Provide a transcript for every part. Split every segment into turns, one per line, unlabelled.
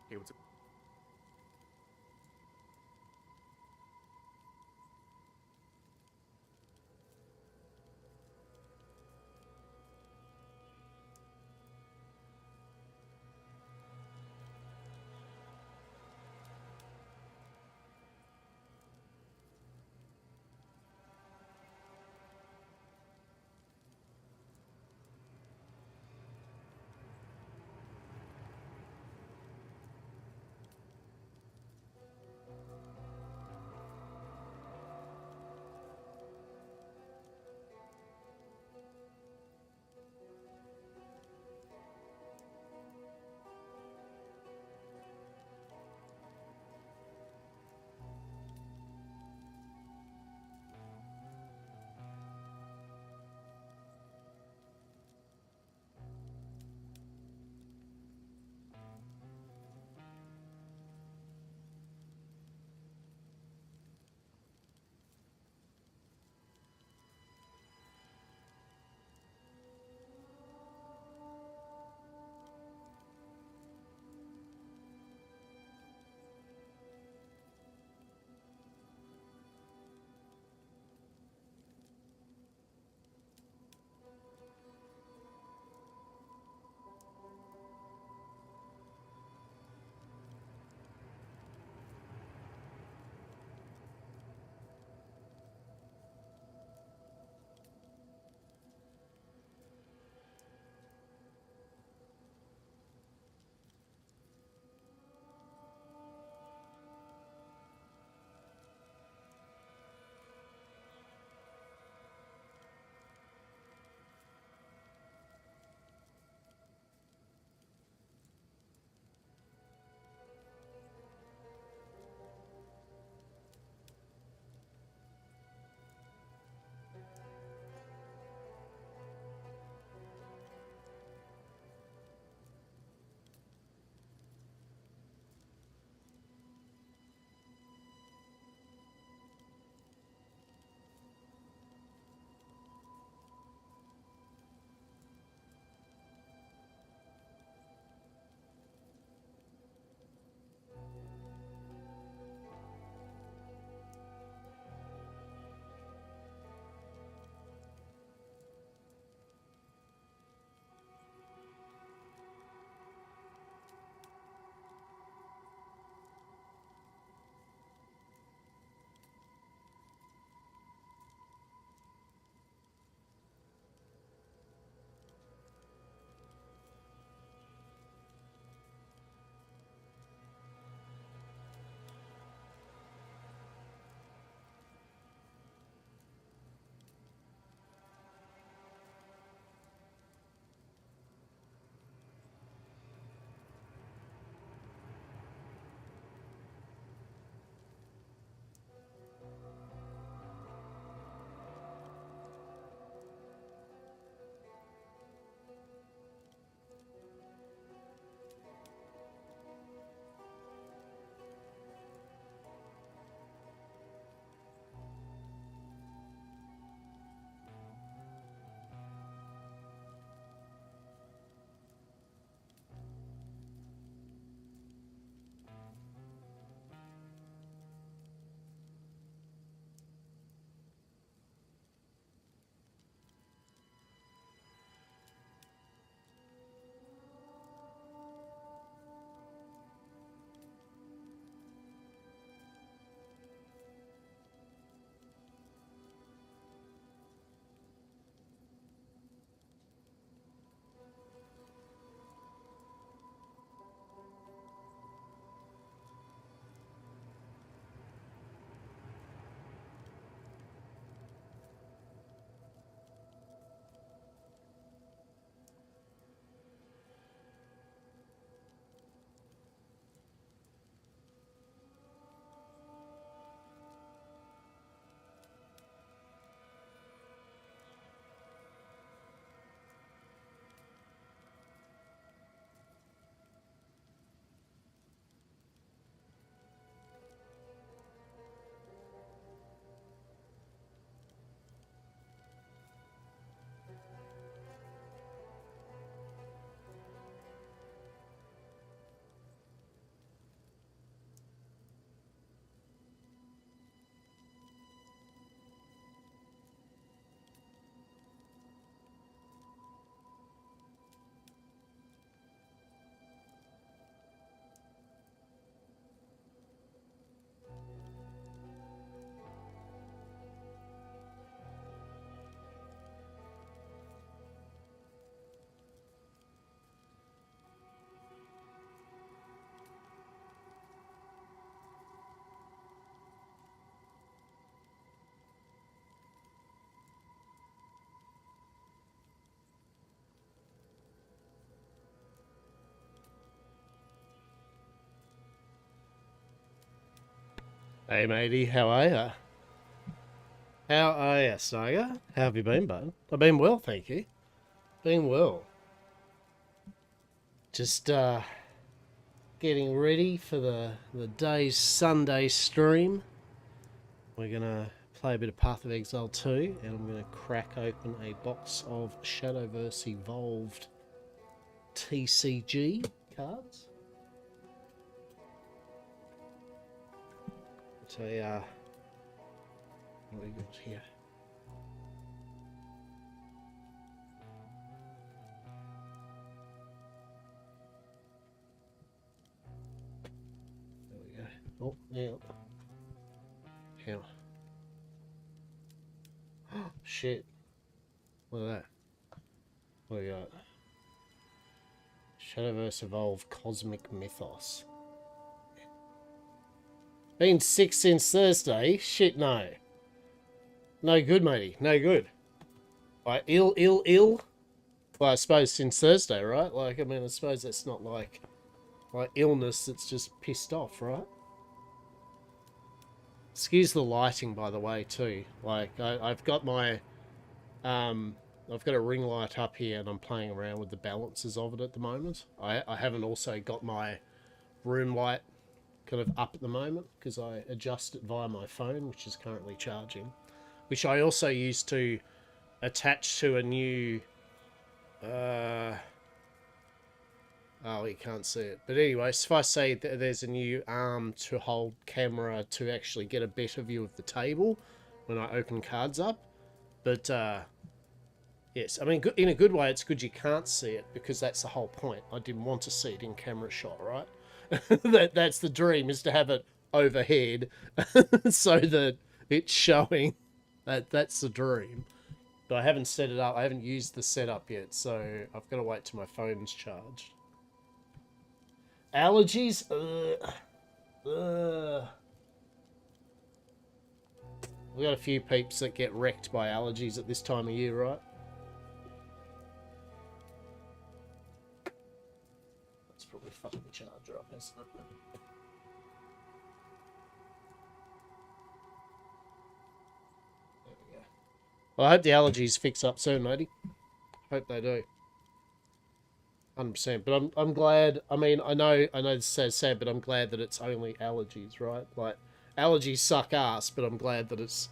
Hey, what's up? Hey matey, how are ya? How are ya, Sniger? How have you been, bud? I've been well, thank you. Been well. Just getting ready for the day's Sunday stream. We're gonna play a bit of Path of Exile 2, and I'm gonna crack open a box of Shadowverse Evolved TCG cards. So what we got here? There we go. Oh, yeah. Hell. Shit. Look at that. What we got? Shadowverse Evolve Cosmic Mythos. Been sick since Thursday? Shit, no. No good, matey. No good. Like, ill? Well, I suppose since Thursday, right? Like, I mean, I suppose that's not like illness that's just pissed off, right? Excuse the lighting, by the way, too. Like, I've got my, I've got a ring light up here and I'm playing around with the balances of it at the moment. I haven't also got my room light kind of up at the moment because I adjust it via my phone, which is currently charging, which I also use to attach to a new oh, you can't see it, but anyway, suffice to say that there's a new arm to hold camera to actually get a better view of the table when I open cards up. But yes, I mean, in a good way, it's good you can't see it because that's the whole point. I didn't want to see it in camera shot, right? That's the dream, is to have it overhead so that it's showing. That's the dream. But I haven't set it up. I haven't used the setup yet, so I've got to wait till my phone's charged. Allergies? We got a few peeps that get wrecked by allergies at this time of year, right? That's probably fucking the charger up, hasn't it? There we go. Well, I hope the allergies fix up soon, matey. Hope they do. 100%. But I'm glad. I mean, I know this sounds sad, but I'm glad that it's only allergies, right? Like, allergies suck ass, but I'm glad that it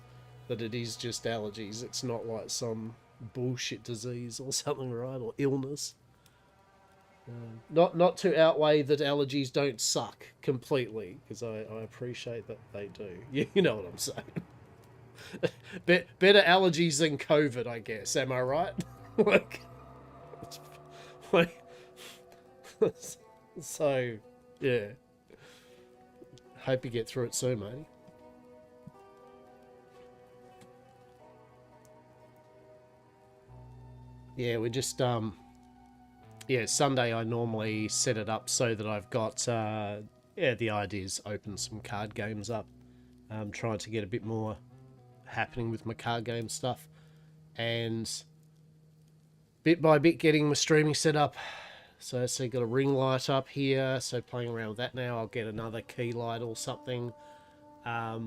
is just allergies. It's not like some bullshit disease or something, right? Or illness. Not to outweigh that allergies don't suck completely, because I appreciate that they do. You know what I'm saying. Better allergies than COVID, I guess. Am I right? like, like, so, yeah. Hope you get through it soon, matey. Yeah, we just yeah, Sunday I normally set it up so that I've got yeah, the idea is open some card games up. I'm trying to get a bit more happening with my card game stuff, and bit by bit getting my streaming set up. So got a ring light up here, so playing around with that now. I'll get another key light or something. Got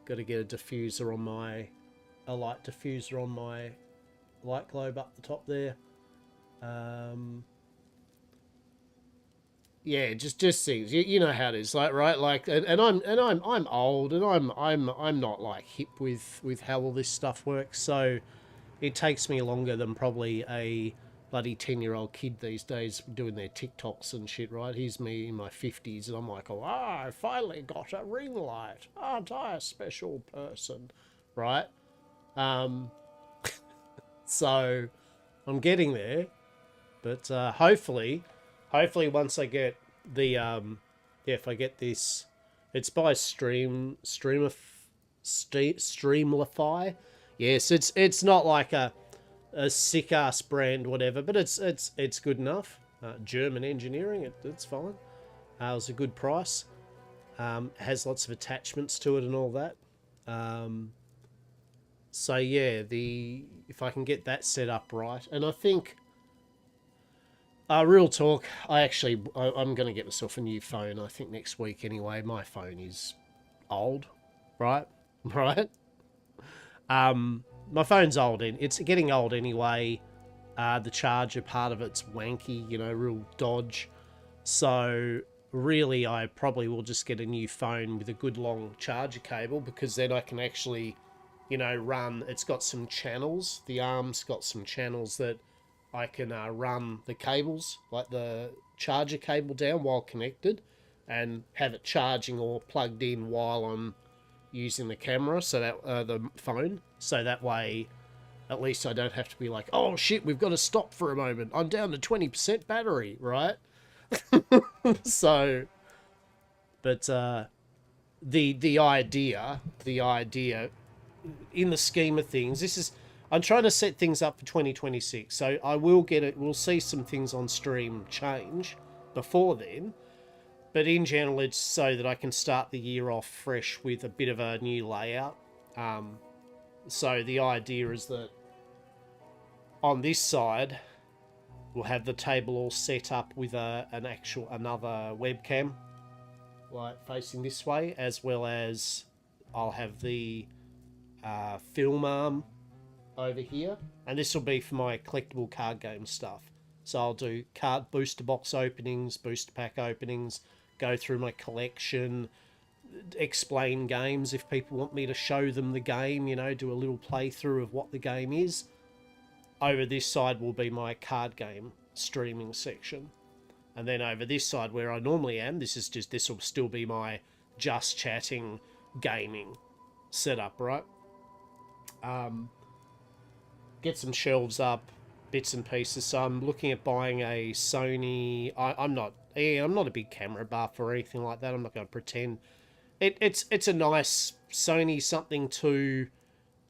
to get a diffuser on a light diffuser on my light globe up the top there. Yeah, just things. You know how it is, like, right? Like, and I'm old, and I'm not like hip with how all this stuff works. So it takes me longer than probably a bloody 10-year-old kid these days doing their TikToks and shit, right? Here's me in my 50s, and I'm like, oh, I finally got a ring light. Aren't I a special person, right? Um, so I'm getting there, but hopefully once I get the yeah, if I get this, it's by Streamlify. Yes, it's not like a sick ass brand, whatever, but it's good enough. German engineering, it's fine. It was a good price. Has lots of attachments to it and all that. So yeah, if I can get that set up right, and I think real talk, I'm going to get myself a new phone, I think next week anyway. My phone is old. right? Right? My phone's old, and it's getting old anyway. The charger part of it's wanky, you know, real dodge. So really, I probably will just get a new phone with a good long charger cable, because then I can actually, you know, run. It's got some channels. The arm's got some channels that I can run the cables, like the charger cable down while connected, and have it charging or plugged in while I'm using the camera, so that the phone, so that way at least I don't have to be like, oh shit, we've got to stop for a moment, I'm down to 20% battery, right? So, but the idea in the scheme of things, this is, I'm trying to set things up for 2026, so I will get it, we'll see some things on stream change before then. But in general, it's so that I can start the year off fresh with a bit of a new layout. So the idea is that on this side, we'll have the table all set up with another webcam, like facing this way, as well as I'll have the film arm over here, and this will be for my collectible card game stuff. So I'll do card booster box openings, booster pack openings, go through my collection, explain games if people want me to show them the game, you know, do a little playthrough of what the game is. Over this side will be my card game streaming section. And then over this side where I normally am, this will still be my just chatting gaming setup, right? Get some shelves up, bits and pieces. So I'm looking at buying a Sony. I'm not a big camera buff or anything like that. I'm not going to pretend. It's a nice Sony something to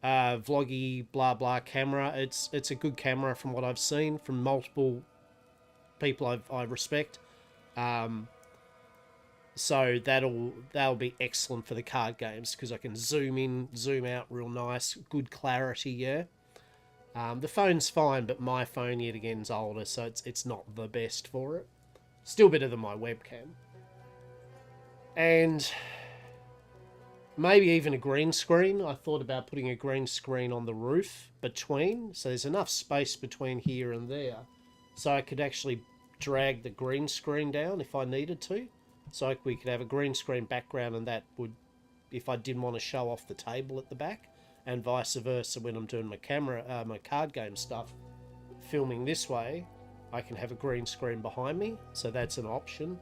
vloggy blah blah camera. It's a good camera from what I've seen from multiple people I respect. So that'll be excellent for the card games, because I can zoom in, zoom out real nice, good clarity. Yeah. The phone's fine, but my phone yet again's older, so it's not the best for it. Still better than my webcam. And maybe even a green screen. I thought about putting a green screen on the roof between, so there's enough space between here and there, so I could actually drag the green screen down if I needed to. So we could have a green screen background, and that would, if I didn't want to show off the table at the back, and vice versa when I'm doing my card game stuff, filming this way, I can have a green screen behind me, so that's an option.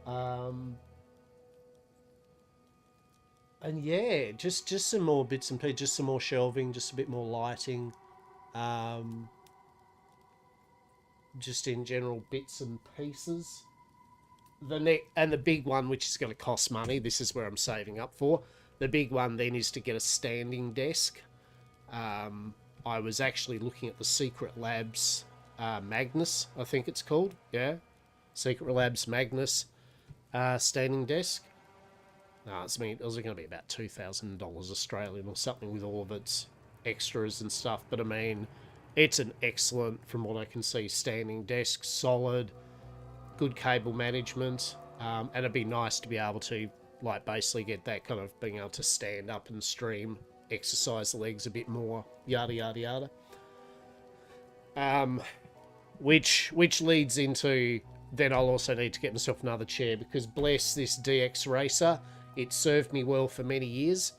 And yeah, just some more bits and pieces, just some more shelving, just a bit more lighting, just in general bits and pieces. And the big one, which is going to cost money, this is where I'm saving up for. The big one then is to get a standing desk. I was actually looking at the Secret Labs Magnus, I think it's called. Yeah, Secret Labs Magnus standing desk. No, it was going to be about $2,000 Australian or something with all of its extras and stuff. But I mean, it's an excellent, from what I can see, standing desk, solid, good cable management, and it'd be nice to be able to, like, basically get that kind of being able to stand up and stream, exercise the legs a bit more, yada yada yada. Which leads into, then I'll also need to get myself another chair, because bless this DX Racer, it served me well for many years,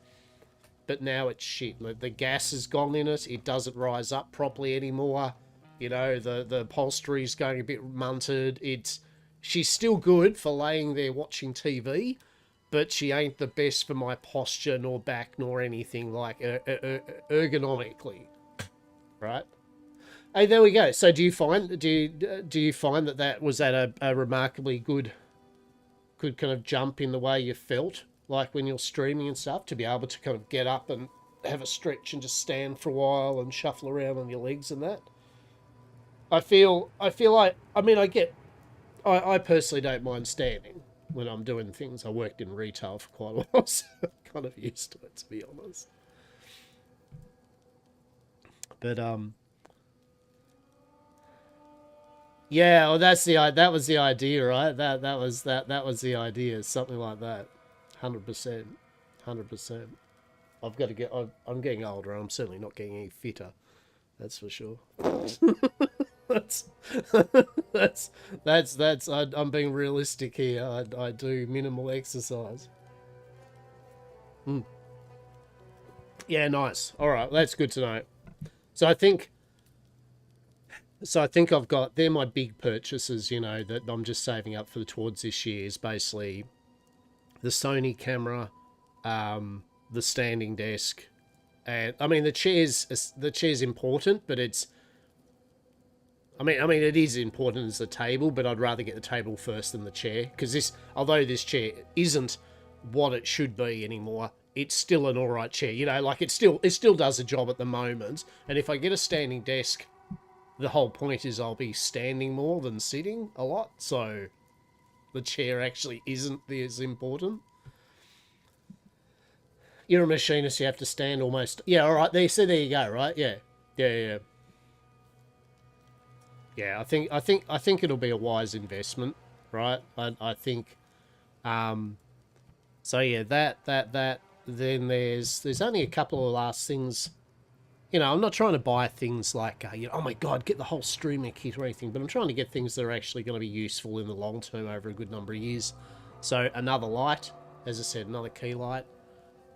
but now it's shit. The gas has gone in it. It doesn't rise up properly anymore. You know, the upholstery's going a bit munted. She's still good for laying there watching TV, but she ain't the best for my posture, nor back, nor anything, like ergonomically, right? Hey, there we go. So do you find that was at a remarkably good kind of jump in the way you felt like when you're streaming and stuff, to be able to kind of get up and have a stretch and just stand for a while and shuffle around on your legs and that? I feel like, I mean, I personally don't mind standing when I'm doing things. I worked in retail for quite a while, so I'm kind of used to it, to be honest. But yeah, well, that was the idea, right? That was the idea, something like that, 100%. 100%. I've got to get. I'm getting older. I'm certainly not getting any fitter. That's for sure. that's that's. I'm being realistic here. I do minimal exercise. Yeah, nice. All right, that's good to know. So I think. So I think I've got. They're my big purchases. You know that I'm just saving up for towards this year. Is basically the Sony camera, the standing desk, and I mean the chair's important, but it's I mean it is important as the table, but I'd rather get the table first than the chair, because although this chair isn't what it should be anymore, it's still an alright chair. You know, like it still does a job at the moment. And if I get a standing desk, the whole point is I'll be standing more than sitting a lot, so the chair actually isn't as important. You're a machinist, you have to stand almost. Yeah, all right. There you go. Right? Yeah. Yeah, I think it'll be a wise investment, right? I think. So yeah, that. Then there's only a couple of last things. You know, I'm not trying to buy things like, oh my god, get the whole streaming kit or anything, but I'm trying to get things that are actually going to be useful in the long term over a good number of years. So another light, as I said, another key light,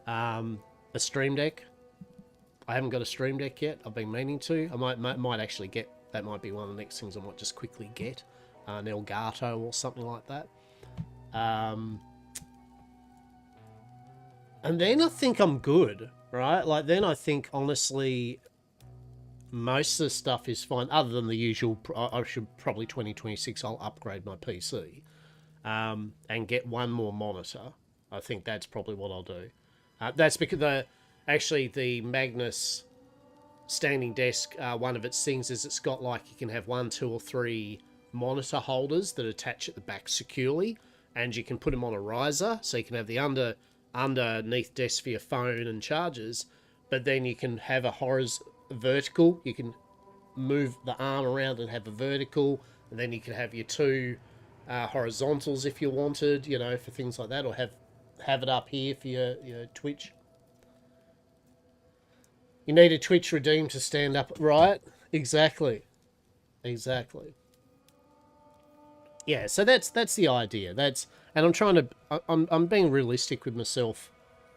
a stream deck. I haven't got a stream deck yet. I've been meaning to. I might actually get. That might be one of the next things I might just quickly get, an Elgato or something like that. And then I think I'm good, right? Like then I think honestly, most of the stuff is fine, other than the usual. I should probably 2026. I'll upgrade my PC, and get one more monitor. I think that's probably what I'll do. That's because the Magnus standing desk, one of its things is it's got like you can have 1, 2, or 3 monitor holders that attach at the back securely, and you can put them on a riser, so you can have the underneath desk for your phone and chargers, but then you can have a vertical. You can move the arm around and have a vertical, and then you can have your 2 horizontals if you wanted, you know, for things like that, or have it up here for your Twitch. You need a Twitch redeem to stand up, right? Exactly. Yeah, so that's the idea. And I'm trying to. I'm being realistic with myself,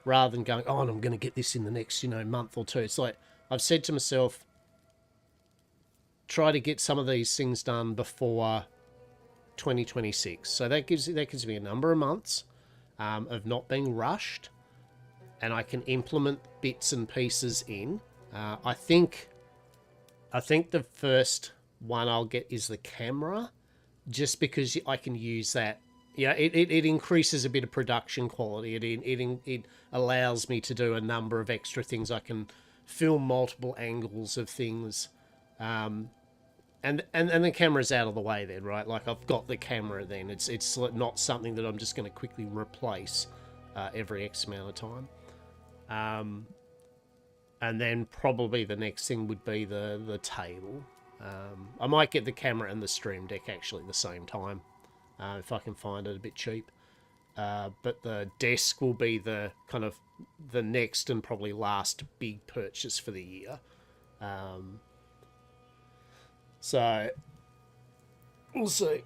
rather than going, oh, and I'm going to get this in the next month or two. It's like I've said to myself, try to get some of these things done before 2026. So that gives me a number of months of not being rushed, and I can implement bits and pieces in. I think the first one I'll get is the camera, just because I can use that. Yeah, it increases a bit of production quality. It allows me to do a number of extra things. I can film multiple angles of things, and the camera's out of the way then, right? Like I've got the camera then. It's not something that I'm just going to quickly replace every X amount of time. And then probably the next thing would be the table. I might get the camera and the stream deck actually at the same time, if I can find it a bit cheap. But the desk will be the kind of the next and probably last big purchase for the year. So we'll see.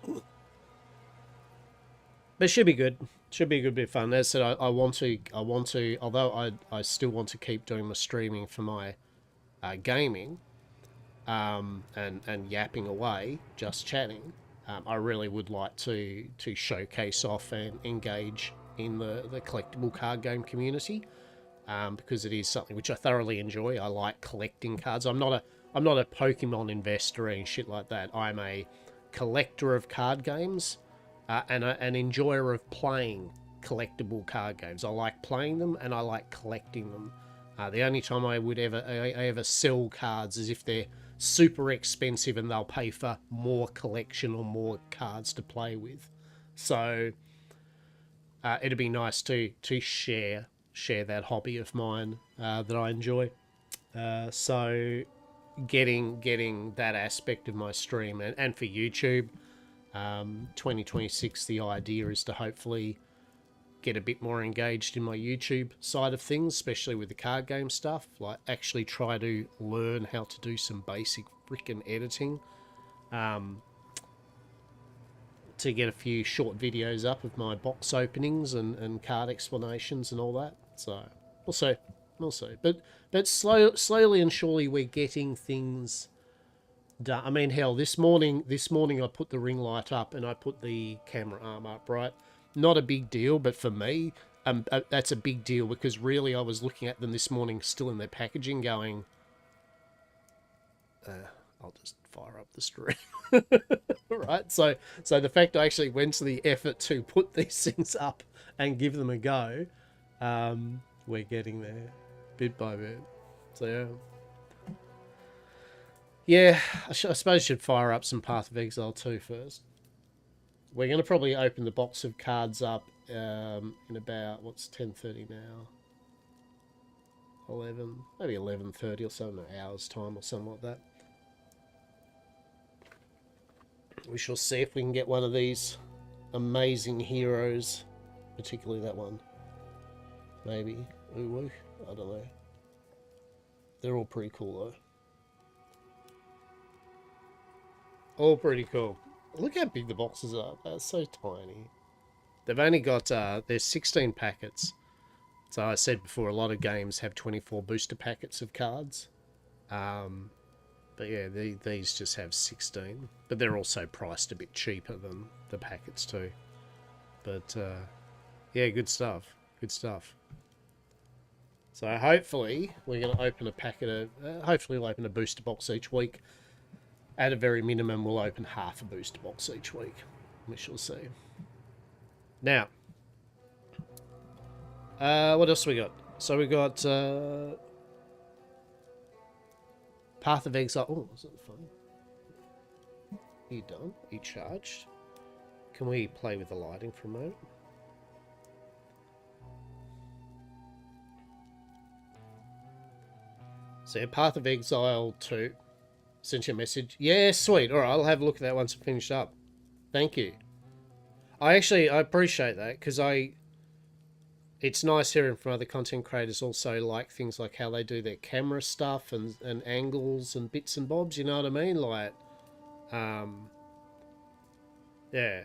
But it should be good. Should be a good bit of fun. As I said, I want to, although I still want to keep doing my streaming for my gaming, and yapping away, just chatting. I really would like to showcase off and engage in the collectible card game community, because it is something which I thoroughly enjoy. I like collecting cards. I'm not a Pokemon investor or any shit like that. I'm a collector of card games, and an enjoyer of playing collectible card games. I like playing them and I like collecting them. The only time I ever sell cards is if they're super expensive and they'll pay for more collection or more cards to play with. So it'd be nice to share that hobby of mine that I enjoy. So getting that aspect of my stream and for YouTube, 2026, the idea is to hopefully get a bit more engaged in my YouTube side of things, especially with the card game stuff. Like, actually try to learn how to do some basic freaking editing. To get a few short videos up of my box openings and card explanations and all that. So, also. But slowly and surely we're getting things done. I mean, hell, this morning I put the ring light up and I put the camera arm up, right? Not a big deal, but for me, that's a big deal because really I was looking at them this morning still in their packaging going, I'll just fire up the stream. Right? So the fact I actually went to the effort to put these things up and give them a go, we're getting there bit by bit. So yeah. Yeah, I suppose I should fire up some Path of Exile 2 first. We're going to probably open the box of cards up in about, what's 10:30 now? 11, maybe 11:30 or so, an hour's time or something like that. We shall see if we can get one of these amazing heroes, particularly that one. Maybe. Ooh, I don't know. They're all pretty cool though. All pretty cool. Look how big the boxes are. They're so tiny. They've only got, there's 16 packets. So I said before, a lot of games have 24 booster packets of cards. But yeah, these just have 16. But they're also priced a bit cheaper than the packets too. But yeah, good stuff. Good stuff. So hopefully we're going to open a packet of... hopefully we'll open a booster box each week. At a very minimum, we'll open half a booster box each week. We shall see. Now, what else we got? So we got Path of Exile. Oh, is it fun? Are you done? Are you charged? Can we play with the lighting for a moment? So Path of Exile 2. Sent you a message. Yeah, sweet. All right, I'll have a look at that once I'm finished up. Thank you. I appreciate that because it's nice hearing from other content creators also like things like how they do their camera stuff and angles and bits and bobs, you know what I mean? Like, yeah.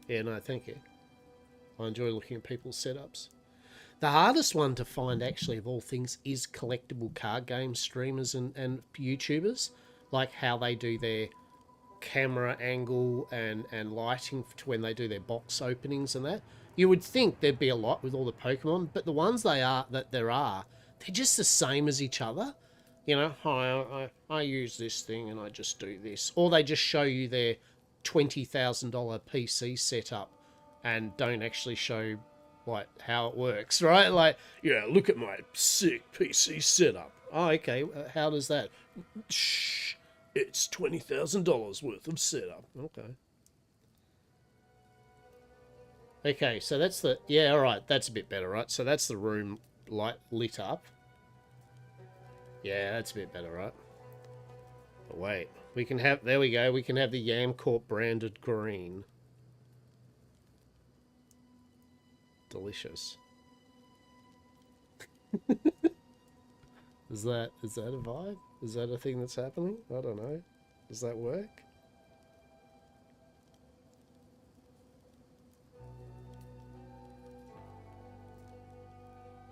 Yeah, no, thank you. I enjoy looking at people's setups. The hardest one to find, actually, of all things, is collectible card game streamers and YouTubers. Like how they do their camera angle and lighting to when they do their box openings and that. You would think there'd be a lot with all the Pokemon, but the ones they're just the same as each other. You know, I use this thing and I just do this. Or they just show you their $20,000 PC setup and don't actually show like how it works, right? Like, yeah, look at my sick PC setup. Oh, okay, how does that? Shh, it's $20,000 worth of setup. Okay. Okay, so that's the... Yeah, alright, that's a bit better, right? So that's the room lit up. Yeah, that's a bit better, right? But wait, we can have... There we go, we can have the Yamcorp branded green. Delicious. Is that a vibe? Is that a thing that's happening? I don't know. Does that work?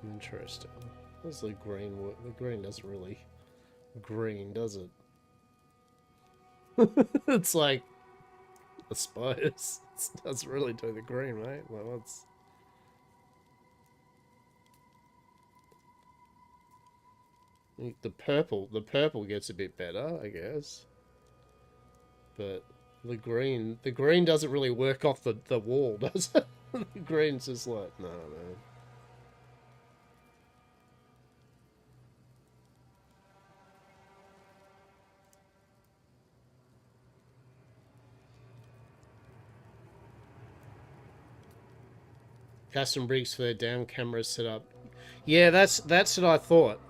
Interesting. How's the green work? The green doesn't really green, does it? It's like, I suppose it doesn't really do the green, right? Well, it's... The purple gets a bit better, I guess. But the green doesn't really work off the wall, does it? The green's just like, no, man. Custom rigs for their down camera setup. Yeah, that's what I thought.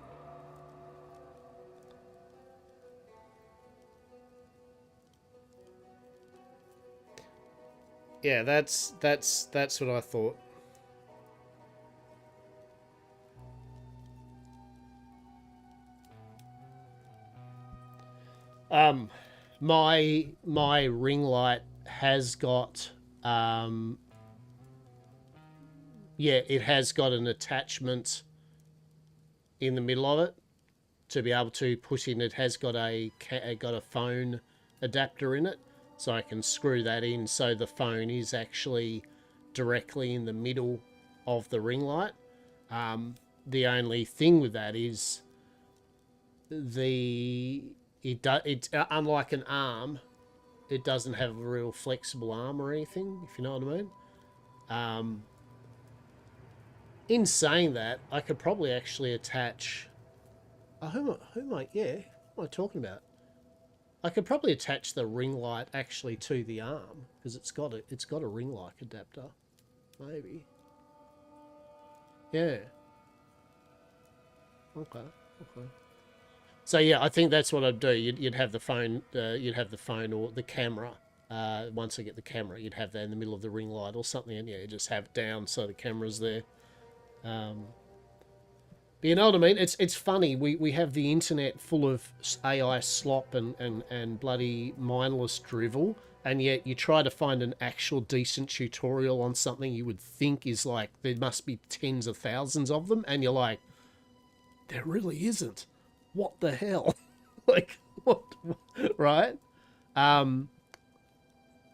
Yeah, that's what I thought. My ring light has got yeah, it has got an attachment in the middle of it to be able to put in. It has got a phone adapter in it, so I can screw that in so the phone is actually directly in the middle of the ring light. The only thing with that is it's unlike an arm, it doesn't have a real flexible arm or anything, if you know what I mean. In saying that, I could probably actually attach. Oh, yeah, what am I talking about? I could probably attach the ring light actually to the arm because it's got a ring light adapter, maybe. Yeah. Okay. Okay. So yeah, I think that's what I'd do. You'd have the phone. You'd have the phone or the camera. Once I get the camera, you'd have that in the middle of the ring light or something, and yeah, just have it down so the camera's there. But you know what I mean? It's funny. We have the internet full of AI slop and bloody mindless drivel, and yet you try to find an actual decent tutorial on something you would think is like there must be tens of thousands of them, and you're like, there really isn't. What the hell? Like what? Right?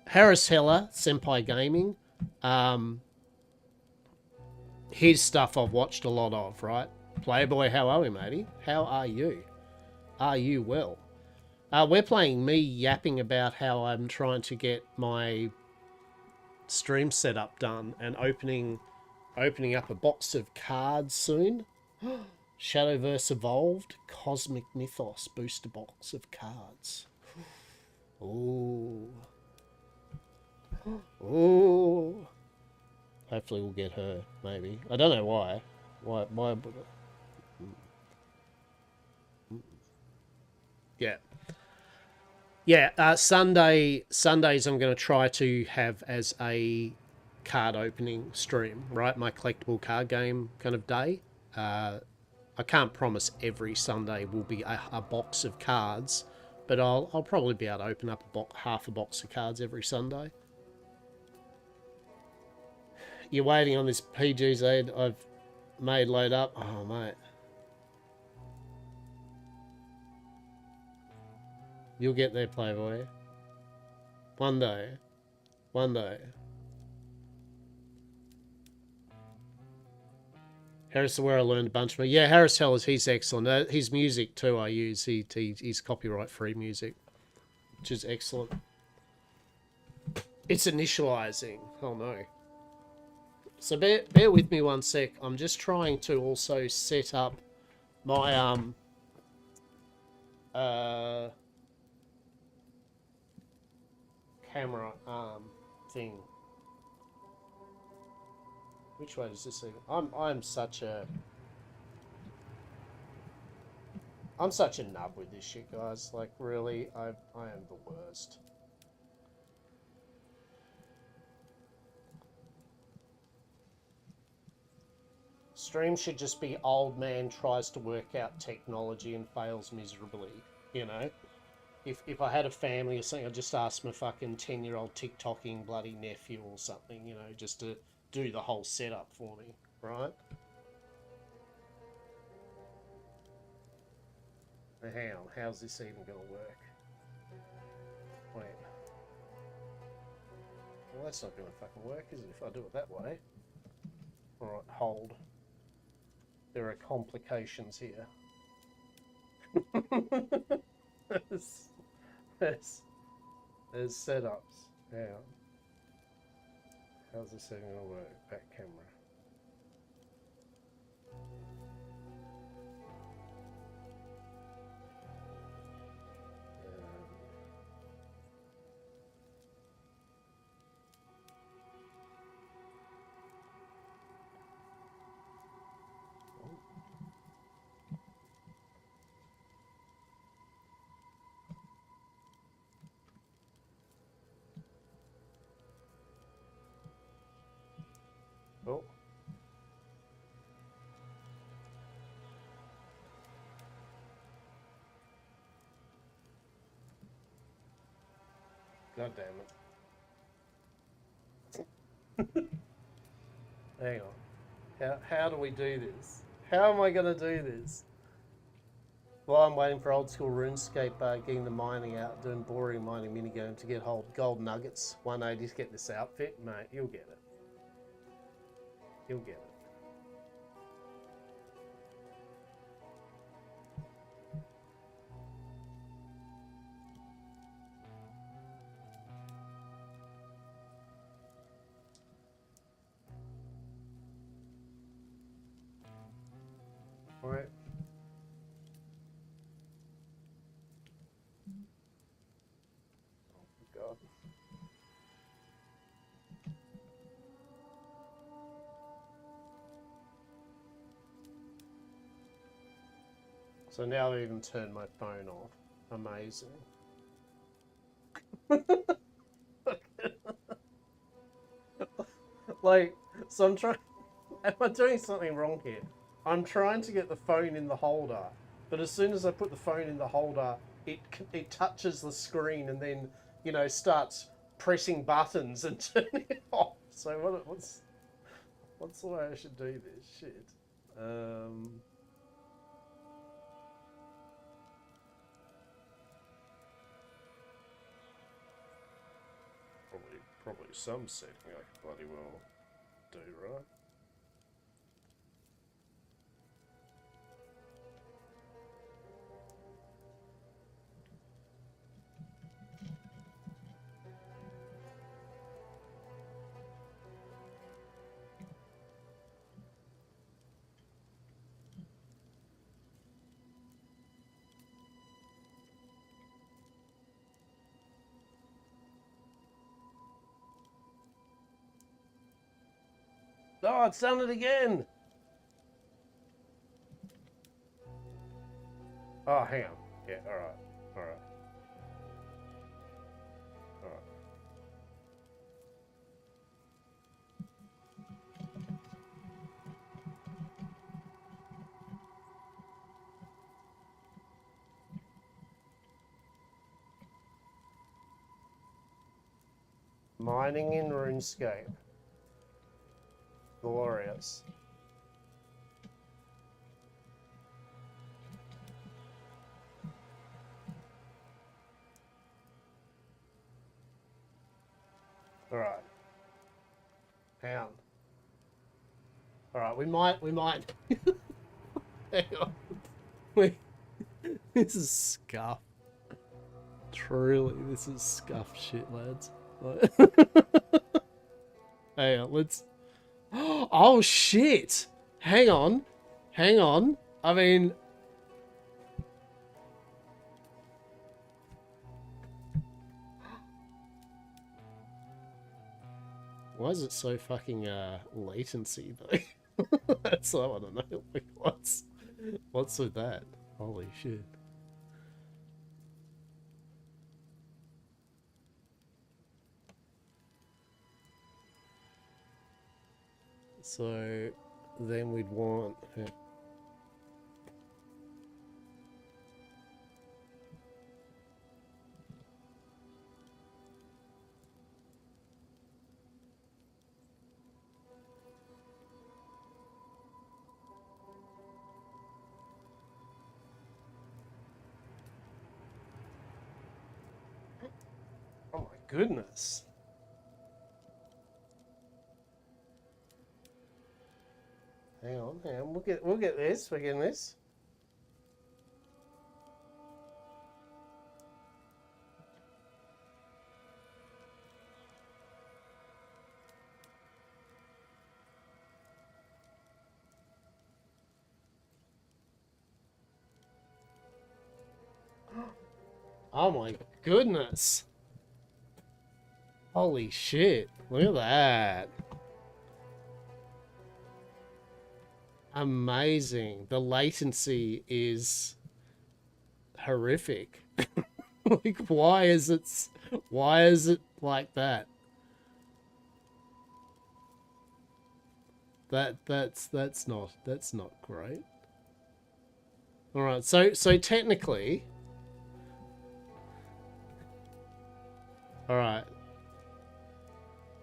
Harris Heller, Senpai Gaming. His stuff I've watched a lot of, right? Playboy, how are we, matey? How are you? Are you well? We're playing me yapping about how I'm trying to get my stream setup done and opening up a box of cards soon. Shadowverse Evolved Cosmic Mythos booster box of cards. Ooh. Ooh. Hopefully we'll get her, maybe. I don't know why. Why? Yeah. Yeah, Sundays I'm going to try to have as a card opening stream, right? My collectible card game kind of day. I can't promise every Sunday will be a box of cards, but I'll probably be able to open up half a box of cards every Sunday. You're waiting on this PGZ I've made load up? Oh, mate. You'll get there, Playboy. One day. One day. Harris where I learned a bunch more. Yeah, Harris Tellers, he's excellent. His music too I use. He's copyright free music, which is excellent. It's initializing. Oh no. So bear with me one sec. I'm just trying to also set up my camera thing. Which way does this even? I'm such a nub with this shit, guys. Like really, I am the worst. Stream should just be old man tries to work out technology and fails miserably, you know? If I had a family or something, I'd just ask my fucking 10-year-old TikToking bloody nephew or something, you know, just to do the whole setup for me, right? How's this even going to work? Wait. Well, that's not going to fucking work, is it, if I do it that way? Alright, hold. There are complications here. there's setups. Now, how's this even going to work? Back camera. Oh. God damn it. Hang on. How do we do this? How am I going to do this? Well, I'm waiting for old school RuneScape, getting the mining out, doing boring mining minigame to get hold gold nuggets. 180 to get this outfit, mate. You'll get it. You'll get it. Right. Oh, God. So now I've even turned my phone off. Amazing. Like, so I'm trying... Am I doing something wrong here? I'm trying to get the phone in the holder, but as soon as I put the phone in the holder, it touches the screen and then, you know, starts pressing buttons and turning it off. So what's the way I should do this? Shit. Probably some setting I could bloody well do, right? Oh, it's done it again! Oh, hang on. Yeah, alright. Alright. Alright. Mining in RuneScape. Glorious. Alright. Hang on. Alright, we might... Hang on. This is scuff. Truly, this is scuff shit, lads. Hang on, let's... Oh, shit! Hang on. Hang on. I mean... Why is it so fucking, latency, though? That's what I want to know. Like, what's with that? Holy shit. So, then we'd want... Oh my goodness. Hang on. We'll get this. We're getting this. Oh my goodness. Holy shit. Look at that. Amazing. The latency is horrific. Like, why is it like that? That's not great. All right. So technically, All right.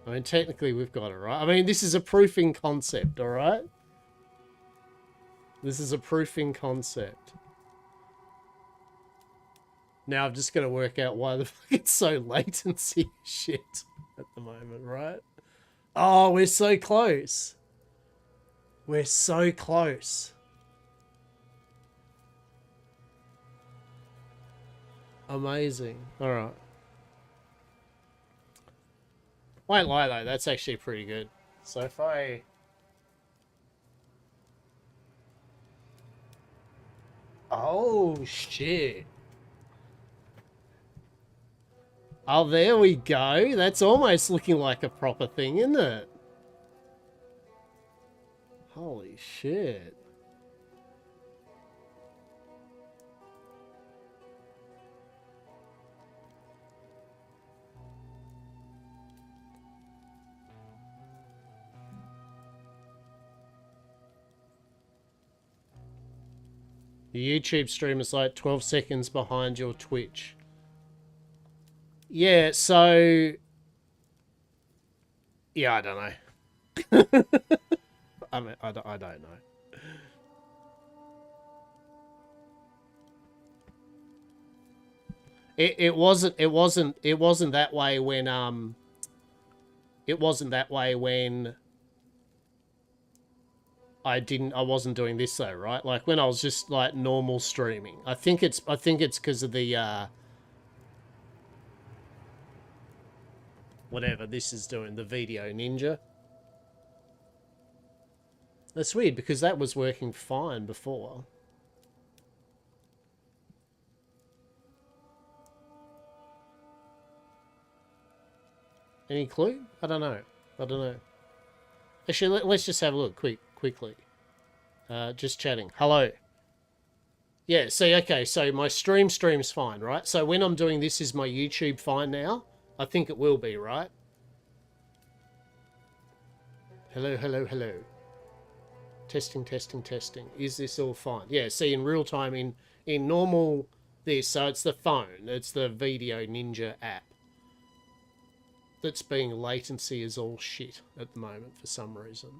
I mean, technically we've got it, right? I mean, this is a proofing concept, all right? This is a proofing concept. Now I've just got to work out why the fuck it's so latency shit at the moment, right? Oh, we're so close. We're so close. Amazing. All right. Won't lie though, that's actually pretty good. So if I... Oh, shit. Oh, there we go. That's almost looking like a proper thing, isn't it? Holy shit. The YouTube stream is like 12 seconds behind your Twitch. Yeah, so... Yeah, I don't know. I mean, I don't know. It wasn't that way when it wasn't that way when I wasn't doing this though, right? Like when I was just like normal streaming. I think it's because of the whatever this is doing, the Video Ninja. That's weird because that was working fine before. Any clue? I don't know. Actually, let's just have a look quickly. Just chatting. Hello. Yeah, see, okay, so my stream's fine, right? So when I'm doing this, is my YouTube fine now? I think it will be, right? Hello. Testing. Is this all fine? Yeah, see, in real time, in normal this, so it's the phone. It's the Video Ninja app. That's being latency is all shit at the moment for some reason.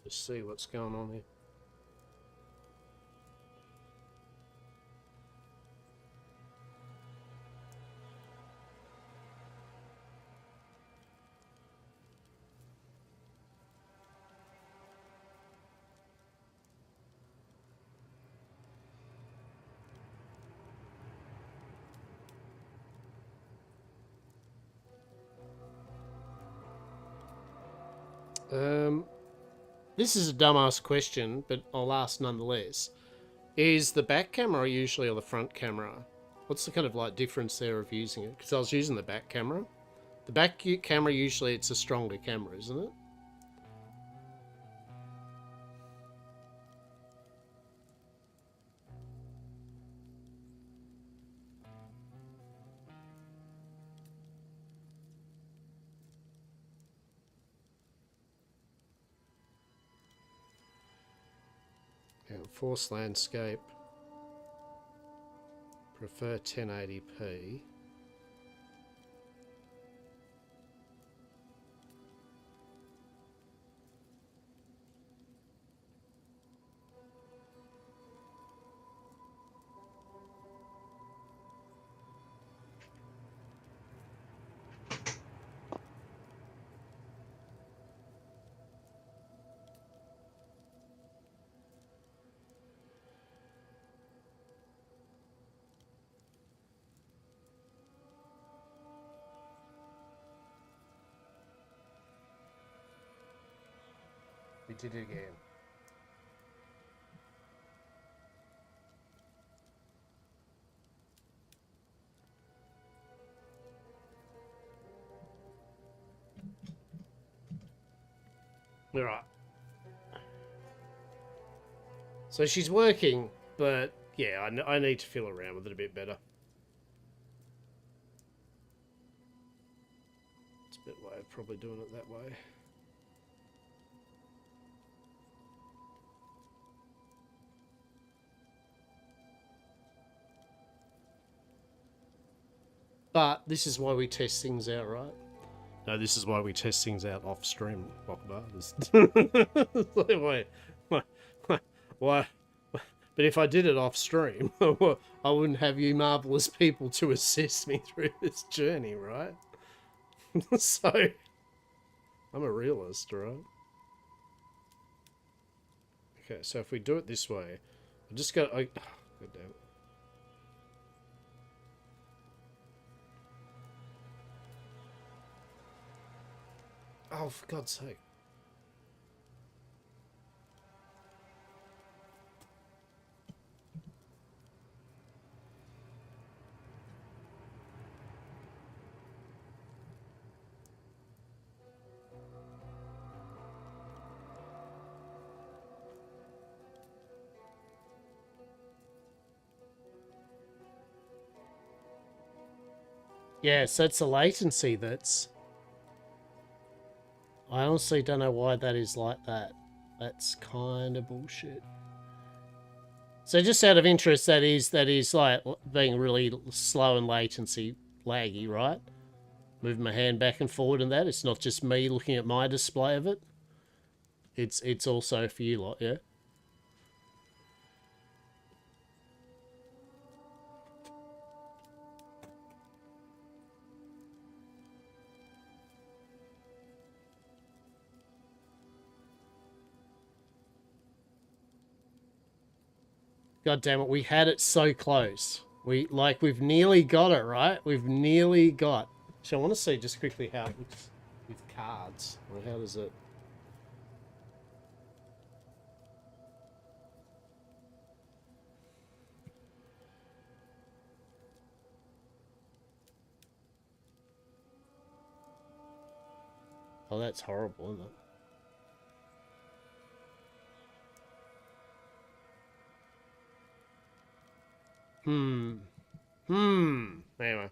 Just see what's going on here. This is a dumbass question, but I'll ask nonetheless. Is the back camera usually or the front camera? What's the kind of like difference there of using it? Because I was using the back camera. The back camera usually it's a stronger camera, isn't it? Yeah, force landscape. Prefer 1080p. We did it again. Alright. So she's working, but yeah, I need to feel around with it a bit better. It's a bit way of probably doing it that way. But this is why we test things out, right? No, this is why we test things out off stream. Why? But if I did it off stream, I wouldn't have you marvelous people to assist me through this journey, right? So, I'm a realist, right? Okay, so if we do it this way, I just got. God damn it. Oh, for God's sake. Yes, that's the latency that's... I honestly don't know why that is like that. That's kind of bullshit. So just out of interest, that is like being really slow and latency laggy, right? Moving my hand back and forward and that. It's not just me looking at my display of it. It's also for you lot, yeah? God damn it, we had it so close. We've nearly got it, right? We've nearly got. So I want to see just quickly how it looks with cards. Or how does it... Oh, that's horrible, isn't it? Anyway.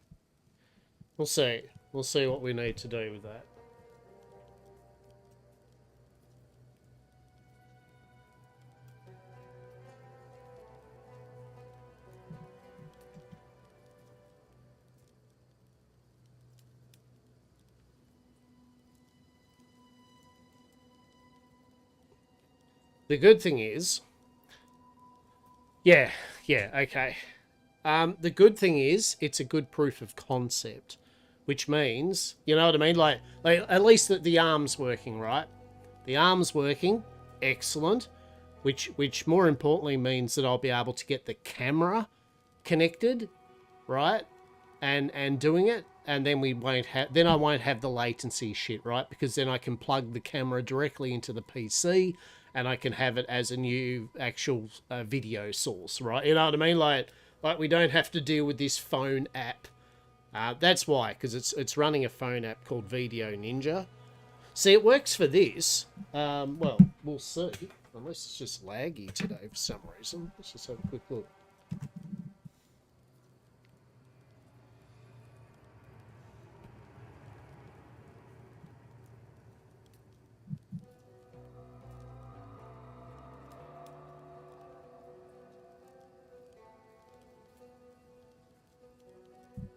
We'll see. We'll see what we need to do with that. The good thing is... Yeah, okay. The good thing is, it's a good proof of concept. Which means, you know what I mean? Like at least the arm's working, right? The arm's working. Excellent. Which more importantly means that I'll be able to get the camera connected, right? And doing it, and then I won't have the latency shit, right? Because then I can plug the camera directly into the PC, and I can have it as a new actual video source, right? You know what I mean? Like we don't have to deal with this phone app. That's why, because it's running a phone app called Video Ninja. See, it works for this. Well, we'll see. Unless it's just laggy today for some reason. Let's just have a quick look.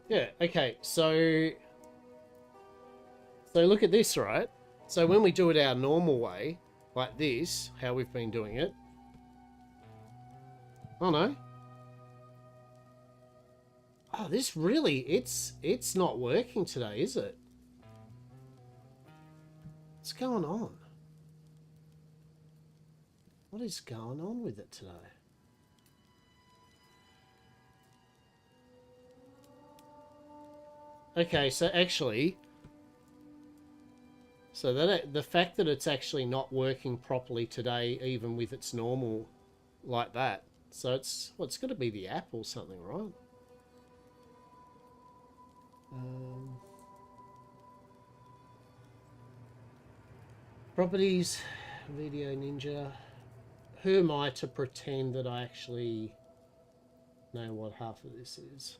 Yeah, okay, so look at this, right? So when we do it our normal way, like this, how we've been doing it. Oh no. Oh, this really, it's not working today, is it? What's going on? What is going on with it today? Okay, so actually, so that the fact that it's actually not working properly today, even with its normal like that, so it's got to be the app or something, right? Properties, Video Ninja. Who am I to pretend that I actually know what half of this is?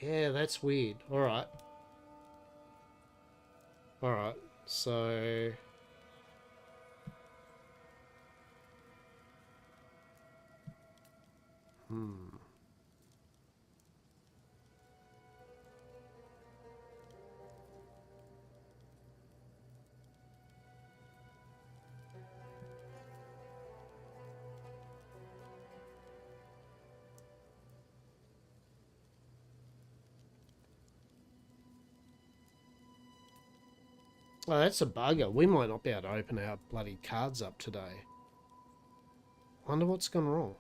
Yeah, that's weird. Alright. Alright, so... Oh, that's a bugger. We might not be able to open our bloody cards up today. Wonder what's gone wrong.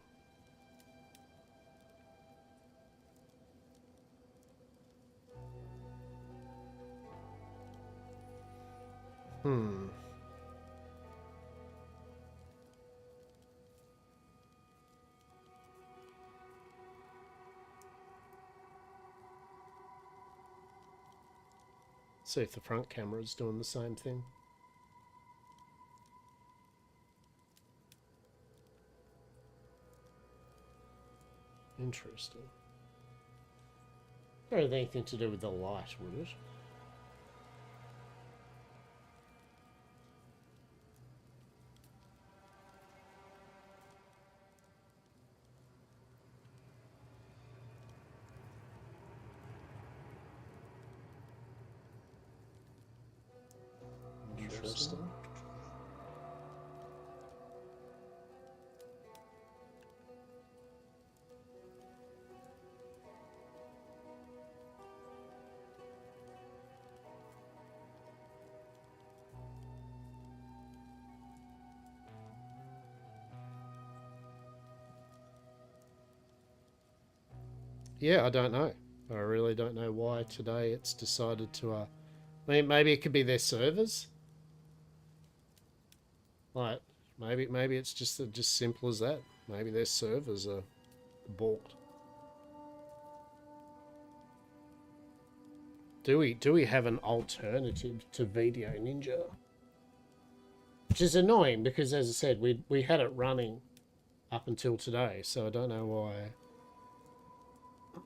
See if the front camera is doing the same thing. Interesting. Don't have anything to do with the light, would it? Interesting. Yeah, I don't know. I really don't know why today it's decided to... maybe it could be their servers. Like, maybe it's just simple as that. Maybe their servers are balked. Do we have an alternative to Video Ninja? Which is annoying because, as I said, we had it running up until today, so I don't know why.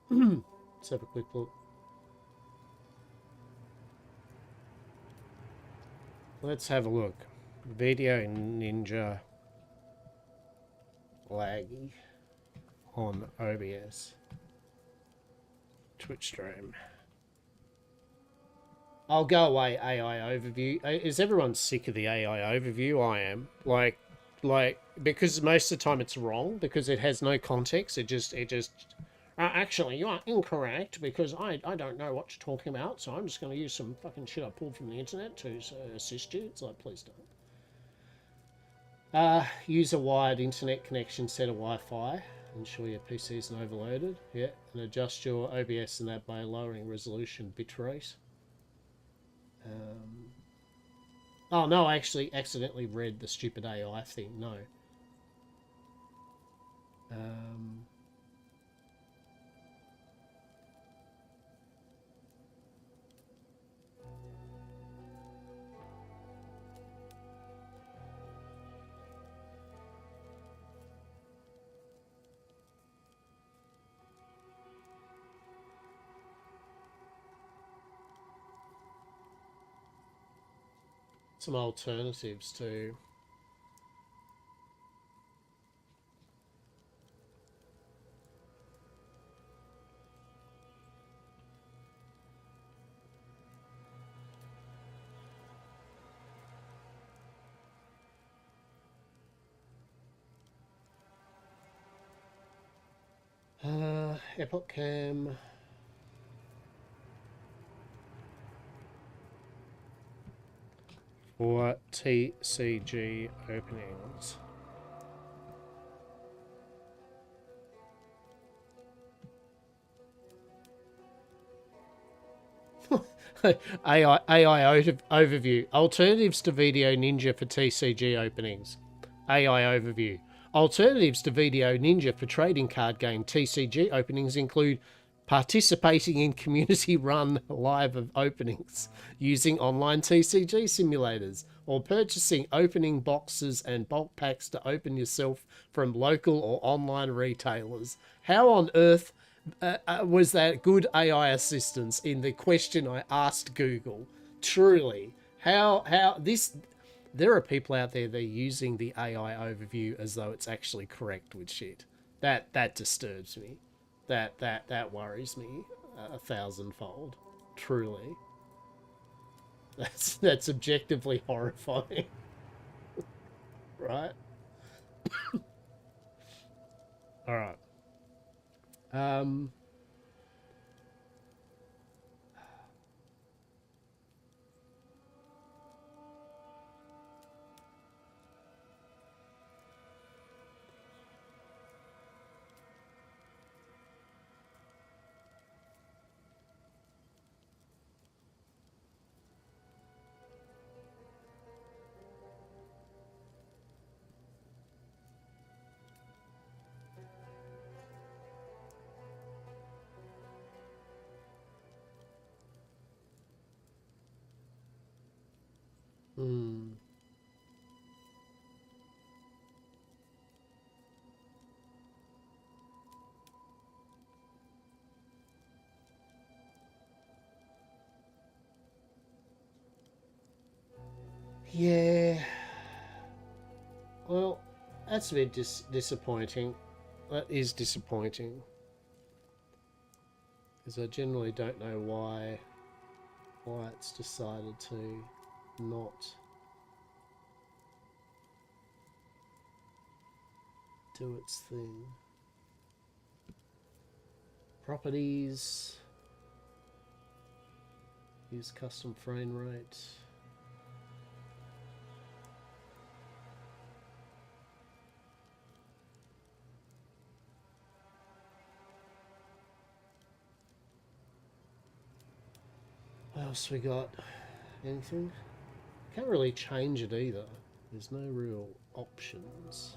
Let's have a quick look. Let's have a look. Video Ninja laggy on OBS. Twitch stream. I'll go away, AI overview. Is everyone sick of the AI overview? I am. Like, because most of the time it's wrong, because it has no context. It just actually, you are incorrect, because I don't know what you're talking about, so I'm just going to use some fucking shit I pulled from the internet to assist you. It's like, please don't. Use a wired internet connection, set a Wi-Fi. Ensure your PC isn't overloaded. Yeah, and adjust your OBS and that by lowering resolution bitrate. Oh no, I actually accidentally read the stupid AI thing. No. Some alternatives to... Epoch Cam. For TCG openings. AI overview. Alternatives to Video Ninja for TCG openings. AI overview. Alternatives to Video Ninja for trading card game TCG openings include participating in community-run live openings using online TCG simulators, or purchasing opening boxes and bulk packs to open yourself from local or online retailers. How on earth was that good AI assistance in the question I asked Google? Truly, how this... There are people out there, they're using the AI overview as though it's actually correct with shit. That disturbs me. That worries me a thousandfold. Truly. That's objectively horrifying. Right? Alright. Um hmm. Yeah. Well, that's a bit disappointing. That is disappointing. Because I generally don't know why it's decided to not do its thing. Properties. Use custom frame rate. What else we got? Anything? Can't really change it either. There's no real options.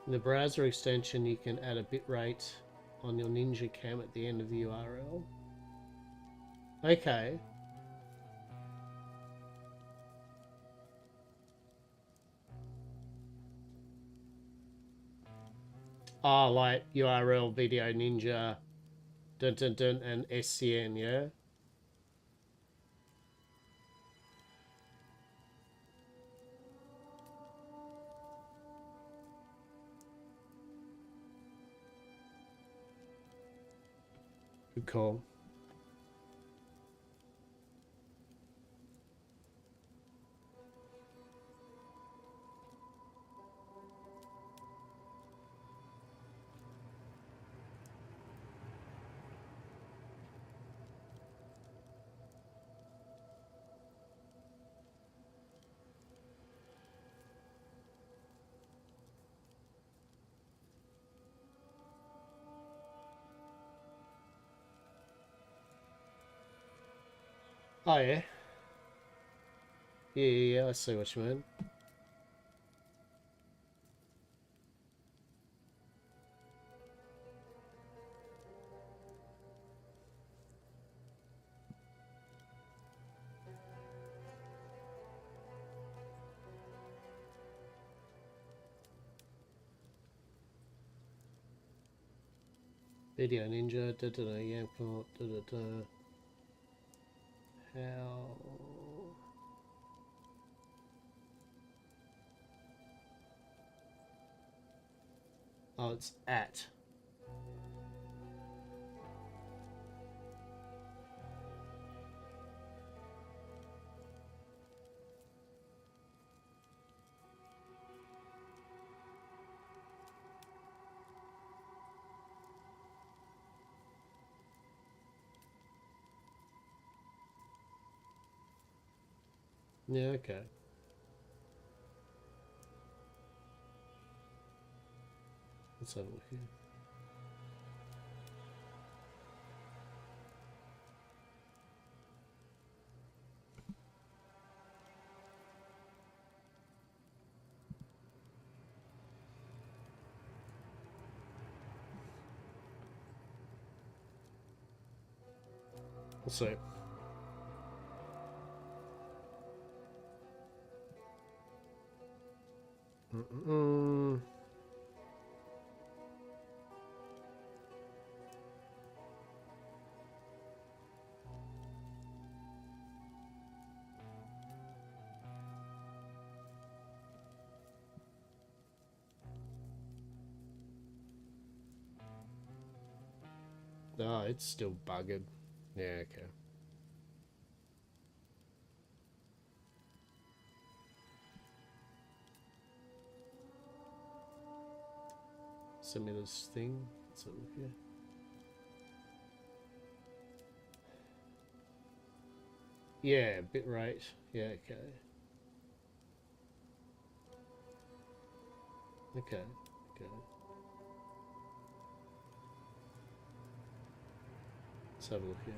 In the browser extension, you can add a bitrate on your Ninja Cam at the end of the URL. Okay. Oh, like URL Video Ninja, dun dun dun, and SCN, yeah? Good call. Oh, yeah. Yeah, I see what you mean. Video Ninja, da da da, Yamcot, da da da. How? Oh, it's at. Yeah, okay. Let's have a look here. We'll see. No, it's still buggered. Yeah, okay. Send me this thing. Let's have a look here. Yeah, bitrate. Yeah, okay. Okay, okay. Let's have a look here.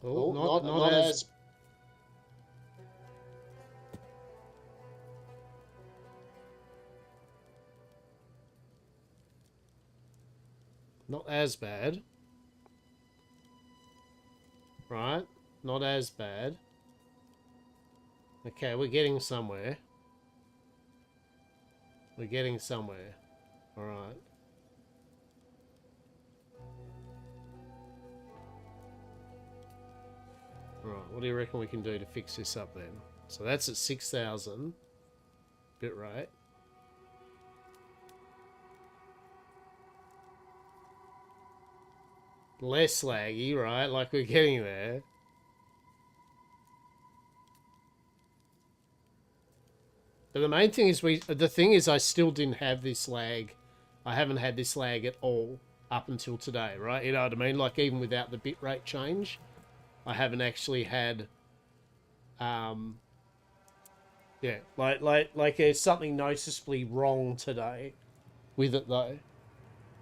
Oh, not as not as bad. Right? Not as bad. Okay, we're getting somewhere. We're getting somewhere. Alright. Alright, what do you reckon we can do to fix this up then? So that's at 6,000 bitrate. Less laggy, right? Like we're getting there. But the main thing is the thing is I still didn't have this lag. I haven't had this lag at all up until today, right? You know what I mean? Like even without the bitrate change, I haven't actually had yeah, like there's something noticeably wrong today with it though.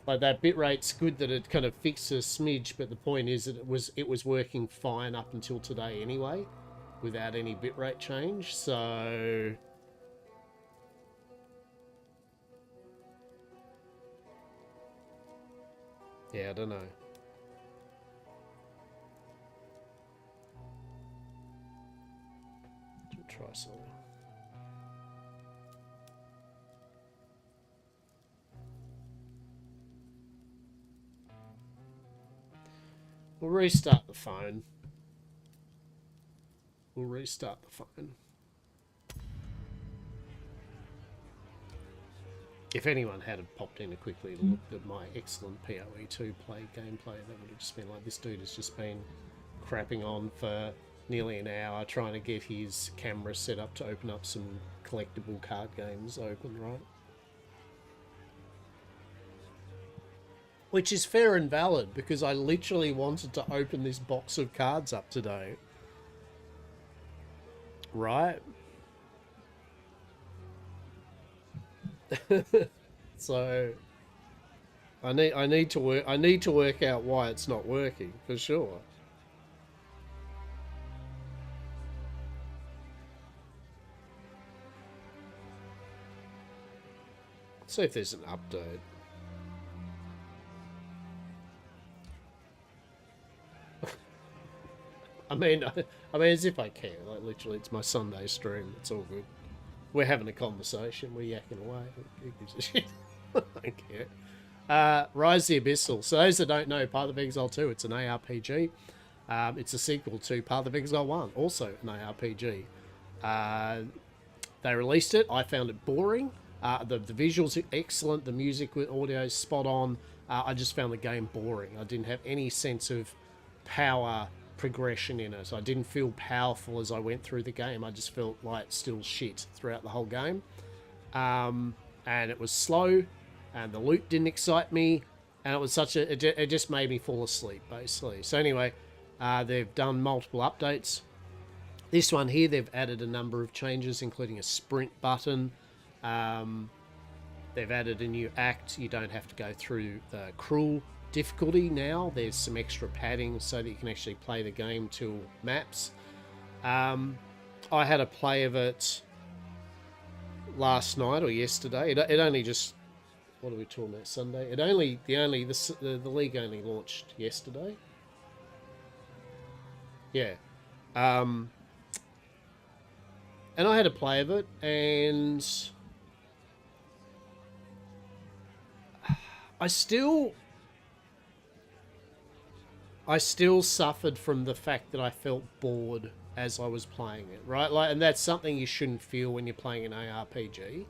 Like that bitrate's good that it kind of fixes a smidge, but the point is that it was working fine up until today anyway, without any bitrate change. So yeah, I don't know. Try something. We'll restart the phone. We'll restart the phone. If anyone had popped in quickly to look at my excellent POE 2 gameplay, that would have just been like, this dude has just been crapping on for nearly an hour trying to get his camera set up to open up some collectible card games open, right? Which is fair and valid, because I literally wanted to open this box of cards up today. Right? So I need to work out why it's not working, for sure. Let's see if there's an update. I mean, as if I care. Like, literally, it's my Sunday stream. It's all good. We're having a conversation. We're yakking away. Who gives a shit? I don't care. Rise the Abyssal. So those that don't know, Path of Exile 2, it's an ARPG. It's a sequel to Path of Exile 1, also an ARPG. They released it. I found it boring. The visuals are excellent. The music with audio is spot on. I just found the game boring. I didn't have any sense of power progression in it. I didn't feel powerful as I went through the game. I just felt like still shit throughout the whole game. And it was slow, and the loot didn't excite me. and it was such a it just made me fall asleep basically. So anyway, they've done multiple updates. This one here, they've added a number of changes, including a sprint button. Um, they've added a new act. You don't have to go through the cruel difficulty now. There's some extra padding so that you can actually play the game to maps. I had a play of it last night or yesterday. It only just, what are we talking about, Sunday? The league only launched yesterday. Yeah. Um, and I had a play of it, and I still suffered from the fact that I felt bored as I was playing it, right? Like, and that's something you shouldn't feel when you're playing an ARPG.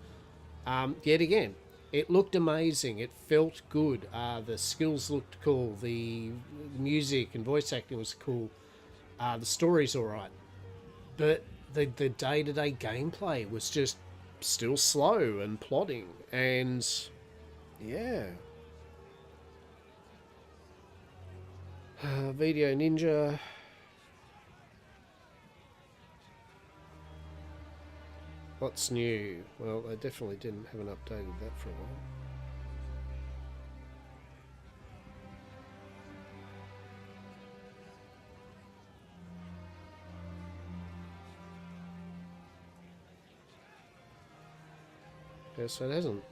Yet again, it looked amazing. It felt good. The skills looked cool. The music and voice acting was cool. The story's all right, but the day-to-day gameplay was just still slow and plodding, and yeah. Video Ninja. What's new? Well, they definitely haven't updated that for a while. Yeah, so it hasn't.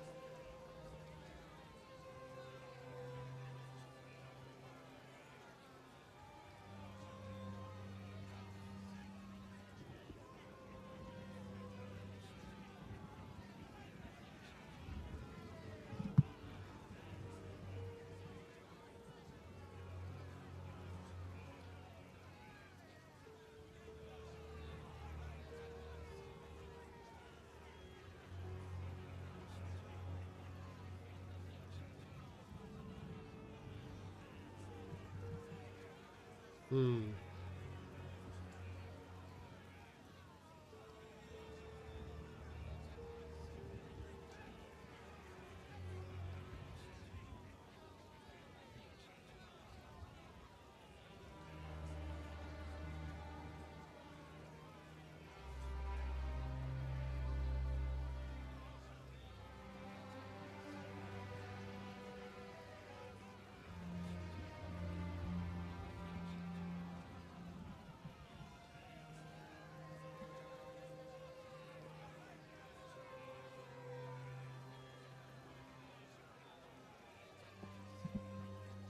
Hmm.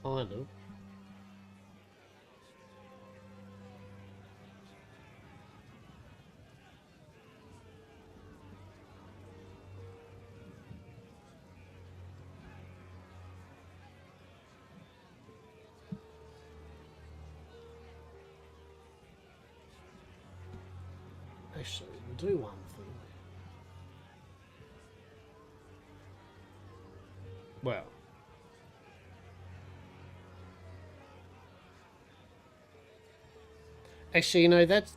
Kind of. Actually, we'll do one thing. Well, actually, that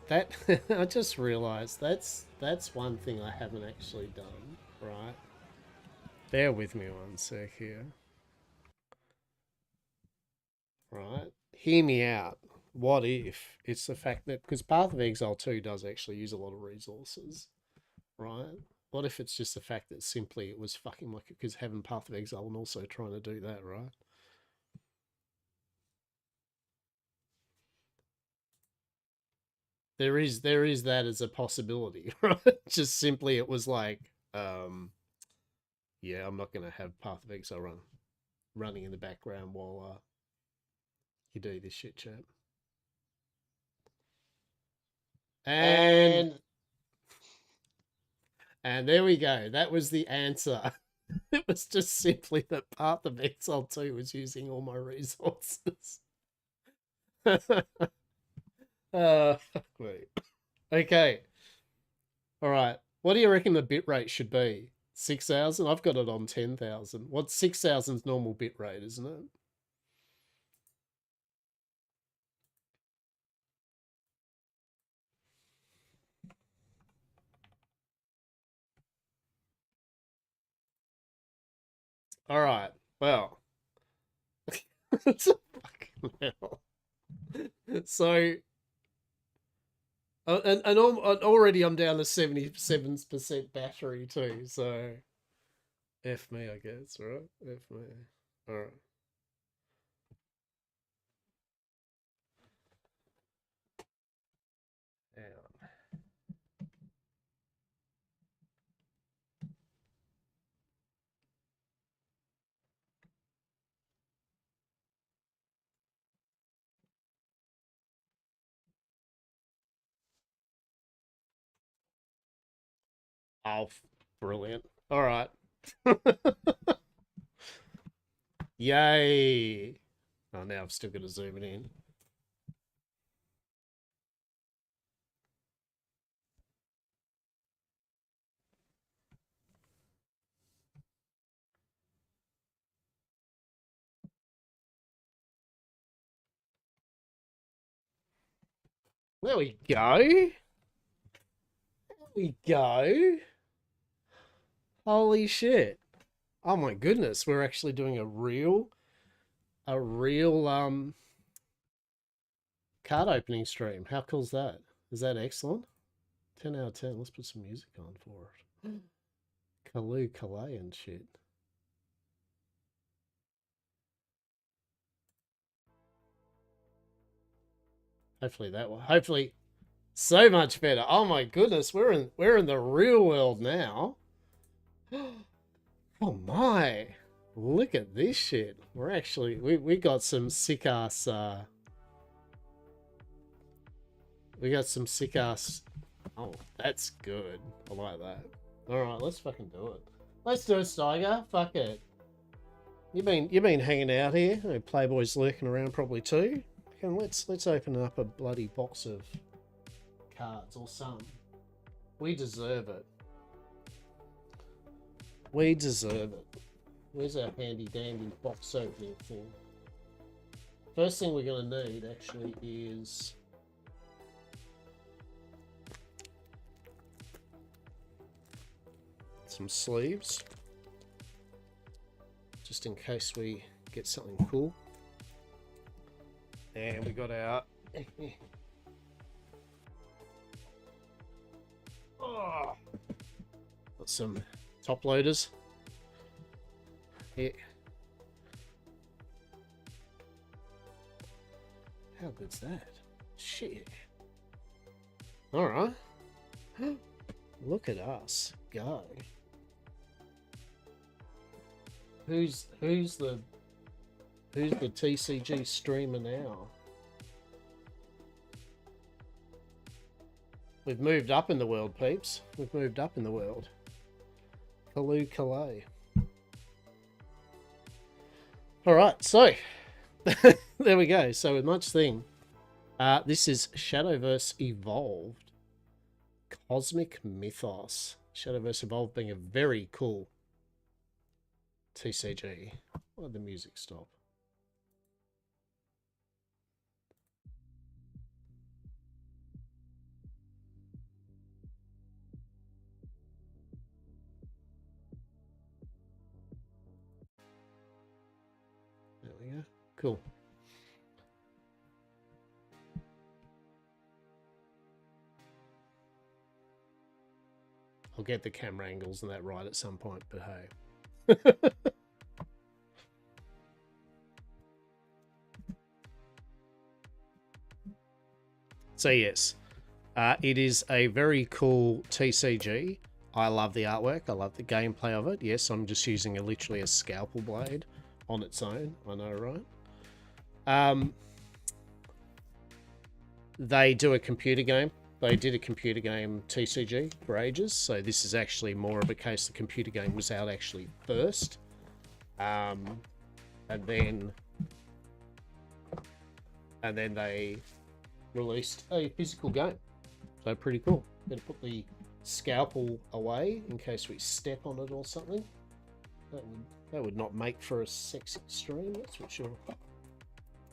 I just realised that's one thing I haven't actually done. Right, bear with me one sec here. Right, hear me out. What if it's the fact that because Path of Exile 2 does actually use a lot of resources, right? What if it's just the fact that simply it was fucking like because having Path of Exile and also trying to do that, right? There is that as a possibility, right? Just simply it was like, um, yeah, I'm not gonna have Path of Exile running in the background while you do this shit, chat. And
And
and there we go. That was the answer. It was just simply that Path of Exile 2 was using all my resources. Fuck me. Okay. All right. What do you reckon the bit rate should be? 6,000? I've got it on 10,000. What's 6,000's normal bit rate, isn't it? All right. Well, Fucking hell. So, and already I'm down to 77% battery too. So, F me, I guess, right? F me. All right. Yeah. Oh, brilliant. All right. Yay. Oh, now I've still got to zoom it in. There we go. There we go. Holy shit. Oh my goodness, we're actually doing a real card opening stream. How cool's that? Is that excellent? 10 out of 10. Let's put some music on for it. Kalu Kalay and shit. Hopefully that will. Hopefully, so much better. Oh my goodness, we're in the real world now. Oh my! Look at this shit. We're actually we got some sick ass. We got some sick ass. Oh, that's good. I like that. All right, let's fucking do it. Let's do it, Steiger. Fuck it. You've been hanging out here. Playboy's lurking around probably too. And let's open up a bloody box of cards or some. We deserve it. We deserve it. Where's our handy dandy box opening thing? First thing we're gonna need actually is some sleeves, just in case we get something cool. And we got our oh, got some top loaders. Yeah. How good's that? Shit. All right. Look at us go. Who's the TCG streamer now? We've moved up in the world, peeps. We've moved up in the world. Kalu Kalay. All right, so there we go. So with much thing, this is Shadowverse Evolved Cosmic Mythos. Shadowverse Evolved being a very cool TCG. Why did the music stop? There we go. Cool. I'll get the camera angles and that right at some point, but hey. So yes, it is a very cool TCG. I love the artwork. I love the gameplay of it. Yes, I'm just using literally a scalpel blade on its own. I know, right? They do a computer game. They did a computer game TCG for ages. So this is actually more of a case the computer game was out actually first. And then they released a physical game. So pretty cool. Gonna put the scalpel away in case we step on it or something. That would not make for a sexy stream, that's for sure.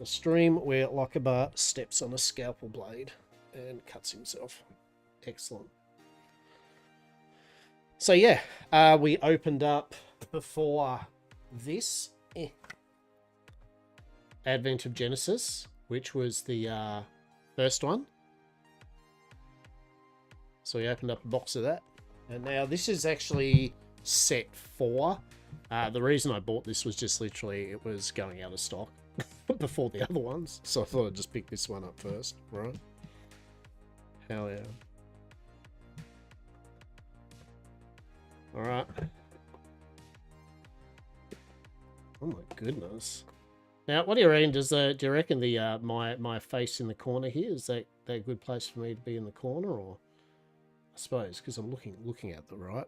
A stream where Lockabar steps on a scalpel blade and cuts himself. Excellent. So yeah, we opened up before this. Advent of Genesis, which was the first one. So we opened up a box of that. And now this is actually set 4. The reason I bought this was just literally it was going out of stock before the other ones. So I thought I'd just pick this one up first, right? Hell yeah. Alright. Oh my goodness. Now, what do you reckon? Do you reckon the my face in the corner here is that a good place for me to be in the corner, or I suppose because I'm looking at the right.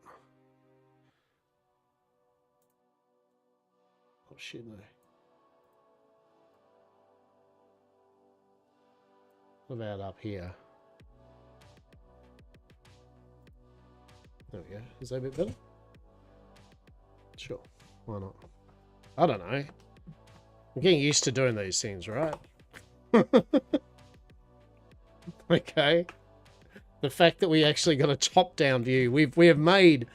Oh shit, no. What about up here? There we go. Is that a bit better? Sure. Why not? I don't know. I'm getting used to doing these things, right? Okay. The fact that we actually got a top-down view, we have made,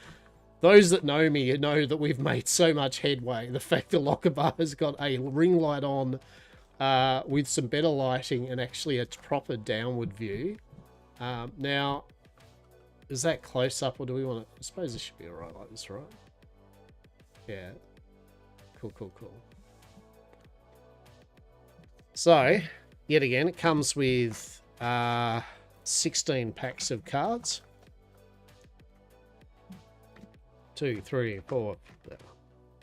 those that know me know that we've made so much headway. The fact that Lockerbar has got a ring light on with some better lighting and actually a proper downward view. Now, is that close up or do we want to, I suppose this should be alright like this, right? Yeah. Cool, cool, cool. So, yet again, it comes with 16 packs of cards. 2, 3, 4.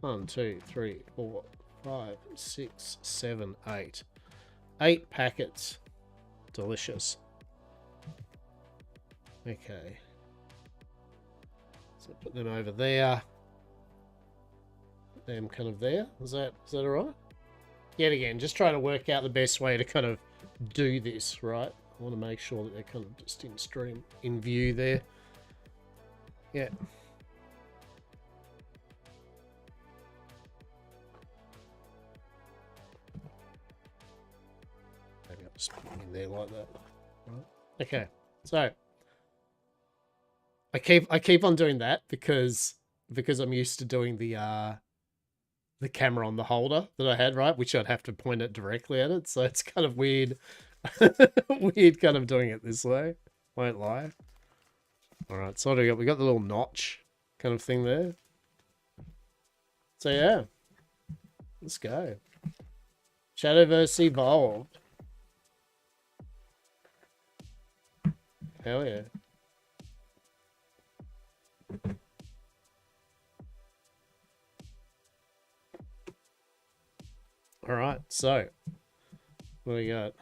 1, 2, 3, 4, 5, 6, 7, 8. 8 packets. Delicious. Okay. So put them over there. Put them kind of there. Is that alright? Yet again, just trying to work out the best way to kind of do this, right? I want to make sure that they're kind of just in view there. Yeah. Maybe I'll just put them in there like that. Right. Okay, so I keep on doing that because I'm used to doing the camera on the holder that I had, right? Which I'd have to point it directly at it. So it's kind of weird. Weird kind of doing it this way. Won't lie. Alright, so what do we got? We got the little notch kind of thing there. So yeah. Let's go. Shadowverse Evolve. Hell yeah. Alright, so what do we got?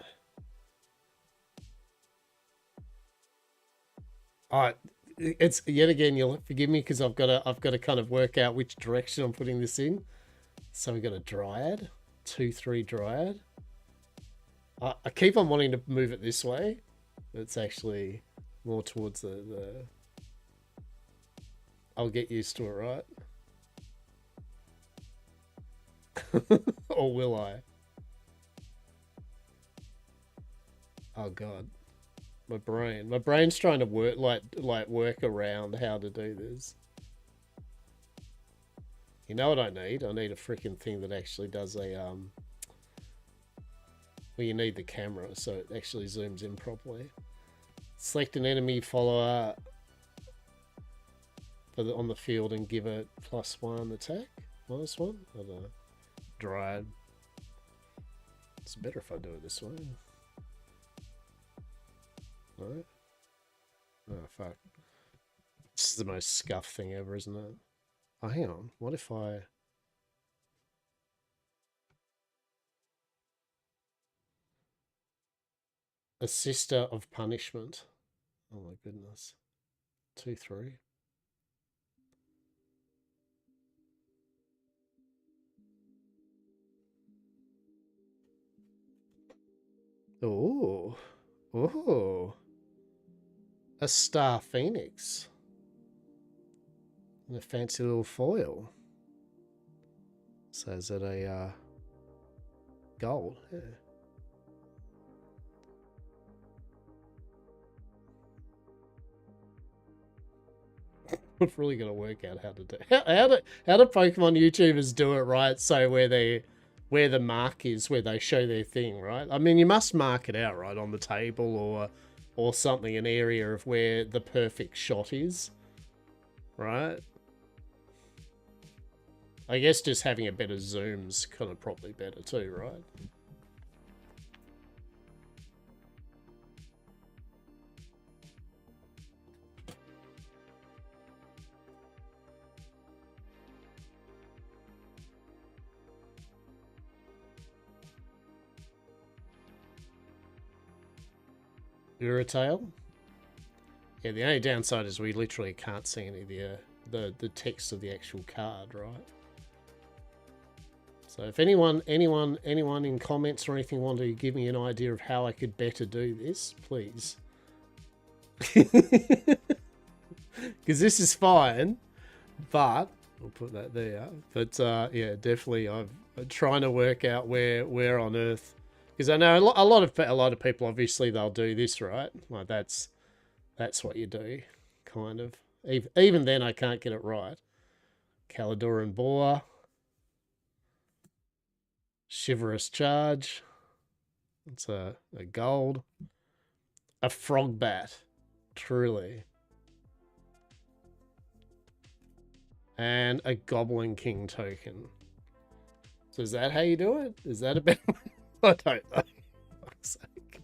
Alright, it's yet again, you'll forgive me because I've got to kind of work out which direction I'm putting this in. So we got a Dryad, 2/3 Dryad. I keep on wanting to move it this way, but it's actually more towards the I'll get used to it, right? Or will I? Oh god. My brain's trying to work work around how to do this. You know what I need? I need a freaking thing that actually does a well, you need the camera so it actually zooms in properly. Select an enemy follower on the field and give it +1 attack. -1? I don't know. Dryad. It's better if I do it this way. Right? Oh, fuck. This is the most scuffed thing ever, isn't it? Oh, hang on. What if I... A Sister of Punishment. Oh my goodness. 2/3. Oh. Oh. A Star Phoenix. And a fancy little foil. So is it a gold? Yeah. We've really got to work out how to do how do Pokemon YouTubers do it right so where they where the mark is, where they show their thing, right? I mean, you must mark it out, right, on the table or something, an area of where the perfect shot is, right? I guess just having a better zoom's kind of probably better too, right? Uratail? Yeah, the only downside is we literally can't see any of the text of the actual card, right? So if anyone in comments or anything want to give me an idea of how I could better do this, please. Because this is fine, but we'll put that there. But yeah, definitely, I'm trying to work out where on earth, because I know a lot of people, obviously they'll do this, right? Like that's what you do, kind of. Even then, I can't get it right. Caladoran Boar, Chivalrous Charge. It's a gold. A Frog Bat, truly. And a Goblin King token. So is that how you do it? Is that a better one? I don't know. Fuck's sake.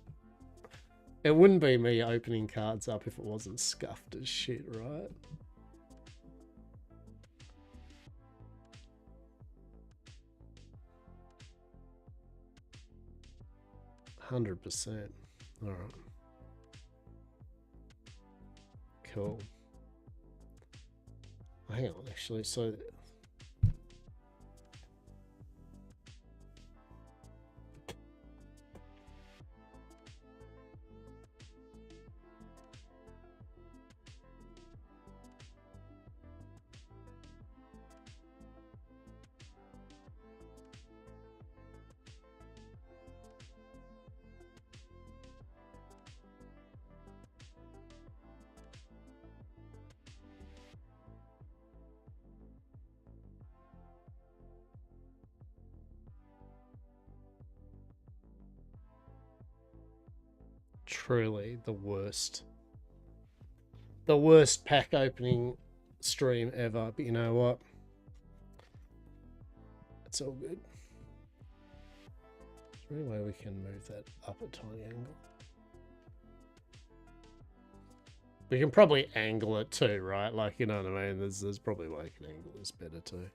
It wouldn't be me opening cards up if it wasn't scuffed as shit, right? %. All right. Cool. Hang on, actually. So truly the worst pack opening stream ever, but you know what, it's all good. Is there any way we can move that up a tiny angle? We can probably angle it too, right? Like, you know what I mean? There's probably a way we can angle this better too.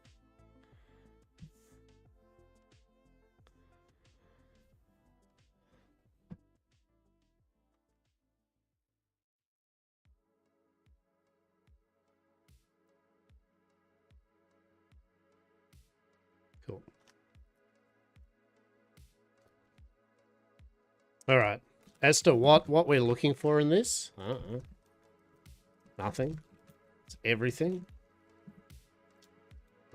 Cool. All right. As to what we're looking for in this, nothing. It's everything.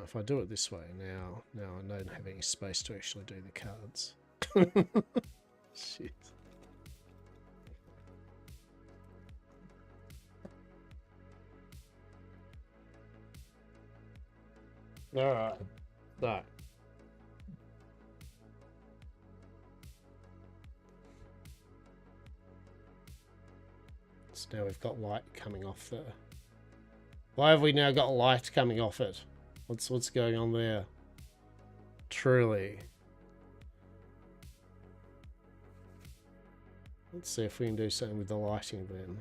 If I do it this way now I don't have any space to actually do the cards. Shit. All right. So now we've got light coming off the... Why have we now got light coming off it? What's going on there? Truly. Let's see if we can do something with the lighting then.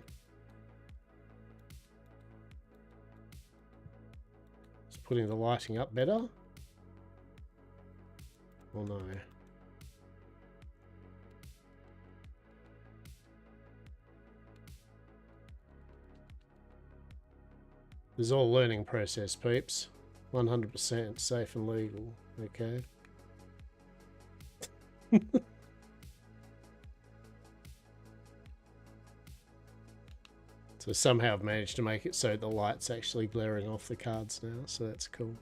Is putting the lighting up better? Or no? This is all learning process, peeps. 100% safe and legal, okay? So somehow I've managed to make it so the light's actually glaring off the cards now, so that's cool.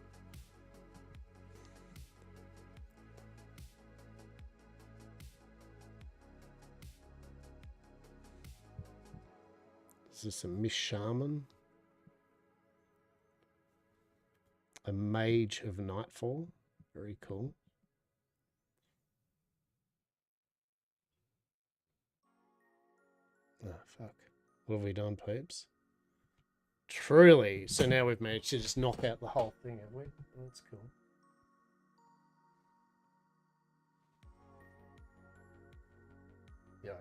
Is this a Miss Shaman? A Mage of Nightfall. Very cool. Fuck. What have we done, peeps? Truly. So now we've managed to just knock out the whole thing, have we? That's cool. Yo.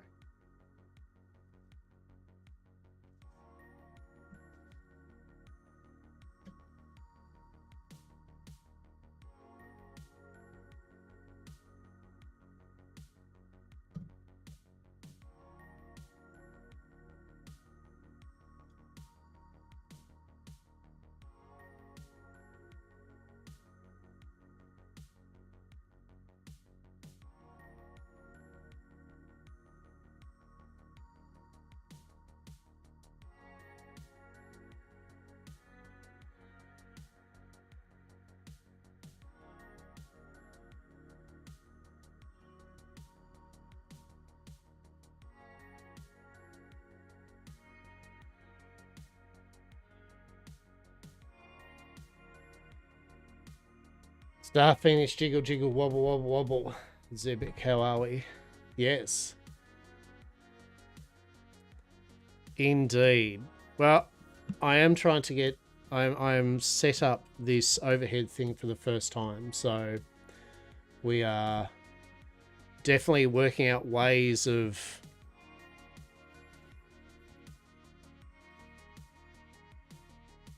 Star Phoenix, jiggle, jiggle, wobble, wobble, wobble. Zebek, how are we? Yes. Indeed. Well, I am trying to get... I'm set up this overhead thing for the first time, so we are definitely working out ways of...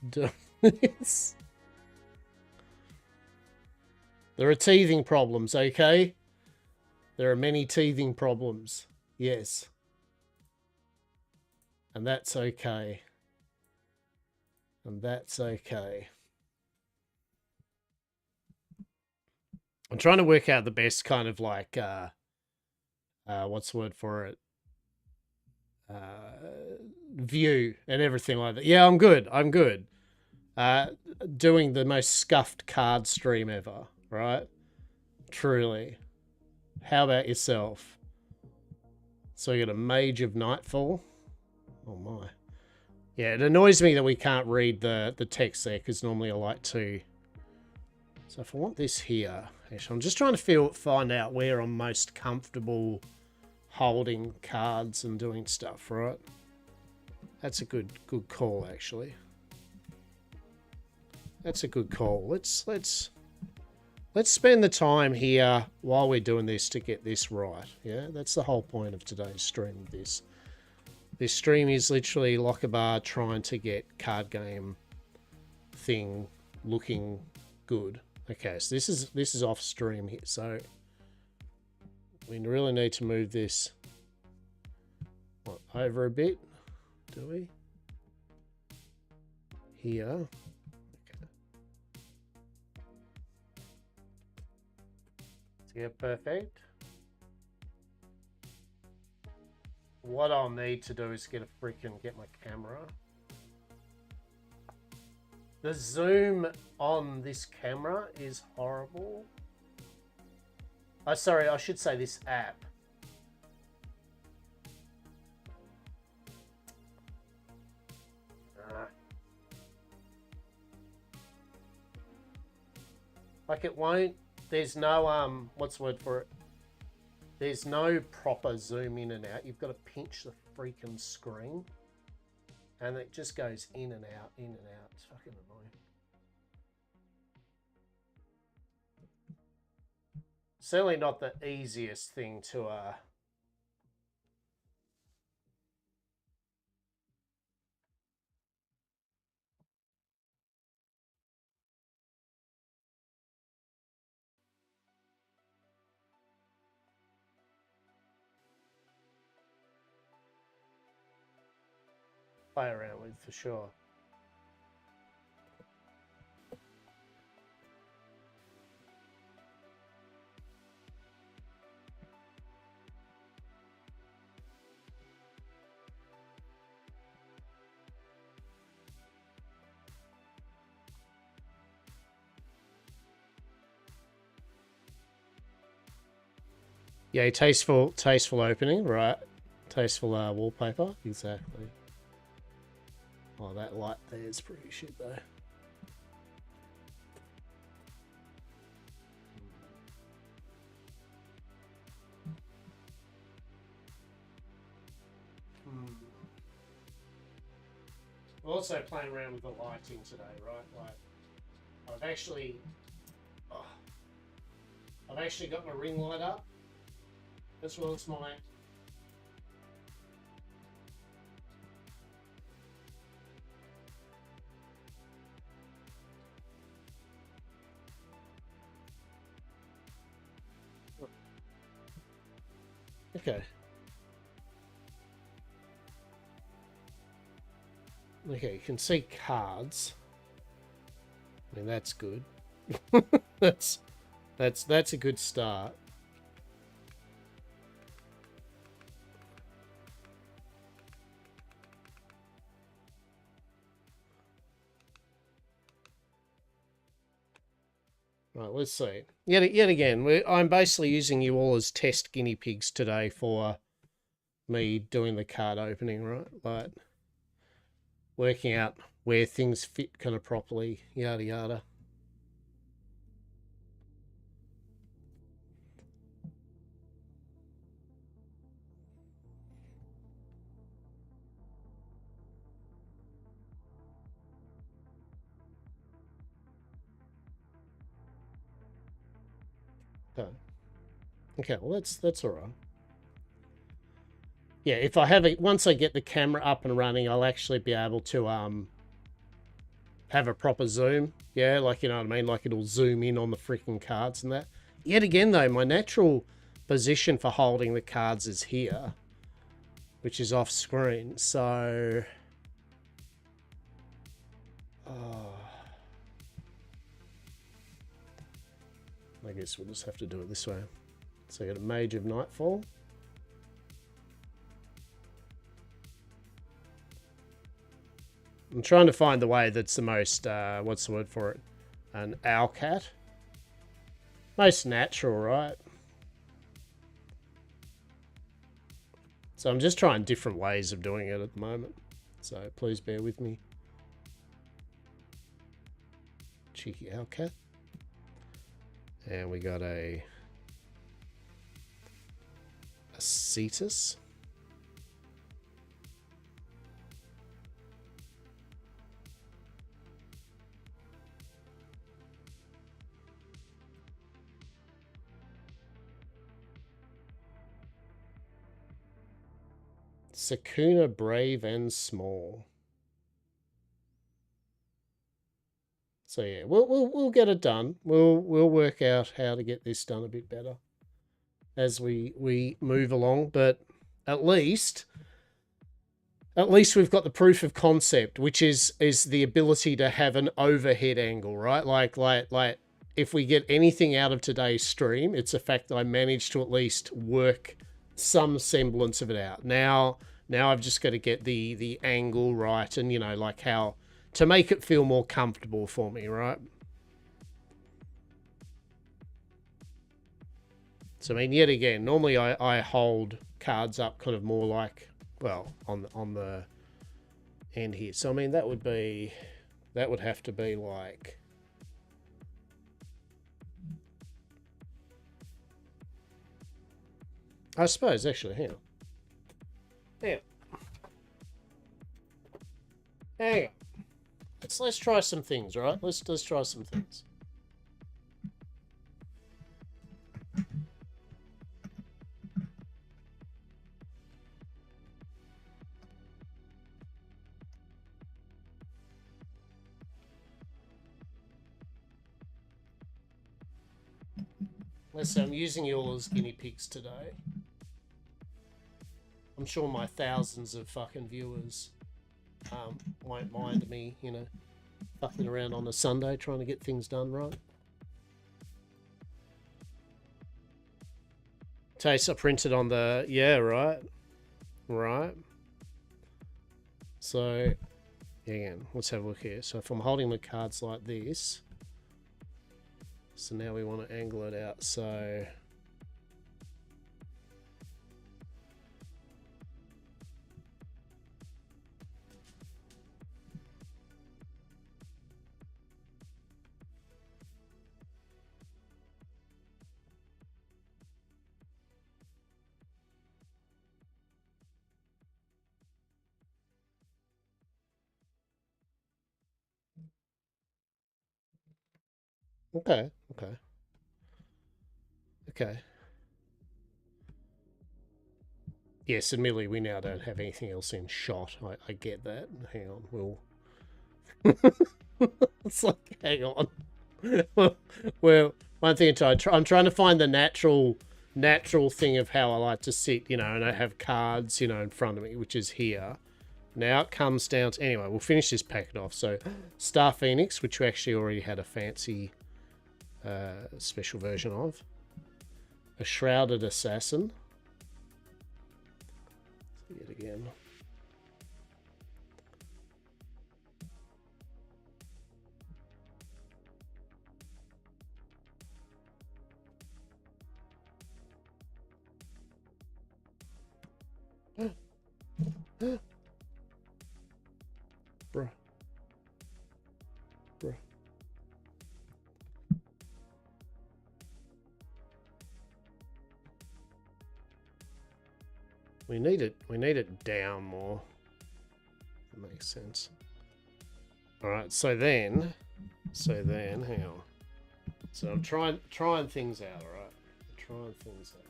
doing this. There are teething problems, okay? There are many teething problems. Yes. And that's okay. And that's okay. I'm trying to work out the best kind of like, what's the word for it? View and everything like that. Yeah, I'm good. I'm good. Doing the most scuffed card stream ever, right? Truly. How about yourself? So you got a Mage of Nightfall. Oh my. Yeah, it annoys me that we can't read the text there, because normally I like to. So if I want this here, actually, I'm just trying to find out where I'm most comfortable holding cards and doing stuff, right? That's a good call, actually. That's a good call. Let's spend the time here while we're doing this to get this right. Yeah, that's the whole point of today's stream. This stream is literally Lockabar trying to get card game thing looking good. Okay, so this is off stream here, so we really need to move this over a bit. Do we? Here. Okay. So yeah, perfect. What I'll need to do is get my camera. The zoom on this camera is horrible. Oh, sorry, I should say this app. Like it won't, there's no, what's the word for it? There's no proper zoom in and out. You've got to pinch the freaking screen. And it just goes in and out, in and out. It's fucking annoying. Certainly not the easiest thing to, play around with, for sure. Yeah, tasteful opening, right? Tasteful wallpaper, exactly. Oh, that light there is pretty shit though. also playing around with the lighting today, right? Like, I've actually got my ring light up, as well as my okay. Okay, you can see cards. I mean, that's good. that's a good start. Right, let's see. Yet again, I'm basically using you all as test guinea pigs today for me doing the card opening, right? Like, working out where things fit kind of properly, yada yada. Okay, well that's all right. Yeah, if I have it, once I get the camera up and running, I'll actually be able to have a proper zoom. Yeah, like, you know what I mean? Like, it'll zoom in on the freaking cards and that. Yet again, though, my natural position for holding the cards is here, which is off screen. So, I guess we'll just have to do it this way. So I got a Mage of Nightfall. I'm trying to find the way that's the most, what's the word for it? An Owlcat. Most natural, right? So I'm just trying different ways of doing it at the moment. So please bear with me. Cheeky Owlcat. And we got a Cetus. Sakuna, Brave and Small. So yeah, we'll get it done. We'll work out how to get this done a bit better as we move along. But at least we've got the proof of concept, which is the ability to have an overhead angle, right? Like if we get anything out of today's stream, it's the fact that I managed to at least work some semblance of it out. Now I've just got to get the angle right, and, you know, like how to make it feel more comfortable for me, right? So I mean, yet again, normally I hold cards up kind of more like, well, on the end here. So I mean, that would have to be like, I suppose, actually, hang on. Hang on. Let's try some things, right? Let's try some things. Let's say I'm using you all as guinea pigs today. I'm sure my thousands of fucking viewers won't mind me, you know, fucking around on a Sunday trying to get things done right. Taste I printed on the, yeah, right. So, again, let's have a look here. So if I'm holding the cards like this, so now we want to angle it out. So Okay. Okay. Okay. Yes, admittedly, we now don't have anything else in shot. I get that. Hang on, we'll. It's like, hang on. Well, one thing I'm trying to find the natural thing of how I like to sit, you know, and I have cards, you know, in front of me, which is here. Now it comes down to, anyway, we'll finish this packet off. So, Star Phoenix, which we actually already had a fancy special version of. A Shrouded Assassin. See it again. Bruh. Bruh. We need it down more. That makes sense. Alright, so then, hang on. So I'm trying things out, alright? I'm trying things out.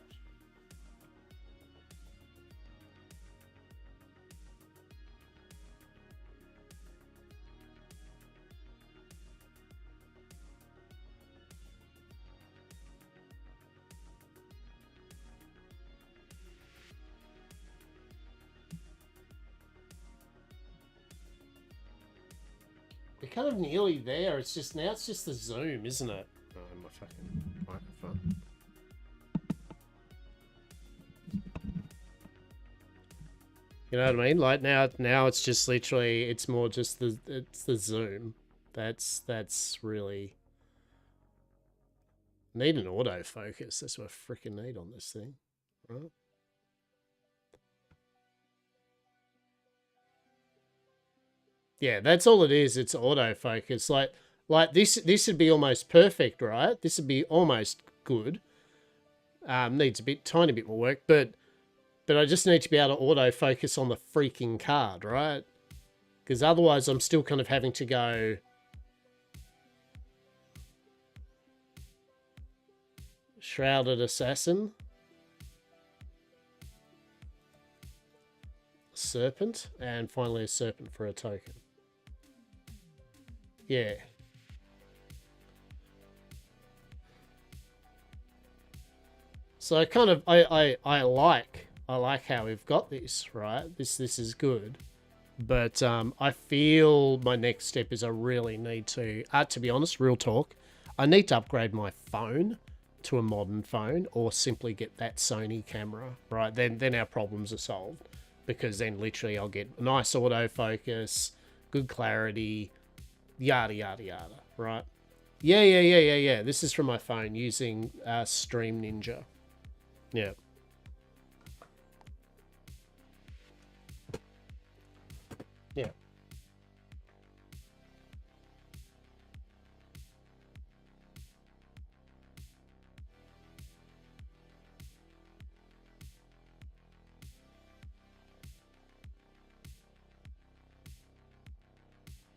We're kind of nearly there. It's just now it's just the zoom, isn't it? Oh, my fucking microphone. You know what I mean? Like now it's just literally it's more just the zoom. That's really need an autofocus. That's what I freaking need on this thing, right? Yeah, that's all it is. It's autofocus. Like this would be almost perfect, right? This would be almost good. Needs a tiny bit more work, but I just need to be able to autofocus on the freaking card, right? Because otherwise I'm still kind of having to go Shrouded Assassin, Serpent, and finally a Serpent for a token. Yeah. So I kind of I like how we've got this, right? This is good. But I feel my next step is I really need to be honest, real talk, I need to upgrade my phone to a modern phone or simply get that Sony camera, right? Then our problems are solved. Because then literally I'll get nice autofocus, good clarity, yada yada yada, right? Yeah. This is from my phone using Stream Ninja. Yeah. Yeah.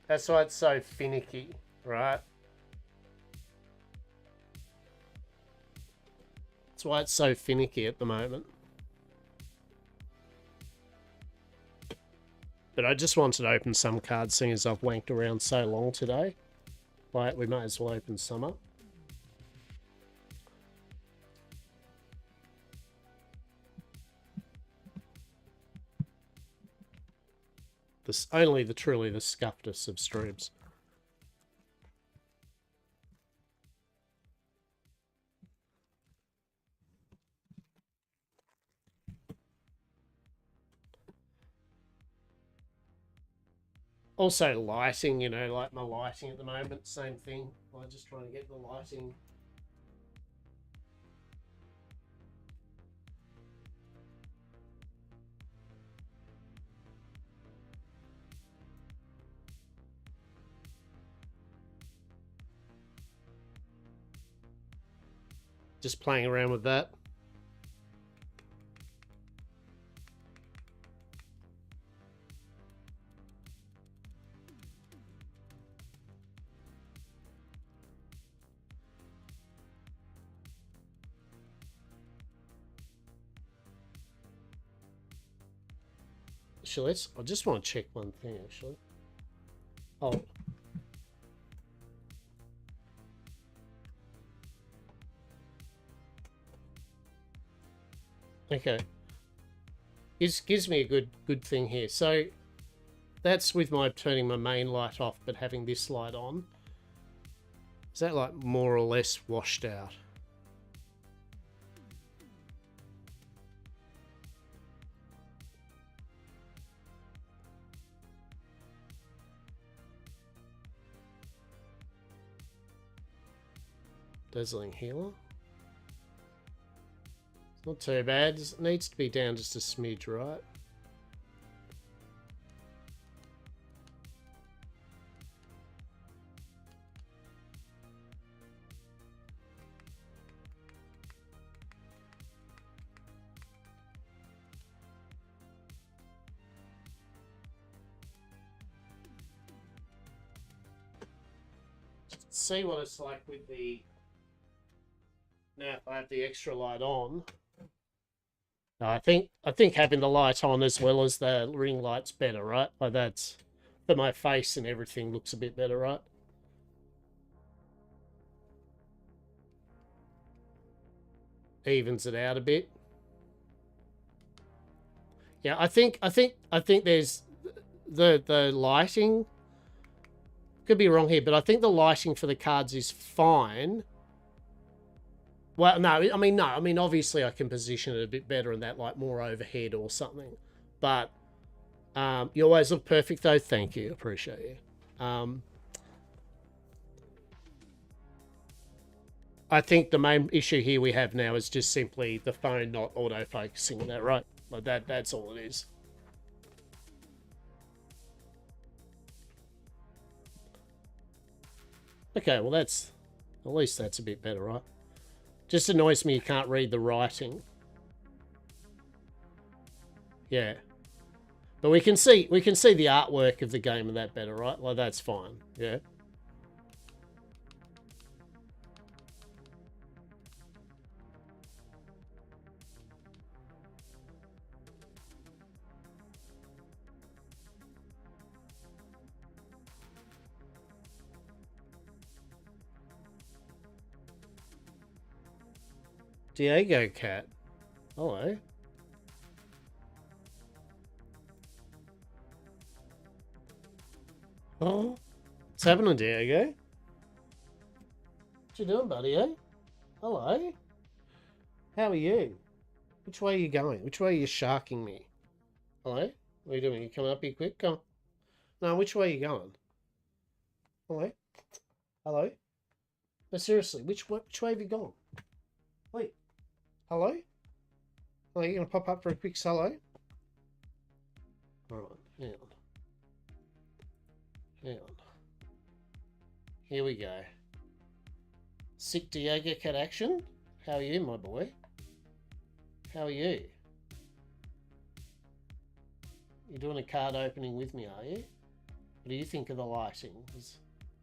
That's why it's so finicky, right? That's why it's so finicky at the moment. But I just wanted to open some cards, seeing as I've wanked around so long today. Like, we might as well open some up. This only truly the scuffedest of streams. Also lighting, you know, like my lighting at the moment, same thing. I'm just trying to get the lighting. Just playing around with that. Actually, I just want to check one thing, actually. Oh. Okay. Gives me a good thing here. So that's with my turning my main light off, but having this light on. Is that like more or less washed out? Dazzling Healer. It's not too bad. It needs to be down just a smidge, right? See what it's like with the... Now, if I have the extra light on... No, I think having the light on as well as the ring light's better, right? Like that's... For my face and everything looks a bit better, right? Evens it out a bit. Yeah, I think there's the lighting... Could be wrong here, but I think the lighting for the cards is fine. Well, no, I mean, obviously I can position it a bit better and that, like, more overhead or something. But you always look perfect, though. Thank you. Appreciate you. I think the main issue here we have now is just simply the phone not auto-focusing on that, right? Like that's all it is. Okay, well, at least that's a bit better, right? Just annoys me you can't read the writing. Yeah. But we can see the artwork of the game and that better, right? Like that's fine. Yeah. Diego Cat. Hello. Oh, what's happening, Diego? What you doing, buddy, eh? Hello. How are you? Which way are you going? Which way are you sharking me? Hello? What are you doing? You coming up here quick? Come on. No, which way are you going? Hello? Hello? No, seriously, which way have you gone? Wait. Hello? Oh, you gonna pop up for a quick hello? Alright, hang on. Hang on. Here we go. Sick Diego Cat action? How are you, my boy? How are you? You're doing a card opening with me, are you? What do you think of the lighting?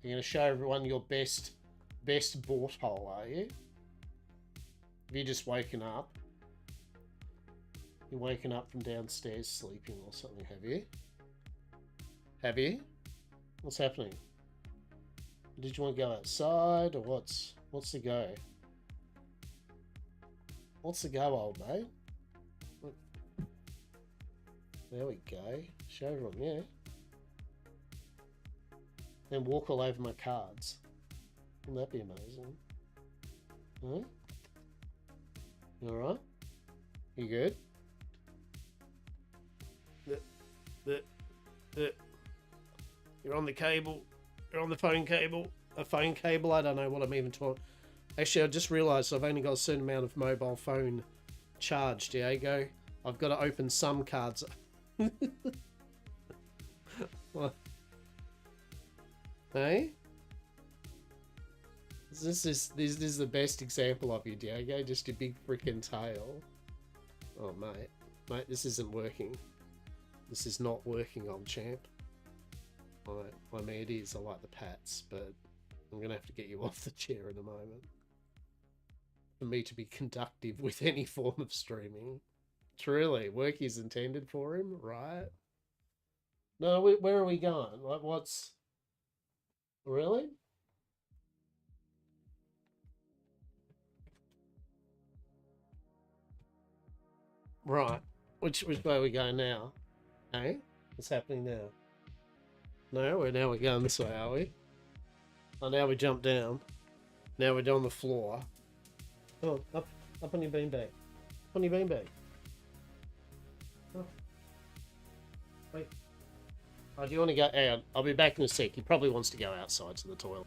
You're going to show everyone your best bort hole, are you? Have you just woken up? You're waking up from downstairs sleeping or something, have you? Have you? What's happening? Did you want to go outside or what's the go? What's the go, old mate? There we go. Show everyone, yeah. Then walk all over my cards. Wouldn't that be amazing? Huh? You alright? You good? You're on the cable. You're on the phone cable. A phone cable? I don't know what I'm even talking. Actually, I just realised I've only got a certain amount of mobile phone charge, Diego. I've got to open some cards. What? Hey? This is the best example of you, Diego. Just your big freaking tail. Oh, mate. Mate, this isn't working. This is not working, old champ. I mean, it is. I like the pats, but I'm going to have to get you off the chair in a moment. For me to be conductive with any form of streaming. Truly, work is intended for him, right? No, where are we going? Like, what's... Really? Right. Which way are we going now? Hey? What's happening now? No, we're going this way, are we? Oh, now we jump down. Now we're on the floor. Oh, up on your beanbag. Up on your beanbag. Oh, wait. Oh, do you want to go out? I'll be back in a sec. He probably wants to go outside to the toilet.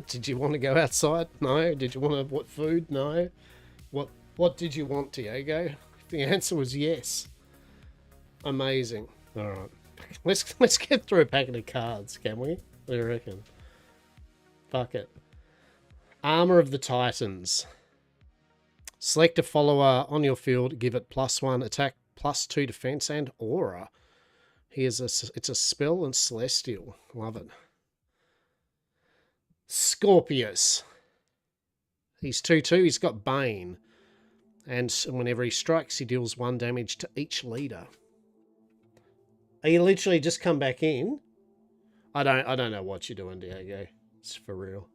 Did you want to go outside? No. Did you want to what food? No. What did you want, Diego? The answer was yes. Amazing. All right. Let's get through a packet of cards, can we? What do you reckon? Fuck it. Armor of the Titans. Select a follower on your field. Give it +1 attack, +2 defense, and aura. It's a spell and celestial. Love it. Scorpius. He's 2/2. He's got Bane. And whenever he strikes, he deals 1 damage to each leader. Are you literally just come back in? I don't know what you're doing, Diego. It's for real.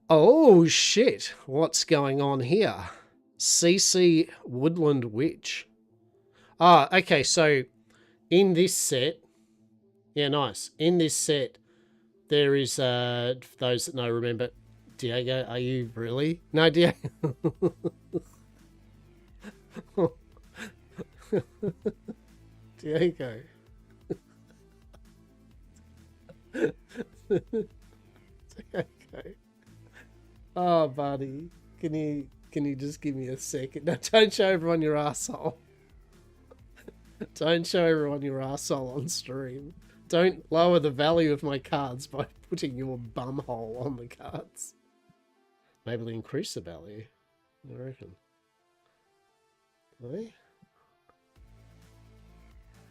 Oh shit. What's going on here? CC Woodland Witch. Ah, okay, so in this set, yeah, nice. In this set, there is those that know, remember, Diego, are you really? No, Diego. Diego. Okay. Oh, buddy, can you just give me a second? No, don't show everyone your asshole. Don't show everyone your asshole on stream. Don't lower the value of my cards by putting your bumhole on the cards. Maybe they'll increase the value. I reckon. Hey?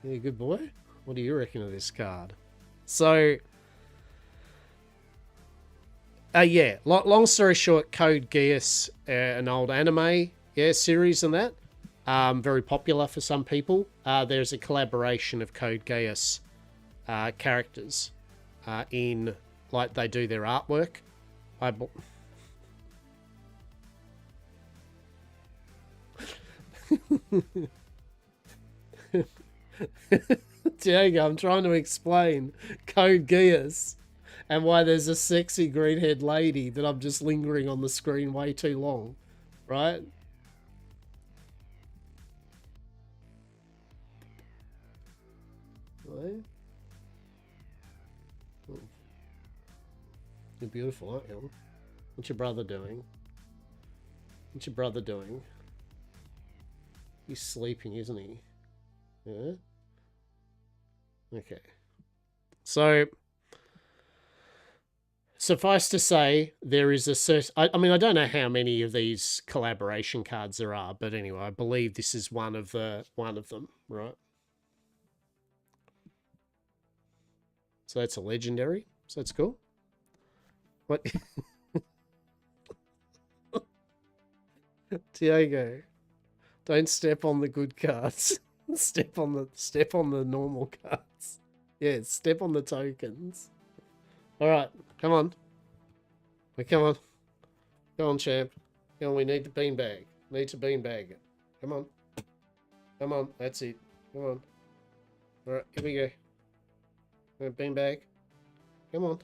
You a good boy? What do you reckon of this card? So, yeah. Long story short, Code Geass, an old anime, series and that. Very popular for some people. There's a collaboration of Code Geass characters in, like, they do their artwork. Diego, I'm trying to explain Code Geass and why there's a sexy green-haired lady that I'm just lingering on the screen way too long, right? Right? Oh. You're beautiful, aren't you? What's your brother doing? What's your brother doing? He's sleeping, isn't he? Yeah? Okay. So, suffice to say, there is a certain... I mean, I don't know how many of these collaboration cards there are, but anyway, I believe this is one of them, right? So that's a legendary. So that's cool. What? Diego, don't step on the good cards. step on the normal cards. Yeah, step on the tokens. All right, come on. Come on. Come on, champ. Come on, we need the beanbag. Need to beanbag it. Come on. Come on, that's it. Come on. All right, here we go. Beanbag. Come on.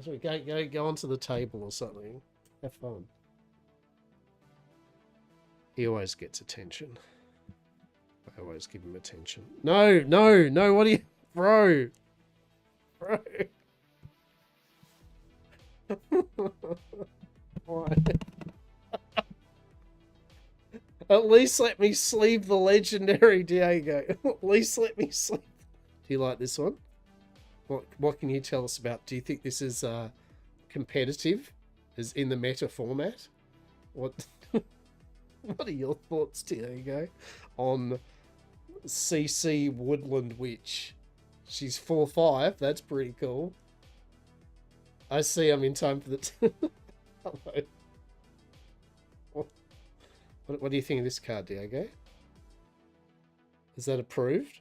So we go onto the table or something. Have fun. He always gets attention. I always give him attention. No, no, no, what are you... Bro! Bro! Why? At least let me sleeve the legendary Diego. At least let me sleeve. Do you like this one? What can you tell us about? Do you think this is competitive? Is in the meta format? What what are your thoughts, Diego, on CC Woodland Witch? She's 4/5. That's pretty cool. I see I'm in time for the... Hello. What do you think of this card, Diego? Is that approved?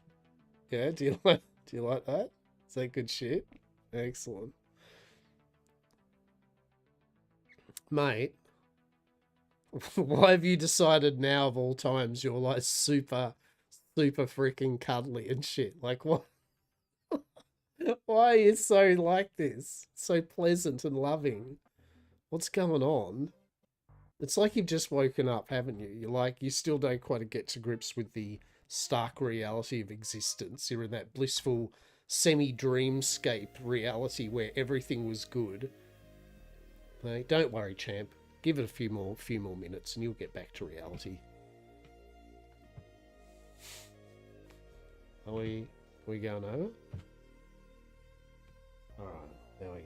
Yeah, do you like that? Is that good shit? Excellent. Mate, why have you decided now of all times you're like super freaking cuddly and shit? Like what? Why are you so like this? So pleasant and loving. What's going on? It's like you've just woken up, haven't you? You're like, you still don't quite get to grips with the stark reality of existence. You're in that blissful semi-dreamscape reality where everything was good. Like, don't worry, champ. Give it a few more minutes and you'll get back to reality. Are we going over? Alright, there we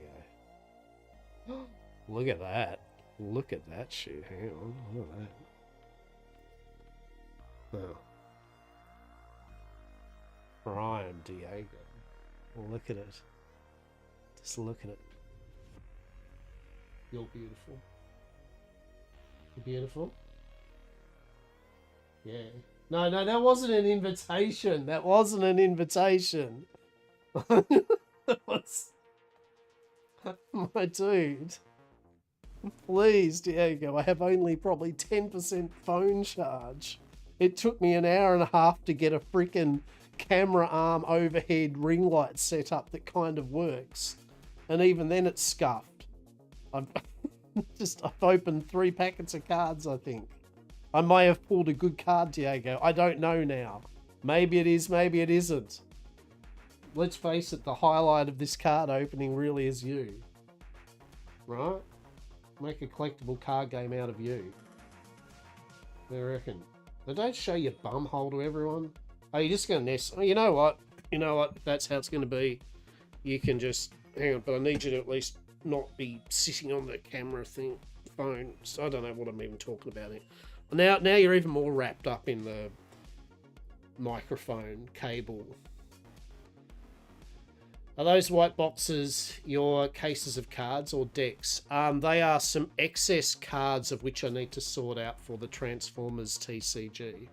go. Look at that. Look at that shit. Hang on. Look at that. Oh. Prime Diego. Look at it. Just look at it. You're beautiful. You're beautiful? Yeah. No, that wasn't an invitation. That wasn't an invitation. That was... My dude. Please, Diego, I have only probably 10% phone charge. It took me an hour and a half to get a freaking camera arm overhead ring light set up that kind of works. And even then it's scuffed. I've opened 3 packets of cards, I think. I may have pulled a good card, Diego. I don't know now. Maybe it is, maybe it isn't. Let's face it, the highlight of this card opening really is you. Right? Make a collectible card game out of you. What do you reckon? But don't show your bum hole to everyone. Oh, you're just going to nest. Oh, you know what? You know what? That's how it's going to be. You can just... Hang on, but I need you to at least not be sitting on the camera thing, phone. So I don't know what I'm even talking about here. Now you're even more wrapped up in the microphone cable. Are those white boxes your cases of cards or decks? They are some excess cards of which I need to sort out for the Transformers TCG.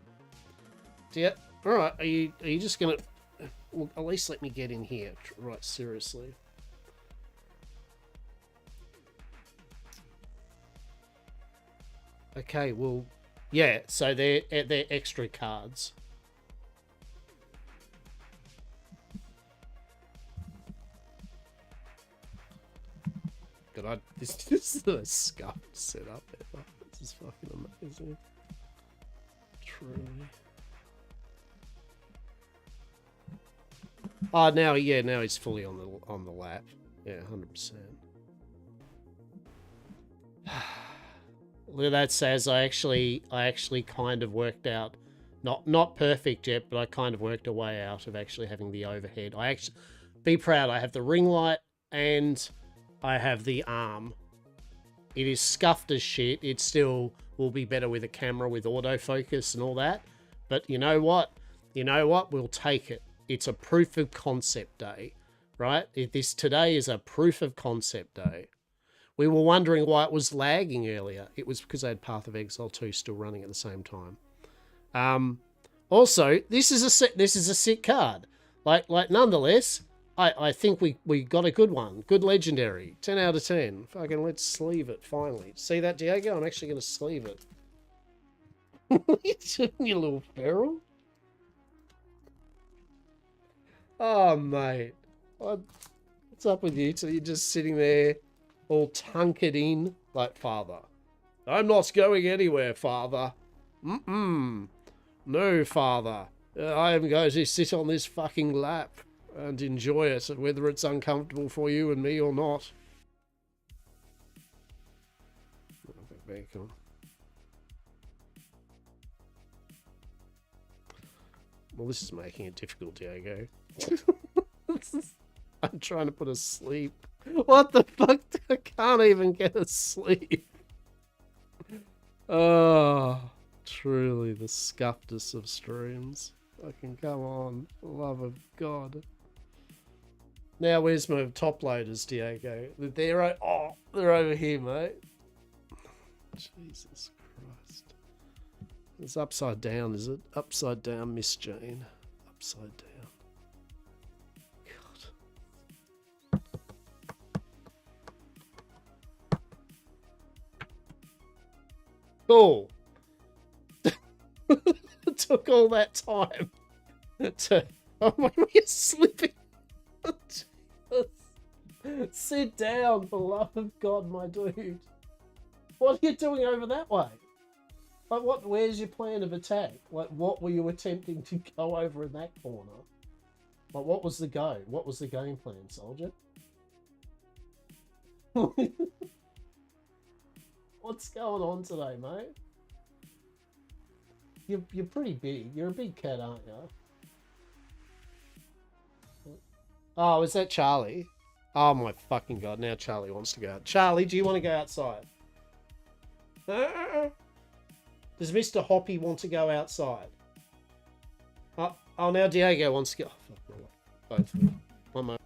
Yeah. All right. Are you just gonna? Well, at least let me get in here. Right. Seriously. Okay. Well. Yeah. So they're extra cards. God, this is the scuffed setup ever. This is fucking amazing. Truly. Oh, now he's fully on the lap. Yeah, 100%. Look at that, Saz. I actually kind of worked out, not perfect yet, but I kind of worked a way out of actually having the overhead. Be proud. I have the ring light and I have the arm. It is scuffed as shit. It still will be better with a camera with autofocus and all that. But you know what? We'll take it. It's a proof of concept day, right? Today is a proof of concept day. We were wondering why it was lagging earlier. It was because I had Path of Exile 2 still running at the same time. Also, this is a sick card. Like nonetheless, I think we got a good one. Good legendary. 10 out of 10. Fucking let's sleeve it finally. See that, Diego? I'm actually going to sleeve it. What are you doing, you little feral? Oh, mate. What's up with you two? You're just sitting there all tunkered in. Like, father. I'm not going anywhere, father. Mm-mm. No, father. I am going to sit on this fucking lap and enjoy it, whether it's uncomfortable for you and me or not. Very cool. Well, this is making it difficult, Diego. I'm trying to put a sleep. What the fuck? I can't even get a sleep. Oh, truly the scuffedest of streams. Fucking come on, love of God. Now, where's my top loaders, Diego? They're over here, mate. Jesus Christ. It's upside down, is it? Upside down, Miss Jane. Upside down. Cool. It took all that time to... Oh my God, you're slipping. Sit down, for the love of God, my dude. What are you doing over that way? Like, what? Where's your plan of attack? Like, what were you attempting to go over in that corner? Like, what was the go? What was the game plan, soldier? What's going on today, mate? You're pretty big. You're a big cat, aren't you? Oh, is that Charlie? Oh my fucking God, now Charlie wants to go out. Charlie, do you want to go outside? Does Mr. Hoppy want to go outside? Oh, now Diego wants to go. Oh, fuck, both of them. One moment.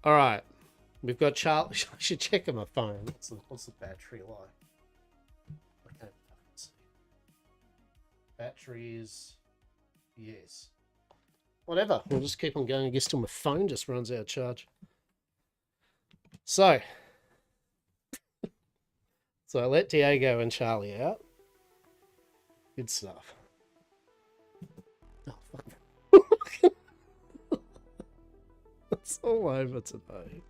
All right, we've got Charlie. I should check on my phone. What's the battery like? I can't fucking see. Battery is yes. Whatever. We'll just keep on going. I guess till my phone just runs out of charge. So I let Diego and Charlie out. Good stuff. Oh fuck. It's all over today.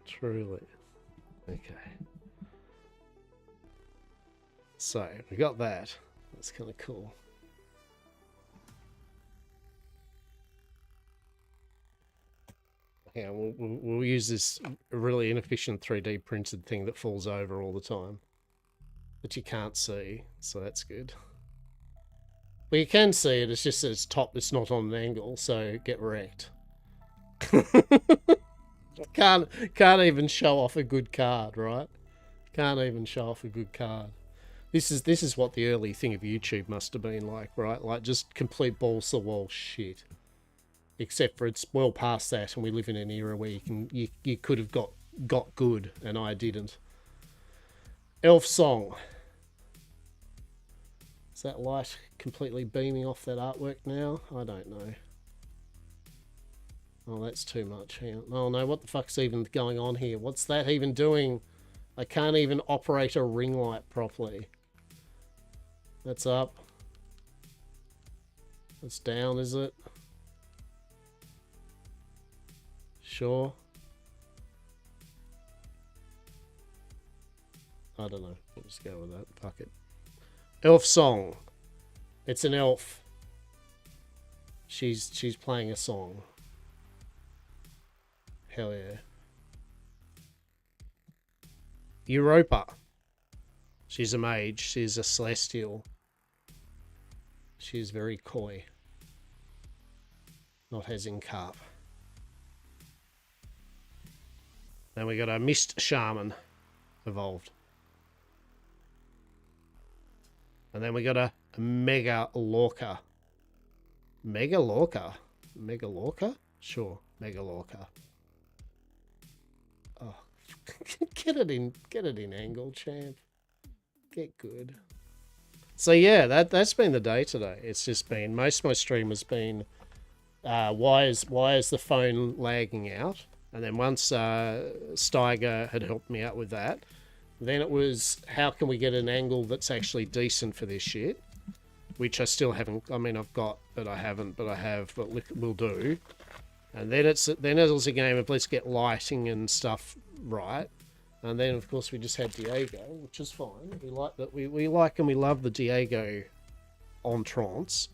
Truly. Okay. So, we got that. That's kind of cool. Yeah, we'll use this really inefficient 3D printed thing that falls over all the time. But you can't see, so that's good. Well, you can see it, it's just that it's top, it's not on an angle, so get wrecked. Can't even show off a good card, right? Can't even show off a good card. This is what the early thing of YouTube must have been like, right? Like just complete balls to the wall shit. Except for it's well past that, and we live in an era where you could have got good, and I didn't. Elf Song. Is that light completely beaming off that artwork now? I don't know. Oh, that's too much. Hang on. Oh no, what the fuck's even going on here? What's that even doing? I can't even operate a ring light properly. That's up. That's down, is it? Sure. I don't know. We'll just go with that. Fuck it. Elf Song. It's an elf. She's playing a song. Hell yeah. Europa. She's a mage. She's a celestial. She's very coy. Not as in carp. Then we got a Mist Shaman evolved. And then we got a Mega Lorca Mega Lorca. Mega Lorca? Sure, Mega Lorca. Oh, get it in angle, champ. Get good. So yeah, that's been the day today. It's just been, most of my stream has been why is the phone lagging out? And then once Steiger had helped me out with that, then it was how can we get an angle that's actually decent for this shit, which I still haven't. I mean, I've got, but I haven't, but I have, but we'll do. And then it was a game of let's get lighting and stuff right. And then of course we just had Diego, which is fine. We like that. We like and we love the Diego entrance.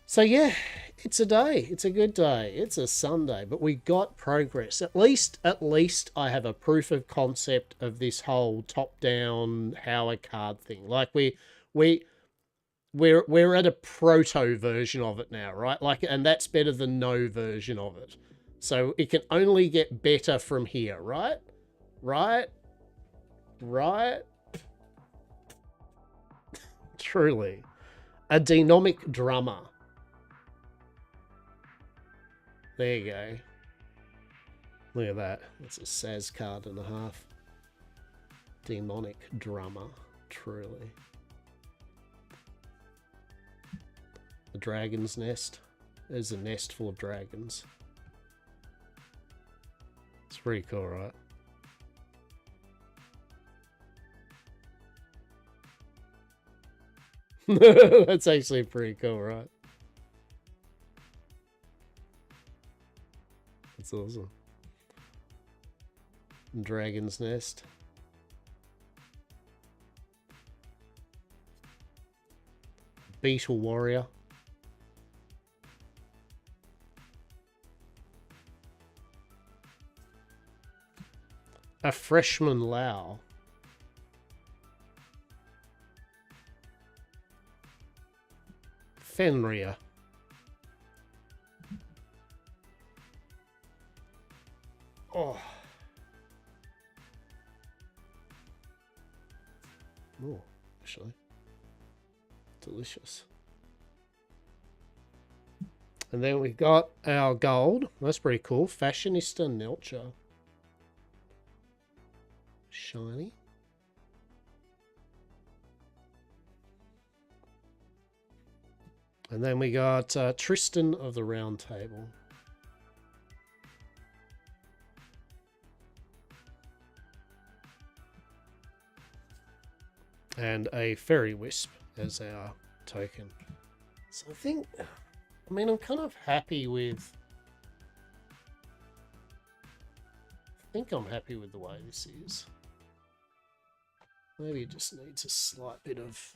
So yeah, it's a day. It's a good day. It's a Sunday, but we got progress. At least I have a proof of concept of this whole top-down how a card thing. Like we're at a proto version of it now, right? Like, and that's better than no version of it. So it can only get better from here, right? Right? Truly. A dynamic drummer. There you go. Look at that. That's a Saz card and a half. Demonic drummer. Truly. The dragon's nest. There's a nest full of dragons. It's pretty cool, right? That's actually pretty cool, right? That's awesome. Dragon's nest. Beetle warrior. A freshman Lao. Fenrir. Oh. Oh, actually. Delicious. And then we got our gold. That's pretty cool. Fashionista Nelcher. Shiny. And then we got Tristan of the Round Table. And a Fairy Wisp as our token. So I think, I mean, I'm kind of happy with, I think I'm happy with the way this is. Maybe it just needs a slight bit of,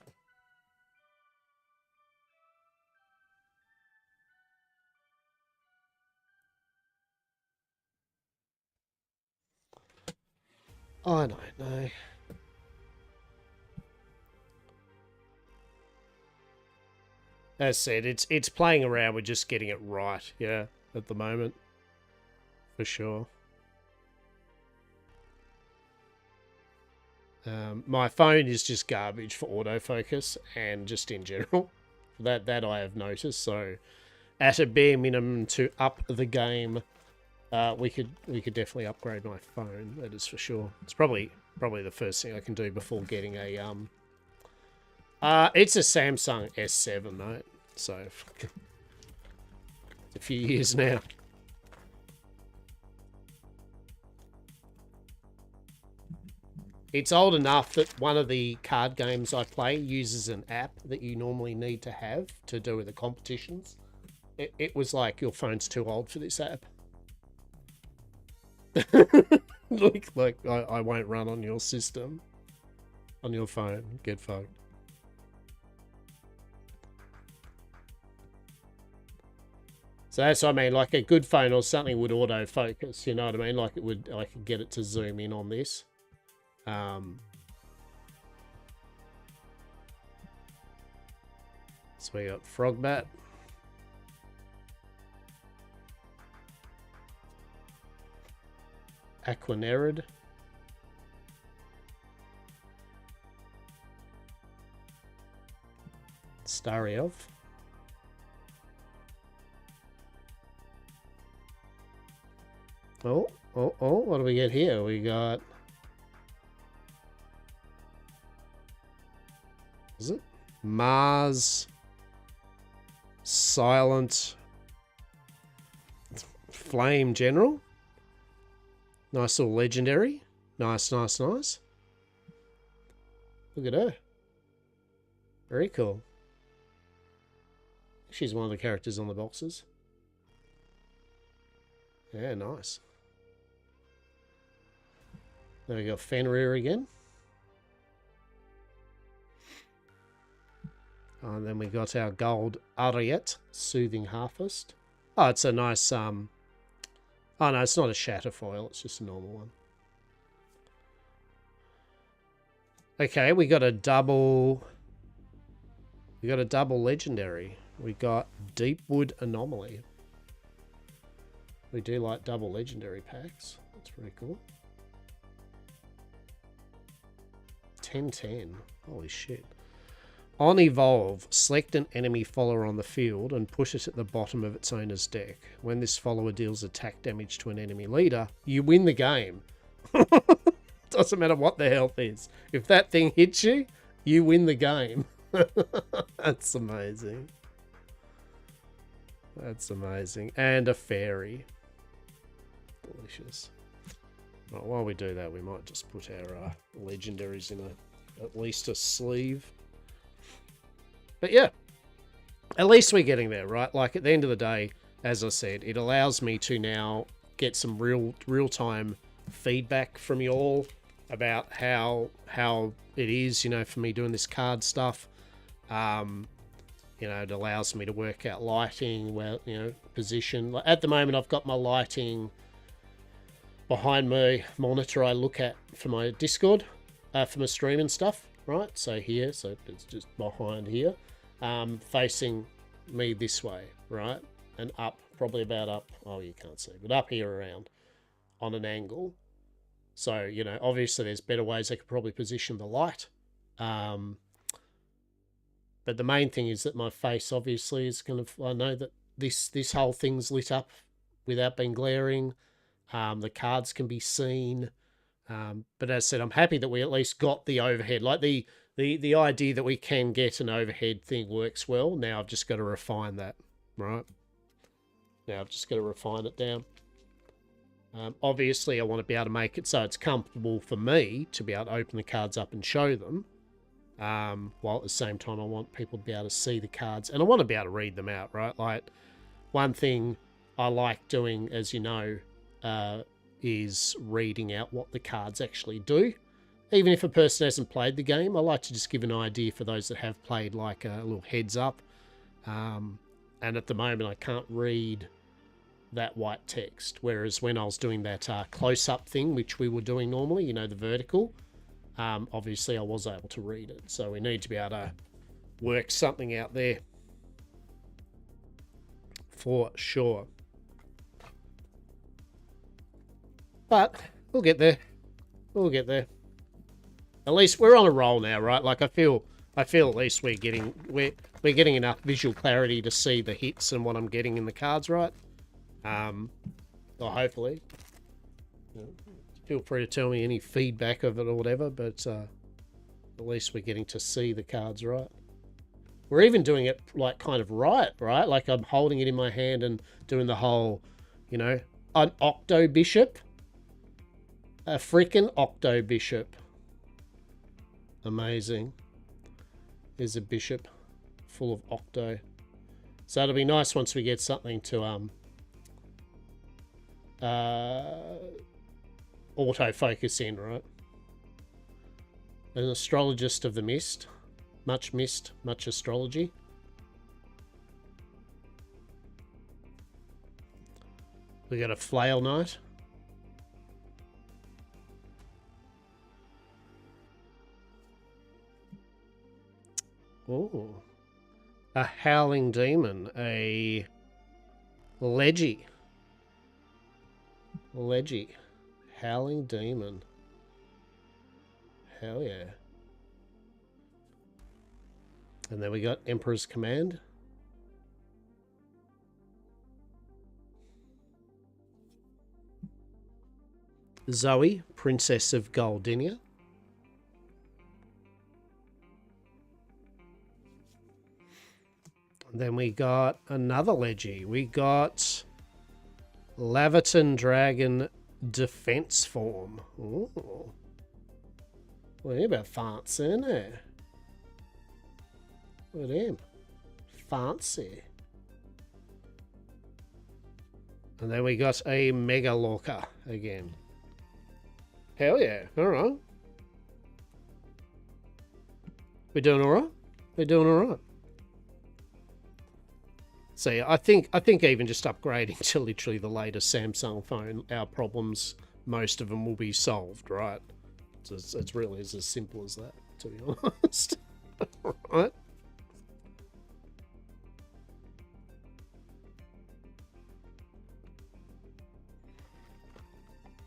I don't know. As said, it's playing around with just getting it right, yeah, at the moment. For sure. My phone is just garbage for autofocus and just in general. That I have noticed. So at a bare minimum to up the game, we could definitely upgrade my phone, that is for sure. It's probably the first thing I can do before getting a it's a Samsung S7, mate. So it's a few years now. It's old enough that one of the card games I play uses an app that you normally need to have to do with the competitions. It was like, your phone's too old for this app. like I won't run on your system, on your phone. Get fucked. So that's what I mean, like a good phone or something would autofocus, you know what I mean? Like it would, I could get it to zoom in on this. So we got Frogbat. Aquanerid. Starry Elf. Oh, what do we get here? We got... Is it? Mars... Silent... Flame General. Nice little legendary. Nice. Look at her. Very cool. She's one of the characters on the boxes. Yeah, nice. There we go, Fenrir again. And then we got our gold Ariet, Soothing Harvest. Oh, it's a nice, oh no, it's not a shatter foil, it's just a normal one. Okay, we got a double legendary. We got Deepwood Anomaly. We do like double legendary packs. That's pretty cool. 10/10. Holy shit. On Evolve, select an enemy follower on the field and push it at the bottom of its owner's deck. When this follower deals attack damage to an enemy leader, you win the game. Doesn't matter what the health is. If that thing hits you, you win the game. That's amazing. That's amazing. And a fairy. Delicious. Right, while we do that, we might just put our legendaries in at least a sleeve. But yeah, at least we're getting there, right? Like at the end of the day, as I said, it allows me to now get some real-time feedback from you all about how it is, you know, for me doing this card stuff. You know, it allows me to work out lighting, well, you know, position. Like at the moment, I've got my lighting behind my monitor I look at for my Discord, for my stream and stuff, right? So here, so it's just behind here, facing me this way, right? And up, probably about up, oh, you can't see, but up here around on an angle. So, you know, obviously there's better ways I could probably position the light. But the main thing is that my face obviously is kind of, I know that this whole thing's lit up without being glaring. The cards can be seen. But as I said, I'm happy that we at least got the overhead. Like the idea that we can get an overhead thing works well. Now I've just got to refine that, right? Now I've just got to refine it down. Obviously, I want to be able to make it so it's comfortable for me to be able to open the cards up and show them. While at the same time, I want people to be able to see the cards. And I want to be able to read them out, right? Like, one thing I like doing, as you know, is reading out what the cards actually do. Even if a person hasn't played the game, I like to just give an idea for those that have played, like a little heads up. And at the moment, I can't read that white text. Whereas when I was doing that close-up thing, which we were doing normally, you know, the vertical, obviously I was able to read it. So we need to be able to work something out there. For sure. But we'll get there. We'll get there. At least we're on a roll now, right? Like I feel at least we're getting enough visual clarity to see the hits and what I'm getting in the cards, right? Or hopefully. Feel free to tell me any feedback of it or whatever, but at least we're getting to see the cards right. We're even doing it like kind of right? Like I'm holding it in my hand and doing the whole, you know, an octo bishop. A freaking octo bishop. Amazing. There's a bishop full of octo. So it'll be nice once we get something to autofocus in, right? An astrologist of the mist, much astrology. We got a flail knight. Oh, a howling demon, a leggy. Howling demon. Hell yeah. And then we got Emperor's Command. Zoe, Princess of Goldinia. Then we got another Leggy. We got Laverton Dragon Defense Form. Ooh. Well, a bit fancy, isn't it? Look at him. Fancy. And then we got a Mega Lorca again. Hell yeah. Alright. We're doing alright? We're doing alright. So yeah, I think even just upgrading to literally the latest Samsung phone, our problems, most of them will be solved, right? It's really as simple as that, to be honest. Right?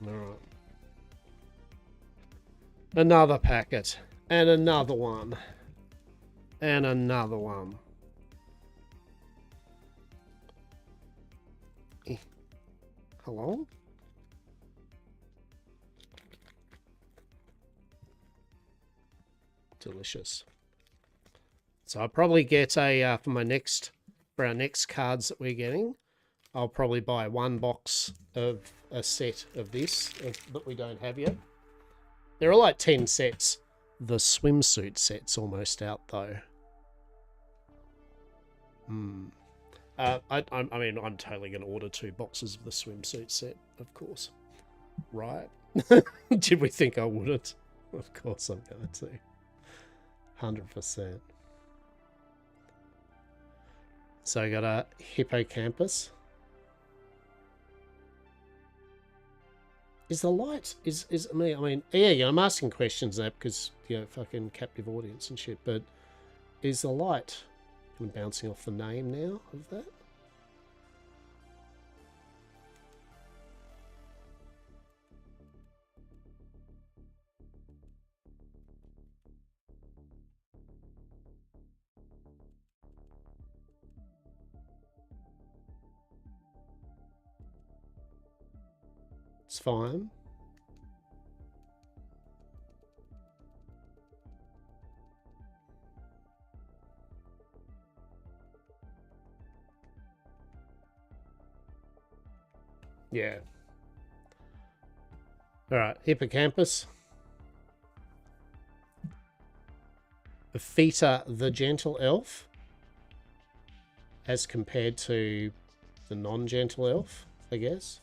Alright. Another packet. And another one. And another one. Hello? Delicious. So I'll probably get a, for our next cards that we're getting, I'll probably buy one box of a set of this that we don't have yet. There are like 10 sets. The swimsuit set's almost out though. I mean, I'm totally going to order 2 boxes of the swimsuit set, of course. Right? Did we think I wouldn't? Of course I'm going to. 100%. So I got a hippocampus. Is the light, is me, I mean, yeah, I'm asking questions now because, you know, fucking captive audience and shit, but is the light, I'm bouncing off the name now of that? It's fine. Yeah. Alright, hippocampus. Feta the gentle elf. As compared to the non-gentle elf, I guess.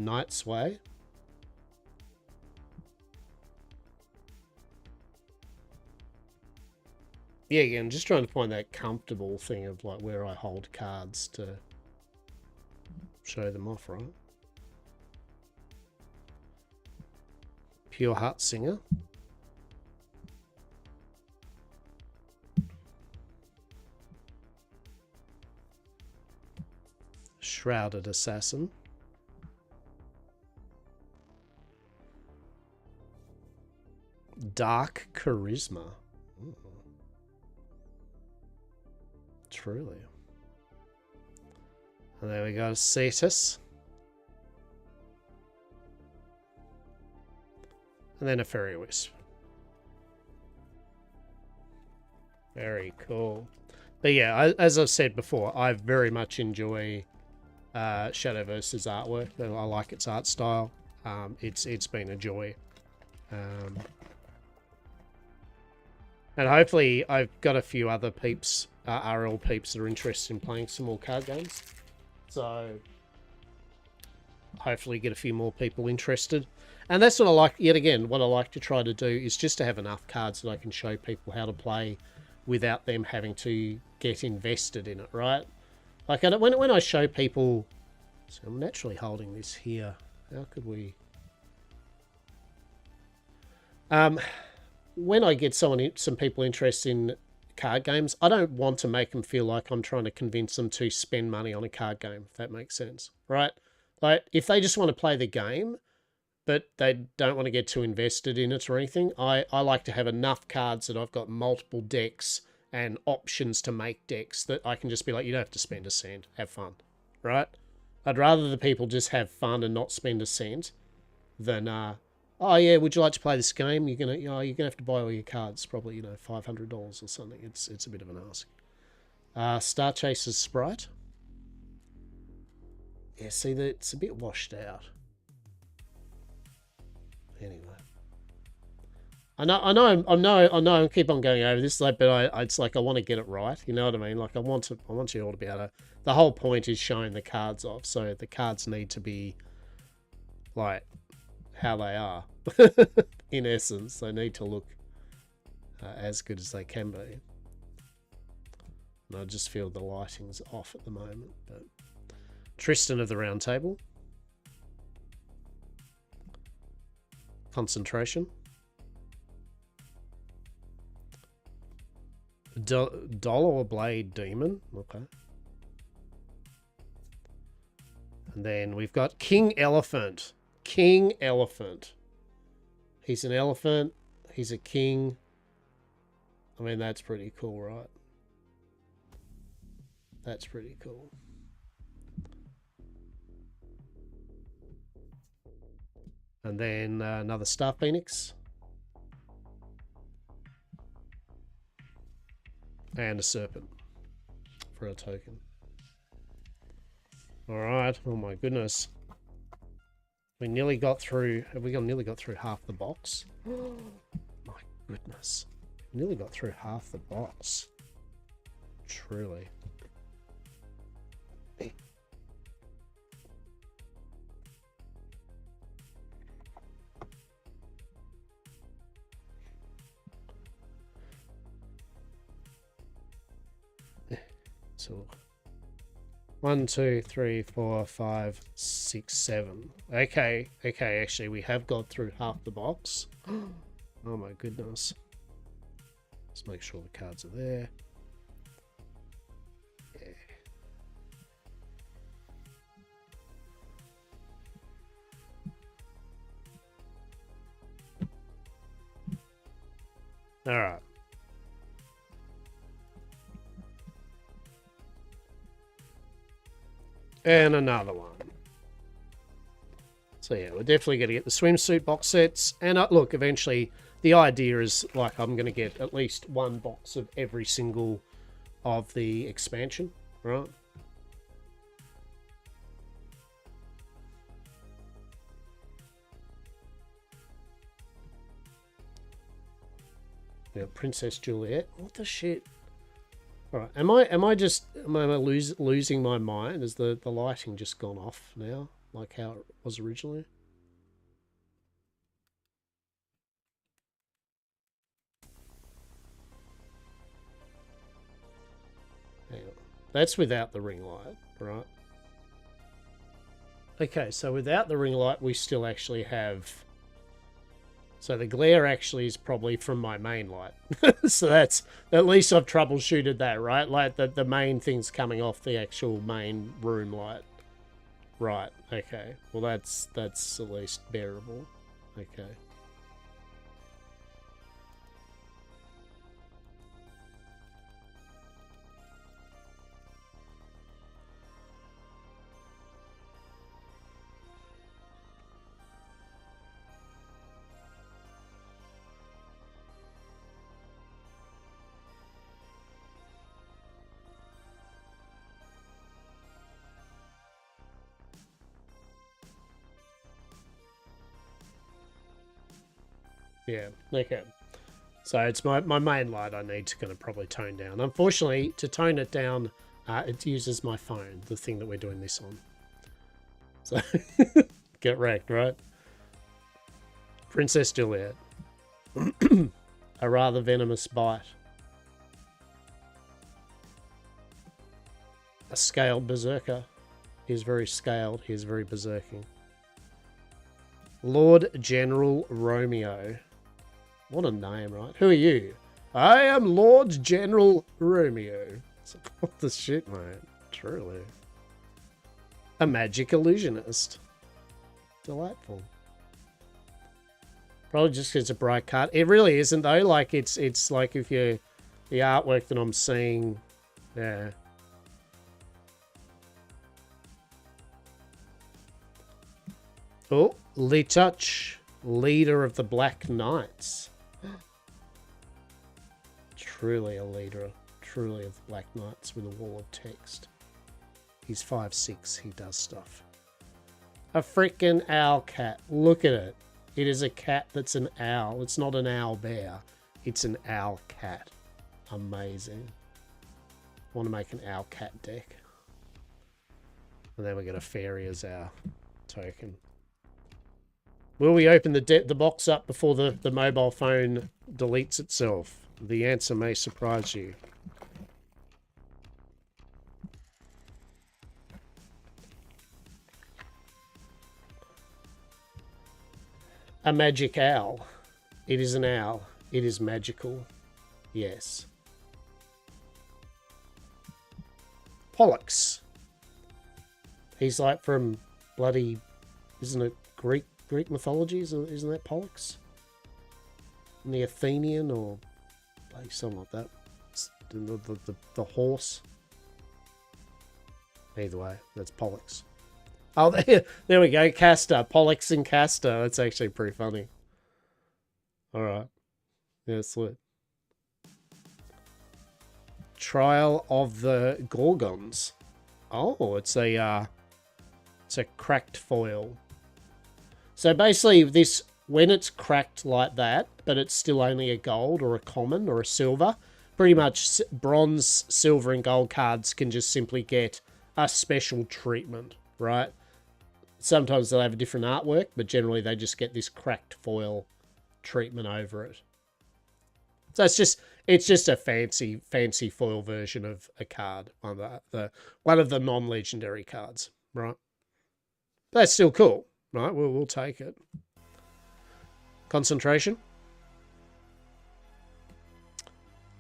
Night Sway. Yeah, again, just trying to find that comfortable thing of like where I hold cards to show them off, right? Pure Heart Singer. Shrouded Assassin. Dark Charisma. Ooh. Truly. And there we go, Cetus. And then a Fairy Wisp. Very cool. But yeah, as I've said before, I very much enjoy Shadowverse's artwork. I like its art style. It's been a joy. And hopefully I've got a few other peeps, RL peeps that are interested in playing some more card games. So hopefully get a few more people interested. And that's what I like, yet again, what I like to try to do is just to have enough cards that I can show people how to play without them having to get invested in it, right? Like when I show people, so I'm naturally holding this here. How could we... when I get some people interested in card games, I don't want to make them feel like I'm trying to convince them to spend money on a card game, if that makes sense, right? Like, if they just want to play the game, but they don't want to get too invested in it or anything, I like to have enough cards that I've got multiple decks and options to make decks that I can just be like, you don't have to spend a cent, have fun, right? I'd rather the people just have fun and not spend a cent than, oh yeah, would you like to play this game? You're gonna have to buy all your cards, probably $500 or something. It's a bit of an ask. Star Chaser's Sprite. Yeah, see that it's a bit washed out. Anyway. I know. I keep on going over this, but it's like I want to get it right. You know what I mean? Like I want you all to be able to. The whole point is showing the cards off, so the cards need to be like how they are. In essence, they need to look as good as they can be. And I just feel the lighting's off at the moment. But Tristan of the Round Table, Concentration. Dollar Blade Demon. Okay. And then we've got King Elephant. King Elephant. He's an elephant. He's a king. I mean, that's pretty cool, right? That's pretty cool. And then another Star Phoenix. And a serpent for a token. All right. Oh my goodness. We nearly got through. Have we nearly got through half the box? My goodness. We nearly got through half the box. Truly. So 1, 2, 3, 4, 5, 6, 7. Okay, actually we have got through half the box. Oh my goodness. Let's make sure the cards are there. Yeah. All right. And another one. So yeah, we're definitely going to get the swimsuit box sets. And look, eventually, the idea is like I'm going to get at least one box of every single of the expansion, right? Yeah, Princess Juliet. What the shit? All right, am I losing my mind? Has the lighting just gone off now, like how it was originally? Hang on. That's without the ring light, right? Okay, so without the ring light, we still actually have. So the glare actually is probably from my main light. So that's, at least I've troubleshooted that, right? Like the main thing's coming off the actual main room light. Right, okay. Well, that's at least bearable. Okay. Yeah, okay. So it's my main light I need to kind of probably tone down. Unfortunately, to tone it down, it uses my phone, the thing that we're doing this on. So, get wrecked, right? Princess Juliet. A rather venomous bite. A scaled berserker. He is very scaled. He is very berserking. Lord General Romeo. What a name, right? Who are you? I am Lord General Romeo. What the shit, mate? Truly. A magic illusionist. Delightful. Probably just because it's a bright card. It really isn't, though. Like, it's like if you The artwork that I'm seeing, yeah. Oh, Litouch, leader of the Black Knights. Truly a leader, truly of the Black Knights with a wall of text. He's 5'6", he does stuff. A freaking owl cat. Look at it. It is a cat that's an owl. It's not an owl bear. It's an owl cat. Amazing. I want to make an owl cat deck. And then we get a fairy as our token. Will we open the box up before the mobile phone deletes itself? The answer may surprise you. A magic owl. It is an owl. It is magical. Yes. Pollux. He's like from bloody, isn't it Greek mythology? Isn't that Pollux? And the Athenian or like something like that. The horse. Either way, that's Pollux. Oh, there we go. Castor. Pollux and Castor. That's actually pretty funny. Alright. Yeah, sweet. Trial of the Gorgons. Oh, it's a cracked foil. So basically this, when it's cracked like that, but it's still only a gold or a common or a silver, pretty much bronze, silver and gold cards can just simply get a special treatment, right? Sometimes they'll have a different artwork, but generally they just get this cracked foil treatment over it. So it's just a fancy foil version of a card, one of the non-legendary cards, right? But that's still cool, right? We'll take it. Concentration.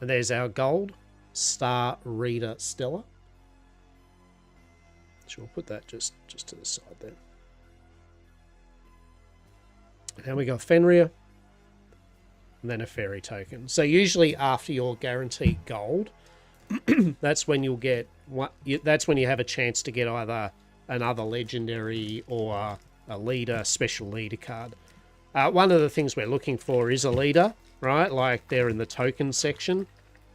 And there's our gold Star Reader Stella. So we'll put that just to the side there. And we got Fenrir. And then a fairy token. So usually after your guaranteed gold, that's when you'll get that's when you have a chance to get either another legendary or a leader, special leader card. One of the things we're looking for is a leader, right? Like they're in the token section.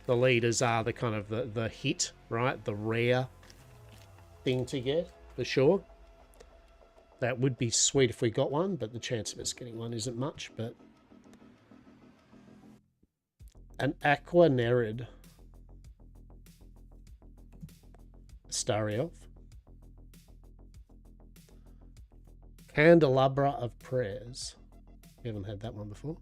The leaders are the kind of the hit, right? The rare thing to get, for sure. That would be sweet if we got one, but the chance of us getting one isn't much, but an Aqua Nerid. Starry Elf. Candelabra of Prayers. We haven't had that one before.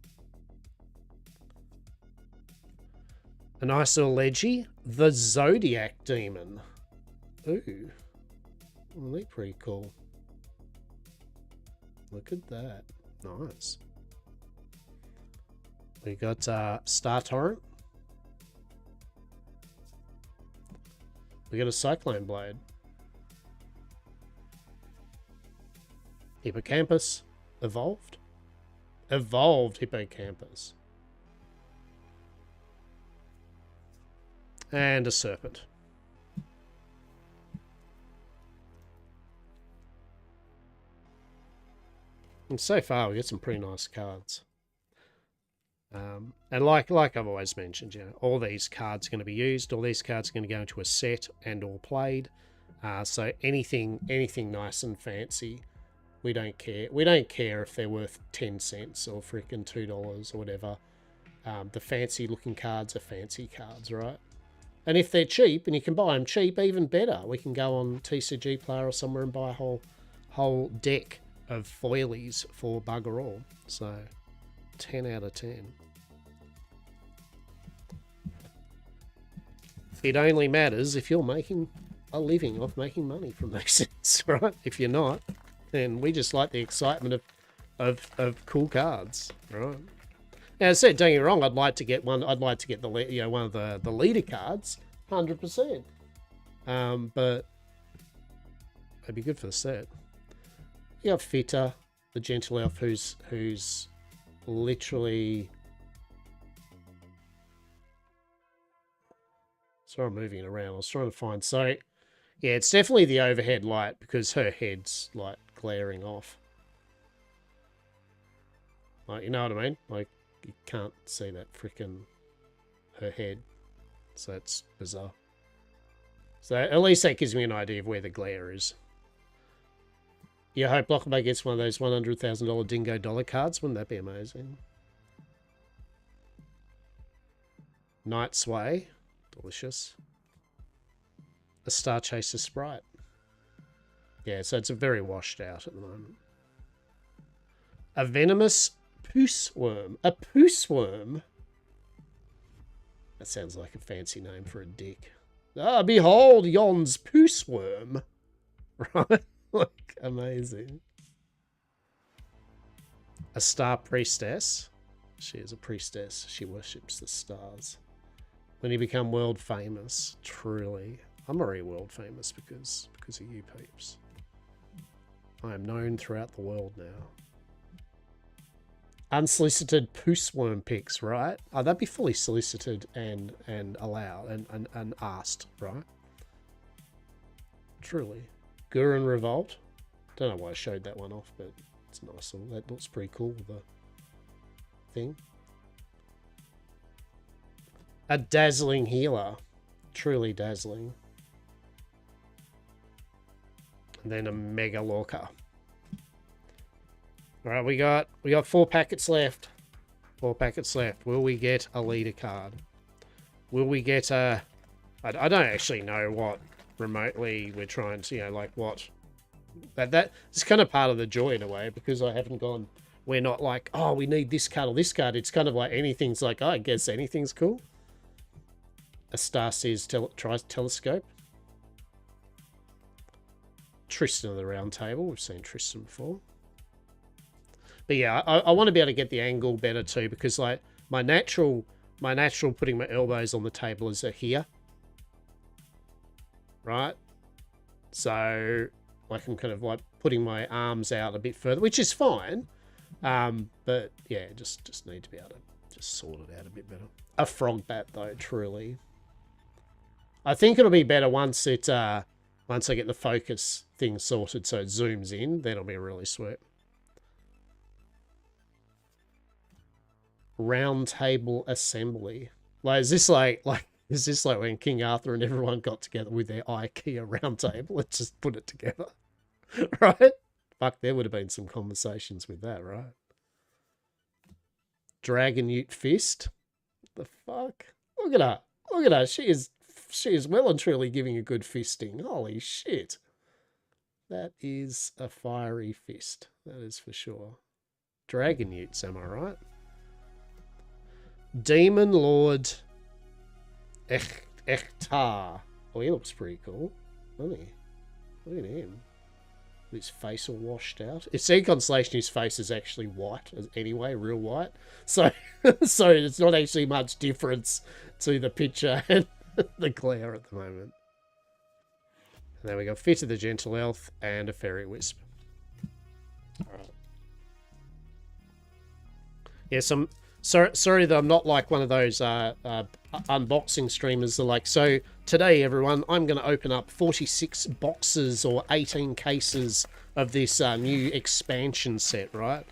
A nice little leggy. The Zodiac Demon. Ooh. Well, they're pretty cool. Look at that. Nice. We got Star Torrent. We got a Cyclone Blade. Hippocampus. Evolved. Evolved Hippocampus. And a Serpent. And so far we get some pretty nice cards. And like I've always mentioned, you know, all these cards are going to be used. All these cards are going to go into a set and or played. So anything nice and fancy, we don't care. We don't care if they're worth 10 cents or freaking $2 or whatever. The fancy looking cards are fancy cards, right? And if they're cheap and you can buy them cheap, even better. We can go on TCG Player or somewhere and buy a whole deck of foilies for bugger all. So 10 out of 10. It only matters if you're making a living off making money from those sets, right? If you're not, then we just like the excitement of cool cards, right? Now, as I said, don't get me wrong, I'd like to get one. I'd like to get one of the leader cards, 100%. But it'd be good for the set. You got Fitter, the gentle elf, who's literally Sorry, I'm moving it around. I was trying to find. So, yeah, it's definitely the overhead light because her head's like glaring off. Like, you know what I mean? Like, you can't see that freaking her head. So it's bizarre. So at least that gives me an idea of where the glare is. Yeah, I hope Blockabay gets one of those $100,000 Dingo dollar cards. Wouldn't that be amazing? Night Sway. Delicious. A Star Chaser Sprite. Yeah, so it's a very washed out at the moment. A Venomous Poose Worm. A Poose Worm? That sounds like a fancy name for a dick. Ah, behold yon's Poose Worm. Right? Like, amazing. A Star Priestess. She is a priestess. She worships the stars. When you become world famous, truly. I'm already world famous because of you peeps. I am known throughout the world now. Unsolicited Poose Worm pics, right? Oh, that'd be fully solicited and allowed and asked, right? Truly. Gurren Revolt. Don't know why I showed that one off, but it's nice. That looks pretty cool with the thing. A Dazzling Healer. Truly dazzling. And then a Mega Lorca. Alright, we got 4 packets left. 4 packets left. Will we get a leader card? Will we get a... I don't actually know what remotely we're trying to, like what... That's kind of part of the joy in a way, because I haven't gone... We're not like, oh, we need this card or this card. It's kind of like anything's like, oh, I guess anything's cool. A Starseer's Telescope. Tristan of the Round Table. We've seen Tristan before. But yeah, I want to be able to get the angle better too, because like my natural putting my elbows on the table is here. Right? So like I'm kind of like putting my arms out a bit further, which is fine. But yeah, just need to be able to just sort it out a bit better. A frog bat though, truly. I think it'll be better once I get the focus thing sorted so it zooms in, then it'll be really sweet. Round Table Assembly. Like, is this like when King Arthur and everyone got together with their IKEA round table and just put it together? Right? Fuck, there would have been some conversations with that, right? Dragon Ute Fist. The fuck? Look at her. Look at her. She is well and truly giving a good fisting. Holy shit. That is a fiery fist. That is for sure. Dragon Utes, am I right? Demon Lord Echtar. Oh, he looks pretty cool, doesn't he? Look at him. His face all washed out. It's Sea Constellation, his face is actually white anyway, real white. So, so it's not actually much difference to the picture and the glare at the moment. And then we got Fit of the Gentle Elf and a Fairy Wisp. Alright. Yeah, sorry that I'm not like one of those unboxing streamers that are like, so today everyone, I'm going to open up 46 boxes or 18 cases of this new expansion set, right?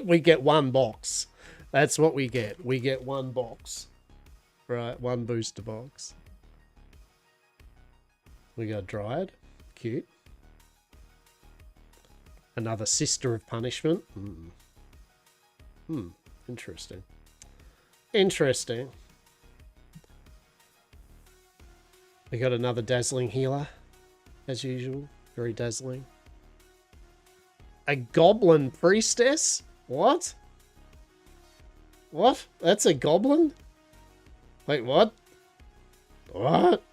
We get one box. That's what we get. We get one box. Right, one booster box. We got Dryad. Cute. Another Sister of Punishment. Interesting. Interesting. We got another Dazzling Healer, as usual. Very dazzling. A Goblin Priestess? What? What? That's a goblin? Wait, what? What?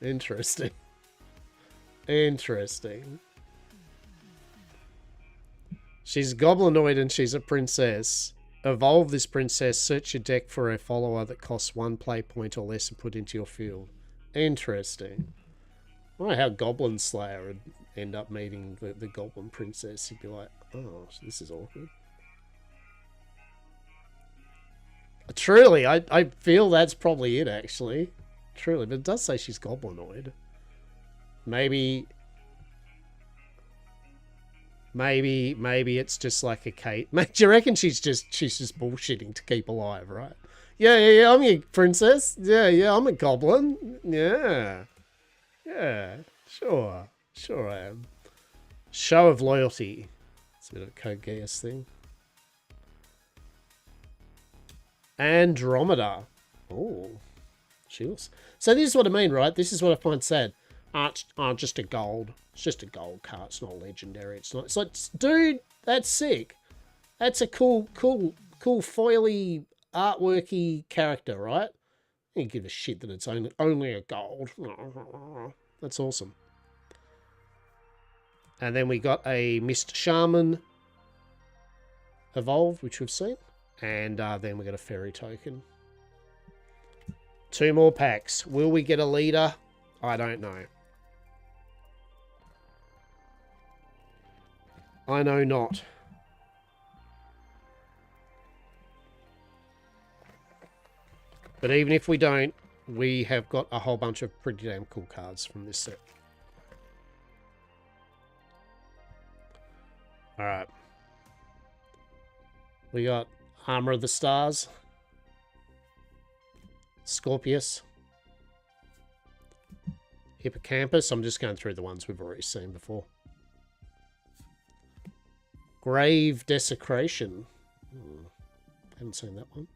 Interesting. Interesting. She's goblinoid and she's a princess. Evolve this princess, search your deck for a follower that costs 1 play point or less and put into your field. Interesting. I don't know how Goblin Slayer would end up meeting the Goblin Princess. He'd be like, oh, this is awkward. Truly, I feel that's probably it, actually. Truly, but it does say she's goblinoid. Maybe it's just like a Kate. Do you reckon she's just bullshitting to keep alive, right? Yeah, I'm your princess. Yeah, I'm a goblin. Yeah, sure I am. Show of loyalty. It's a bit of a Code Geass thing. Andromeda. Oh, she looks. So this is what I mean, right? This is what I find sad. Just a gold. It's just a gold card. It's not legendary. It's not. It's like, dude, that's sick. That's a cool foily, artworky character, right? You give a shit that it's only a gold. That's awesome. And then we got a Mist Shaman evolved, which we've seen. And then we got a fairy token. 2 more packs. Will we get a leader? I don't know. I know not. But even if we don't, we have got a whole bunch of pretty damn cool cards from this set. Alright. We got Armor of the Stars. Scorpius. Hippocampus. I'm just going through the ones we've already seen before. Grave Desecration. Haven't seen that one.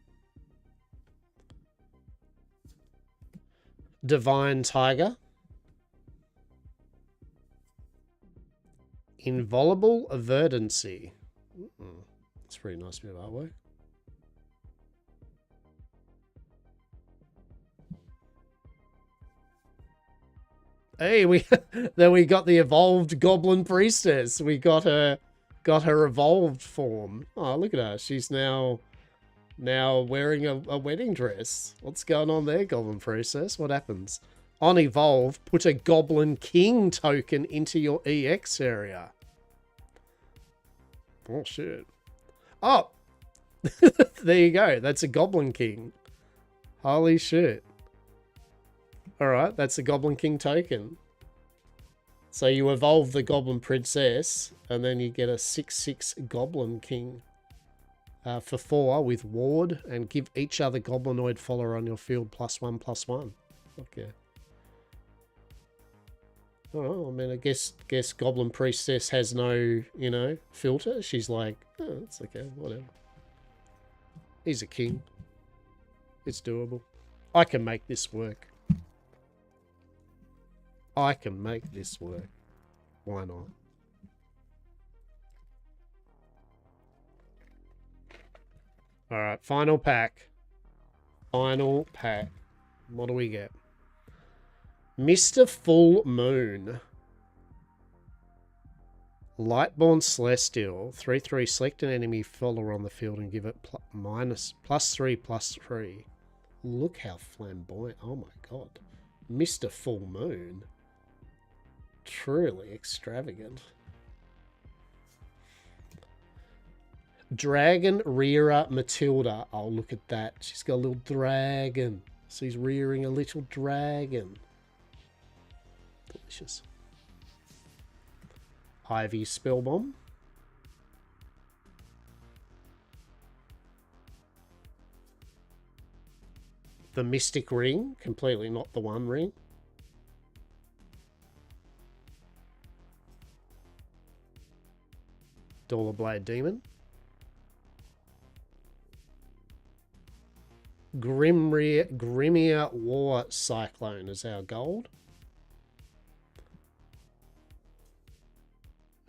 Divine Tiger. Inviolable Verdancy. That's a pretty nice bit of artwork. Hey, then we got the evolved Goblin Priestess. We got her evolved form. Oh, look at her. She's now wearing a wedding dress. What's going on there, Goblin Priestess? What happens? On evolve, put a Goblin King token into your EX area. Oh shit. Oh, there you go. That's a Goblin King. Holy shit. Alright, that's a Goblin King token. So you evolve the Goblin Princess, and then you get a 6/6 Goblin King for 4 with Ward, and give each other Goblinoid follower on your field +1/+1. Okay. Oh, I mean, I guess Goblin Priestess has no, filter. She's like, oh, it's okay, whatever. He's a king. It's doable. I can make this work. I can make this work. Why not? Alright, final pack. Final pack. What do we get? Mr. Full Moon. Lightborn Celestial. 3/3. Select an enemy follower on the field and give it +3/+3. Look how flamboyant. Oh my god. Mr. Full Moon. Truly extravagant. Dragon Rearer Matilda. Oh, look at that. She's got a little dragon. She's rearing a little dragon. Delicious. Ivy Spellbomb. The Mystic Ring. Completely not the one ring. Dollar Blade Demon. Grimier War Cyclone is our gold.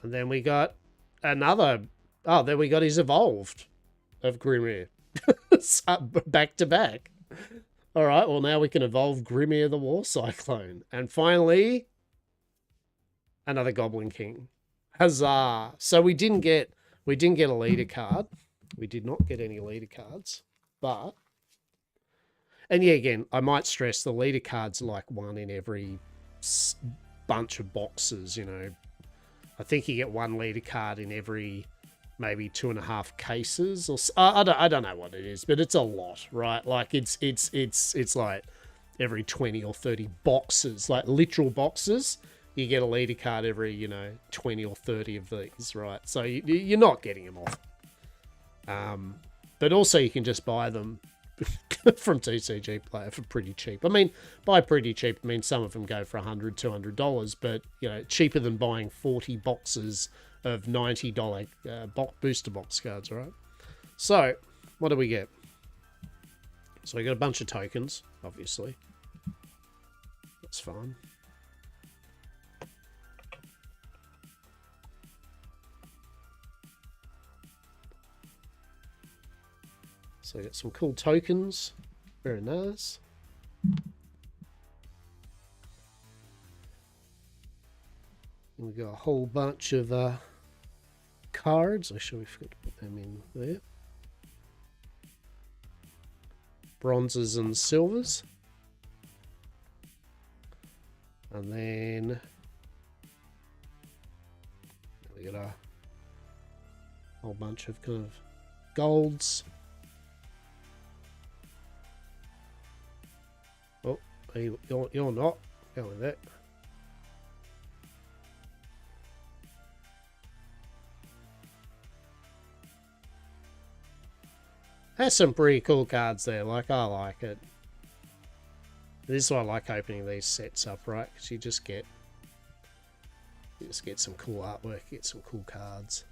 And then we got another... Oh, then we got his evolved of Grimier. Back to back. Alright, well now we can evolve Grimier the War Cyclone. And finally, another Goblin King. Huzzah! So we didn't get a leader card. We did not get any leader cards. But... And yeah, again, I might stress the leader cards are like one in every bunch of boxes, I think you get one leader card in every maybe 2.5 cases, or I don't know what it is, but it's a lot, right? Like it's like every 20 or 30 boxes, like literal boxes, you get a leader card every, you know, 20 or 30 of these, right? So you're not getting them off. But also you can just buy them from TCG Player for pretty cheap. I mean, by pretty cheap, I mean some of them go for $100, $200, but, you know, cheaper than buying 40 boxes of $90 booster box cards, right? So, what do we get? So we got a bunch of tokens, obviously. That's fine. So we got some cool tokens. Very nice. And we got a whole bunch of cards. Actually, we forgot to put them in there. Bronzes and silvers. And then we got a whole bunch of kind of golds. Oh, you're not. Go with that. Has some pretty cool cards there. Like, I like it. This is why I like opening these sets up, right? Because you just get some cool artwork, you get some cool cards.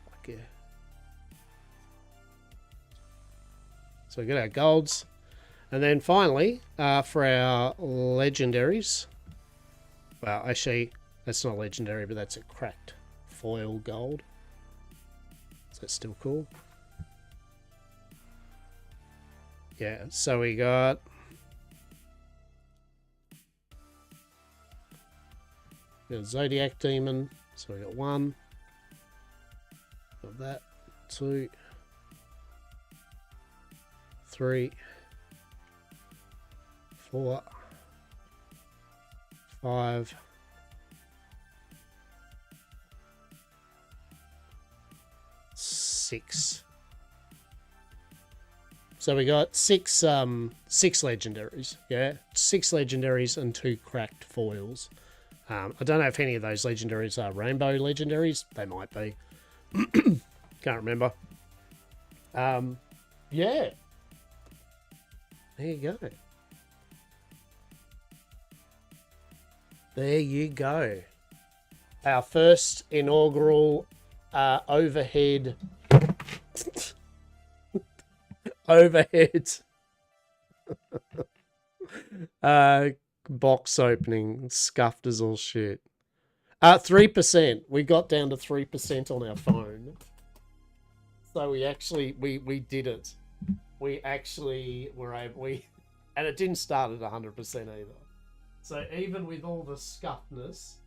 Like, yeah. So we got our golds. And then finally, for our legendaries. Well, actually, that's not legendary, but that's a cracked foil gold. Is that still cool? Yeah, so we got Zodiac Demon. So we got one. Got that. 2. 3. 4. 5. 6. So we got six legendaries, yeah, 6 legendaries and 2 cracked foils. I don't know if any of those legendaries are rainbow legendaries. They might be. Can't remember. Yeah. There you go. There you go. Our first inaugural overhead box opening, scuffed as all shit. 3%. We got down to 3% on our phone. So we actually we did it. We actually were able, and it didn't start at 100% either. So even with all the scuffness,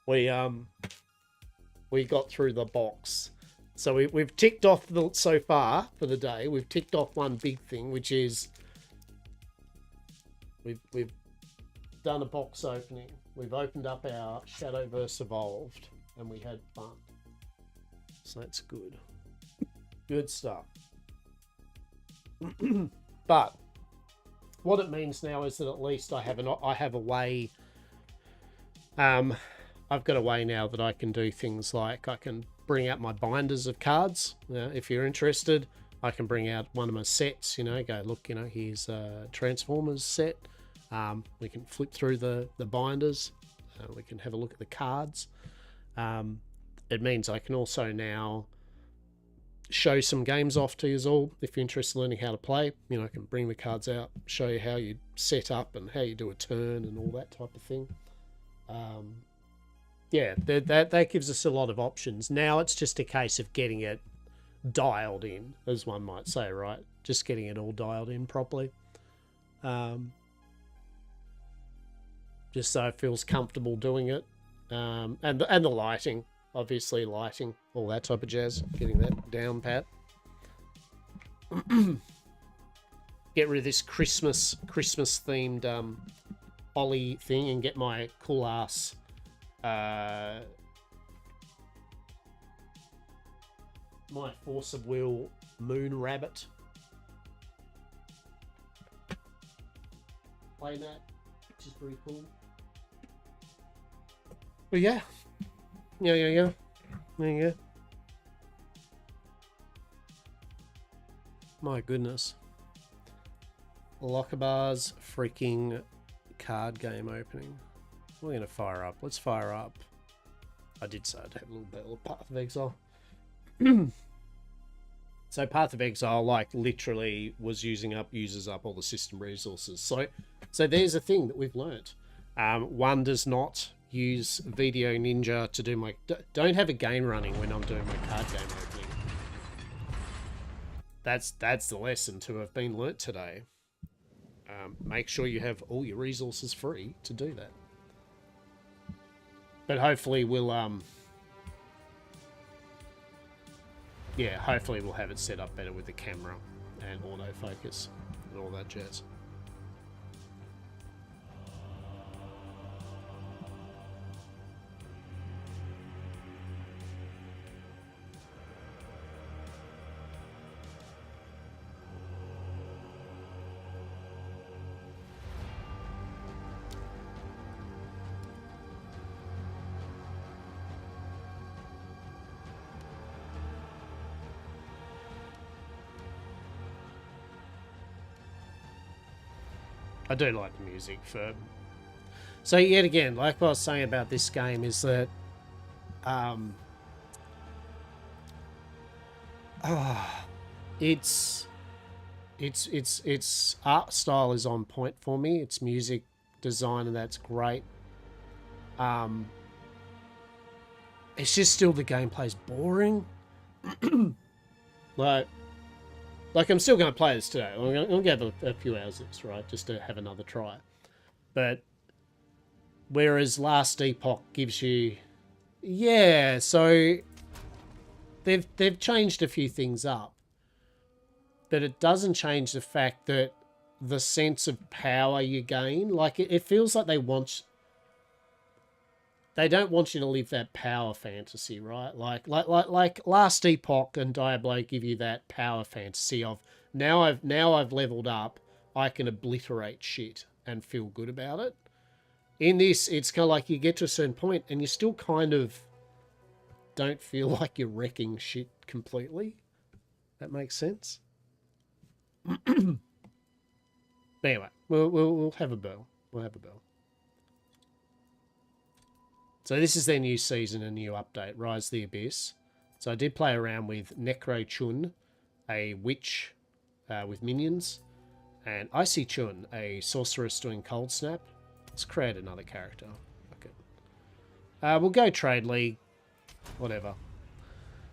we got through the box. So we've ticked off so far for the day. We've ticked off one big thing, which is we've done a box opening. We've opened up our Shadowverse Evolved, and we had fun. So that's good. Good stuff. But what it means now is that at least I have a way. I've got a way now that I can do things like I can bring out my binders of cards. If you're interested, I can bring out one of my sets, go, look, here's a Transformers set. We can flip through the binders. We can have a look at the cards. It means I can also now show some games off to you all. If you're interested in learning how to play, I can bring the cards out, show you how you set up and how you do a turn and all that type of thing. Yeah, that gives us a lot of options. Now it's just a case of getting it dialed in, as one might say, right? Just getting it all dialed in properly. Just so it feels comfortable doing it. And the lighting, obviously lighting, all that type of jazz. Getting that down pat. Get rid of this Christmas themed Ollie thing and get my cool ass my Force of Will Moon Rabbit. Playing that, which is pretty cool. But yeah. Yeah. My goodness. Lockabar's freaking card game opening. We're going to fire up. Let's fire up. I did say I'd have a little bit of Path of Exile. So Path of Exile, like, literally uses up all the system resources. So there's a thing that we've learnt. One does not use Video Ninja to do my... Don't have a game running when I'm doing my card game opening. That's the lesson to have been learnt today. Make sure you have all your resources free to do that. But hopefully we'll yeah, hopefully we'll have it set up better with the camera and autofocus and all that jazz. I do like the music for... So yet again, like what I was saying about this game is that its art style is on point for me. Its music design, and that's great. It's just still the gameplay's boring. Like, I'm still going to play this today. I'm going to have a few hours of this, right? Just to have another try. But whereas Last Epoch gives you... Yeah, so they've changed a few things up. But it doesn't change the fact that the sense of power you gain, like, it feels like they don't want you to live that power fantasy, right? Like Last Epoch and Diablo give you that power fantasy of now I've leveled up, I can obliterate shit and feel good about it. In this, it's kind of like you get to a certain point and you still kind of don't feel like you're wrecking shit completely. That makes sense. But anyway, we'll have a bell. We'll have a bell. So this is their new season, a new update, Rise of the Abyss. So I did play around with Necro Chun, a witch with minions, and Icy Chun, a sorceress doing Cold Snap. Let's create another character. Okay. We'll go Trade League, whatever.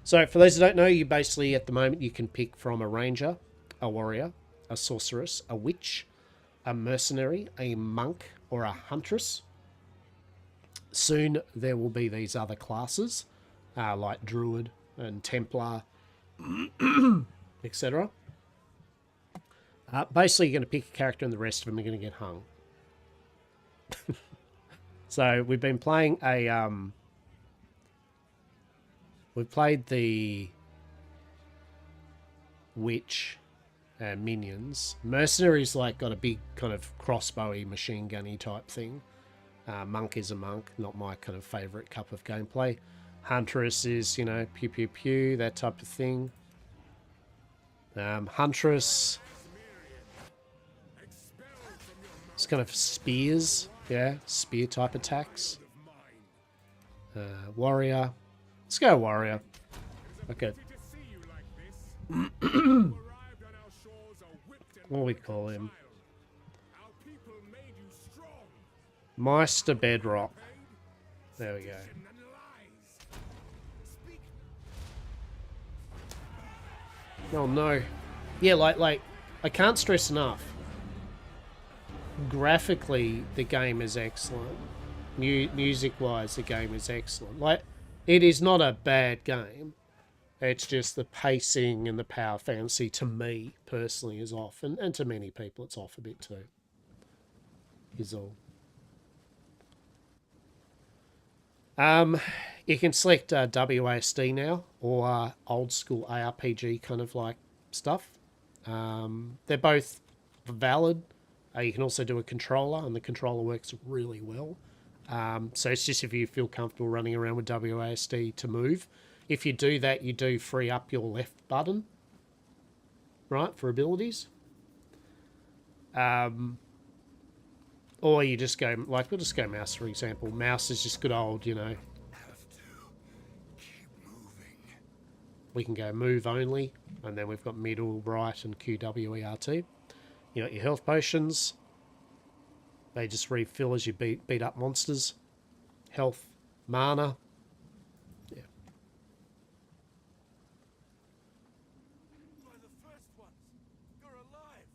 So for those who don't know, you basically, at the moment, you can pick from a ranger, a warrior, a sorceress, a witch, a mercenary, a monk, or a huntress. Soon there will be these other classes, like Druid and Templar, etc. Basically, you're going to pick a character and the rest of them are going to get hung. So we've been playing a... we've played the Witch and minions. Mercenary's like got a big kind of crossbowy, machine gunny type thing. Monk is a monk, not my kind of favourite cup of gameplay. Huntress is, you know, pew pew pew, that type of thing. Huntress, it's kind of spears, yeah, spear type attacks. Warrior, let's go warrior. Okay. What do we call him? Meister Bedrock. There we go. Oh no. Yeah, like I can't stress enough. Graphically, the game is excellent. Music-wise, the game is excellent. Like, it is not a bad game. It's just the pacing and the power fantasy, to me, personally, is off. And to many people, it's off a bit too. Is all. You can select WASD now, or old school ARPG kind of like stuff. They're both valid. You can also do a controller, and the controller works really well. So it's just if you feel comfortable running around with WASD to move. If you do that, you do free up your left button, right, for abilities. Or you just go, like, we'll just go mouse, for example. Mouse is just good old, you know. We can go move only, and then we've got middle, right, and QWERT. You got your health potions. They just refill as you beat up monsters. Health, mana. Yeah.
By the first ones, you're alive.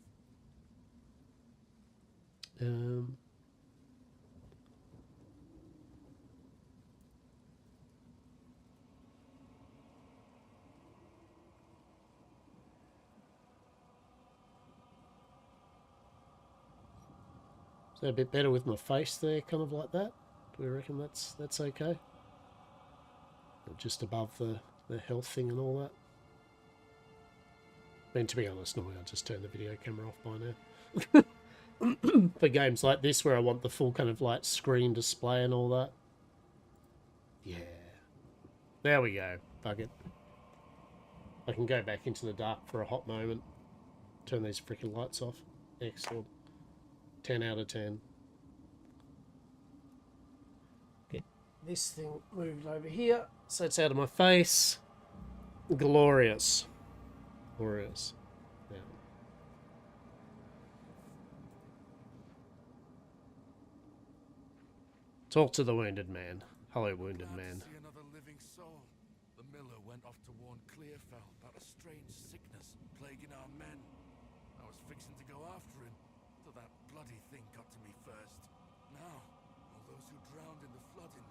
Is that a bit better with my face there, kind of like that? Do we reckon that's okay? Just above the health thing and all that. I mean, to be honest, normally I'll just turn the video camera off by now. For games like this where I want the full kind of like screen display and all that. Yeah. There we go. Fuck it. I can go back into the dark for a hot moment. Turn these freaking lights off. Excellent. 10 out of 10. Get this thing moved over here so it's out of my face. Glorious. Glorious. Yeah. Talk to the wounded man. Hello, wounded man.
See another living soul. The miller went off to warn Clearfell about a strange sickness plaguing our men. I was fixing to go after him, till that bloody thing got to me first. Now, all those who drowned in the flooding,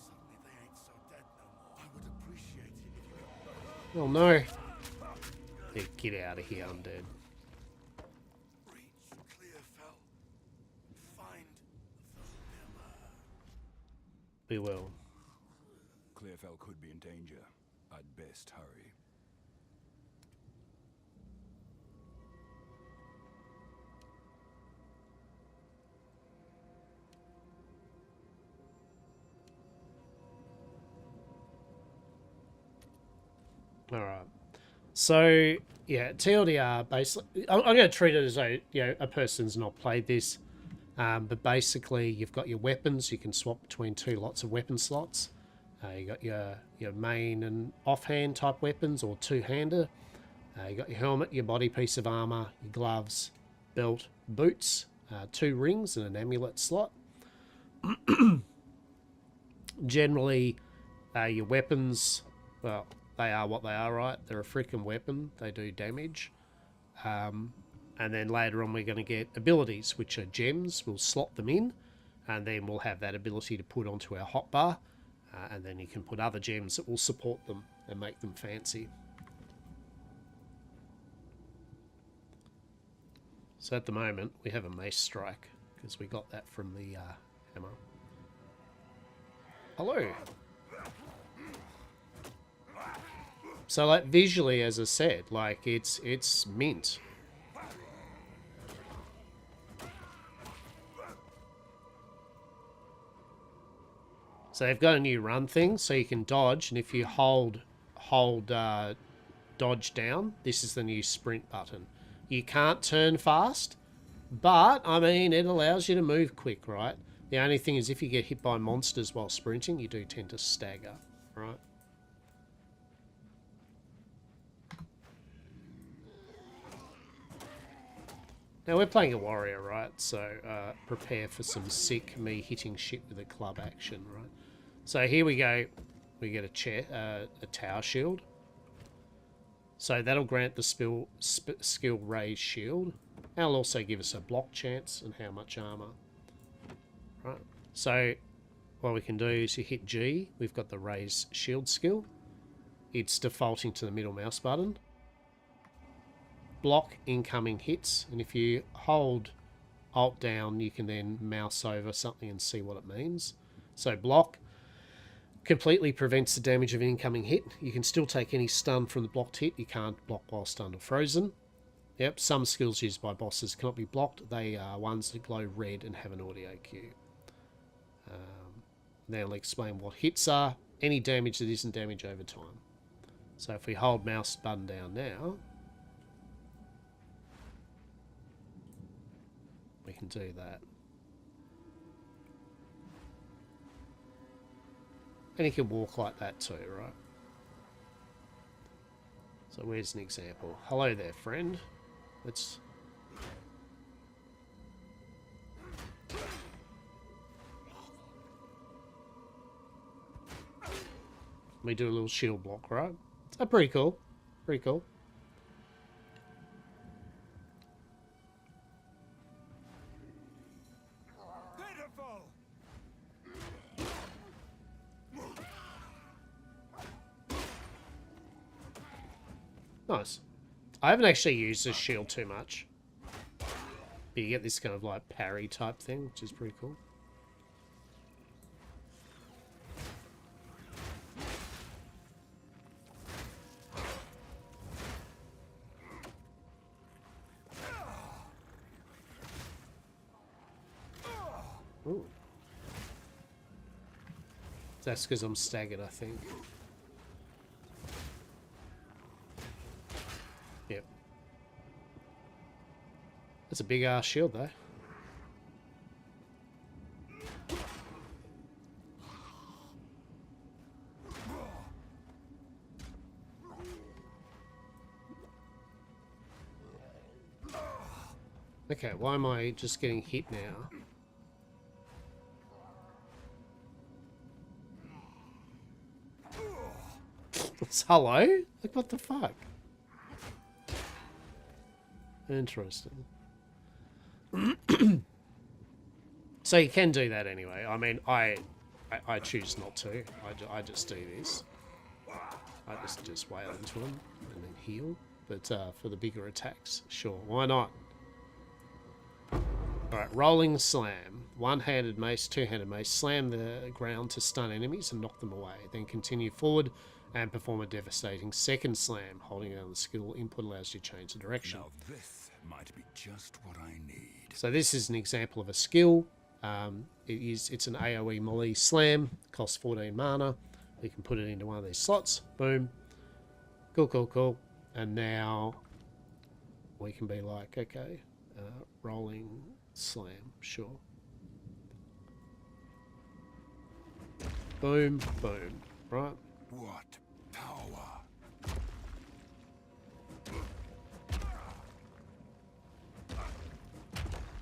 suddenly they ain't so dead no more. I would appreciate it if you could...
Oh no. Hey, get out of here, undead.
Reach Clearfell. Find the miller.
Be well.
Clearfell could be in danger. I'd best hurry.
All right. So yeah, TLDR basically, I'm going to treat it as though, you know, a person's not played this, but basically you've got your weapons. You can swap between two lots of weapon slots. You got your main and offhand type weapons, or two-hander. You got your helmet, your body piece of armor, your gloves, belt, boots, 2 rings, and an amulet slot. Generally, your weapons, well, they are what they are, right? They're a freaking weapon. They do damage. And then later on we're going to get abilities, which are gems. We'll slot them in, and then we'll have that ability to put onto our hotbar. And then you can put other gems that will support them and make them fancy. So at the moment, we have a mace strike, because we got that from the hammer. Hello. So like visually, as I said, like it's mint. So they've got a new run thing, so you can dodge, and if you hold dodge down, this is the new sprint button. You can't turn fast, but I mean it allows you to move quick, right? The only thing is if you get hit by monsters while sprinting, you do tend to stagger, right? Now we're playing a warrior, right? So prepare for some sick me hitting shit with a club action, right? So here we go. We get a tower shield. So that'll grant the skill raise shield. That'll also give us a block chance and how much armor. Right. So what we can do is you hit G. We've got the raise shield skill. It's defaulting to the middle mouse button. Block incoming hits, and if you hold Alt down, you can then mouse over something and see what it means. So block, Completely prevents the damage of an incoming hit. You can still take any stun from the blocked hit. You can't block while stunned or frozen. Yep, some skills used by bosses cannot be blocked. They are ones that glow red and have an audio cue. Now I'll explain what hits are. Any damage that isn't damage over time. So if we hold mouse button down now, we can do that. And you can walk like that too, right? So where's an example? Hello there, friend. Let's... We do a little shield block, right? That's pretty cool. Pretty cool. Nice. I haven't actually used this shield too much. But you get this kind of like parry type thing, which is pretty cool. Ooh. That's because I'm staggered, I think. Yep. That's a big ass shield though. Okay, why am I just getting hit now? Hello? Like, what the fuck? Interesting. So you can do that anyway. I mean, I choose not to. I just do this. I just wail into them and then heal. But for the bigger attacks, sure, why not? Alright, rolling slam. One-handed mace, two-handed mace. Slam the ground to stun enemies and knock them away. Then continue forward and perform a devastating second slam. Holding down the skill input allows you to change the direction.
Now this might be just what I need.
So this is an example of a skill. It's an AoE melee slam. Costs 14 mana. You can put it into one of these slots. Boom. Cool, cool, cool. And now we can be like, okay, rolling slam, sure. Boom, boom, right?
What power!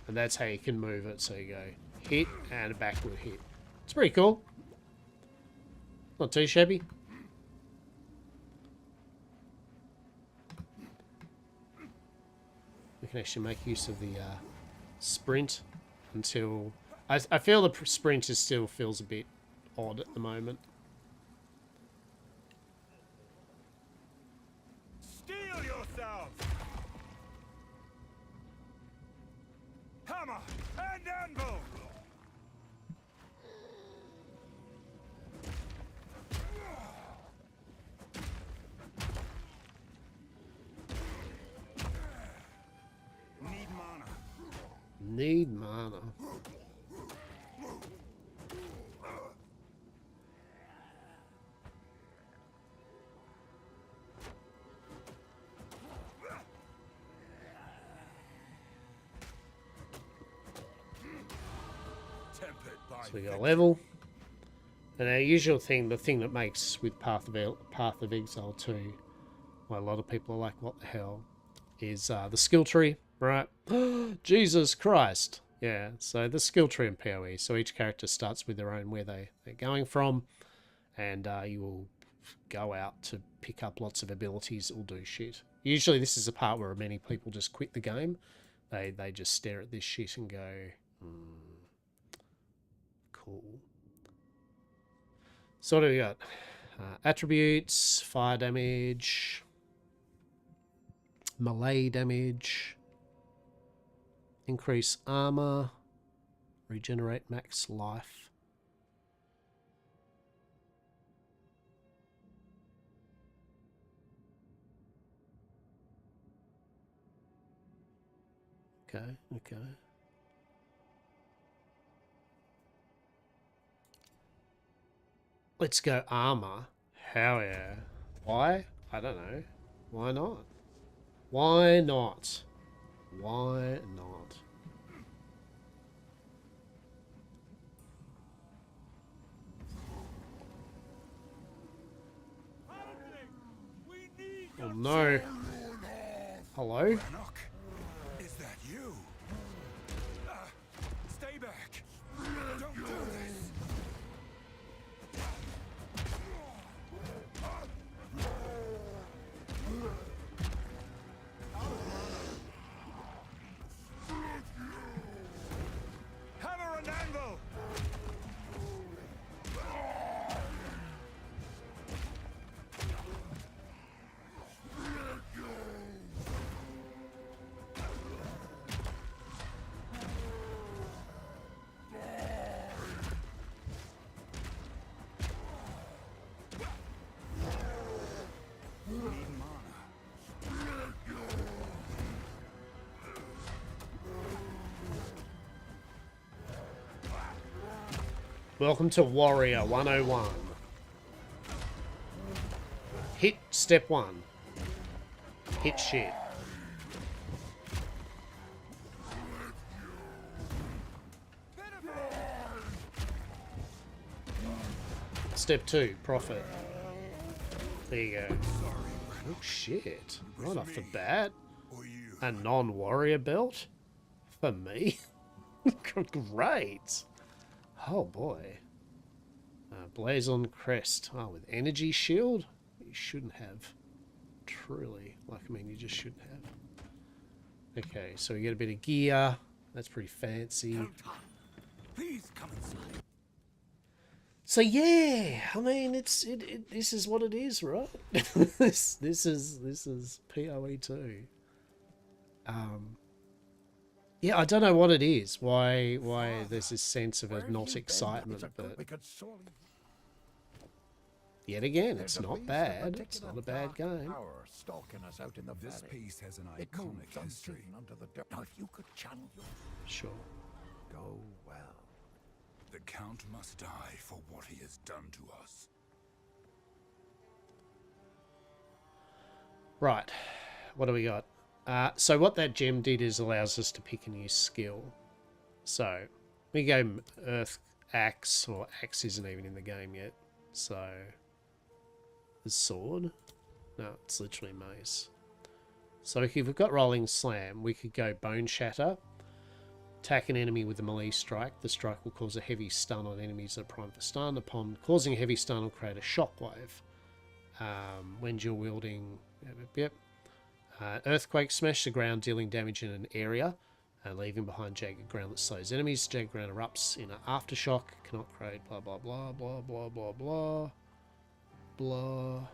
And that's how you can move it. So you go hit and a backward hit. It's pretty cool. Not too shabby. We can actually make use of the sprint until... I feel the sprint still feels a bit odd at the moment.
Steel yourselves! Hammer and anvil! Need mana.
Need mana. So we got a level. And our usual thing, the thing that makes with Path of Exile 2, why a lot of people are like, what the hell, is the skill tree, right? Jesus Christ. Yeah, so the skill tree in PoE. So each character starts with their own, where they're going from, and you will go out to pick up lots of abilities that will do shit. Usually this is a part where many people just quit the game. They just stare at this shit and go, cool. So what do we got? Attributes, fire damage, melee damage, increase armor, regenerate max life. Okay, okay. Let's go armor. Hell yeah. Why? I don't know. Why not? Why not? Why not? Oh no. Hello?
Knock. Is that you? Stay back. Don't do this. Hammer and anvil.
Welcome to Warrior 101. Hit step 1. Hit shit. Step 2, profit. There you go. Oh shit. Right off the bat. A non-warrior belt? For me? Great. Oh boy. Blazon crest. Oh, with energy shield? You shouldn't have. Truly. Like, I mean, you just shouldn't have. Okay, so we get a bit of gear. That's pretty fancy.
Please come inside.
So yeah, I mean, this is what it is, right? this is POE 2. Yeah, I don't know what it is. Why there's this sense of not excitement, but yet again, it's not bad. It's not a bad game.
This piece has an iconic history.
Now, if you could channel your
Sure.
go well.
The Count must die for what he has done to us.
Right. What do we got? So what that gem did is allows us to pick a new skill. So we go Earth Axe, or Axe isn't even in the game yet. So the sword. No, it's literally mace. So if we've got Rolling Slam, we could go Bone Shatter. Attack an enemy with a melee strike. The strike will cause a heavy stun on enemies that are primed for stun. Upon causing a heavy stun, will create a shockwave. When dual wielding... Yep. Earthquake, smash the ground, dealing damage in an area, leaving behind jagged ground that slows enemies. Jagged ground erupts in an aftershock. Cannot create blah blah blah blah blah blah blah blah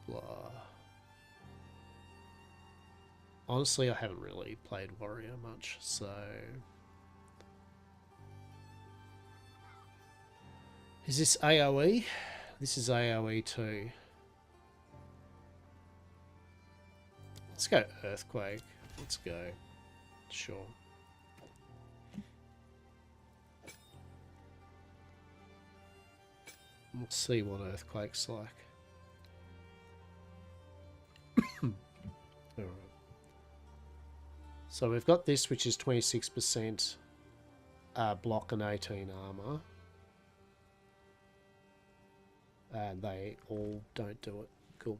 blah. Honestly, I haven't really played Warrior much, so is this AoE? This is AoE too. Let's go Earthquake. Let's go. Sure. Let's see what Earthquake's like. Alright. So we've got this, which is 26% block and 18 armor. And they all don't do it. Cool.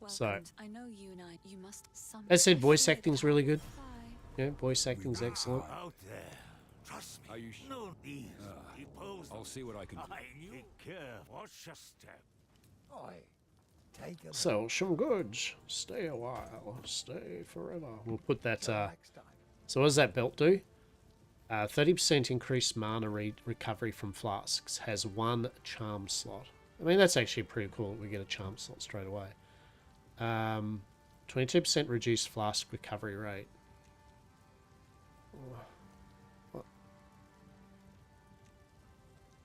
So,
I know you and you must
as said, voice acting's really good. Yeah, voice acting's excellent.
Out there. Trust me.
Are you
No need.
I'll see what I can do.
Take care. Watch your step. Take a
Sell some goods. Stay a while. Stay forever. We'll put that. So what does that belt do? 30% increased mana recovery from flasks. Has 1 charm slot. I mean, that's actually pretty cool that we get a charm slot straight away. 22% reduced flask recovery rate. What?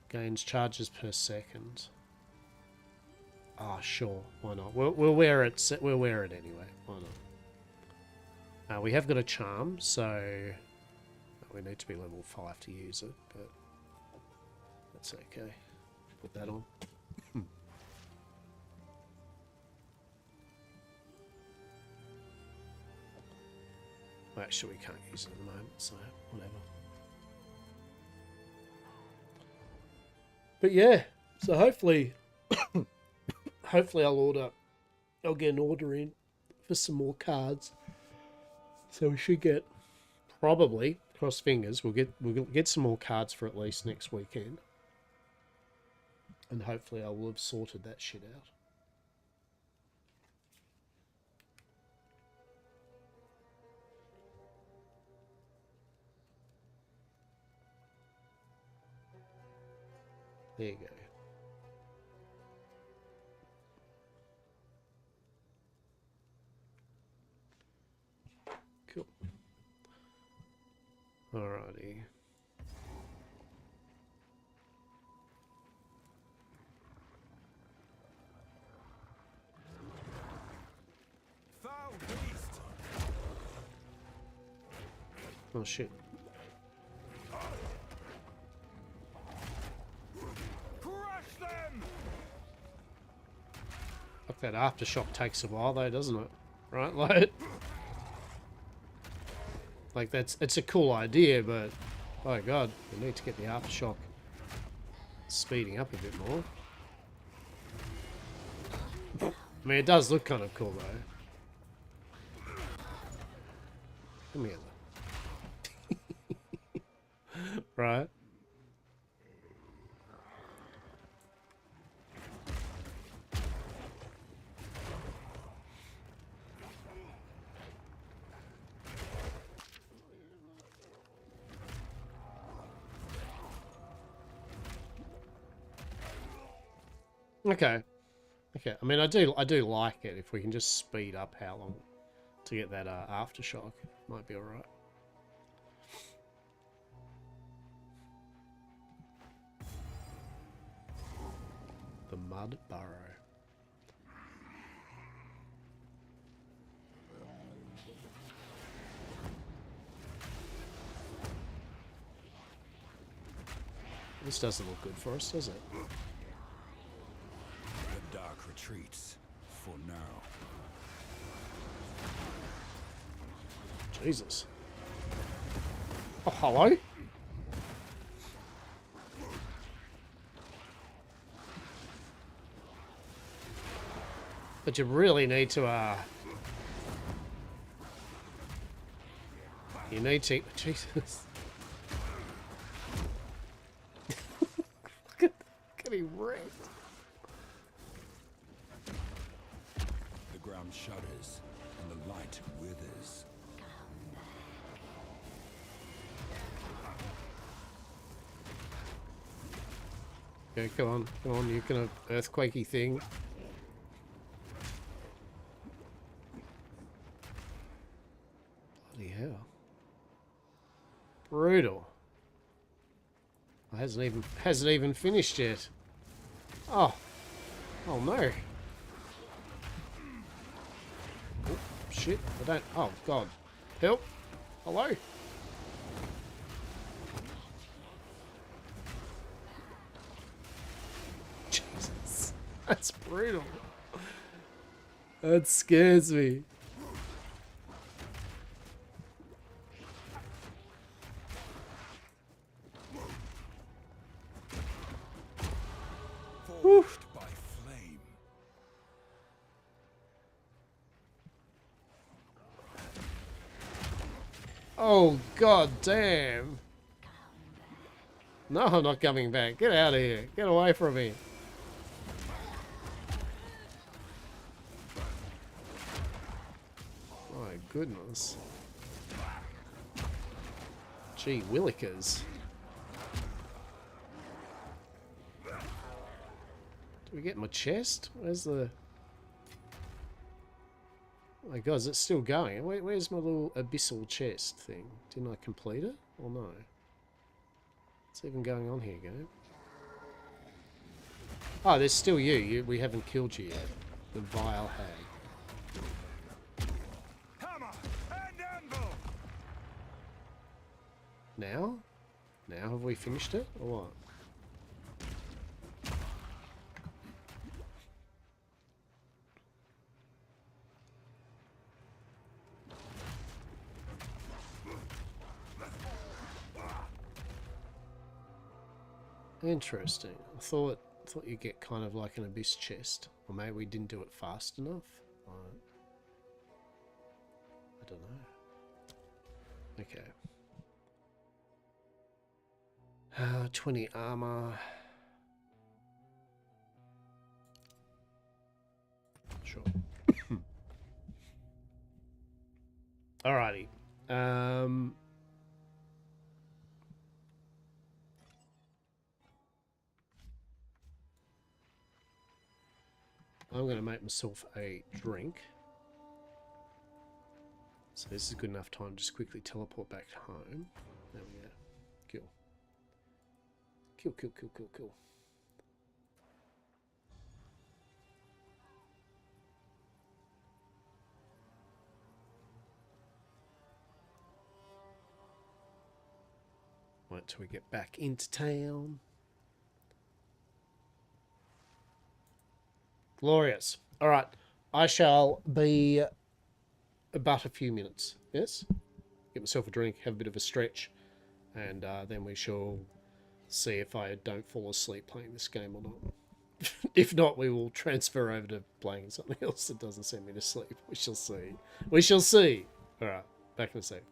Gains charges per second. Ah, sure. Why not? We'll wear it. We'll wear it anyway. Why not? We have got a charm, so we need to be level 5 to use it, but that's okay. Put that on. Well, actually, we can't use it at the moment, so whatever. But yeah, so hopefully, hopefully I'll get an order in for some more cards. So we should get, probably, cross fingers, we'll get some more cards for at least next weekend. And hopefully I will have sorted that shit out. There you go. Cool. Alrighty.
Foul beast!
Oh shit.
Crush them!
Fuck, that aftershock takes a while though, doesn't it? Right, like it's a cool idea, but oh god, we need to get the aftershock speeding up a bit more. I mean, it does look kind of cool though. Come here. Right. Okay. Okay. I mean, I do like it if we can just speed up how long to get that aftershock. Might be all right. The Mud Burrow. This doesn't look good for us, does it?
The dark retreats, for now.
Jesus. Oh, hello? But you really need to, you need to... Jesus. Look at him wrecked.
The ground shudders, and the light withers.
Okay, come on, you can earthquakey thing. Bloody hell. Brutal. It hasn't even finished yet. Oh. Oh no. Oh, shit. I don't. Oh god. Help. Hello. Jesus. That's brutal. That scares me.
Forged by flame.
Oh god damn. No, I'm not coming back. Get out of here. Get away from me. My goodness. Gee willikers. Do we get my chest? Where's the... Oh my god, is it still going? Where's my little abyssal chest thing? Didn't I complete it? Or no? What's even going on here, game? Oh, there's still you. We haven't killed you yet. The vile hag.
Hammer! Hand down
Now? Now have we finished it, or what? Interesting. I thought you'd get kind of like an abyss chest. Or maybe we didn't do it fast enough. I don't know. Okay. 20 armor. Sure. Alrighty. I'm going to make myself a drink. So this is good enough time to just quickly teleport back home. There we go. Kill. Kill, kill, kill, kill, kill. Wait till we get back into town. Glorious. All right. I shall be about a few minutes. Yes? Get myself a drink, have a bit of a stretch, and then we shall see if I don't fall asleep playing this game or not. If not, we will transfer over to playing something else that doesn't send me to sleep. We shall see. We shall see. All right. Back in a sec.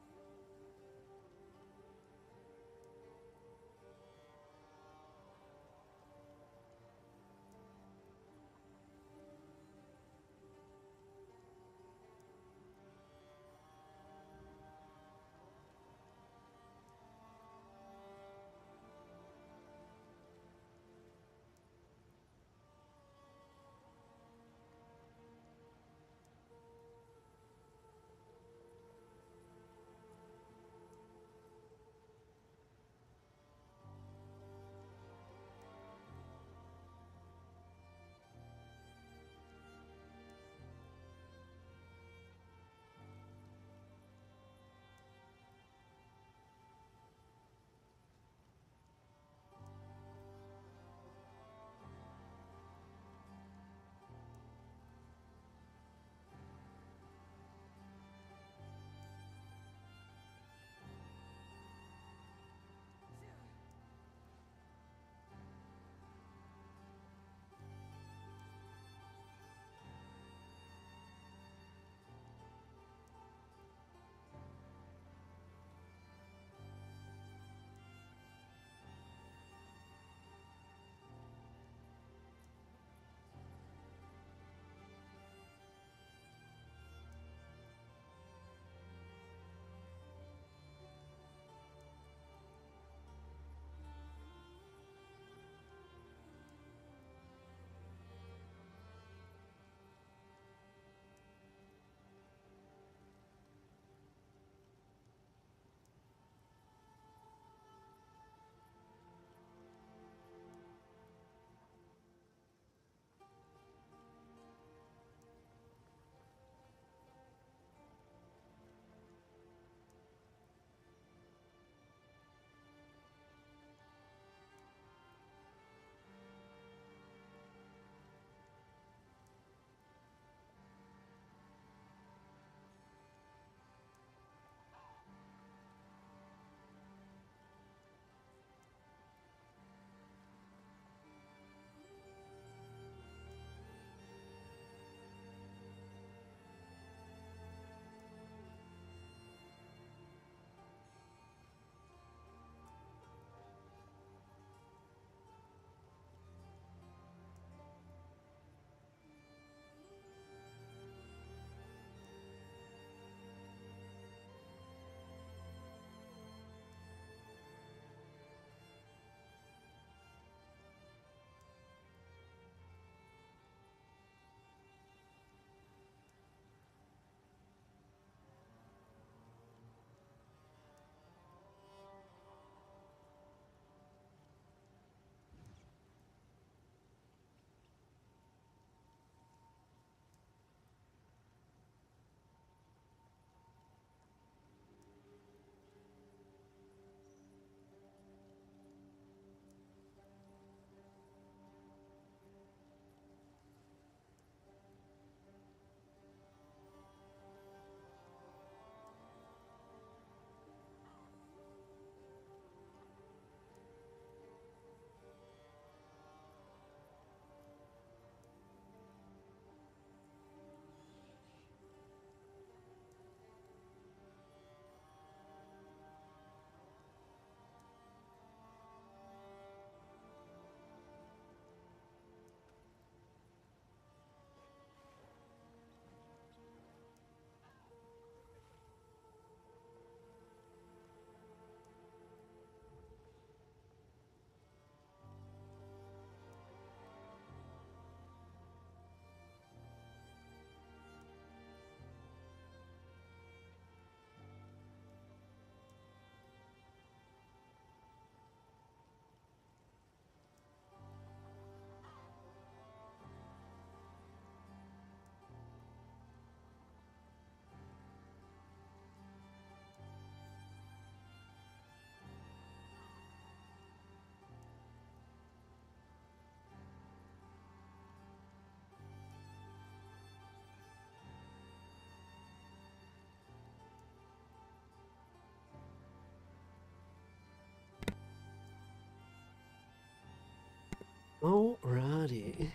Alrighty.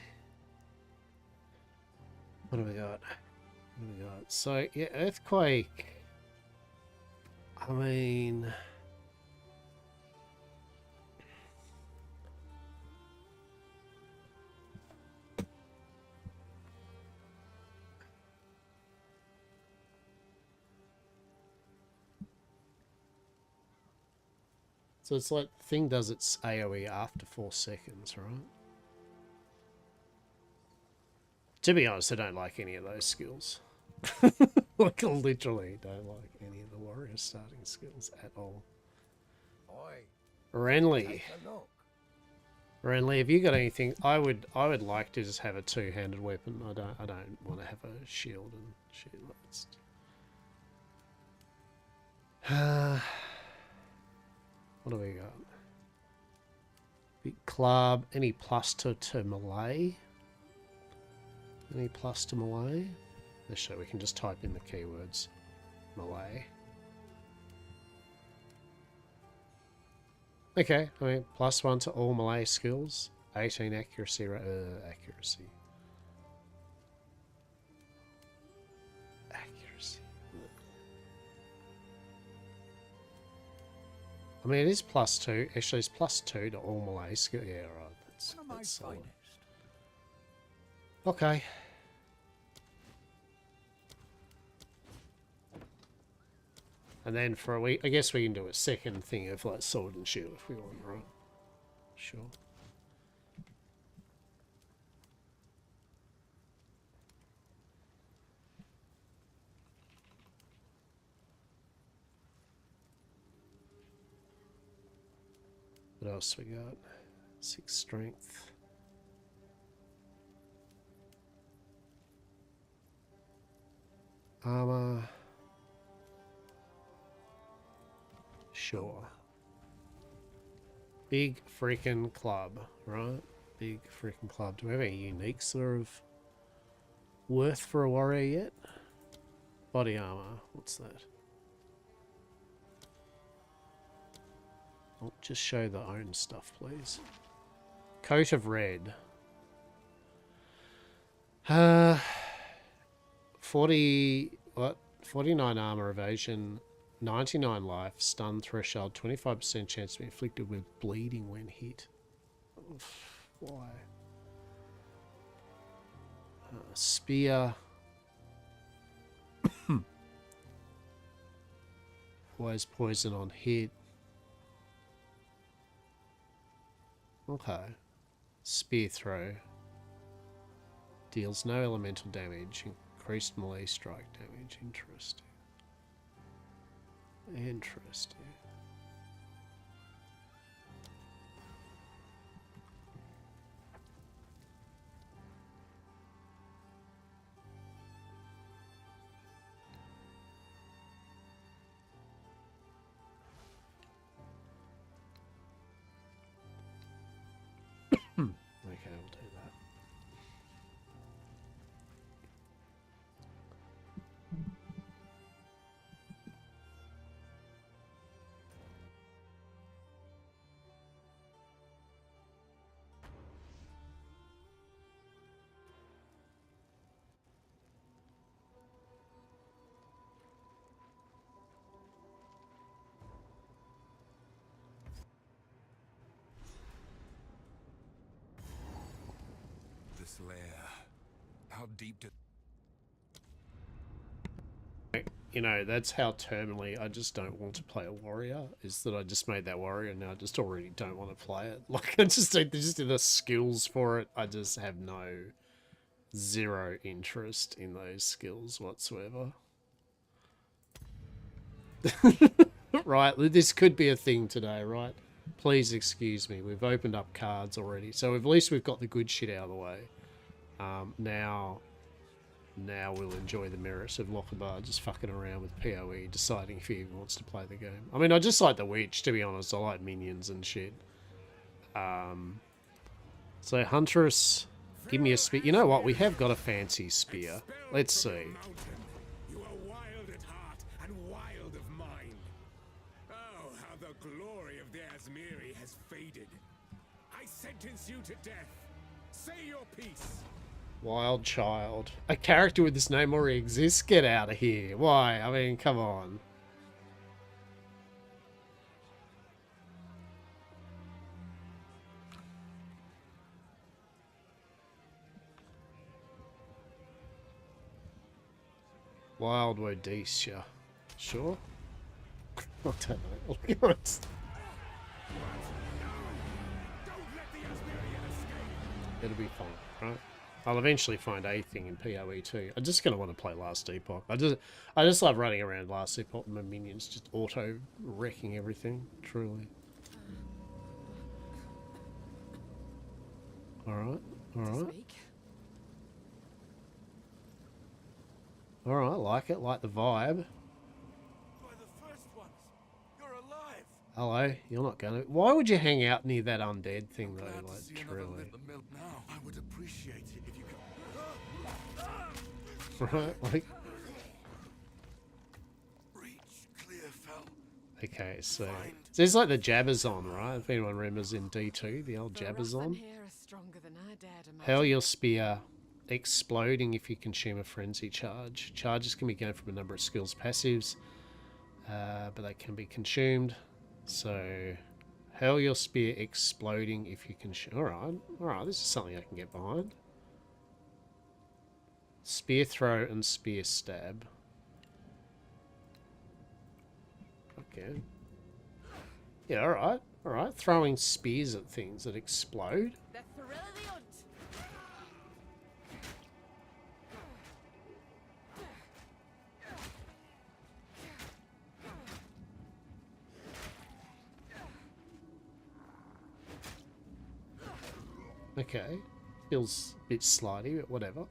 What do we got? What do we got? So, yeah, Earthquake. I mean... So it's like the thing does its AoE after 4 seconds, right? To be honest, I don't like any of those skills. Like, I literally don't like any of the warrior starting skills at all.
Oi,
Renly.
take a look.
Renly, have you got anything? I would like to just have a two-handed weapon. I don't want to have a shield and shit. What do we got? Big club. Any plus to melee? Any plus to melee? Actually, we can just type in the keywords. Melee. Okay, I mean, +1 to all melee skills. 18 accuracy. Accuracy. I mean, it is +2. Actually, it's +2 to all melee skill. Yeah, right. That's solid. Okay. And then for a week, I guess we can do a second thing of like sword and shield if we want, right? Sure. What else we got? 6 strength. Armor. Sure. Big freaking club, right? Big freaking club. Do we have any unique sort of worth for a warrior yet? Body armor. What's that? Oh, just show the own stuff, please. Coat of red. 40... What? 49 armor evasion. 99 life. Stun threshold. 25% chance to be inflicted with bleeding when hit. Why? Spear. Always poison on hit. Okay. Spear throw. Deals no elemental damage. Increased melee strike damage. Interesting. Interesting. Okay, I'll do that.
This lair. How deep did...
You know, that's how terminally I just don't want to play a warrior, is that I just made that warrior and now I just already don't want to play it. Like, I just the skills for it, I just have zero interest in those skills whatsoever. Right, this could be a thing today, right? Please excuse me, we've opened up cards already, so at least we've got the good shit out of the way. Now we'll enjoy the merits of Lockabar just fucking around with POE, deciding if he even wants to play the game. I mean, I just like the witch, to be honest. I like minions and shit. So Huntress, give me a spear. You know what? We have got a fancy spear. Let's see.
You are wild at heart and wild of mind. Oh, how the glory of the Asmiri has faded. I sentence you to death. Say your piece.
Wild Child. A character with this name already exists? Get out of here. Why? I mean, come on. Wild Wodesia. Sure? I don't know.
Don't let the Asmirian escape.
It'll be fun, right? I'll eventually find a thing in POE too. I'm just gonna want to play Last Epoch. I just love running around Last Epoch and my minions just auto wrecking everything. Truly. Alright, alright. Alright, like it, like the vibe.
By the first ones, you're alive.
Hello, you're not gonna. Why would you hang out near that undead thing though?
Glad to
Like,
see another
truly.
lit the mill now. I would appreciate it if you could.
Right, like.
Reach Clearfell.
Okay, so there's like the Jabazon, right? If anyone remembers in D2, the old Jabazon. Hell, your spear exploding if you consume a frenzy charge. Charges can be gained from a number of skills passives, but they can be consumed. So, hell, your spear exploding if you consume. Alright, this is something I can get behind. Spear throw and spear stab. Okay. Yeah, alright. Throwing spears at things that explode.
The thrill of the hunt.
Okay. Feels a bit slidey, but whatever.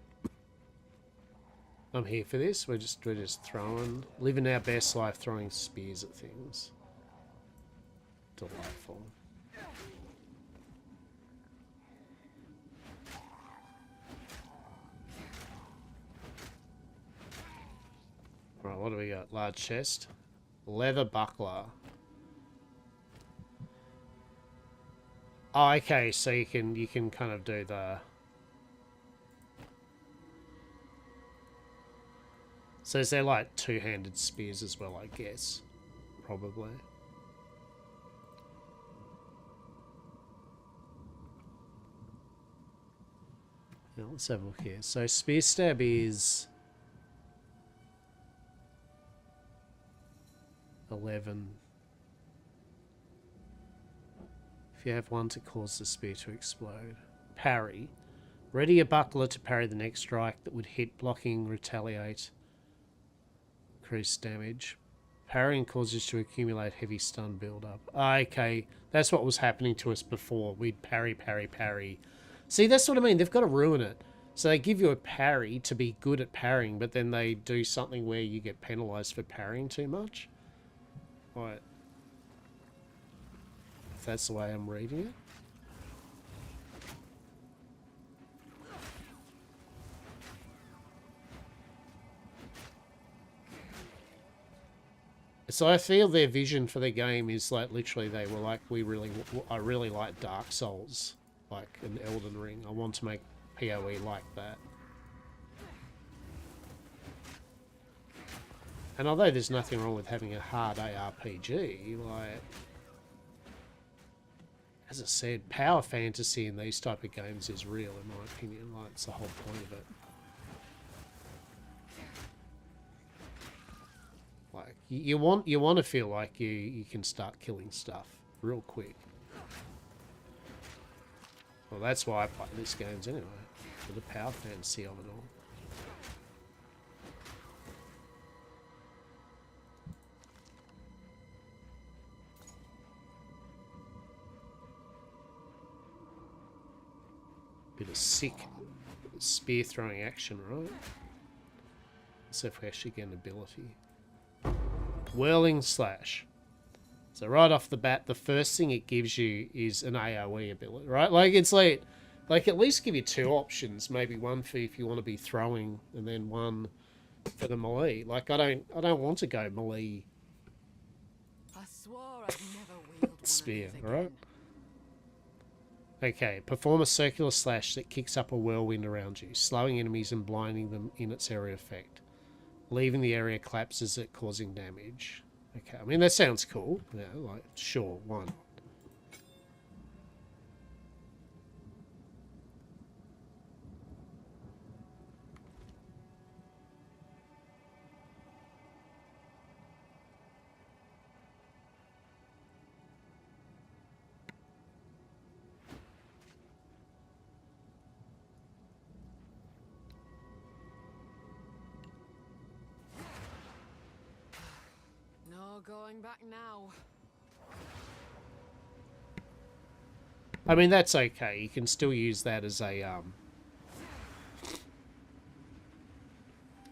I'm here for this. We're just throwing, living our best life, throwing spears at things. Delightful. Right, what do we got? Large chest, leather buckler. Oh, okay. So you can kind of do the. So is there like two-handed spears as well? I guess, probably. Yeah, let's have a look here. So spear stab is 11. If you have one to cause the spear to explode. Parry. Ready a buckler to parry the next strike that would hit, blocking, retaliate, increase damage. Parrying causes to accumulate heavy stun build-up. Okay, that's what was happening to us before. We'd parry, parry, parry. See, that's what I mean. They've got to ruin it. So they give you a parry to be good at parrying, but then they do something where you get penalised for parrying too much. Right. If that's the way I'm reading it. So I feel their vision for the game is like literally they were like, I really like Dark Souls, like an Elden Ring. I want to make POE like that. And although there's nothing wrong with having a hard ARPG, like, as I said, power fantasy in these type of games is real, in my opinion. Like, it's the whole point of it. Like, you want to feel like you can start killing stuff real quick. Well, that's why I play these games anyway, for the power fantasy of it all. Bit of sick spear throwing action, right? So if we actually get an ability. Whirling Slash. So right off the bat, the first thing it gives you is an AoE ability, right? Like, it's like at least give you two options. Maybe one for if you want to be throwing, and then one for the melee. Like, I don't want to go melee
I swore I'd never wield one
spear,
of these
right?
again.
Okay, perform a circular slash that kicks up a whirlwind around you, slowing enemies and blinding them in its area effect. Leaving the area collapses it, causing damage. Okay, I mean, that sounds cool. Yeah, like, sure, why not?
No going back now.
I mean, that's okay. You can still use that as a,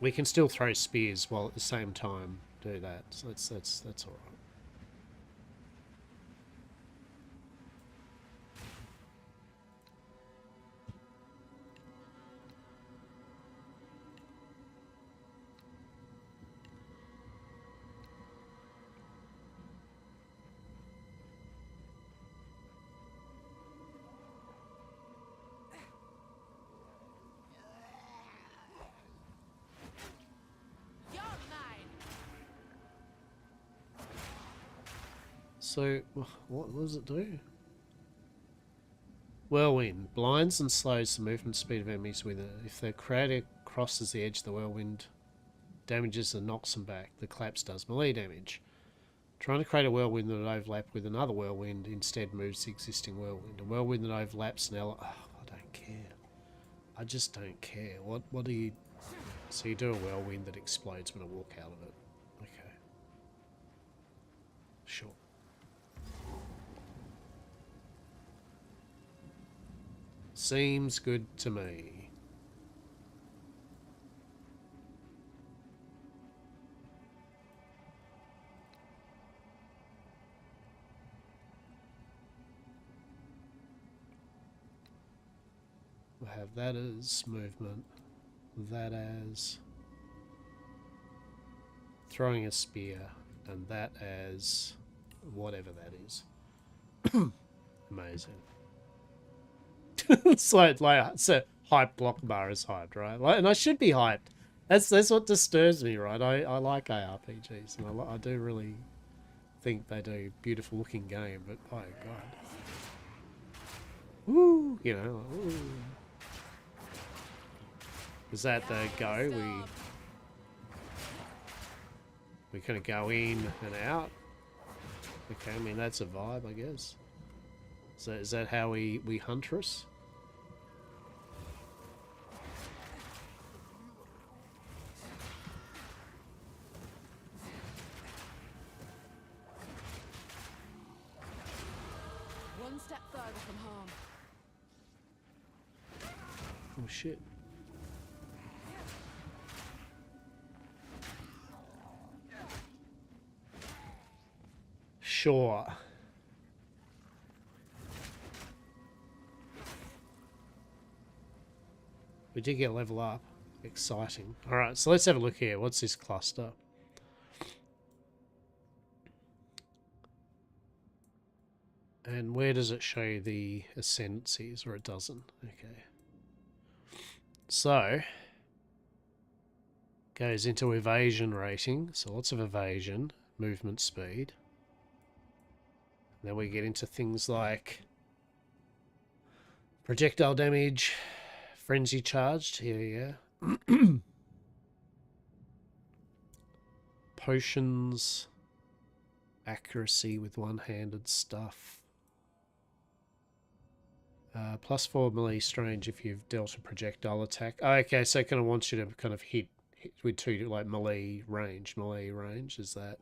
we can still throw spears while at the same time do that. So that's all right. So, what does it do? Whirlwind. Blinds and slows the movement speed of enemies with it. If the creator crosses the edge of the whirlwind, damages and knocks them back. The collapse does melee damage. Trying to create a whirlwind that would overlap with another whirlwind instead moves the existing whirlwind. A whirlwind that overlaps an element... Oh, I don't care. I just don't care. What do you... So you do a whirlwind that explodes when I walk out of it. Okay. Sure. Seems good to me. We'll have that as movement. That as throwing a spear. And that as whatever that is. Amazing. It's like it's a hype block bar is hyped, right? Like, and I should be hyped. That's what disturbs me, right? I like ARPGs, and I do really think they do beautiful looking game, but oh god, woo, you know, like, woo. Is that the go? We kind of go in and out. Okay, I mean that's a vibe, I guess. So is that how we huntress?
One step further from home.
Oh shit. Sure. We did get a level up. Exciting. Alright, so let's have a look here. What's this cluster? And where does it show the ascendancies, or it doesn't? Okay. So, goes into evasion rating. So lots of evasion, movement speed. Then we get into things like projectile damage, frenzy charged. Here, yeah. Potions, accuracy with one-handed stuff. +4 melee strange if you've dealt a projectile attack. Oh, okay, so it kind of wants you to kind of hit with two, like melee range. Melee range, is that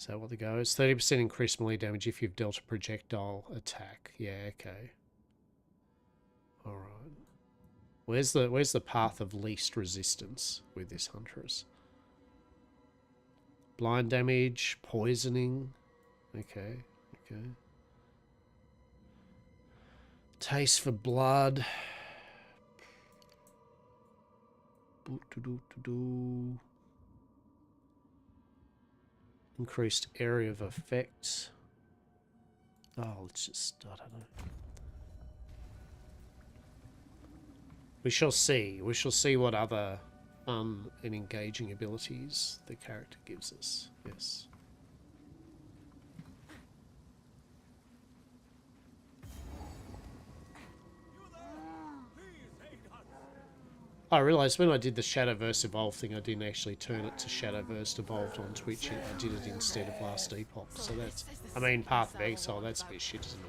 what the go is? 30% increased melee damage if you've dealt a projectile attack. Yeah, okay. Alright. Where's the path of least resistance with this huntress? Blind damage, poisoning. Okay, okay. Taste for blood. Increased area of effects. Oh, let's just, I don't know. We shall see. We shall see what other fun and engaging abilities the character gives us. Yes. I realised when I did the Shadowverse Evolve thing, I didn't actually turn it to Shadowverse Evolved on Twitch. I did it instead of Last Epoch. So that's, I mean, Path of Exile, that's a bit shit, isn't it?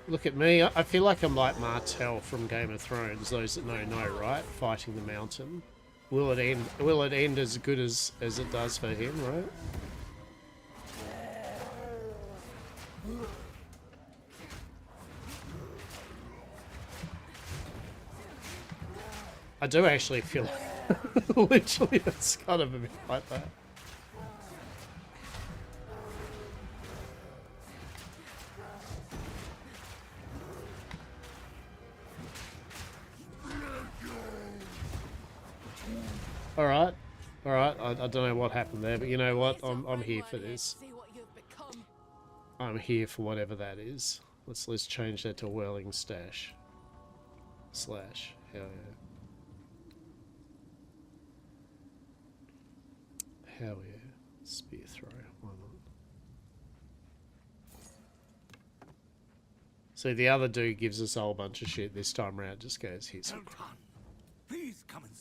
Look at me. I feel like I'm like Martell from Game of Thrones. Those that know, right? Fighting the mountain. Will it end? Will it end as good as it does for him, right? I do actually feel literally it's kind of a bit like that. Alright. Alright, I don't know what happened there, but you know what? I'm here for this. I'm here for whatever that is. Let's change that to Whirling Stash. Slash. Hell yeah. Hell yeah. Spear throw. Why not? So the other dude gives us a whole bunch of shit. This time round just goes, here's some crap.
Please come and...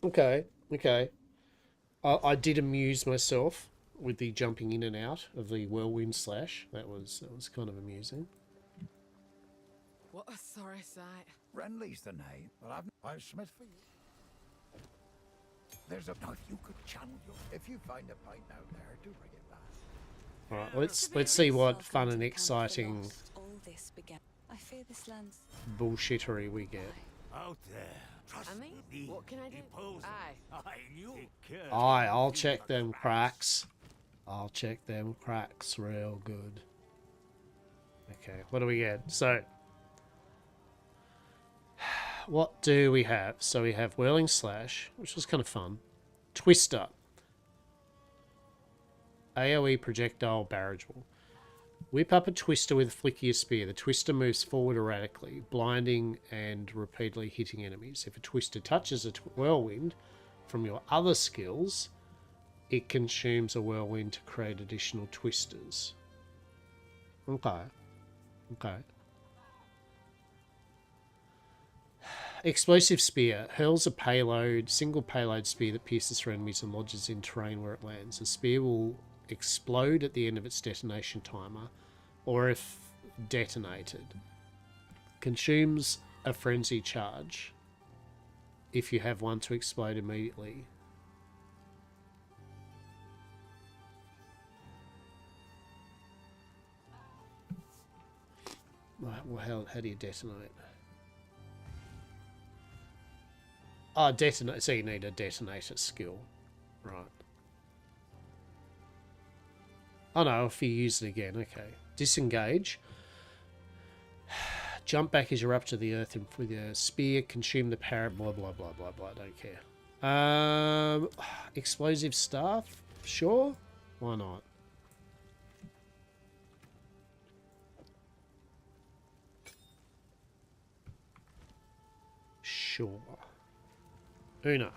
Okay, okay. I did amuse myself with the jumping in and out of the whirlwind slash. That was kind of amusing.
What a sorry sight.
Renly's the name, but I'm Smith for you. There's a knife you could channel your... If you find a pint out there, do bring it back.
Alright, let's see what fun and exciting
I fear this land's
bullshittery we get.
Out there. Trust
I mean,
me.
what can I do? Aye.
I knew.
Aye, I'll check them cracks. I'll check them cracks real good. Okay, what do we get? So, what do we have? So we have Whirling Slash, which was kind of fun. Twister. AoE projectile barrageable. Whip up a Twister with a flickier spear. The Twister moves forward erratically, blinding and repeatedly hitting enemies. If a Twister touches a whirlwind from your other skills, it consumes a whirlwind to create additional Twisters. Okay. Okay. Explosive Spear. Hurls a payload, single payload spear that pierces through enemies and lodges in terrain where it lands. The spear will explode at the end of its detonation timer, or if detonated. Consumes a frenzy charge if you have one to explode immediately. Well, how do you detonate? Oh, detonate. So you need a detonator skill. Right. Oh no, if you use it again, okay. Disengage. Jump back as you're up to the earth and with your spear, consume the parrot, blah blah blah blah blah, don't care. Explosive staff? Sure. Why not? Sure. Una.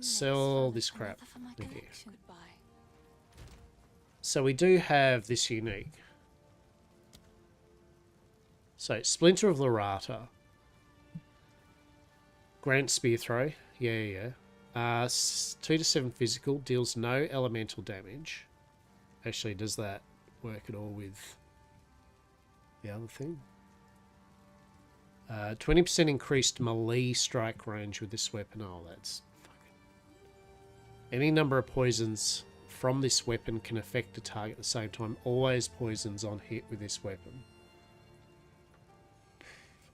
Sell this crap. Okay. So we do have this unique. So Splinter of Lorata. Grant Spear Throw. Yeah. 2 to 7 physical, deals no elemental damage. Actually, does that work at all with the other thing? 20% increased melee strike range with this weapon. Oh, that's fucking... Any number of poisons from this weapon can affect the target at the same time. Always poisons on hit with this weapon.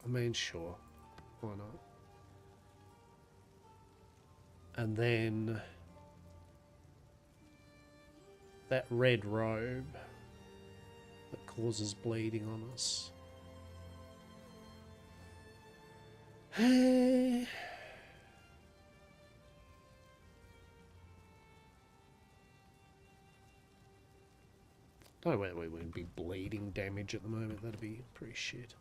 I mean, sure. Why not? And then that red robe that causes bleeding on us. Hey. No way we wouldn't be bleeding damage at the moment. That'd be pretty shit.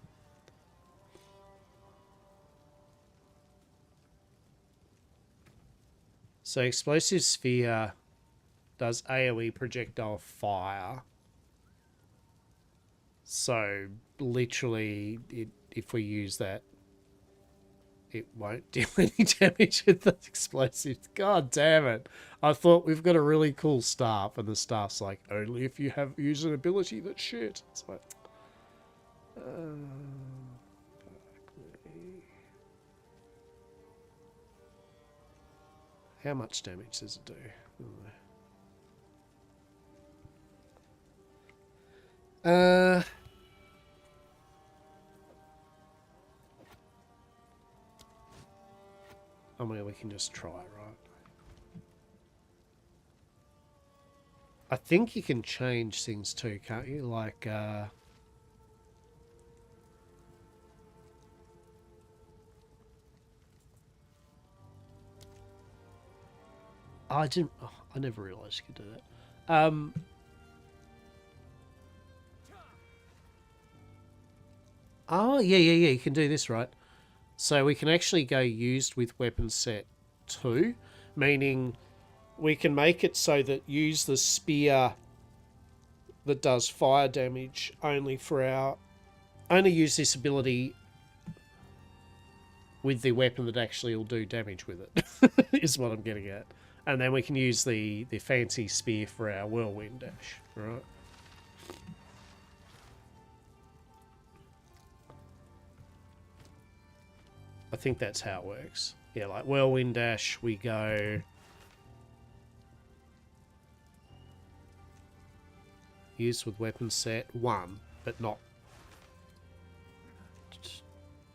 So explosive sphere does AoE projectile fire. So literally, if we use that, it won't deal any damage with the explosives. God damn it. I thought we've got a really cool staff, and the staff's like, only if you have use an ability that's shit. It's like... how much damage does it do? I mean, we can just try, right? I think you can change things too, can't you? Like, I didn't... Oh, I never realised you could do that. Oh, yeah, you can do this, right? So we can actually go used with weapon set 2, meaning we can make it so that use the spear that does fire damage only for our... Only use this ability with the weapon that actually will do damage with it, is what I'm getting at. And then we can use the fancy spear for our whirlwind dash, right? I think that's how it works. Yeah, like whirlwind dash, we go... Use with weapon set 1, but not...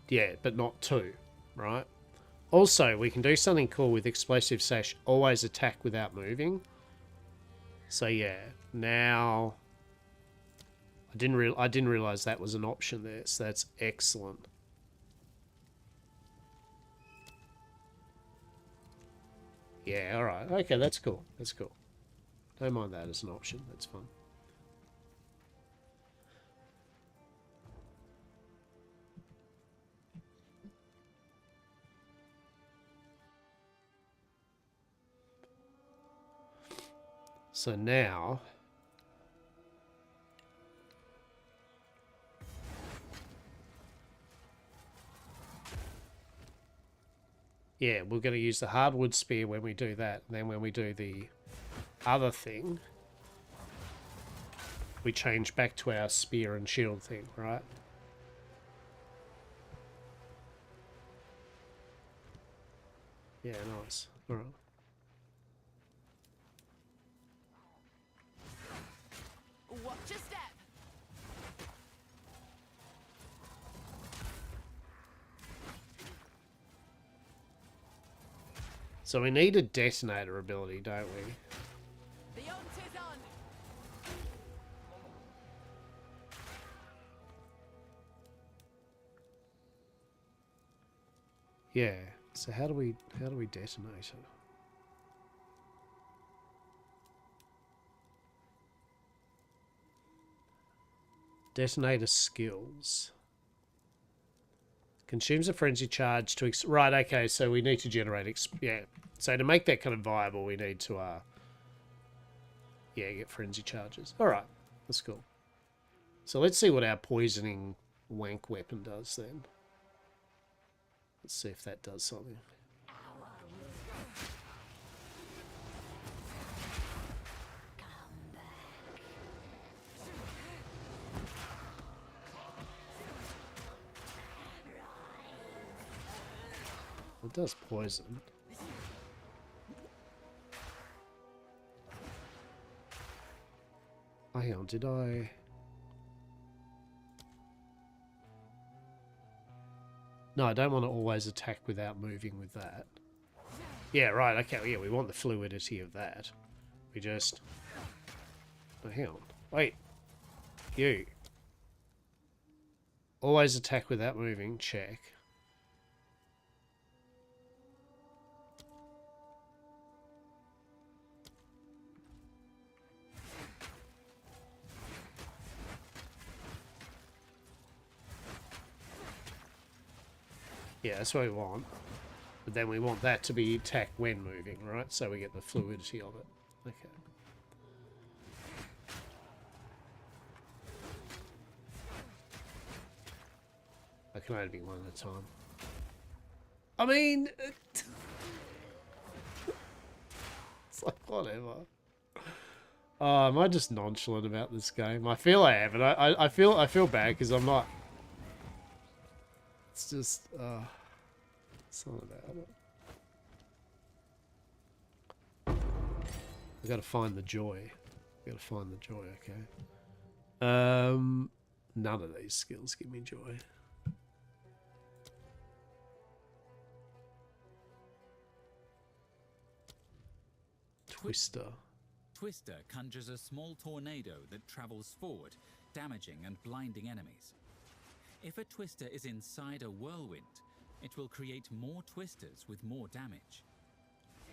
Yeah, but not 2, right? Also, we can do something cool with explosive sash, always attack without moving. So yeah, now... I didn't realize that was an option there, so that's excellent. Yeah, alright. Okay, that's cool. That's cool. Don't mind that as an option. That's fun. So now... yeah, we're going to use the hardwood spear when we do that. And then when we do the other thing, we change back to our spear and shield thing, right? Yeah, nice. All right.
Watch your step.
So we need a detonator ability, don't we?
The hunt is on.
Yeah. So how do we detonate it? Detonator skills. Consumes a frenzy charge to... right, okay, so we need to generate... yeah. So to make that kind of viable, we need to... yeah, get frenzy charges. Alright, that's cool. So let's see what our poisoning wank weapon does then. Let's see if that does something. It does poison. Oh, hang on, did I... No, I don't want to always attack without moving with that. Yeah, right, okay, yeah, we want the fluidity of that. We just... Oh, hang on. Wait. You. Always attack without moving, check. Yeah, that's what we want. But then we want that to be attack when moving, right? So we get the fluidity of it. Okay. I can only be one at a time. I mean... It's like, whatever. Oh, am I just nonchalant about this game? I feel I am, and I feel bad because I'm not... It's just... it's not about it. I gotta find the joy. Gotta find the joy, okay. None of these skills give me joy. Twister.
Twister conjures a small tornado that travels forward, damaging and blinding enemies. If a twister is inside a whirlwind, it will create more twisters with more damage.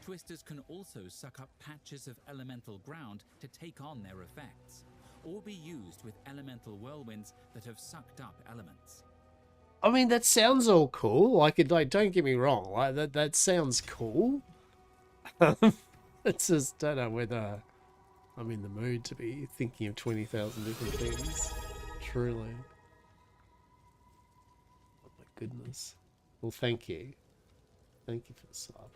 Twisters can also suck up patches of elemental ground to take on their effects, or be used with elemental whirlwinds that have sucked up elements.
I mean, that sounds all cool. Like, don't get me wrong. Like, that sounds cool. It's just, don't know whether I'm in the mood to be thinking of 20,000 different things. Truly. Oh my goodness. Well, thank you. Thank you for the sub.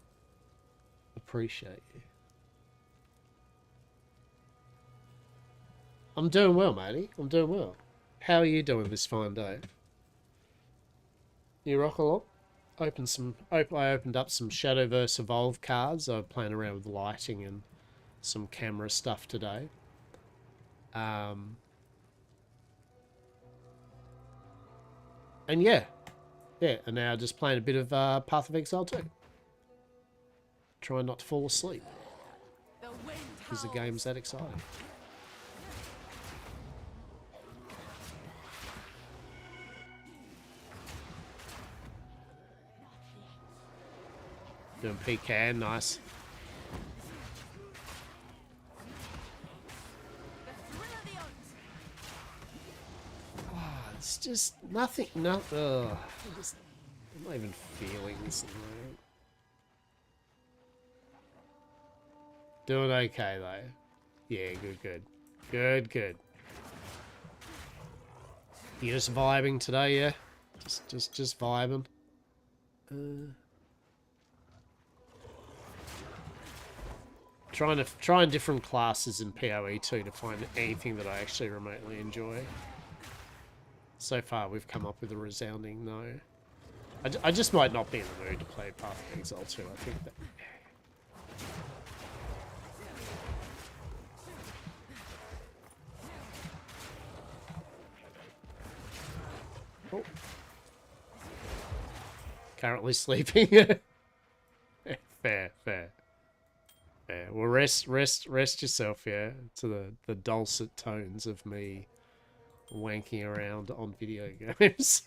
Appreciate you. I'm doing well, matey. I'm doing well. How are you doing this fine day? You rock along? I opened up some Shadowverse Evolve cards. I was playing around with lighting and some camera stuff today. And yeah, and now just playing a bit of Path of Exile 2. Trying not to fall asleep because the game's that exciting. Doing PK, nice. Oh, it's just nothing. I'm not even feeling this at the moment. Doing okay though. Yeah, good. You just vibing today, yeah? Just vibing. Trying different classes in POE 2 to find anything that I actually remotely enjoy. So far, we've come up with a resounding no. I just might not be in the mood to play Path of Exile 2. I think that. Oh. Currently sleeping. Fair. Yeah, well, rest yourself, yeah, to the dulcet tones of me wanking around on video games.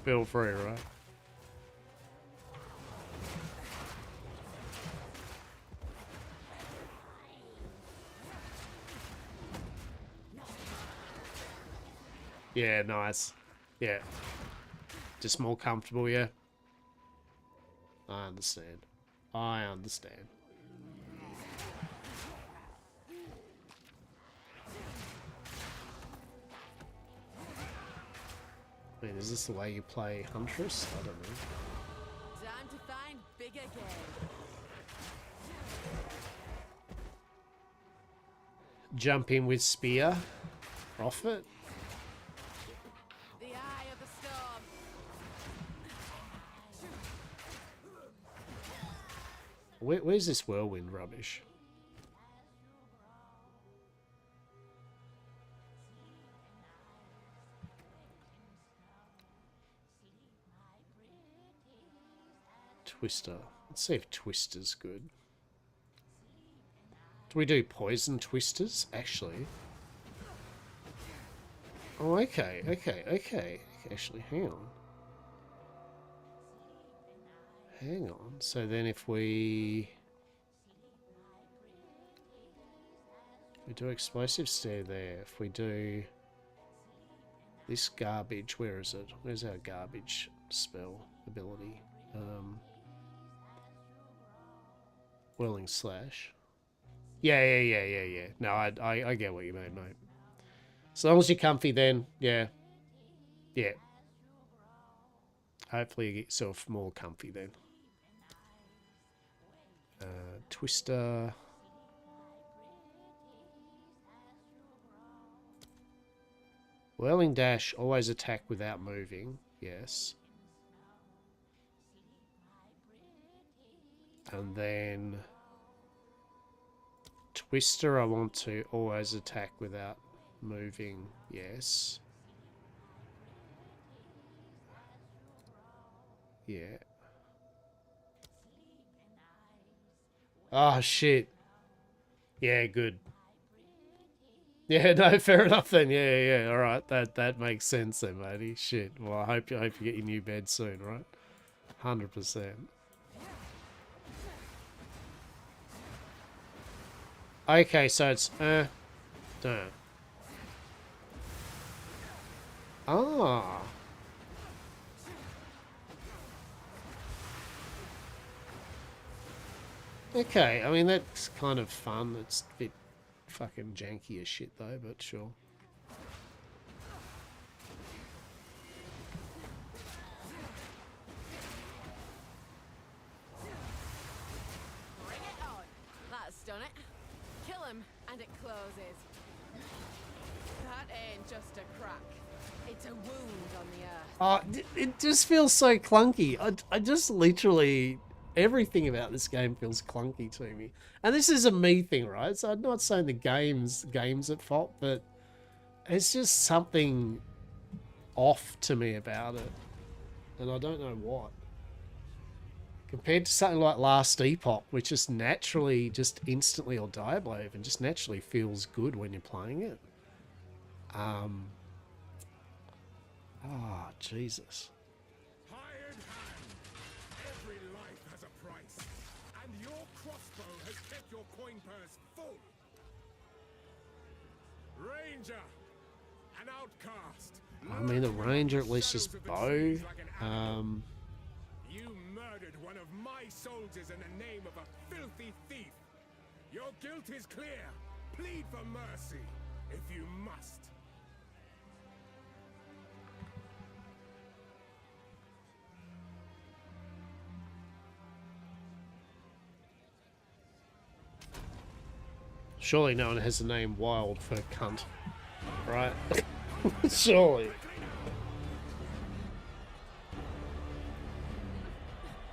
Feel free, right? Yeah, nice. Yeah. Just more comfortable, yeah. I understand. I understand. I mean, is this the way you play Huntress? I don't know.
Time to find bigger game.
Jump in with Spear. Profit.
The eye of the storm.
Where's this whirlwind rubbish? Twister. Let's see if Twister's good. Do we do poison twisters, actually? Oh, okay. Actually, hang on. Hang on. So then if we do explosive stare there, if we do this garbage, where is it? Where's our garbage spell ability? Whirling slash. Yeah. No, I get what you mean, mate. As long as you're comfy, then yeah. Hopefully you get yourself more comfy then. Twister. Whirling dash, always attack without moving. Yes. And then Twister, I want to always attack without moving. Yes. Yeah. Oh, shit. Yeah, good. Yeah, no, fair enough then. Yeah. All right, that makes sense then, matey. Shit. Well, I hope you get your new bed soon, right? 100%. Okay, so it's don't. Ah. Okay, I mean that's kind of fun. It's a bit fucking janky as shit though, but sure.
Bring it on. That's done it. Kill him, and it closes. That ain't just a crack. It's a wound on the earth.
It just feels so clunky. I just literally everything about this game feels clunky to me. And this is a me thing, right? So I'm not saying the game's at fault, but it's just something off to me about it. And I don't know what. Compared to something like Last Epoch, which just naturally, just instantly, or Diablo even, just naturally feels good when you're playing it. Oh, Jesus.
Hired hand. Every life has a price, and your crossbow has kept your coin purse full. Ranger, an outcast.
I mean, the Ranger at least is bow.
You murdered one of my soldiers in the name of a filthy thief. Your guilt is clear. Plead for mercy, if you must.
Surely no one has the name Wild for cunt, right? Surely.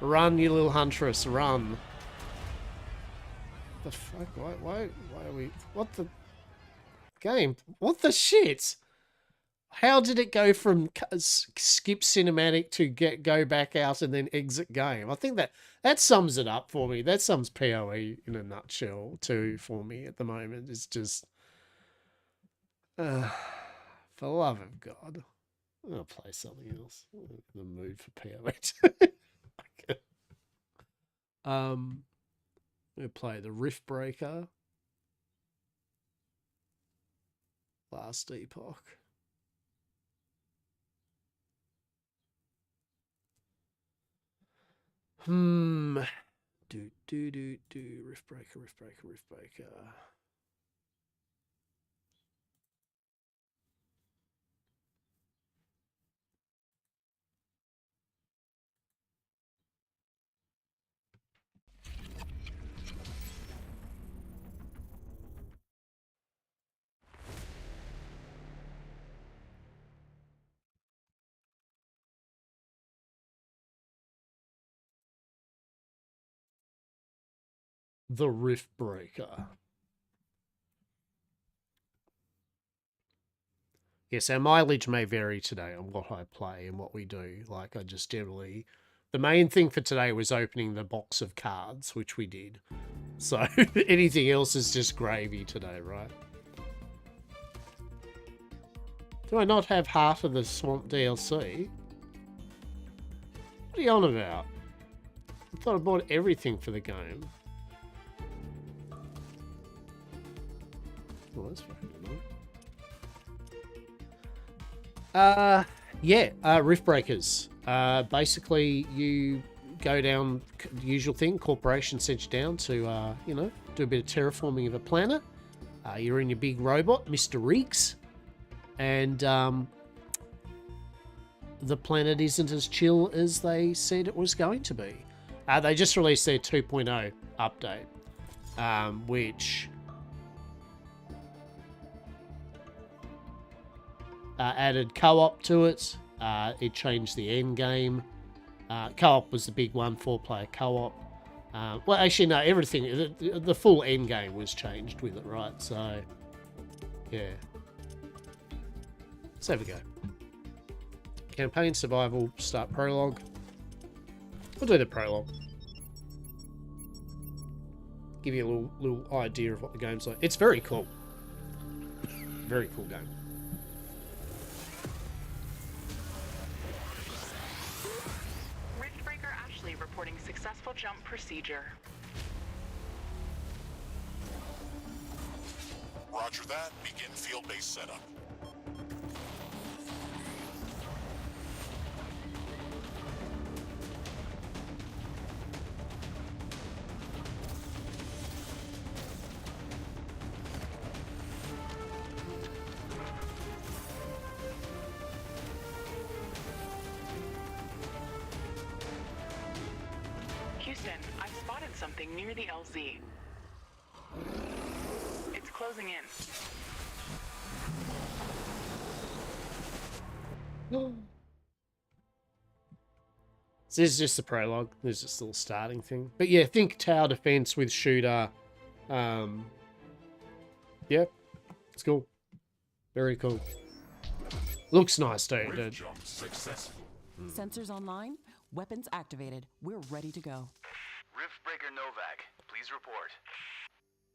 Run, you little huntress, run. The fuck? Why are we... What the... Game? What the shit? How did it go from skip cinematic to go back out and then exit game? I think that sums it up for me. That sums POE in a nutshell too for me at the moment. It's just, for the love of God, I'm gonna play something else. I'm in the mood for POE too. Okay. I'm gonna play the Rift Breaker, Last Epoch. Do Rift Breaker. the Riftbreaker. Yes, our mileage may vary today on what I play and what we do. Like, I just generally... The main thing for today was opening the box of cards, which we did. So, anything else is just gravy today, right? Do I not have half of the Swamp DLC? What are you on about? I thought I bought everything for the game. Oh, that's fucking annoying. Yeah, Riftbreakers. Basically, you go down, the usual thing, corporation sent you down to, you know, do a bit of terraforming of a planet. You're in your big robot, Mr. Reeks, and the planet isn't as chill as they said it was going to be. They just released their 2.0 update, which added co-op to it. It changed the end game. Co-op was the big one, 4-player co-op. Well, actually, no, everything, the full end game was changed with it, right? So, yeah. Let's have a go. Campaign, survival, start prologue. We'll do the prologue. Give you a little idea of what the game's like. It's very cool. Very cool game.
Riftbreaker Ashley reporting successful jump procedure.
Roger that. Begin field-based setup.
Houston, I've spotted something near the LZ. It's closing in.
So this is just the prologue. There's just a little starting thing. But yeah, think tower defense with shooter. Yeah, it's cool. Very cool. Looks nice, dude.
Jump successful.
Sensors online, weapons activated. We're ready to go.
Riftbreaker Novak, please report.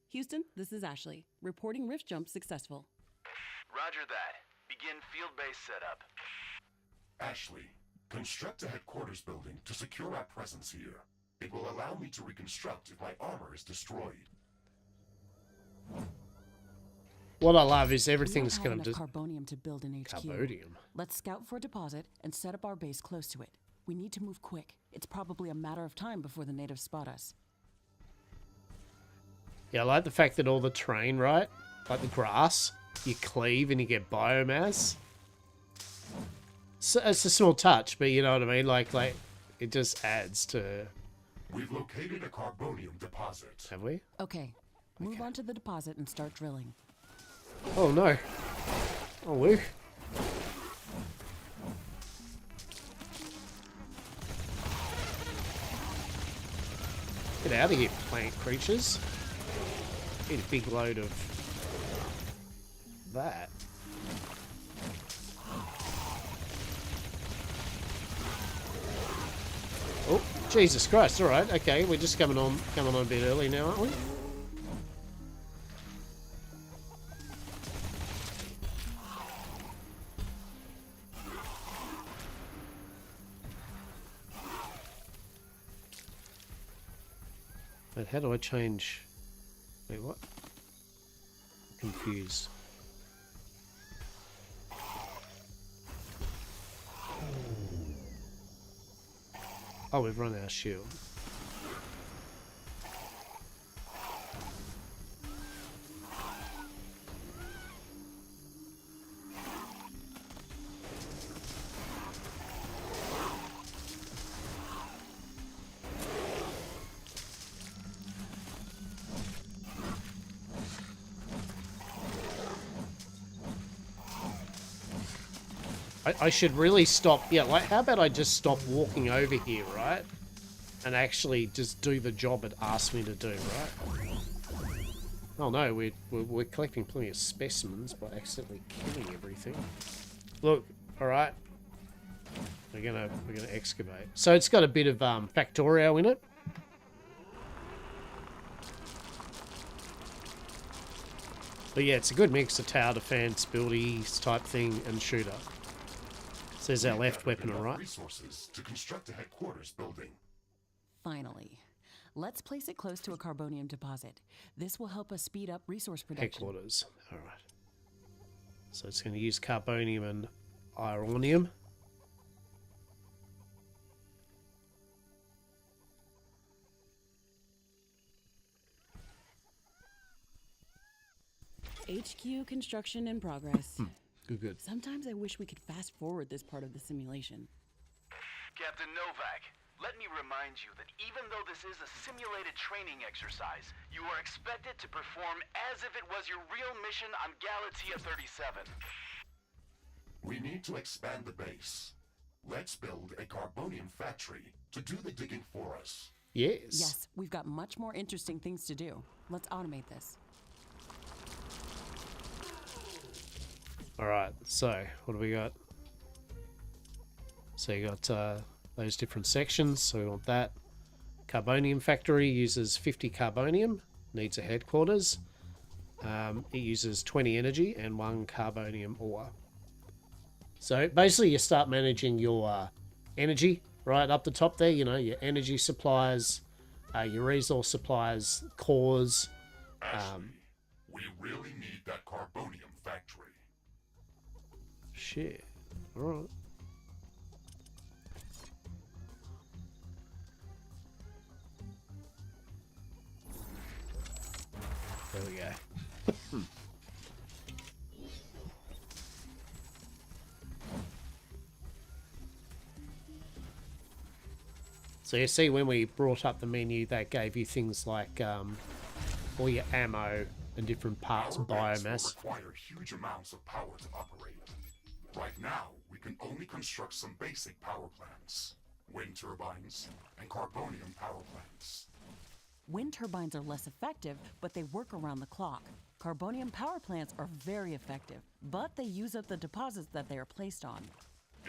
Houston, this is Ashley. Reporting rift jump successful.
Roger that. Begin field-based setup.
Ashley, construct a headquarters building to secure our presence here. It will allow me to reconstruct if my armor is destroyed.
What I love is everything's
We don't
going
have
to
enough carbonium to build an HQ.
Carbonium.
Let's scout for a deposit and set up our base close to it. We need to move quick. It's probably a matter of time before the natives spot us.
Yeah, I like the fact that all the terrain, right? Like the grass, you cleave and you get biomass. So it's a small touch, but you know what I mean? Like it just adds to...
We've located a carbonium deposit.
Have we?
Okay. Move on to the deposit and start drilling.
Oh no. Oh, woo. Get out of here, plant creatures. Need a big load of that. Oh, Jesus Christ. Alright, okay, we're just coming on a bit early now, aren't we? But how do I change? Wait, what? I'm confused. Oh, we've run our shield. I should really stop. Yeah, like, how about I just stop walking over here, right? and actually just do the job it asked me to do, right? Oh no, we're collecting plenty of specimens by accidentally killing everything. Look, all right, we're gonna excavate. So it's got a bit of Factorio in it. But yeah, it's a good mix of tower defense, buildies type thing, and shooter. So there's our left weapon, all right.
Resources to construct a headquarters building.
Finally. Let's place it close to a carbonium deposit. This will help us speed up resource production.
Headquarters, all right. So it's going to use carbonium and ironium.
HQ construction in progress.
Good.
Sometimes I wish we could fast forward this part of the simulation.
Captain Novak, let me remind you that even though this is a simulated training exercise, you are expected to perform as if it was your real mission on Galatea 37.
We need to expand the base. Let's build a carbonium factory to do the digging for us.
Yes.
Yes, we've got much more interesting things to do. Let's automate this.
Alright, so what do we got? So you got those different sections, so we want that. Carbonium factory uses 50 carbonium, needs a headquarters. It uses 20 energy and 1 carbonium ore. So basically you start managing your energy right up the top there, you know, your energy supplies, your resource supplies, cores.
Ashley, we really need that carbonium factory.
Shit. Alright. There we go. So you see when we brought up the menu, that gave you things like all your ammo and different parts of biomass.
Require huge amounts of power to operate. Right now, we can only construct some basic power plants. Wind turbines and carbonium power plants.
Wind turbines are less effective, but they work around the clock. Carbonium power plants are very effective, but they use up the deposits that they are placed on.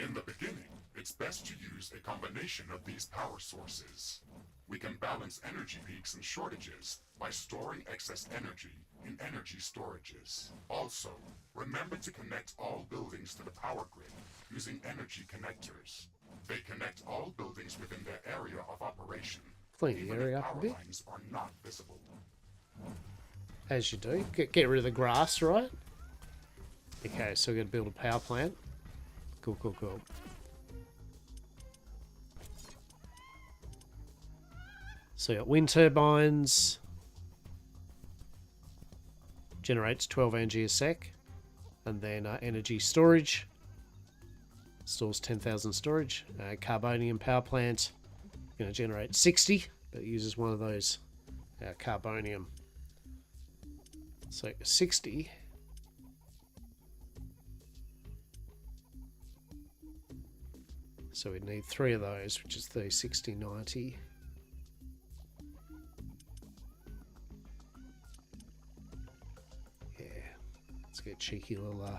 In the beginning, it's best to use a combination of these power sources. We can balance energy peaks and shortages by storing excess energy in energy storages. Also, remember to connect all buildings to the power grid using energy connectors. They connect all buildings within their area of operation.
Clean the area up a bit.
Lines are not visible.
As you do. Get rid of the grass, right? Okay, so we're going to build a power plant. Cool. So you got wind turbines. Generates 12 energy a sec. And then energy storage. Stores 10,000 storage. Carbonium power plant. Going to generate 60, but it uses one of those carbonium. So 60. So we need 3 of those, which is 30, 60, 90. Yeah, let's get cheeky little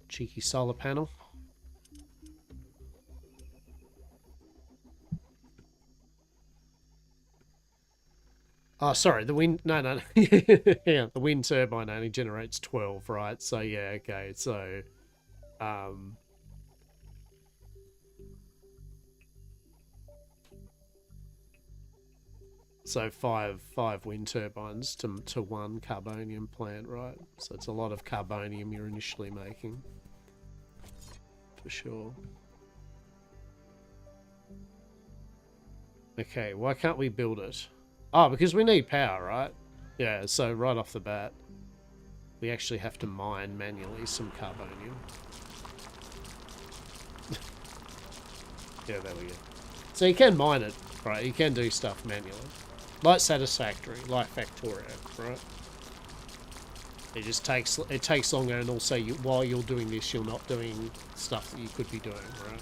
cheeky solar panel. Oh, sorry, the wind... No. Yeah, the wind turbine only generates 12, right? So, yeah, okay, so... So five wind turbines to 1 carbonium plant, right? So it's a lot of carbonium you're initially making. For sure. Okay, why can't we build it? Oh, because we need power, right? Yeah, so right off the bat, we actually have to mine manually some carbonium. Yeah, there we go. So you can mine it, right? You can do stuff manually. Like Satisfactory, like Factorio, right? It just takes longer, and also while you're doing this, you're not doing stuff that you could be doing, right?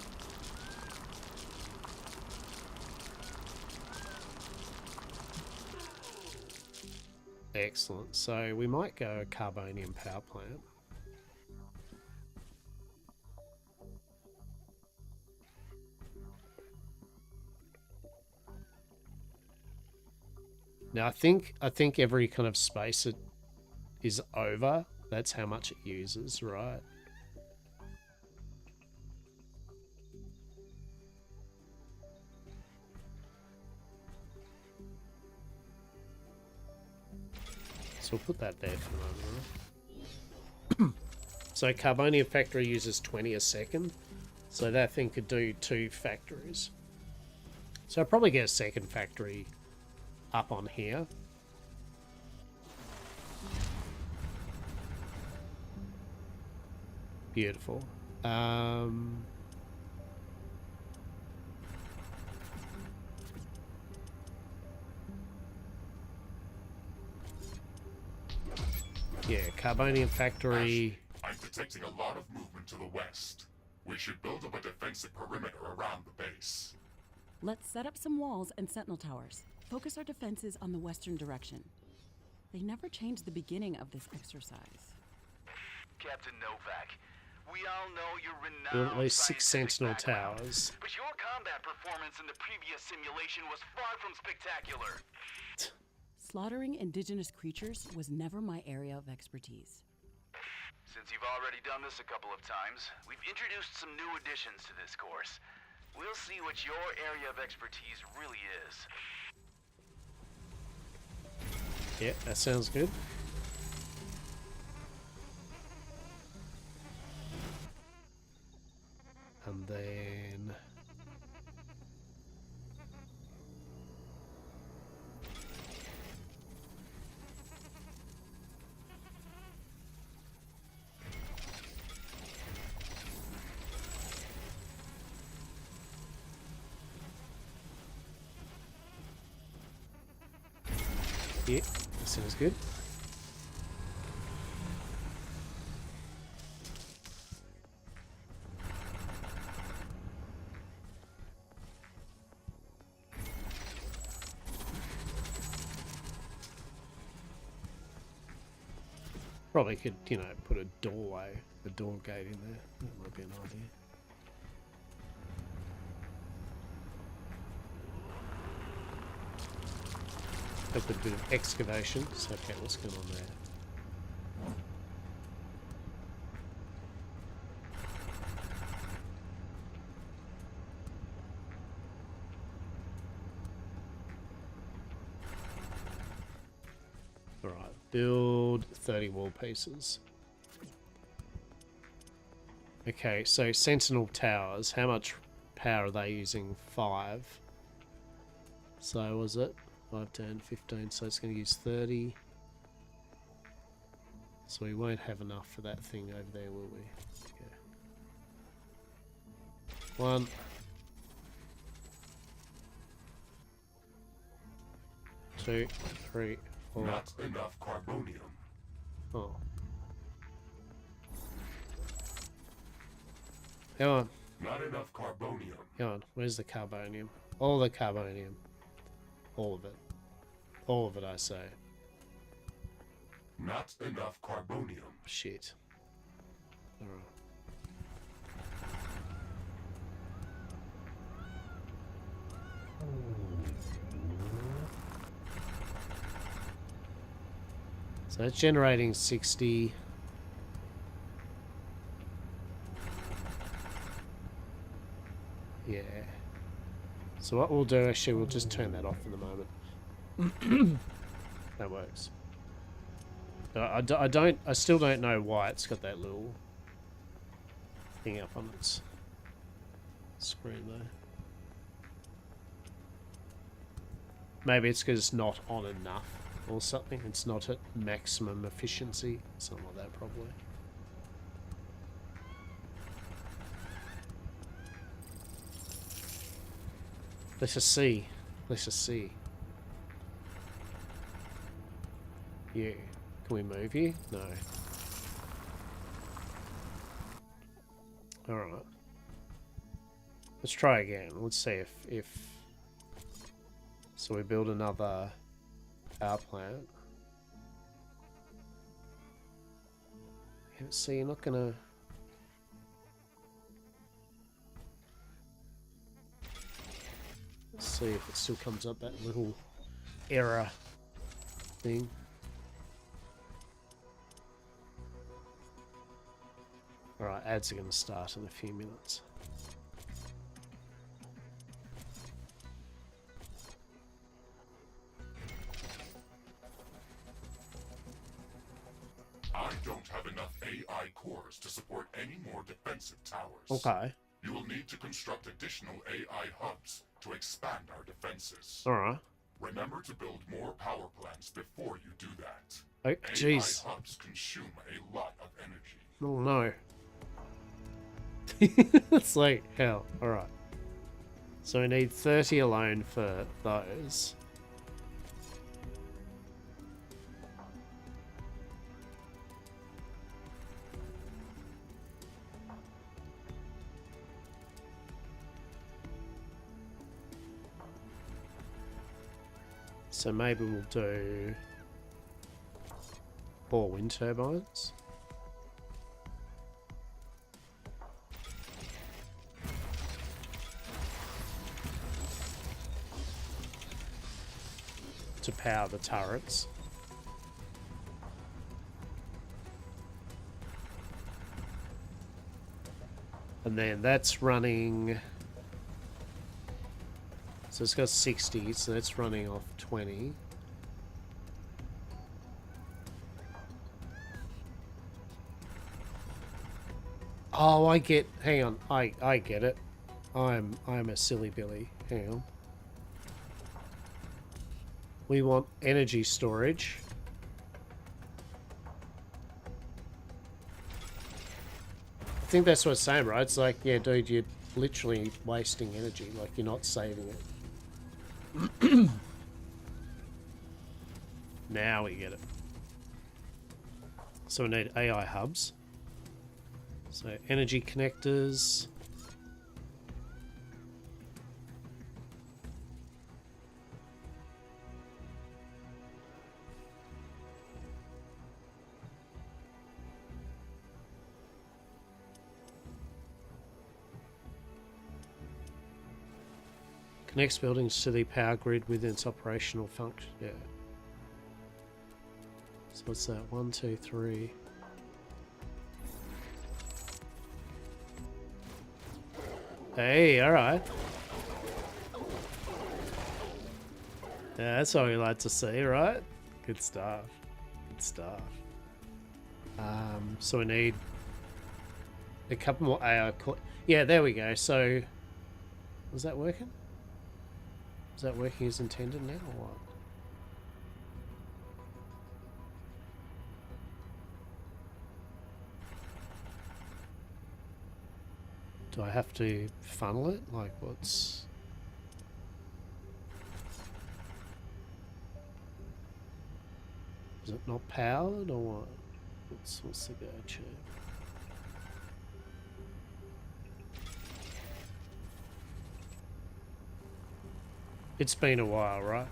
Excellent. So we might go a carbonium power plant. Now I think every kind of space it is over, that's how much it uses, right? So we'll put that there for the moment. So Carbonium Factory uses 20 a second. So that thing could do 2 factories. So I'll probably get a second factory up on here. Beautiful. Yeah, Carbonium Factory.
I'm detecting a lot of movement to the west. We should build up a defensive perimeter around the base.
Let's set up some walls and sentinel towers. Focus our defenses on the western direction. They never changed the beginning of this exercise.
Captain Novak, we all know you're renowned.
Build at least 6 sentinel towers.
But your combat performance in the previous simulation was far from spectacular.
Slaughtering indigenous creatures was never my area of expertise.
Since you've already done this a couple of times, we've introduced some new additions to this course. We'll see what your area of expertise really is.
Yeah, that sounds good. And then... yeah, that sounds good. Probably could, you know, put a doorway, a door gate in there. That might be an idea. Have a bit of excavation. So, okay, what's going on there? Alright, build 30 wall pieces. Okay, so Sentinel Towers, how much power are they using? 5. So was it 5, 10, 15, so it's going to use 30. So we won't have enough for that thing over there, will we? Okay. 1. 2, 3, 4.
Not enough carbonium.
Oh. Come on.
Not enough carbonium.
Come on. Where's the carbonium? All the carbonium. All of it. All of it, I say.
Not enough carbonium.
Shit. Alright. So it's generating 60. Yeah. So what we'll do, actually, we'll just turn that off for the moment. That works. I still don't know why it's got that little thing up on its screen there. Maybe it's because it's not on enough or something. It's not at maximum efficiency. Something like that, probably. Let's just see. Let's just see. Yeah. Can we move here? No. Alright. Let's try again. Let's see if... So we build another power plant. Yeah, so you're not gonna... Let's see if it still comes up that little error thing. Alright, ads are going to start in a few minutes.
I don't have enough AI cores to support any more defensive towers.
Okay.
You will need to construct additional AI hubs to expand our defenses.
Alright.
Remember to build more power plants before you do that.
Oh, jeez.
AI hubs consume a lot of energy.
Oh no. It's like hell. Alright. So we need 30 alone for those. So maybe we'll do 4 wind turbines. To power the turrets. And then that's running... So it's got 60, so that's running off 20. Oh, I get... Hang on, I get it. I'm a silly Billy. Hang on. We want energy storage. I think that's what it's saying, right? It's like, yeah, dude, you're literally wasting energy. Like, you're not saving it. Now we get it. So we need AI hubs. So energy connectors. Connects buildings to the power grid within its operational function. Yeah. So what's that? 1, 2, 3. Hey, alright. Yeah, that's what we like to see, right? Good stuff. Good stuff. So we need a couple more AI core. Yeah, there we go. So, was that working? Is that working as intended now or what? Do I have to funnel it? Like what's... Is it not powered or what? What's the go to? It's been a while, right?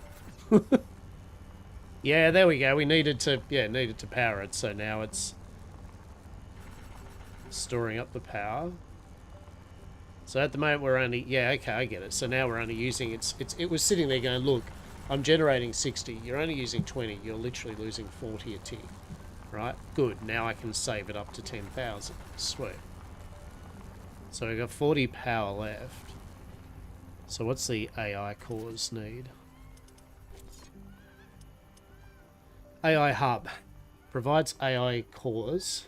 Yeah, there we go. We needed to power it, so now it's storing up the power. So at the moment we're only, yeah, okay, I get it. So now we're only using, it was sitting there going, look, I'm generating 60, you're only using 20, you're literally losing 40 a tick, right? Good, now I can save it up to 10,000, sweet. So we've got 40 power left. So what's the AI cores need? AI hub provides AI cores.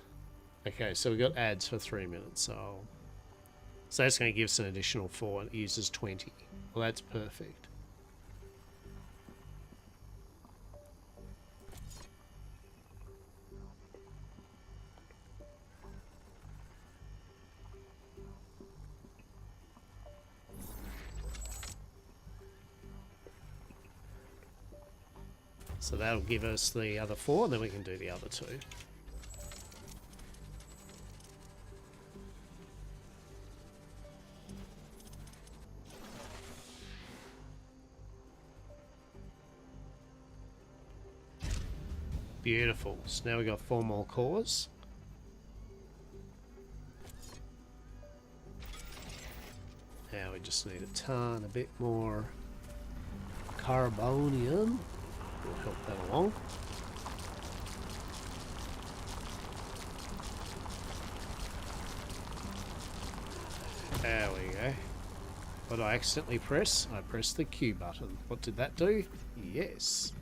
Okay, so we got ads for 3 minutes, so that's going to give us an additional 4 and it uses 20. Well, that's perfect. So that'll give us the other 4, and then we can do the other 2. Beautiful. So now we've got 4 more cores. Now we just need a bit more carbonium. Will help that along. There we go. What did I accidentally press? I pressed the Q button. What did that do? Yes.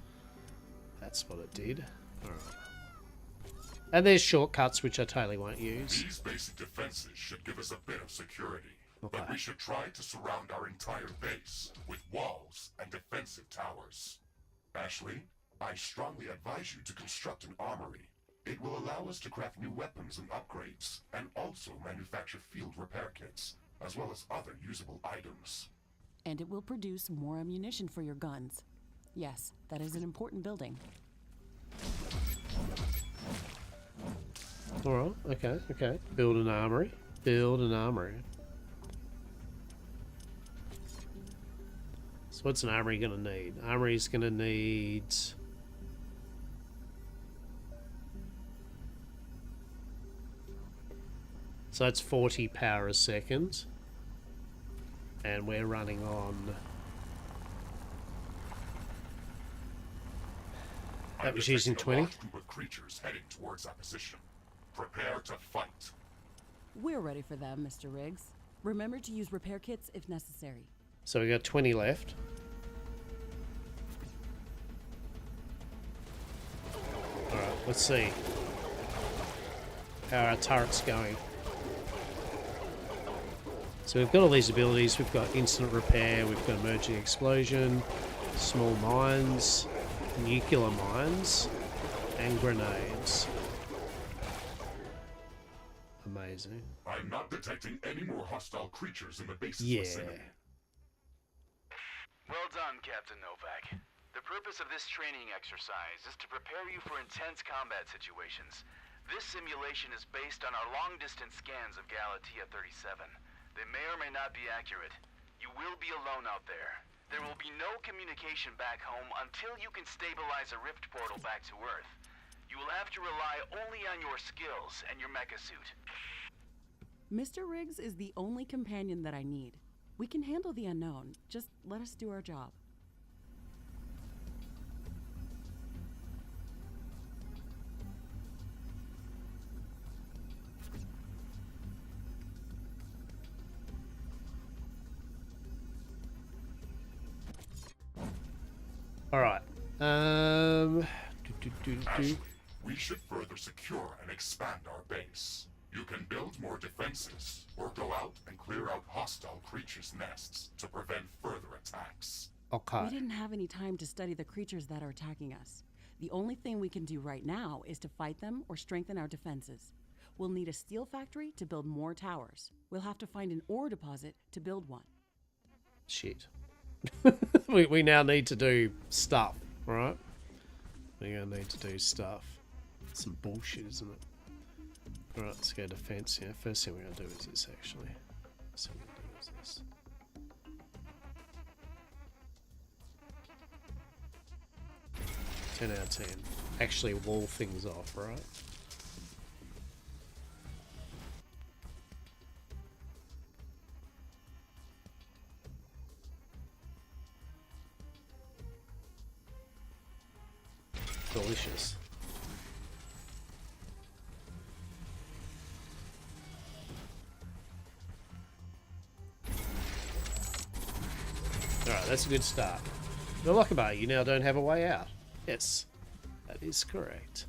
That's what it did. Alright. And there's shortcuts which I totally won't use.
These basic defenses should give us a bit of security.
Okay.
But we should try to surround our entire base with walls and defensive towers. Ashley, I strongly advise you to construct an armory. It will allow us to craft new weapons and upgrades, and also manufacture field repair kits, as well as other usable items.
And it will produce more ammunition for your guns. Yes, that is an important building.
Alright, okay. Build an armory. Build an armory. So what's an armory gonna need? Armory's gonna need... So that's 40 power a second. And we're running on... That was using 20.
A large group of creatures heading towards our position. Prepare to fight.
We're ready for them, Mr. Riggs. Remember to use repair kits if necessary.
So we got 20 left. Alright, let's see how our turret's going. So we've got all these abilities. We've got instant repair, we've got emerging explosion, small mines, nuclear mines, and grenades. Amazing.
I'm not detecting any more hostile creatures in the base's
Yeah.
vicinity.
Well done, Captain Novak. The purpose of this training exercise is to prepare you for intense combat situations. This simulation is based on our long-distance scans of Galatea 37. They may or may not be accurate. You will be alone out there. There will be no communication back home until you can stabilize a rift portal back to Earth. You will have to rely only on your skills and your mecha suit.
Mr. Riggs is the only companion that I need. We can handle the unknown. Just let us do our job.
Alright.
Ashley, we should further secure and expand our base. You can build more defenses, or go out and clear out hostile creatures' nests to prevent further attacks.
Okay.
We didn't have any time to study the creatures that are attacking us. The only thing we can do right now is to fight them or strengthen our defenses. We'll need a steel factory to build more towers. We'll have to find an ore deposit to build one.
Shit. we now need to do stuff, right? We're gonna need to do stuff. Some bullshit, isn't it? Alright, let's go defense. Yeah, first thing we're gonna do is this actually. First thing we're gonna do is this. Ten out of 10. Actually wall things off, right? Delicious. Alright, that's a good start. The Lockabar, you now don't have a way out. Yes, that is correct.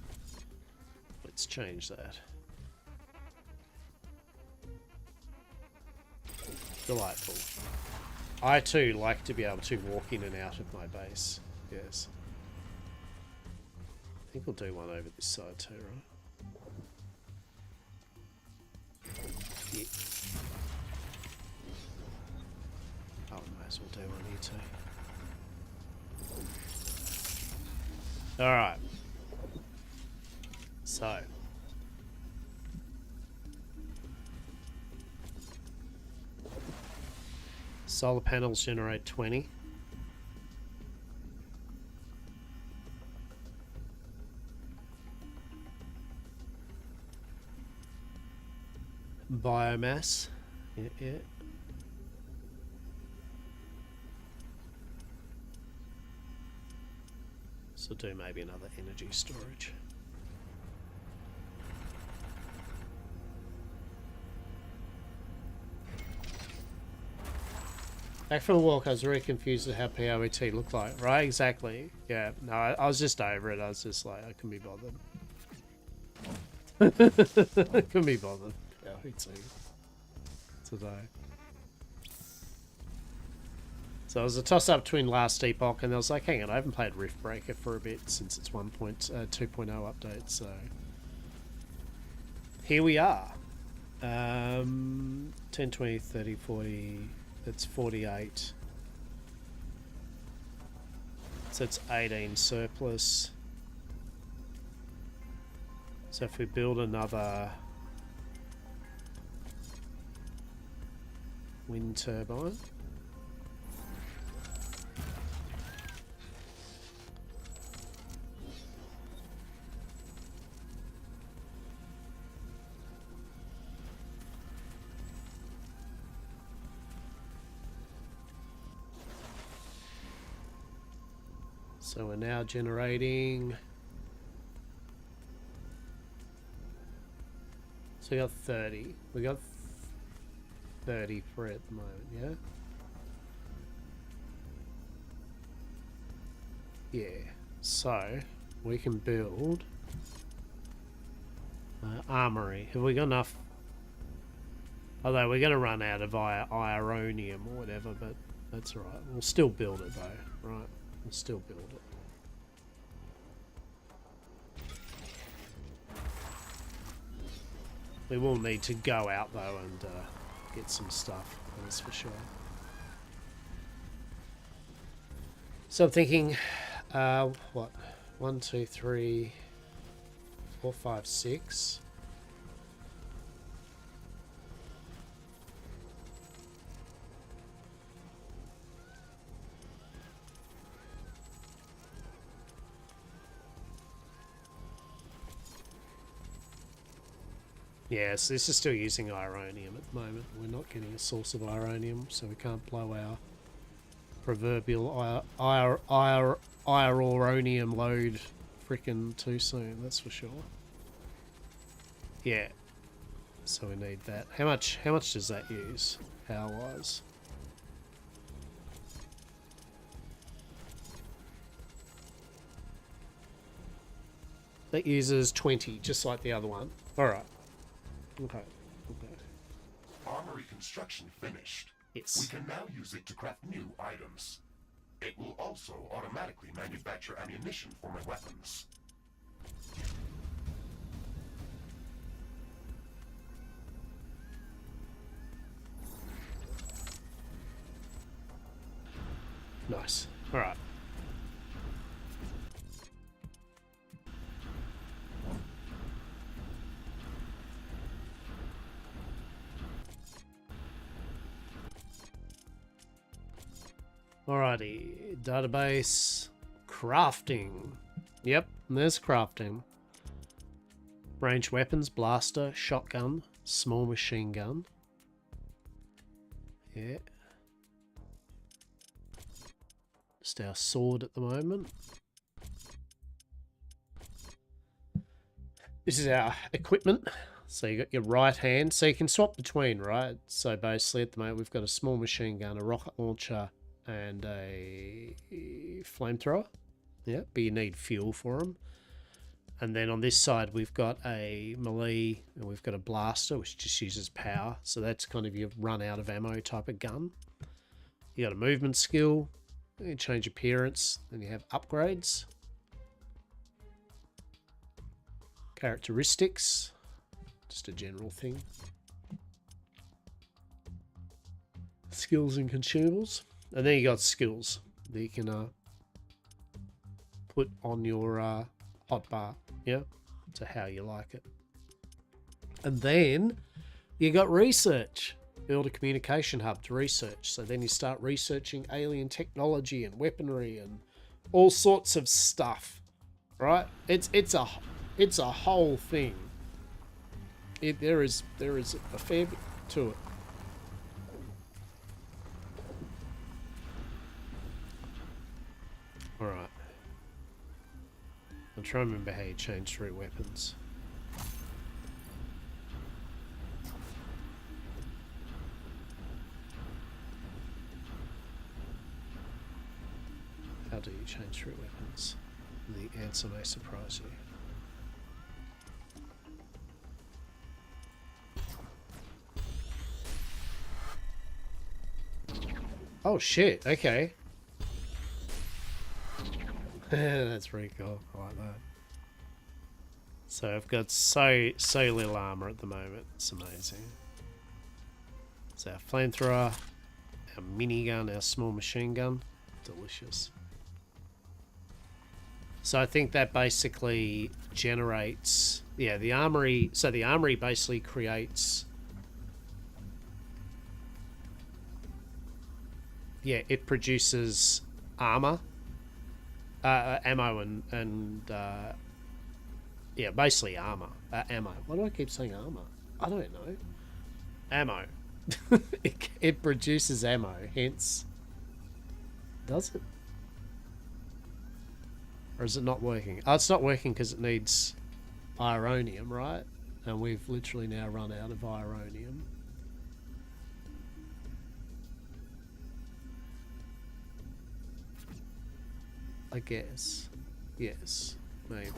Let's change that. Delightful. I too like to be able to walk in and out of my base. Yes. I think we'll do one over this side too, right? Yeah. Oh, might as well do one here too. Alright. So. Solar panels generate 20. Biomass. Yeah. So do maybe another energy storage. Back from a walk, I was very confused at how POET looked like. Right, exactly. Yeah, no, I was just over it. I was just like, I couldn't be bothered. Couldn't be bothered. POET today. So it was a toss-up between Last Epoch, and I was like, hang on, I haven't played Riftbreaker for a bit since its 2.0 update, so... Here we are. 10, 20, 30, 40... That's 48. So it's 18 surplus. So if we build another wind turbine. So we're now generating. So we got 30. We got 30 for it at the moment, yeah? Yeah. So we can build armory. Have we got enough? Although we're going to run out of ironium or whatever, but that's all right. We'll still build it though, right? We'll still build it. We will need to go out though and get some stuff, that's for sure. So I'm thinking, what? 1, 2, 3, 4, 5, 6. Yes, this is still using ironium at the moment. We're not getting a source of ironium, so we can't blow our proverbial ironium load frickin' too soon, that's for sure. Yeah. So we need that. How much does that use, power-wise? That uses 20, just like the other one. Alright. Okay. Okay.
Armory construction finished.
Yes.
We can now use it to craft new items. It will also automatically manufacture ammunition for my weapons.
Nice. Alright. Alrighty, database, crafting. Yep, there's crafting. Ranged weapons, blaster, shotgun, small machine gun. Yeah. Just our sword at the moment. This is our equipment. So you got your right hand. So you can swap between, right? So basically at the moment we've got a small machine gun, a rocket launcher, and a flamethrower. Yeah, but you need fuel for them. And then on this side we've got a melee and we've got a blaster which just uses power. So that's kind of your run out of ammo type of gun. You got a movement skill, you change appearance, then you have upgrades. Characteristics, just a general thing. Skills and consumables. And then you got skills that you can put on your hotbar, yeah, to how you like it. And then you got research. Build a communication hub to research. So then you start researching alien technology and weaponry and all sorts of stuff, right? It's a whole thing. There is a fair bit to it. Alright. I'm trying to remember how you change through weapons. How do you change through weapons? The answer may surprise you. Oh shit, okay. That's pretty cool. I like that. So I've got so little armor at the moment. It's amazing. So our flamethrower, our minigun, our small machine gun. Delicious. So I think that basically generates, yeah, the armory. So the armory basically creates, yeah, it produces armor, ammo, and yeah, basically armor, ammo. Why do I keep saying armor? I don't know. Ammo. it produces ammo. Hence, does it? Or is it not working? Oh, it's not working because it needs ironium, right? And we've literally now run out of ironium. I guess. Yes. Maybe.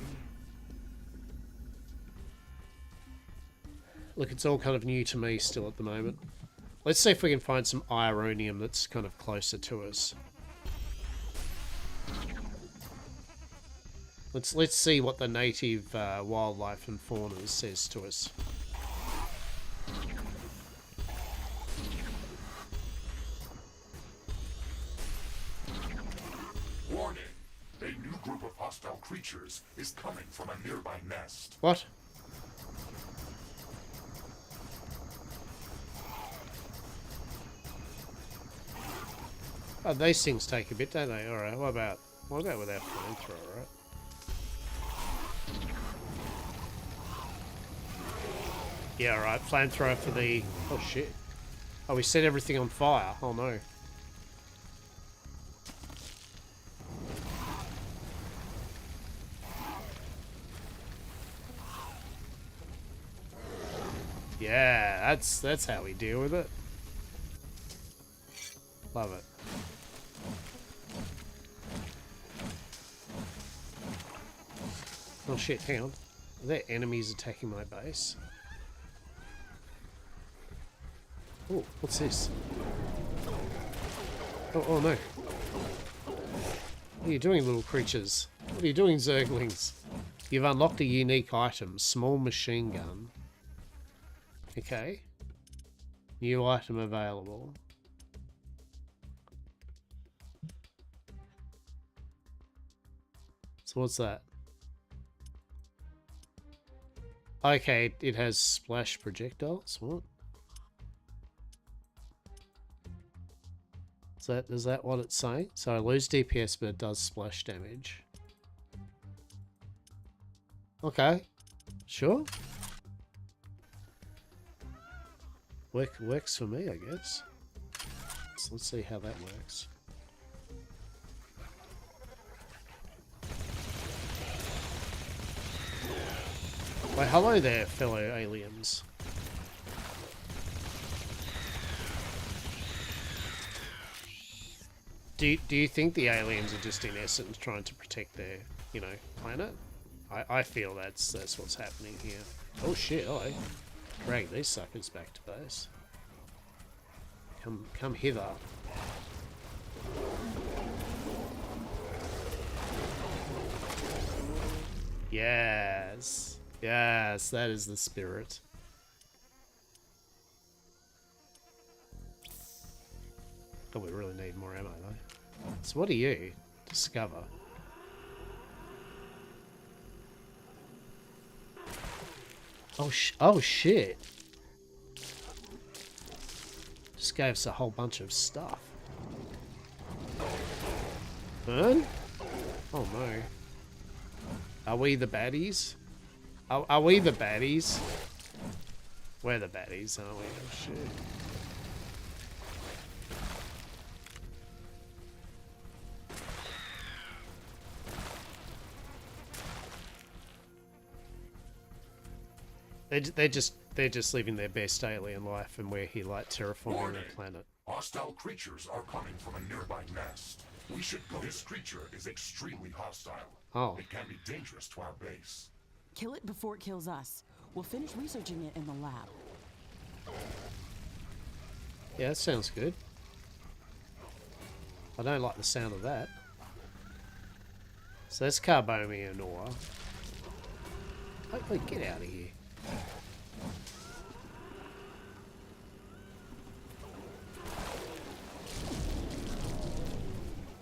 Look, it's all kind of new to me still at the moment. Let's see if we can find some ironium that's kind of closer to us. Let's see what the native wildlife and fauna says to us.
Warning! A new group of hostile creatures is coming from a nearby nest.
What? Oh, these things take a bit, don't they? Alright, what about with our flamethrower, right? Yeah, alright, flamethrower for the... Oh shit. Oh, we set everything on fire. Oh no. Yeah, that's how we deal with it. Love it. Oh shit, hang on. Are there enemies attacking my base? Oh, what's this? Oh no. What are you doing, little creatures? What are you doing, Zerglings? You've unlocked a unique item, small machine gun. Okay. New item available. So what's that? Okay, it has splash projectiles. What? Is that what it's saying? So I lose DPS, but it does splash damage. Okay, sure. Works for me, I guess. So let's see how that works. Well, hello there, fellow aliens. Do you think the aliens are just in essence trying to protect their, you know, planet? I feel that's what's happening here. Oh shit! Oh, drag these suckers back to base. Come hither. Yes, yes, that is the spirit. Oh, we really need more ammo though. So what do you discover? Oh shit! Just gave us a whole bunch of stuff. Burn? Oh no. Are we the baddies? Are we the baddies? We're the baddies, aren't we? Oh shit. They're just living their best alien life, and we're here like terraforming the planet.
Hostile creatures are coming from a nearby nest. We should go. This creature is extremely hostile.
Oh.
It can be dangerous to our base.
Kill it before it kills us. We'll finish researching it in the lab.
Yeah, that sounds good. I don't like the sound of that. So that's carbonium ore. Hopefully, get out of here.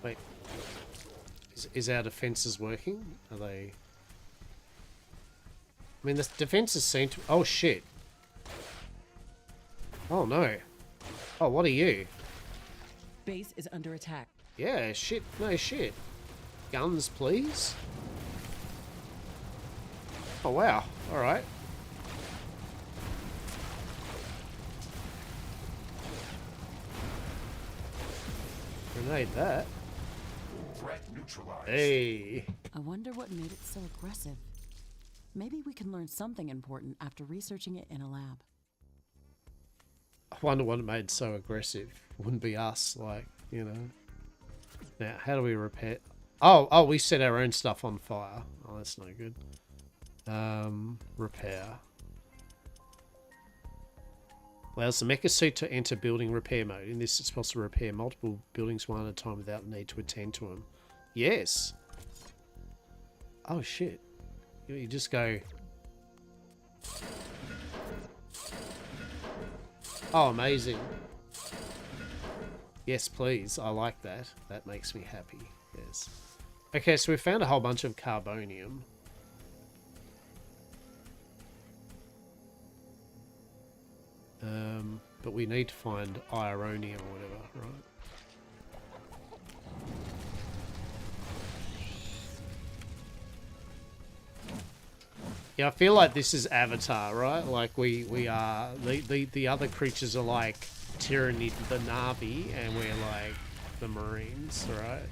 Wait. Is our defenses working? Are they... I mean, the defenses seem to... Oh, shit. Oh, no. Oh, what are you?
Base is under attack.
Yeah, shit. No shit. Guns, please. Oh, wow. Alright. Grenade that.
Threat neutralized.
Hey.
I wonder what made it so aggressive. Maybe we can learn something important after researching it in a lab.
I wonder what made it so aggressive. Wouldn't be us, like, you know. Now, how do we repair... Oh, we set our own stuff on fire. Oh, that's no good. Repair. Allows the mecha suit to enter building repair mode. In this, it's possible to repair multiple buildings one at a time without the need to attend to them. Yes. Oh, shit. You just go... Oh, amazing. Yes, please. I like that. That makes me happy. Yes. Okay, so we found a whole bunch of carbonium. But we need to find ironium or whatever, right? Yeah, I feel like this is Avatar, right? Like we are the other creatures are like Tyranid the Na'vi, and we're like the Marines, right?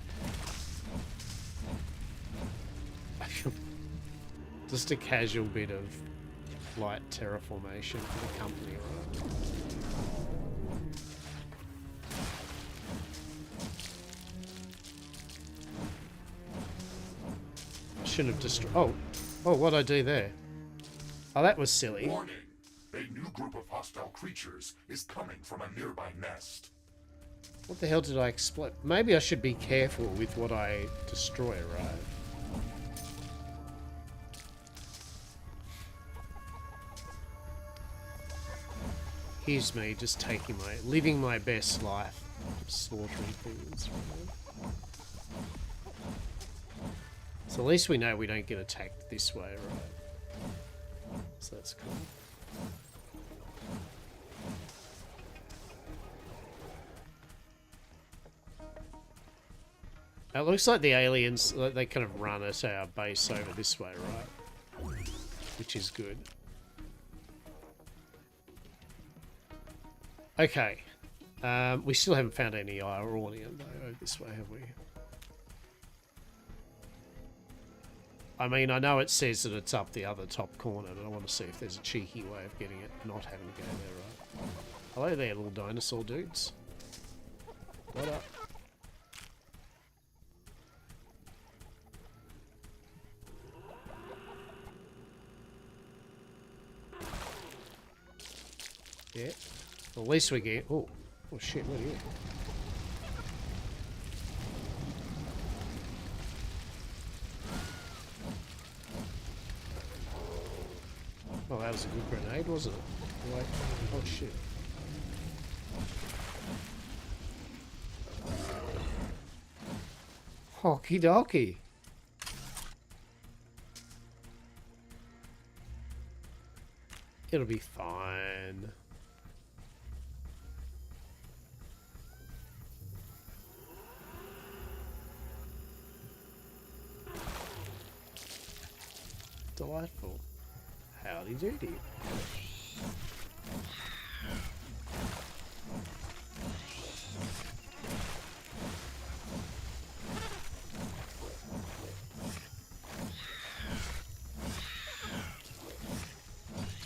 Just a casual bit of light terraformation for the company, right? I shouldn't have destroyed. Oh, what'd I do there? Oh, that was silly.
Warning! A new group of hostile creatures is coming from a nearby nest.
What the hell did I explode? Maybe I should be careful with what I destroy, right? Here's me just taking living my best life, slaughtering things. Right? So at least we know we don't get attacked this way, right? So that's cool. It looks like the aliens, they kind of run at our base over this way, right? Which is good. Okay. We still haven't found any ironium though over this way, have we? I mean, I know it says that it's up the other top corner, but I want to see if there's a cheeky way of getting it, not having to go there, right? Hello there, little dinosaur dudes. What up? Yeah. Well, at least we get... Oh shit, what are you? Oh, that was a good grenade, wasn't it? Like, oh shit. Okie dokie. It'll be fine. Delightful. Howdy doody.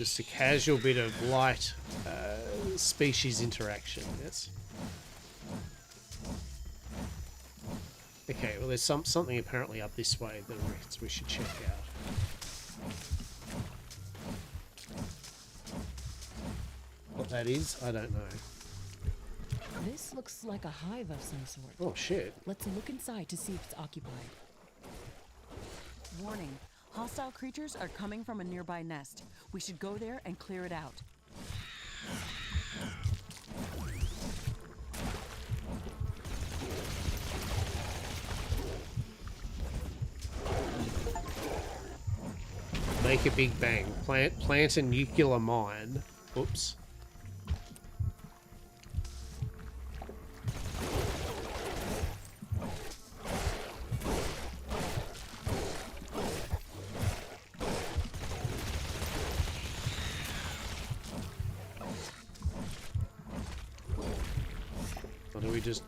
Just a casual bit of light species interaction, yes. Okay, well there's something apparently up this way that we should check out. What that is, I don't know.
This looks like a hive of some sort.
Oh shit.
Let's look inside to see if it's occupied. Warning. Hostile creatures are coming from a nearby nest. We should go there and clear it out.
Make a big bang. Plant a nuclear mine. Oops. Or do we just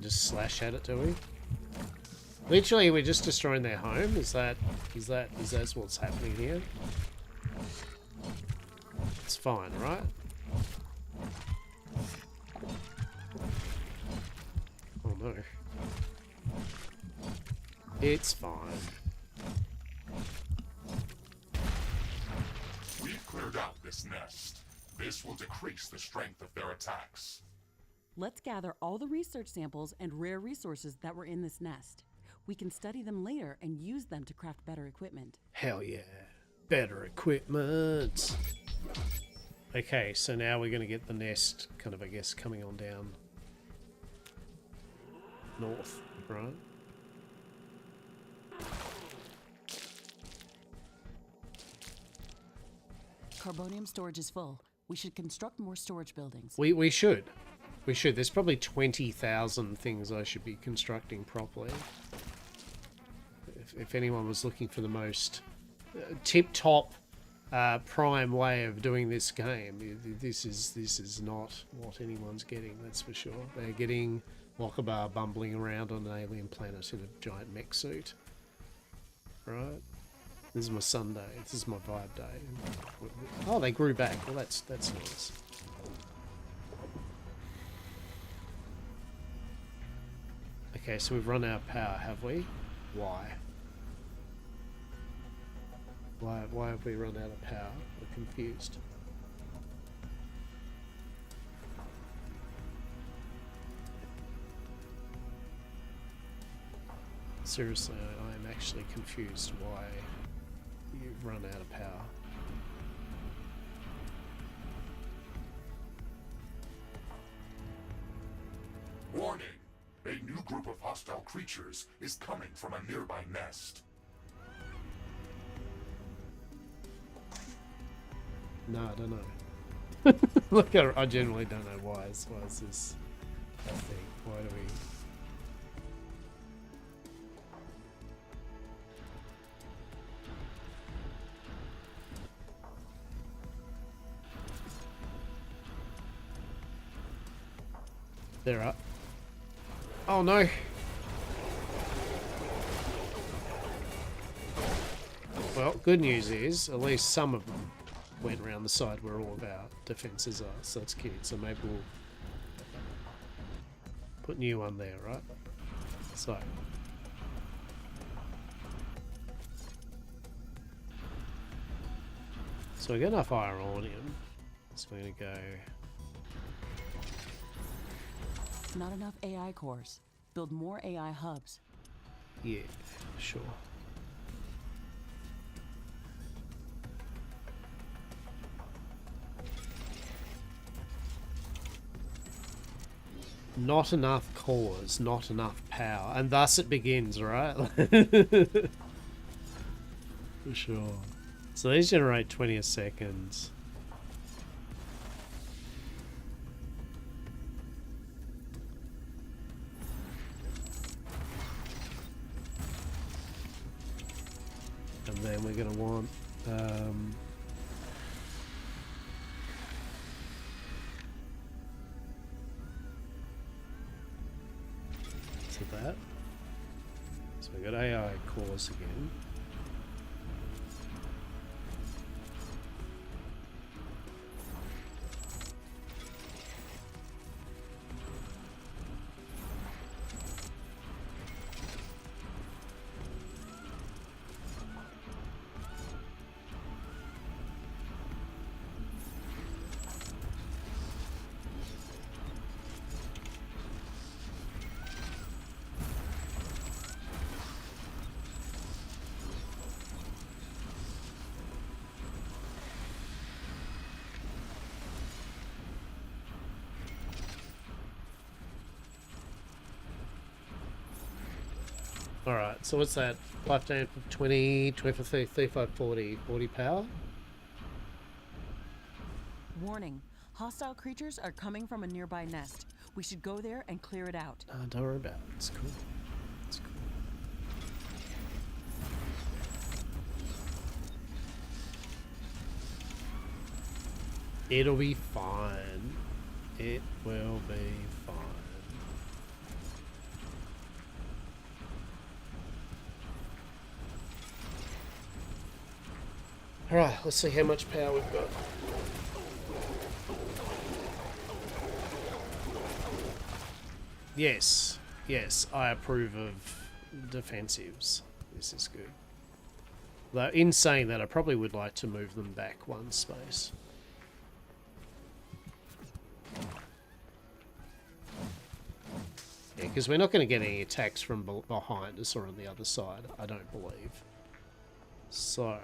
slash at it, do we? Literally, we're just destroying their home. Is that what's happening here? It's fine, right? Oh no. It's fine.
We've cleared out this nest. This will decrease the strength of their attacks.
Let's gather all the research samples and rare resources that were in this nest. We can study them later and use them to craft better equipment.
Hell yeah. Better equipment. Okay, so now we're going to get the nest kind of, I guess, coming on down north, right?
Carbonium storage is full. We should construct more storage buildings.
We should. We should. There's probably 20,000 things I should be constructing properly. If anyone was looking for the most tip-top prime way of doing this game, this is not what anyone's getting, that's for sure. They're getting Lochabar bumbling around on an alien planet in a giant mech suit. Right? This is my Sunday. This is my vibe day. Oh, they grew back. Well, that's nice. Okay, so we've run out of power, have we? Why? Why have we run out of power? I'm confused. Seriously, I am actually confused why you've run out of power.
Warning! A new group of hostile creatures is coming from a nearby nest.
No, I don't know. Look, I generally don't know why is this a thing. Why do we... They're up. Oh no! Well, good news is, at least some of them went around the side where all of our defences are, so that's cute. So maybe we'll put new one there, right? So. So we got enough ironium, so we're going to go...
Not enough AI cores. Build more AI hubs.
Yeah, sure. Not enough cores, not enough power. And thus it begins, right? For sure. So these generate 20 a second. And then we're going to want... that. So we got AI cores again. Alright, so what's that? 15 for 20, 20 for 30, 35, 40. 40 power?
Warning. Hostile creatures are coming from a nearby nest. We should go there and clear it out.
Don't worry about it. It's cool. It's cool. It'll be fine. It will be fine. Alright, let's see how much power we've got. Yes, yes, I approve of defensives. This is good. Though, in saying that, I probably would like to move them back one space. Yeah, because we're not going to get any attacks from behind us or on the other side, I don't believe. So...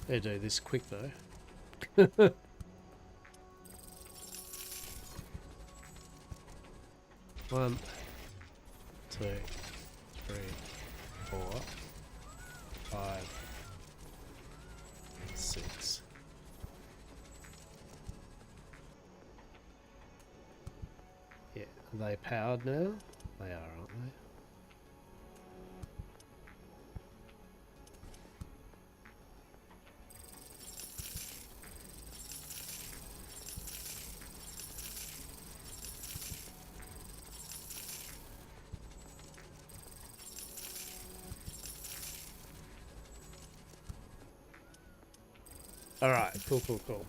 They do this quick though. One, two, three, 4, 5, 6. Yeah, are they powered now? They are, aren't they? Alright, cool, cool, cool.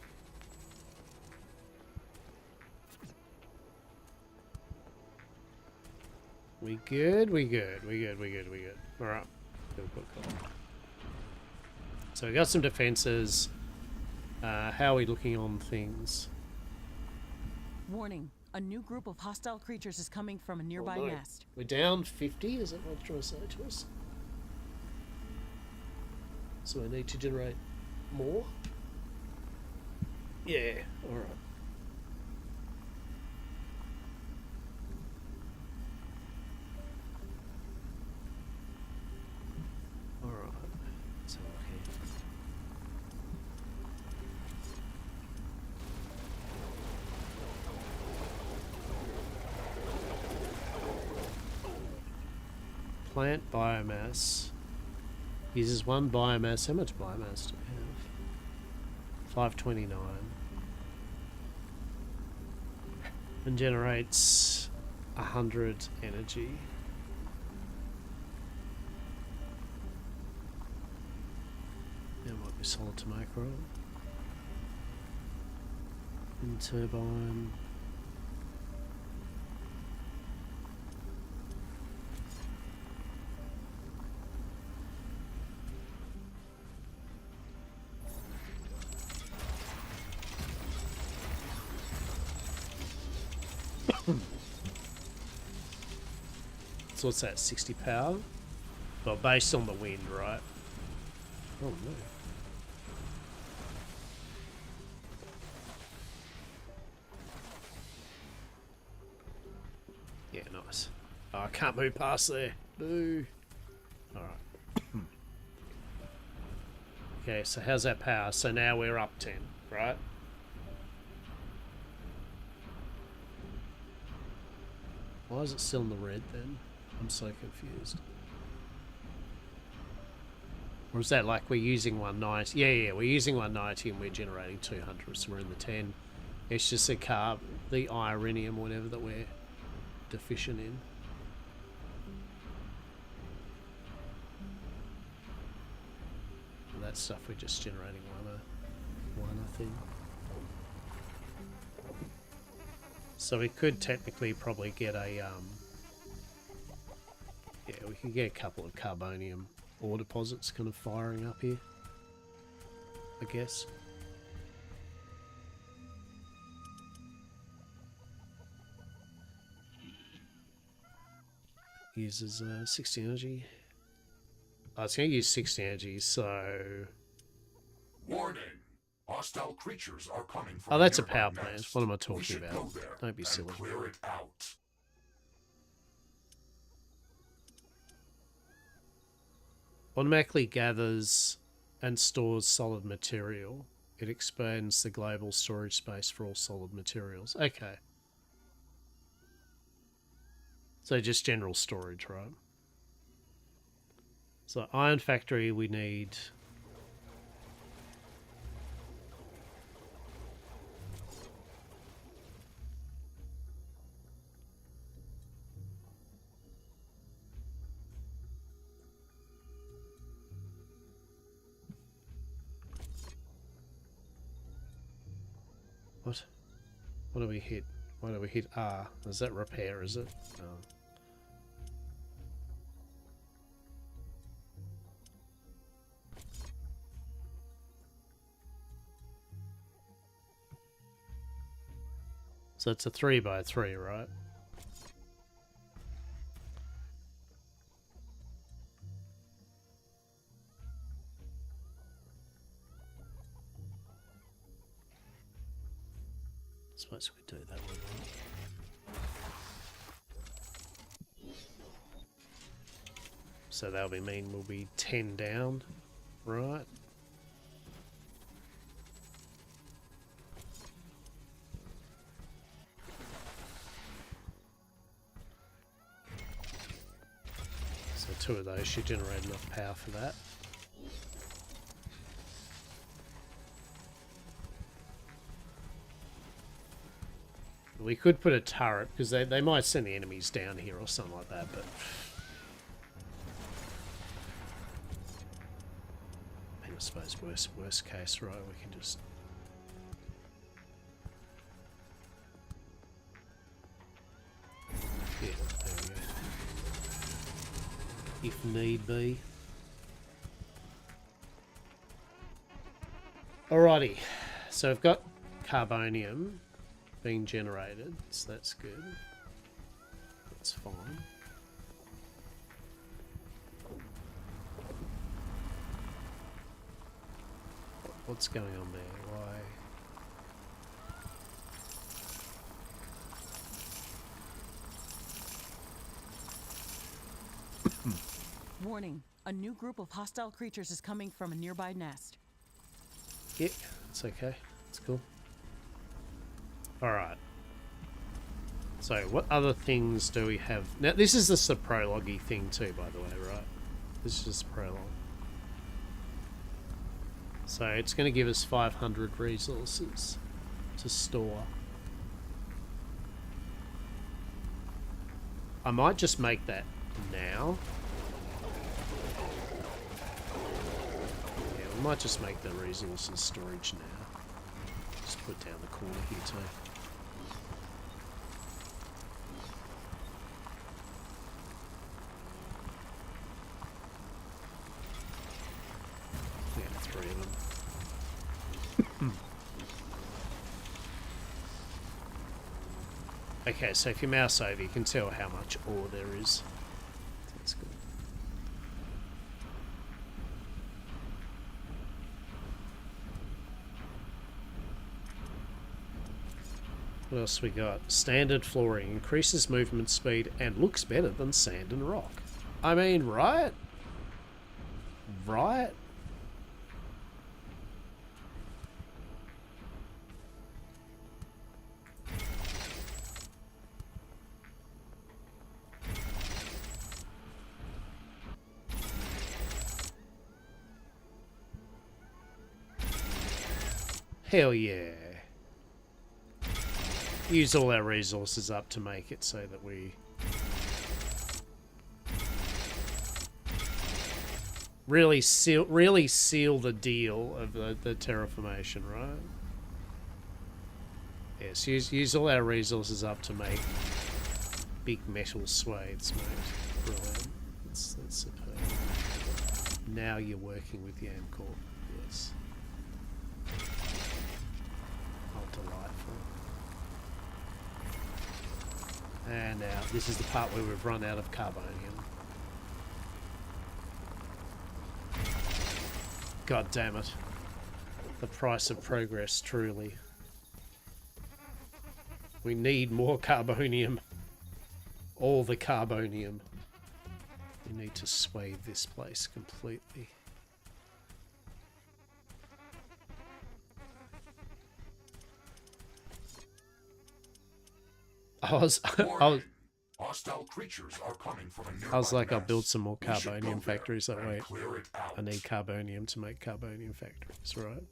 We good? We good. We good, we good, we good. Alright. Cool, cool, cool. So we got some defenses. How are we looking on things?
Warning. A new group of hostile creatures is coming from a nearby nest.
We're down 50? Is that what you're trying to say to us? So I need to generate more? Yeah, alright. Alright, so okay. Plant biomass uses 1 biomass. How much biomass do we have? 529. And generates 100 energy. There might be solid to micro. And turbine. So what's that, 60 power? Well, based on the wind, right? Oh no. Yeah, nice. Oh, I can't move past there. Boo. Alright. Okay, so how's that power? So now we're up 10, right? Why is it still in the red then? I'm so confused. Or is that like we're using 190? Yeah, we're using 190 and we're generating 200, so we're in the 10. It's just the carb, the ironium, whatever, that we're deficient in. And that stuff we're just generating one, I think. So we could technically probably get a, yeah, we could get a couple of carbonium ore deposits kind of firing up here, I guess. Uses 60 energy. Oh, it's going to use 60 energy, so...
Warning! Hostile creatures are coming from
Oh, that's a
nearby
power plant.
nest.
What am I
We
talking
should
about?
go there
Don't be
and
silly.
clear it out.
Automatically gathers and stores solid material. It expands the global storage space for all solid materials. Okay. So just general storage, right? So iron factory we need... What? What do we hit? Why do we hit R? Is that repair, is it? Oh. So it's a 3x3, right? Suppose we do that one. So that'll be mean we'll be 10 down, right? So 2 of those should generate enough power for that. We could put a turret, because they might send the enemies down here or something like that, but... I suppose worst case, right, we can just... Yeah, there we go. If need be. Alrighty, so I've got carbonium being generated, so that's good. That's fine. What's going on there? Why?
Warning, a new group of hostile creatures is coming from a nearby nest.
Yeah, it's okay. It's cool. Alright. So, what other things do we have? Now, this is just a prologue-y thing too, by the way, right? This is just a prologue. So, it's going to give us 500 resources to store. I might just make that now. Yeah, we might just make the resources storage now. Just put down the corner here too. Yeah, 3 of them. Okay, so if you mouse over, you can tell how much ore there is. That's good. What else we got? Standard flooring increases movement speed and looks better than sand and rock. I mean, right? Right? Hell yeah. Use all our resources up to make it so that we really seal the deal of the terraformation, right? Yes, use all our resources up to make big metal swathes, mate. Brilliant. That's superb. Now you're working with Yamcorp. Yes. Oh, delightful. And now, this is the part where we've run out of carbonium. God damn it. The price of progress, truly. We need more carbonium. All the carbonium. We need to swathe this place completely.
Hostile creatures are coming from a nearby
I was like, I'll
nest.
build some more
We should go
carbonium
there
factories that
and
way.
clear it out.
I need carbonium to make carbonium factories, right?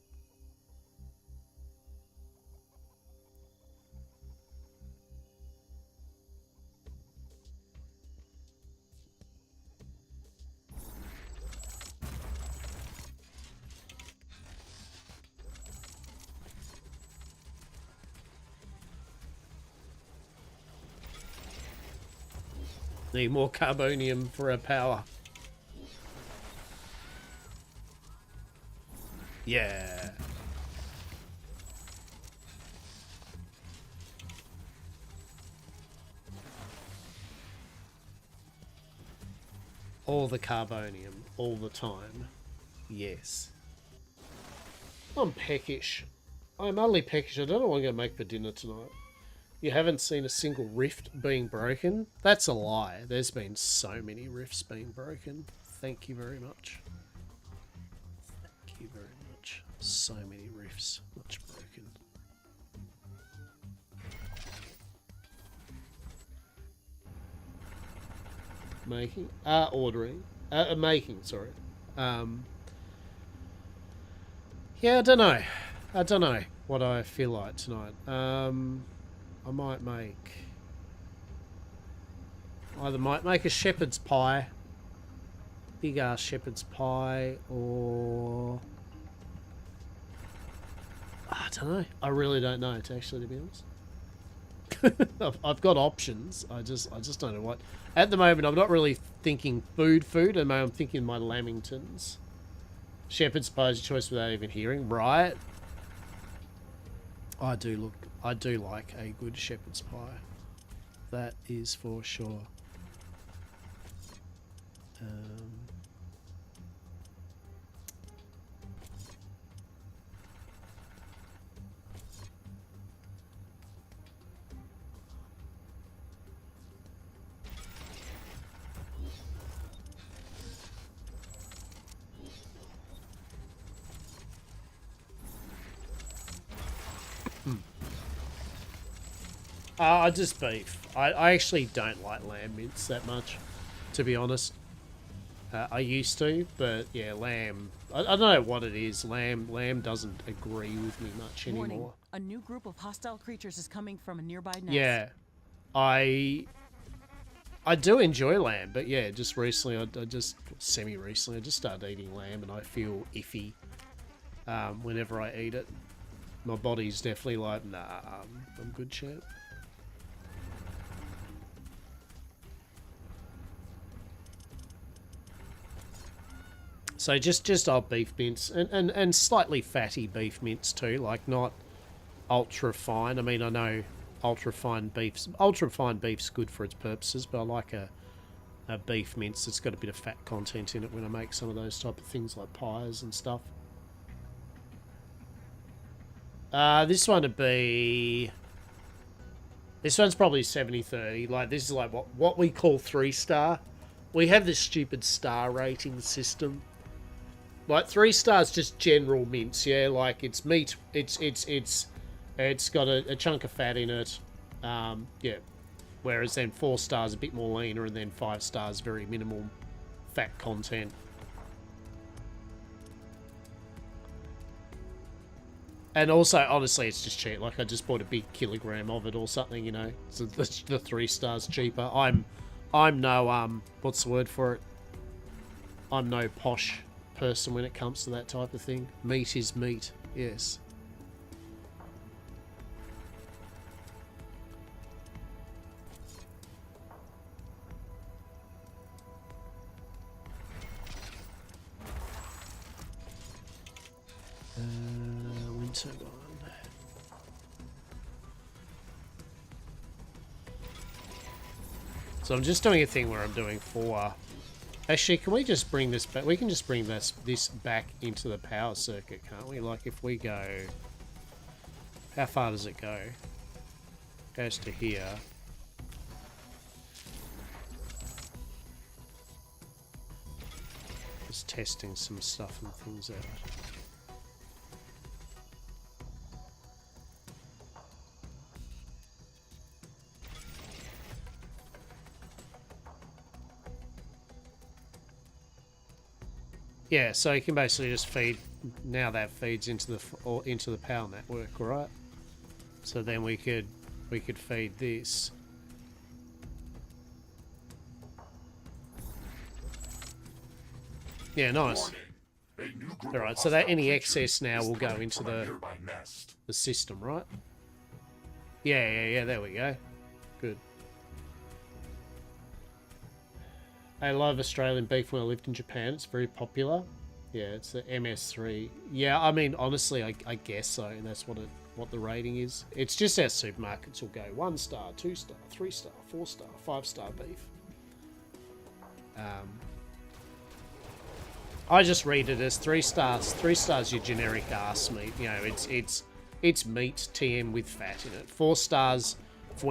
Need more carbonium for our power. Yeah. All the carbonium, all the time. Yes. I'm peckish. I'm utterly peckish. I don't know what I'm going to make for dinner tonight. You haven't seen a single rift being broken? That's a lie. There's been so many rifts being broken. Thank you very much. Thank you very much. So many rifts. Much broken. Making? Ordering. Making, sorry. Yeah, I don't know. I don't know what I feel like tonight. I might make... Either might make a shepherd's pie. Big ass shepherd's pie, or... I don't know. I really don't know, to be honest. I've got options. I just don't know what. At the moment, I'm not really thinking food. At the moment, I'm thinking my lamingtons. Shepherd's pie is a choice without even hearing, right? I do like a good shepherd's pie. That is for sure. Just beef. I actually don't like lamb mince that much, to be honest. I used to, but yeah, lamb. I don't know what it is. Lamb doesn't agree with me much anymore.
Warning. A new group of hostile creatures is coming from a nearby nest.
Yeah, I do enjoy lamb, but yeah, just recently, I just semi-recently, I just started eating lamb, and I feel iffy whenever I eat it. My body's definitely like, nah, I'm good, champ. So just old beef mince and slightly fatty beef mince too, like not ultra fine. I mean, I know ultra fine beef's good for its purposes, but I like a beef mince that's got a bit of fat content in it when I make some of those type of things like pies and stuff. This one would be... This one's probably 70-30. Like, this is like what we call 3-star. We have this stupid star rating system. Like, 3 stars just general mince, yeah? Like, it's meat. It's got a chunk of fat in it. Yeah. Whereas then 4 stars a bit more leaner, and then 5 stars very minimal fat content. And also, honestly, it's just cheap. Like, I just bought a big kilogram of it or something, you know. So the 3 stars cheaper. I'm no, what's the word for it? I'm no posh person when it comes to that type of thing. Meat is meat, yes. Winter gone. So I'm just doing a thing where I'm doing 4. Actually, can we just bring this back? We can just bring this back into the power circuit, can't we? Like if we go... How far does it go? Goes to here. Just testing some stuff and things out. Yeah, so you can basically just feed. Now that feeds into the power network, right? So then we could feed this. Yeah, nice. All right, so that any excess now will go into the system, right? Yeah. There we go. Good. I love Australian beef when I lived in Japan. It's very popular. Yeah, it's the MS3. Yeah, I mean, honestly, I guess so. And that's what the rating is. It's just our supermarkets will go 1 star, 2 star, 3 star, 4 star, 5 star beef. I just read it as 3 stars. 3 stars, your generic ass meat. You know, it's meat TM with fat in it. 4 stars for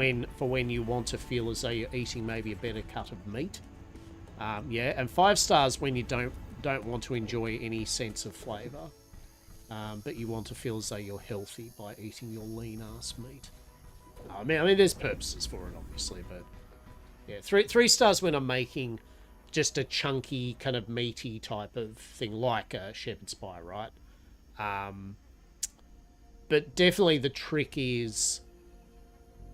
when you want to feel as though you're eating maybe a better cut of meat. Yeah, and 5 stars when you don't want to enjoy any sense of flavour, but you want to feel as though you're healthy by eating your lean ass meat. I mean, there's purposes for it, obviously, but yeah, 3 stars when I'm making just a chunky kind of meaty type of thing like a shepherd's pie, right? But definitely the trick is,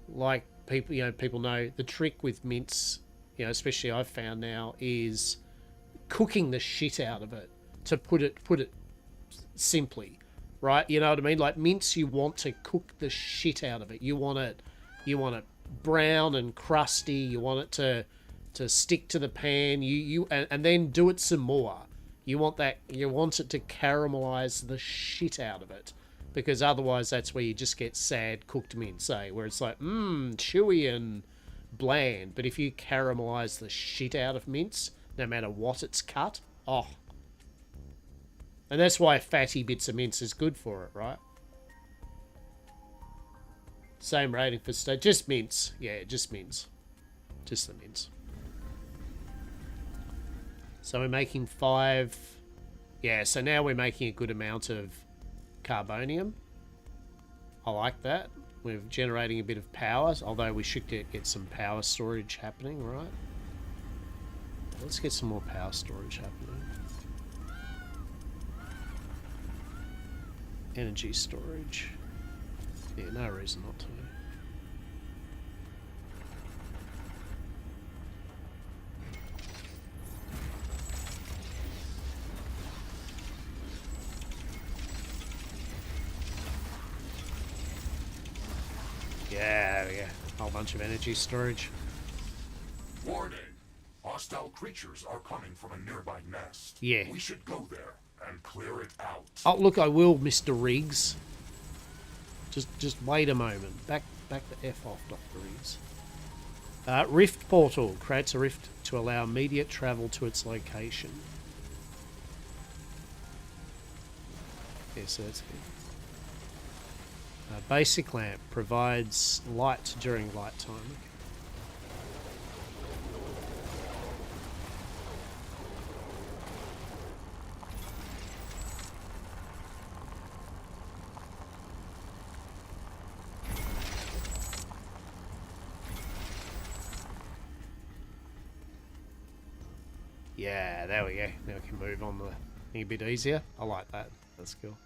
like people know the trick with mince. You know, especially I've found now, is cooking the shit out of it, to put it simply, right? You know what I mean? Like mince, you want to cook the shit out of it. You want it brown and crusty. You want it to stick to the pan. And then do it some more. You want it to caramelize the shit out of it, because otherwise that's where you just get sad cooked mince, where it's like chewy and bland. But if you caramelize the shit out of mince, no matter what it's cut, oh. And that's why fatty bits of mince is good for it, right? Same rating for steak. Just mince. Yeah, just mince. Just the mince. So we're making 5. Yeah, so now we're making a good amount of carbonium. I like that. We're generating a bit of power, although we should get some power storage happening, right? Let's get some more power storage happening. Energy storage. Yeah, no reason not to. Yeah, there we go. A whole bunch of energy storage.
Warning! Hostile creatures are coming from a nearby nest.
Yeah.
We should go there and clear it out.
Oh, look, I will, Mr. Riggs. Just wait a moment. Back the F off, Dr. Riggs. Rift portal creates a rift to allow immediate travel to its location. Yeah, so that's good. Basic lamp provides light during light time. Yeah, there we go. Now we can move on the thing a bit easier. I like that. That's cool.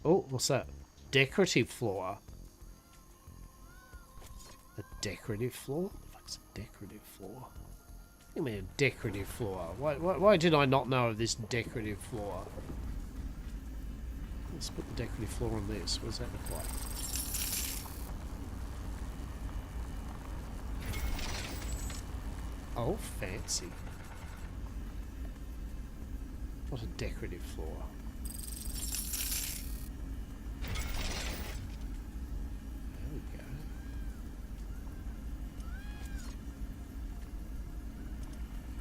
Oh, what's that? Decorative floor. A decorative floor? What the fuck's a decorative floor? do you mean decorative floor? Why did I not know of this decorative floor? Let's put the decorative floor on this. What does that look like? Oh, fancy. What a decorative floor. There we go.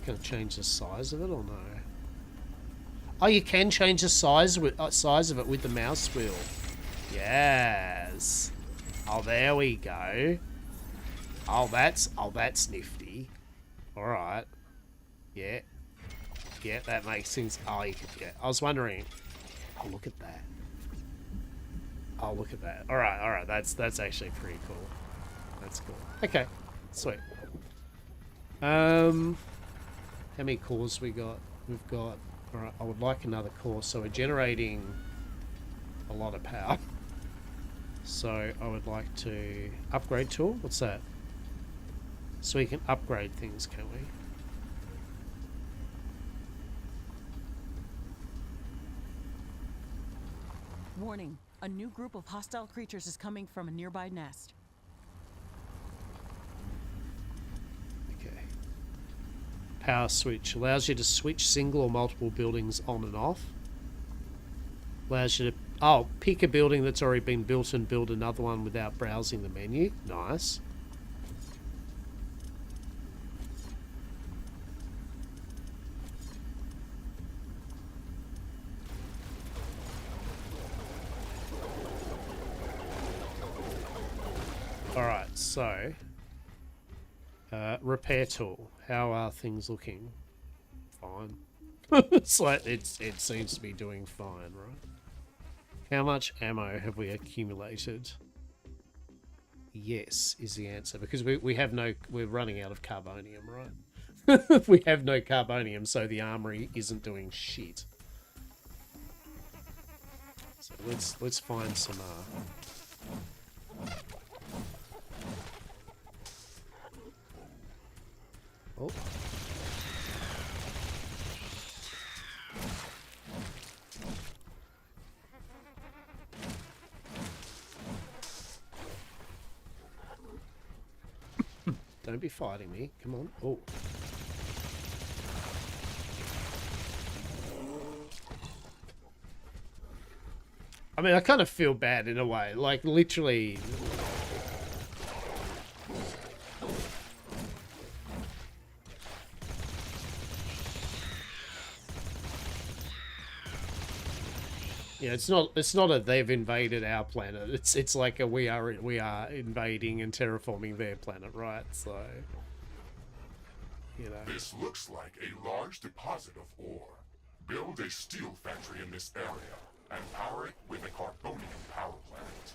Gonna change the size of it or no? Oh, you can change the size of it with the mouse wheel. Yes. Oh, there we go. Oh, that's nifty. All right. Yeah. Yeah, that makes sense. Oh, you can, yeah. I was wondering. Oh, look at that. Oh, look at that. All right, all right. That's actually pretty cool. That's cool. Okay, sweet. How many cores we got? We've got. All right. I would like another core. So we're generating a lot of power. So I would like to upgrade tool. What's that? So we can upgrade things, can we?
Warning, a new group of hostile creatures is coming from a nearby nest.
Okay. Power switch. Allows you to switch single or multiple buildings on and off. Allows you to... Oh, pick a building that's already been built and build another one without browsing the menu. Nice. Alright, so... repair tool. How are things looking? Fine. It's like, it seems to be doing fine, right? How much ammo have we accumulated? Yes, is the answer. Because we have no... We're running out of carbonium, right? We have no carbonium, so the armory isn't doing shit. So let's find some... Oh. Don't be fighting me. Come on. Oh. I mean, I kind of feel bad in a way. Like, literally... Yeah, it's not a they've invaded our planet. It's like a we are invading and terraforming their planet, right? So, you know.
This looks like a large deposit of ore. Build a steel factory in this area and power it with a carbonium power plant.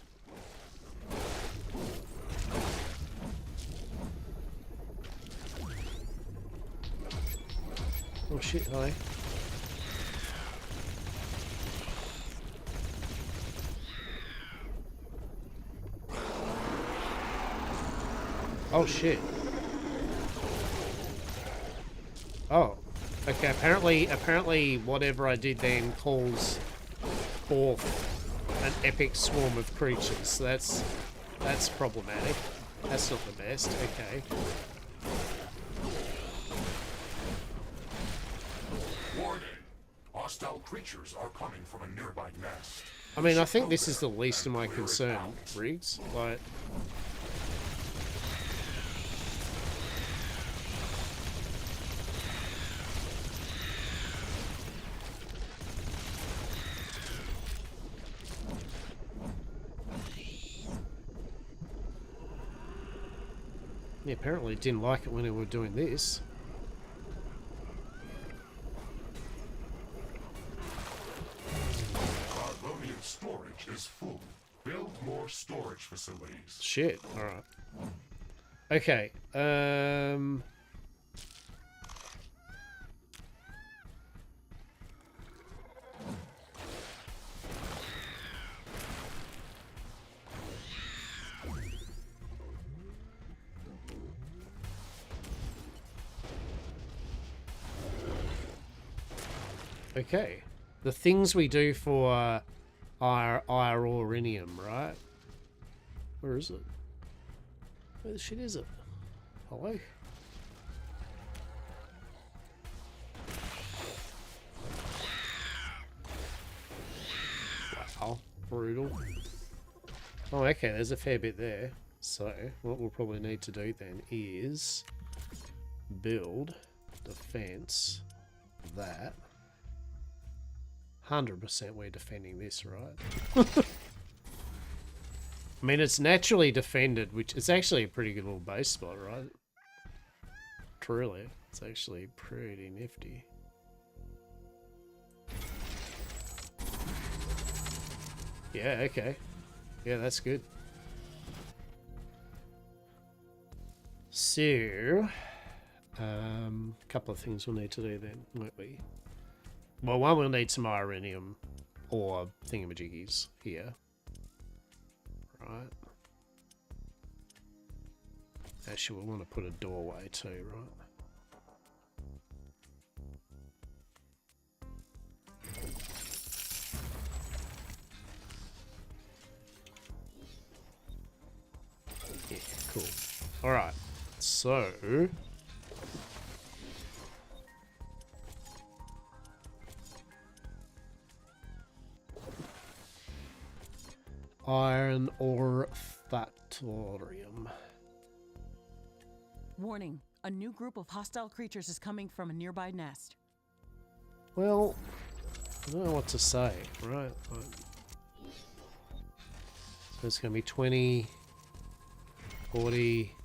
Oh shit, hi. Oh shit. Oh. Okay, apparently whatever I did then calls forth an epic swarm of creatures. So that's problematic. That's not the best. Okay.
Warning. Hostile creatures are coming from a nearby nest.
I mean, I think this is the least of my concern, Riggs. Like... Yeah, apparently didn't like it when we were doing this.
Carbonium storage is full. Build more storage facilities.
Shit. Alright. Okay. Okay. The things we do for our Irorinium, right? Where is it? Where the shit is it? Hello? Wow. Brutal. Oh, okay. There's a fair bit there. So, what we'll probably need to do then is build defense that. 100% we're defending this, right? I mean, it's naturally defended, which is actually a pretty good little base spot, right? Truly, it's actually pretty nifty. Yeah, okay. Yeah, that's good. So, a couple of things we'll need to do then, won't we? Well, one, we'll need some Ironium or thingamajiggies here. Right. Actually, we'll want to put a doorway too, right? Yeah, cool. Alright, so... Iron ore factorium.
Warning, a new group of hostile creatures is coming from a nearby nest.
Well, I don't know what to say, right? So it's going to be 20, 40,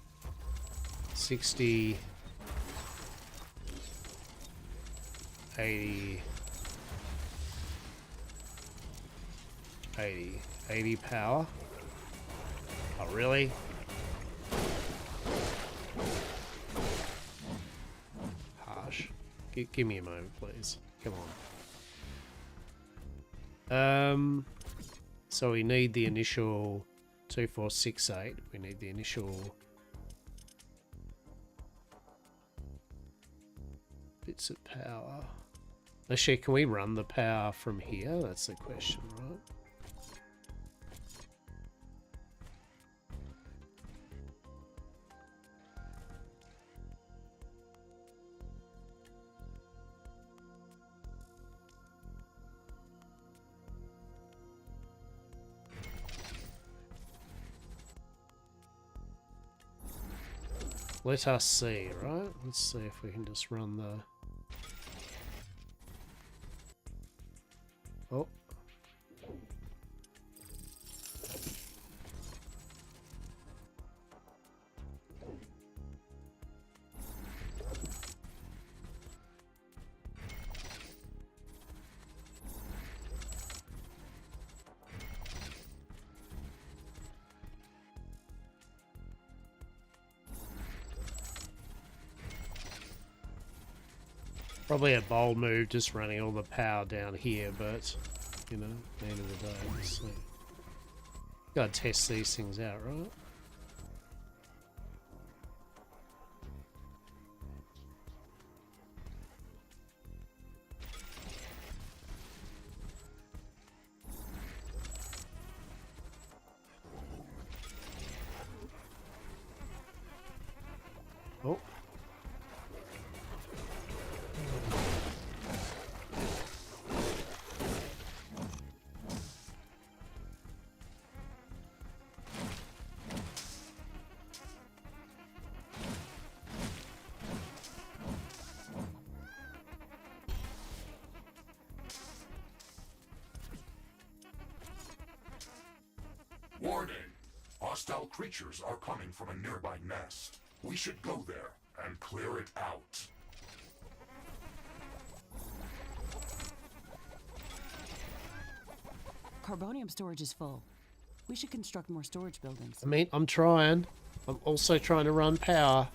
60, 80, 80 power. Oh, really? Harsh. Give me a moment, please. Come on. So we need the initial 2468. We need the initial bits of power. Actually, can we run the power from here? That's the question, right? Let us see, right? Let's see if we can just run the... Oh. Probably a bold move just running all the power down here, but, you know, at the end of the day, let's see. Gotta test these things out, right? Oh.
Warning! Hostile creatures are coming from a nearby nest. We should go there and clear it out.
Carbonium storage is full. We should construct more storage buildings.
I mean, I'm trying. I'm also trying to run power.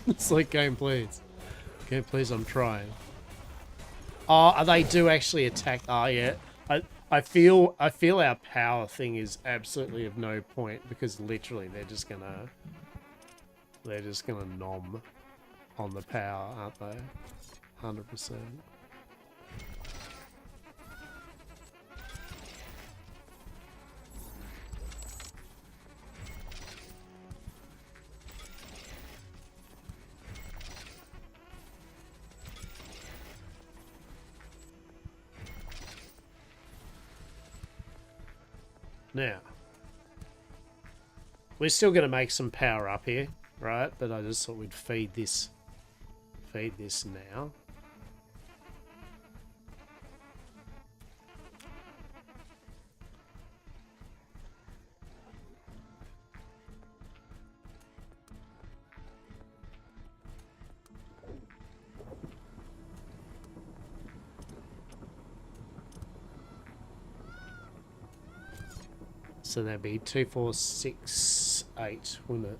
It's like, game please. Game please, I'm trying. Oh, they do actually attack. Oh, yeah. I feel our power thing is absolutely of no point because literally they're just gonna nom on the power, aren't they? 100%. Now, we're still going to make some power up here, right? But I just thought we'd feed this now. So that'd be 2, 4, 6, 8, wouldn't it?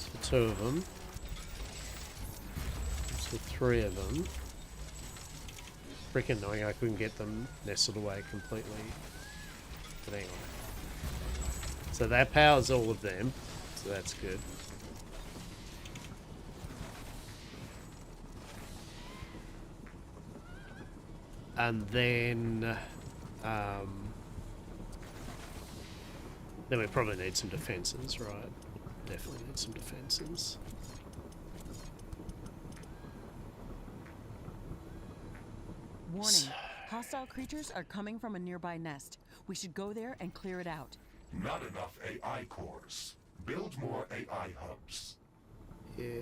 So 2 of them. So 3 of them. Freaking annoying I couldn't get them nestled away completely. But hang on. So that powers all of them. So that's good. And then we probably need some defenses, right? Definitely need some defenses.
Warning. Hostile creatures are coming from a nearby nest. We should go there and clear it out.
Not enough AI cores. Build more AI hubs.
Yeah.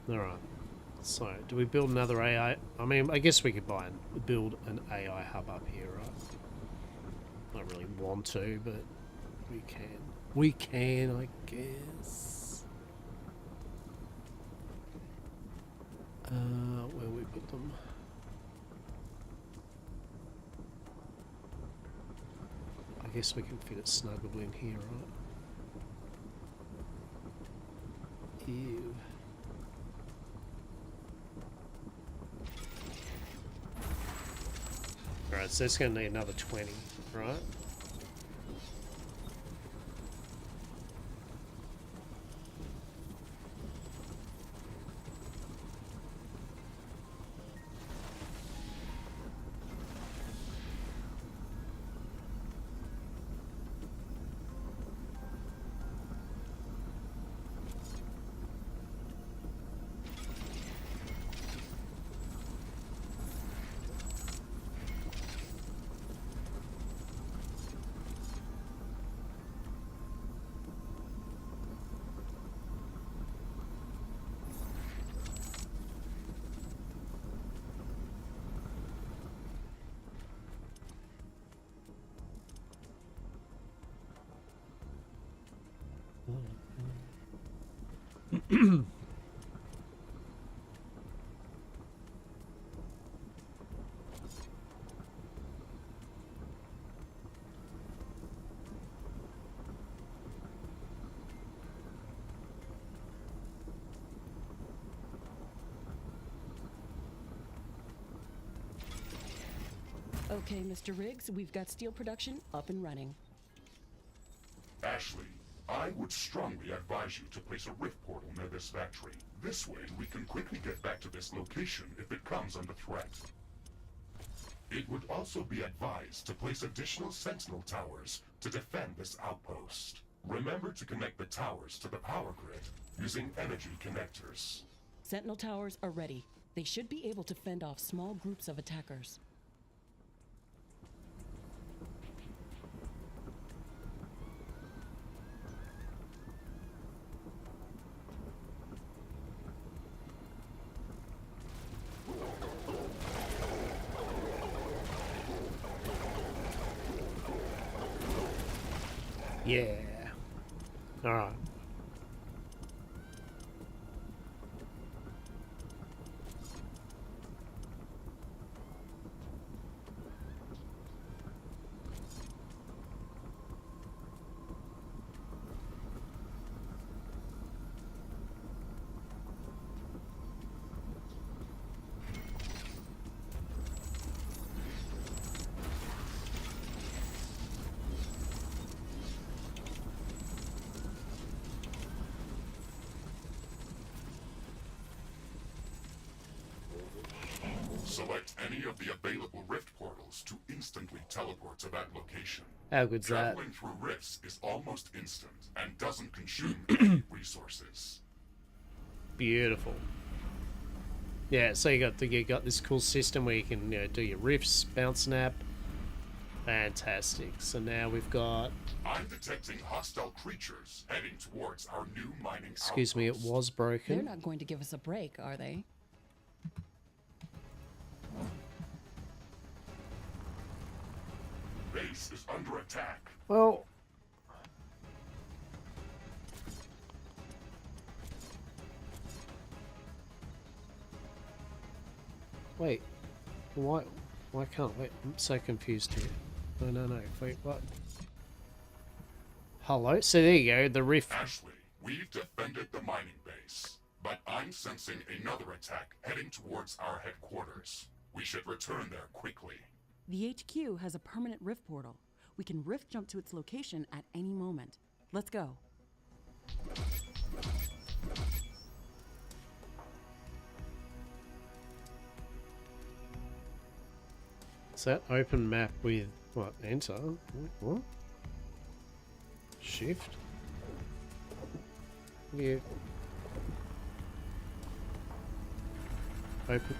Alright. So, do we build another AI? I mean, I guess we could build an AI hub up here, right? I don't really want to, but we can. We can, I guess. Where we put them? I guess we can fit it snuggled in here, right? Ew. Alright, so it's going to need another 20, right?
Okay, Mr. Riggs, we've got steel production up and running.
Ashley, I would strongly advise you to place a rift portal near this factory. This way, we can quickly get back to this location if it comes under threat. It would also be advised to place additional sentinel towers to defend this outpost. Remember to connect the towers to the power grid using energy connectors.
Sentinel towers are ready. They should be able to fend off small groups of attackers.
Yeah. Alright.
Select any of the available rift portals to instantly teleport to that location.
How good's that?
Traveling through rifts is almost instant and doesn't consume any resources.
Beautiful. Yeah, so you got this cool system where you can do your rifts, bounce snap. Fantastic. So now we've got.
I'm detecting hostile creatures heading towards our new mining.
Excuse me, it was broken.
They're not going to give us a break, are they?
Base is under attack.
Well. Wait. Why can't wait? I'm so confused here. No. Wait, what? Hello? So there you go, the rift.
Ashley, we've defended the mining base, but I'm sensing another attack heading towards our headquarters. We should return there quickly.
The HQ has a permanent rift portal. We can rift jump to its location at any moment. Let's go.
Is that open map with what? Enter? What? Shift? Yeah. Open.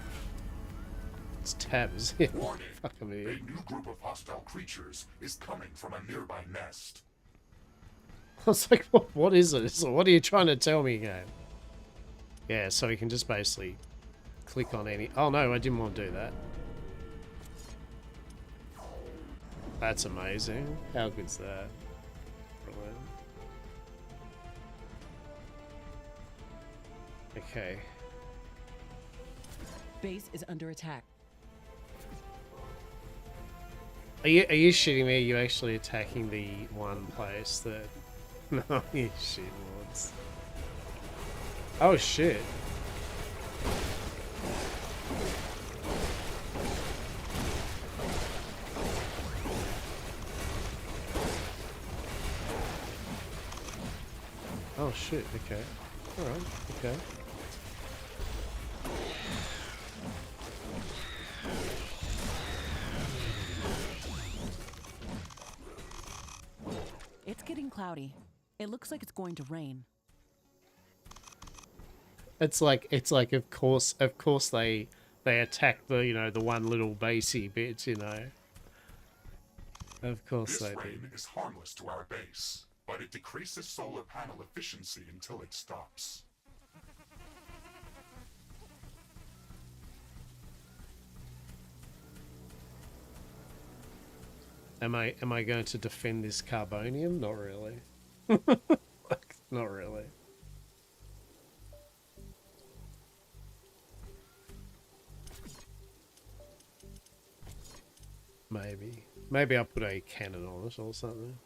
It's tabs.
Warning.
Fuck me.
A new group of hostile creatures is coming from a nearby nest.
I was like, what is it? So what are you trying to tell me, game? Yeah, so we can just basically click on any... Oh no, I didn't want to do that. That's amazing. How good's that? Brilliant. Okay.
Base is under attack.
Are you shitting me? Are you actually attacking the one place that... No, you shit lords. Oh shit. Oh shit, okay. Alright, okay.
It's getting cloudy. It looks like it's going to rain.
It's like of course they attack the the one little basey bit, Of course
This
they do.
rain is harmless to our base, but it decreases solar panel efficiency until it stops.
Am I going to defend this carbonium? Not really. Not really. Maybe I'll put a cannon on it or something.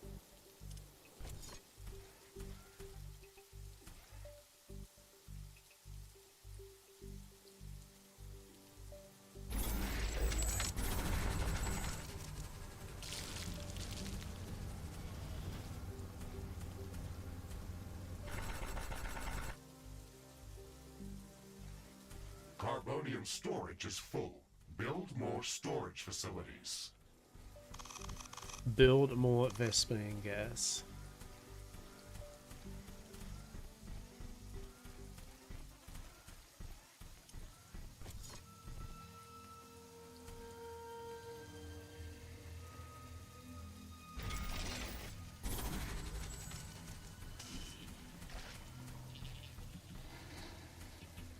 Carbonium storage is full. Build more storage facilities.
Build more Vespene gas.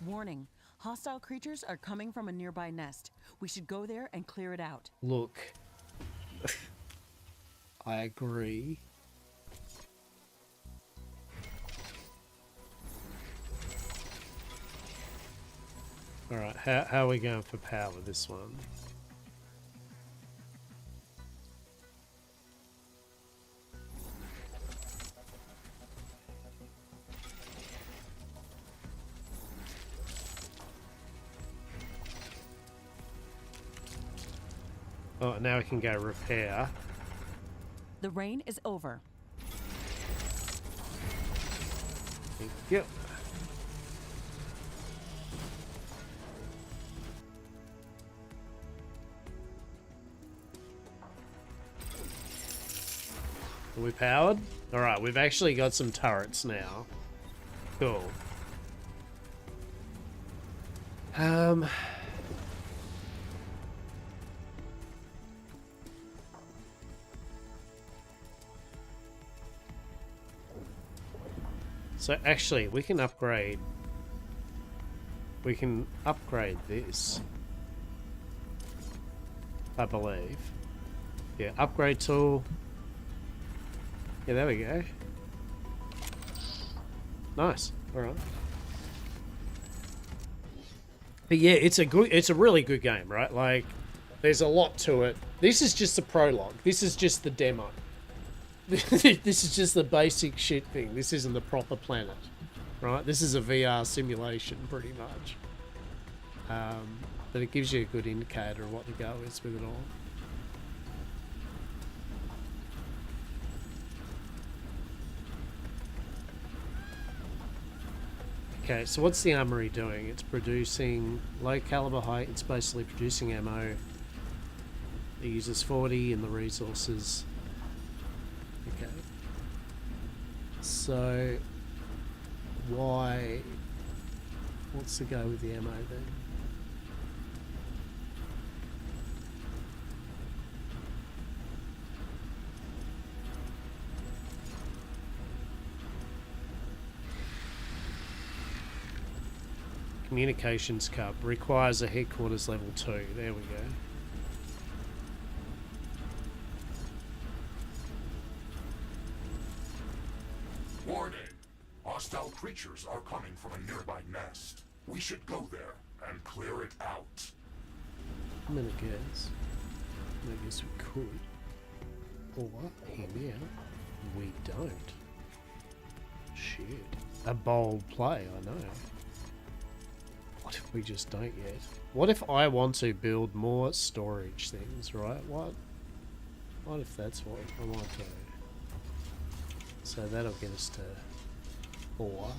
Warning. Hostile creatures are coming from a nearby nest. We should go there and clear it out.
Look. I agree. Alright, how are we going for power this one? Oh, now we can go repair.
The rain is over.
Thank you. Are we powered? Alright, we've actually got some turrets now. Cool. So actually, we can upgrade this, I believe. Yeah, upgrade tool. Yeah, there we go. Nice. All right. But yeah, it's a really good game, right? Like, there's a lot to it. This is just the prologue. This is just the demo. This is just the basic shit thing. This isn't the proper planet, right? This is a VR simulation, pretty much. But it gives you a good indicator of what the go is with it all. Okay, so what's the armory doing? It's producing low caliber height. It's basically producing ammo. It uses 40 in the resources. Okay. So, what's the go with the ammo then? Communications Cup requires a headquarters level 2. There we go.
Warning! Hostile creatures are coming from a nearby nest. We should go there and clear it out.
I'm gonna guess. I guess we could. Or, hear me out, we don't. Shit. A bold play, I know. What if we just don't yet? What if I want to build more storage things, right? What if that's what I want to? So that'll get us to 4.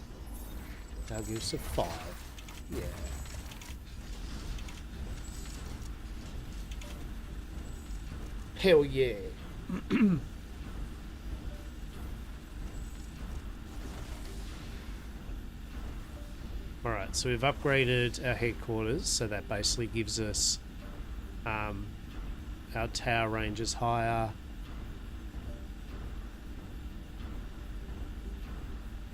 That'll give us a 5. Yeah. Hell yeah. Alright, so we've upgraded our headquarters, so that basically gives us our tower range is higher.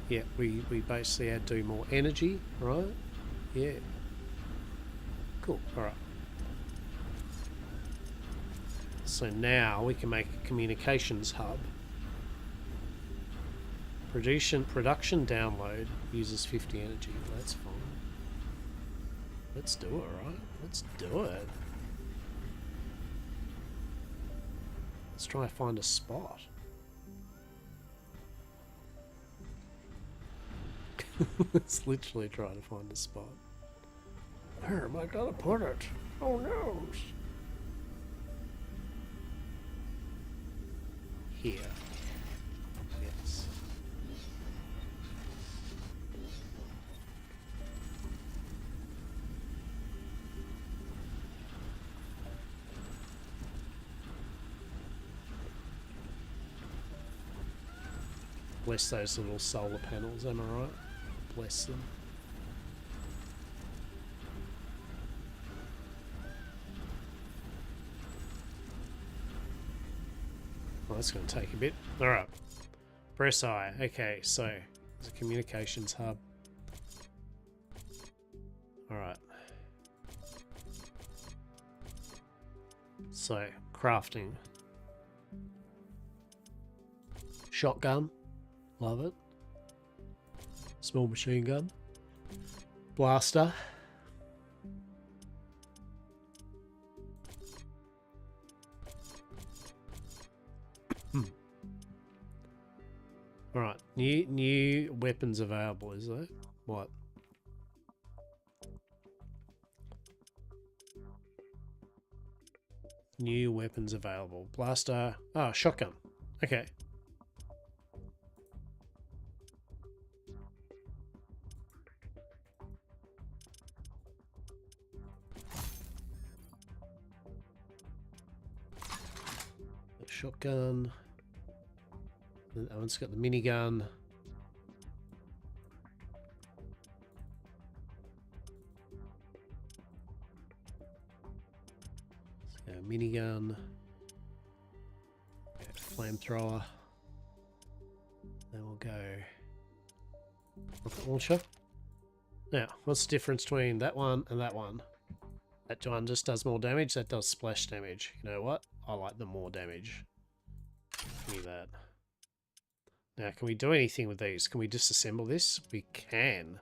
Yeah, we basically had to do more energy, right? Yeah. Cool, alright. So now we can make a communications hub. Production download uses 50 energy. That's fine. Let's do it, right? Let's do it. Let's try and find a spot. Let's literally try to find a spot. Where am I gonna put it? Oh no! Here. Yes. Bless those little solar panels, am I right? Bless them. Well, that's going to take a bit. Alright. Press I. Okay, so there's a communications hub. Alright. So, crafting. Shotgun. Love it. Small machine gun. Blaster. New weapons available, is there? What? New weapons available. Blaster. Oh, shotgun. Okay. Shotgun. That one's got the minigun. So, minigun. Flamethrower. Then we'll go rocket launcher. Now, what's the difference between that one and that one? That one just does more damage, that does splash damage. You know what? I like the more damage. Give me that. Now, can we do anything with these? Can we disassemble this? We can.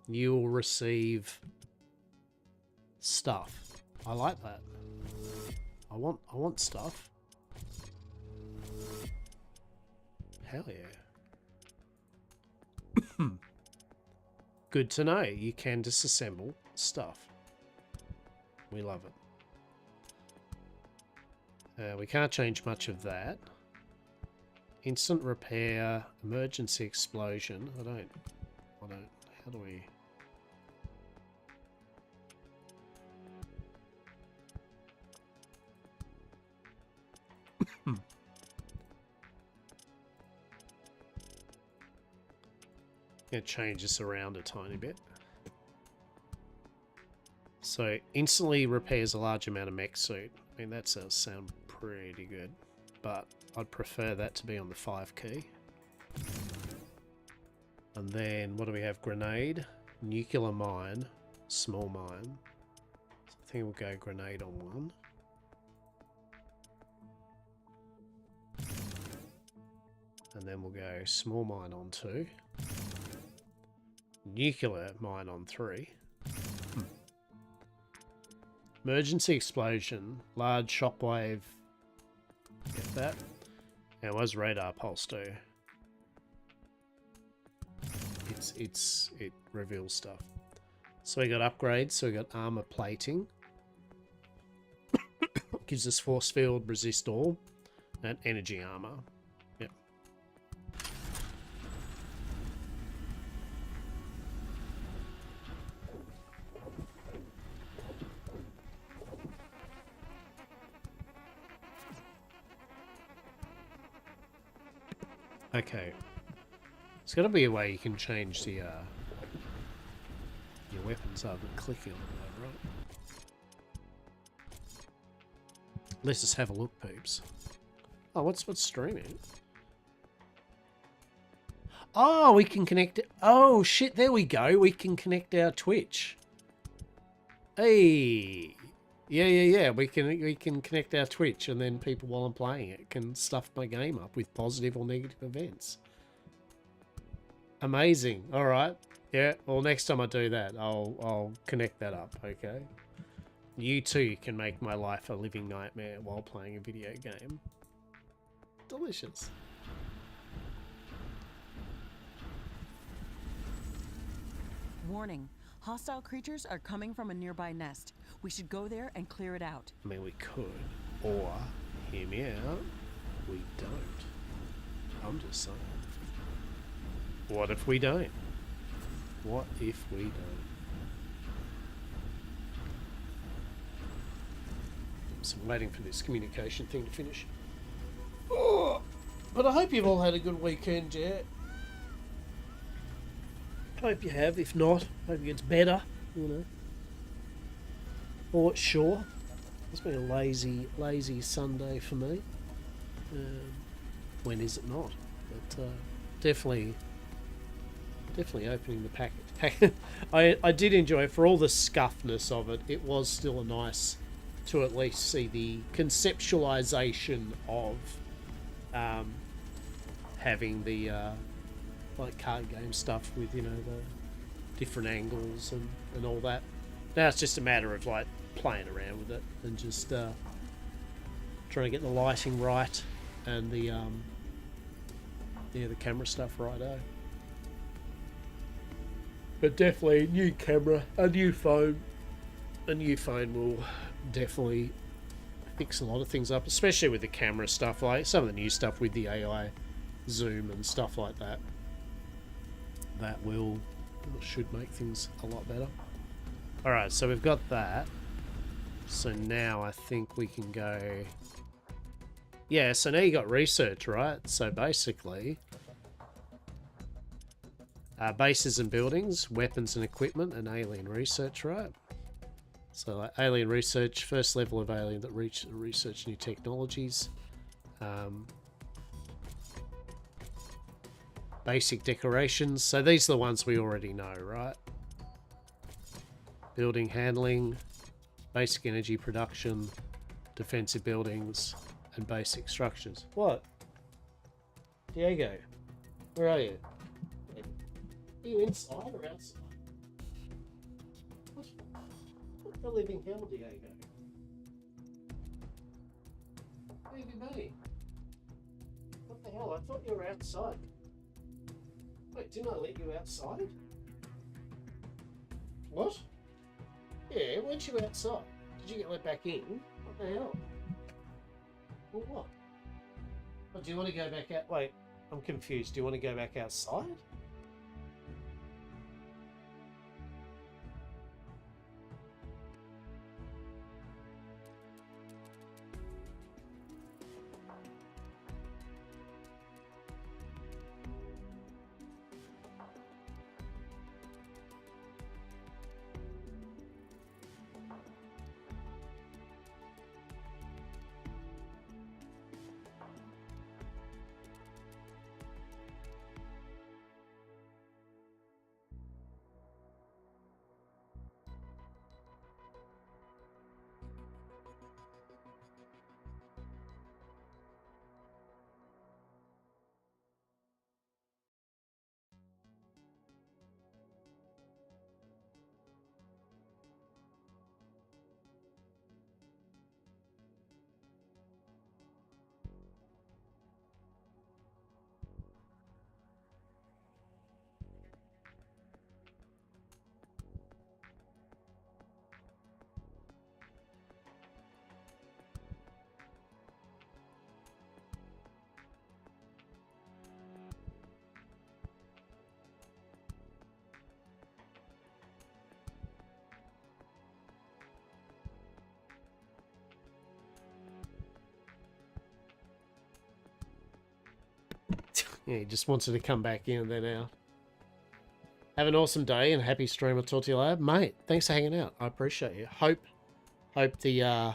You'll receive stuff. I like that. I want stuff. Hell yeah. Good to know. You can disassemble stuff. We love it. We can't change much of that. Instant repair, emergency explosion. I don't. How do we? Gonna change this around a tiny bit. So instantly repairs a large amount of mech suit. I mean, that does sound pretty good, but I'd prefer that to be on the 5 key. And then what do we have? Grenade, nuclear mine, small mine. So I think we'll go grenade on 1. And then we'll go small mine on 2. Nuclear mine on 3. Emergency explosion, large shockwave. Get that. It was radar pulse too. It reveals stuff. So we got upgrades. So we got armor plating. Gives us force field, resist all, and energy armor. Yep. Okay. There's got to be a way you can change the your weapons other than clicking on them, right? Let's just have a look, peeps. Oh, what's streaming? Oh, we can connect it. Oh shit! There we go. We can connect our Twitch. Hey, yeah. We can connect our Twitch, and then people while I'm playing it can stuff my game up with positive or negative events. Amazing. All right. Yeah. Well, next time I do that, I'll connect that up. Okay. You too can make my life a living nightmare while playing a video game. Delicious.
Warning. Hostile creatures are coming from a nearby nest. We should go there and clear it out.
I mean, we could. Or, hear me out, we don't. I'm just saying. What if we don't? What if we don't? So I'm waiting for this communication thing to finish. Oh, but I hope you've all had a good weekend, yeah. Hope you have. If not, hope it gets better, you know. Or sure. It's been a lazy Sunday for me. When is it not? But definitely opening the packet. I did enjoy it. For all the scuffness of it, it was still nice to at least see the conceptualization of having the like card game stuff with, you know, the different angles and all that. Now it's just a matter of like playing around with it and just trying to get the lighting right and the Yeah, the camera stuff, righto. But definitely, new camera, a new phone. A new phone will definitely fix a lot of things up, especially with the camera stuff, like some of the new stuff with the AI zoom and stuff like that. That should make things a lot better. Alright, so we've got that. So now I think we can go... Yeah, so now you got research, right? So basically... bases and buildings, weapons and equipment, and alien research, right? So like alien research, first level of alien that research new technologies. Basic decorations. So these are the ones we already know, right? Building handling, basic energy production, defensive buildings, and basic structures. What? Diego, where are you? Are you inside or outside? What the living hell, Diego? Where have you been? What the hell? I thought you were outside. Wait, didn't I let you outside? What? Yeah, weren't you outside? Did you get let back in? What the hell? Well, what? Oh, do you want to go back out? Wait, I'm confused. Do you want to go back outside? Yeah, he just wanted to come back in and then out. Have an awesome day and happy stream. I'll talk to you later. Mate, thanks for hanging out. I appreciate you. Hope the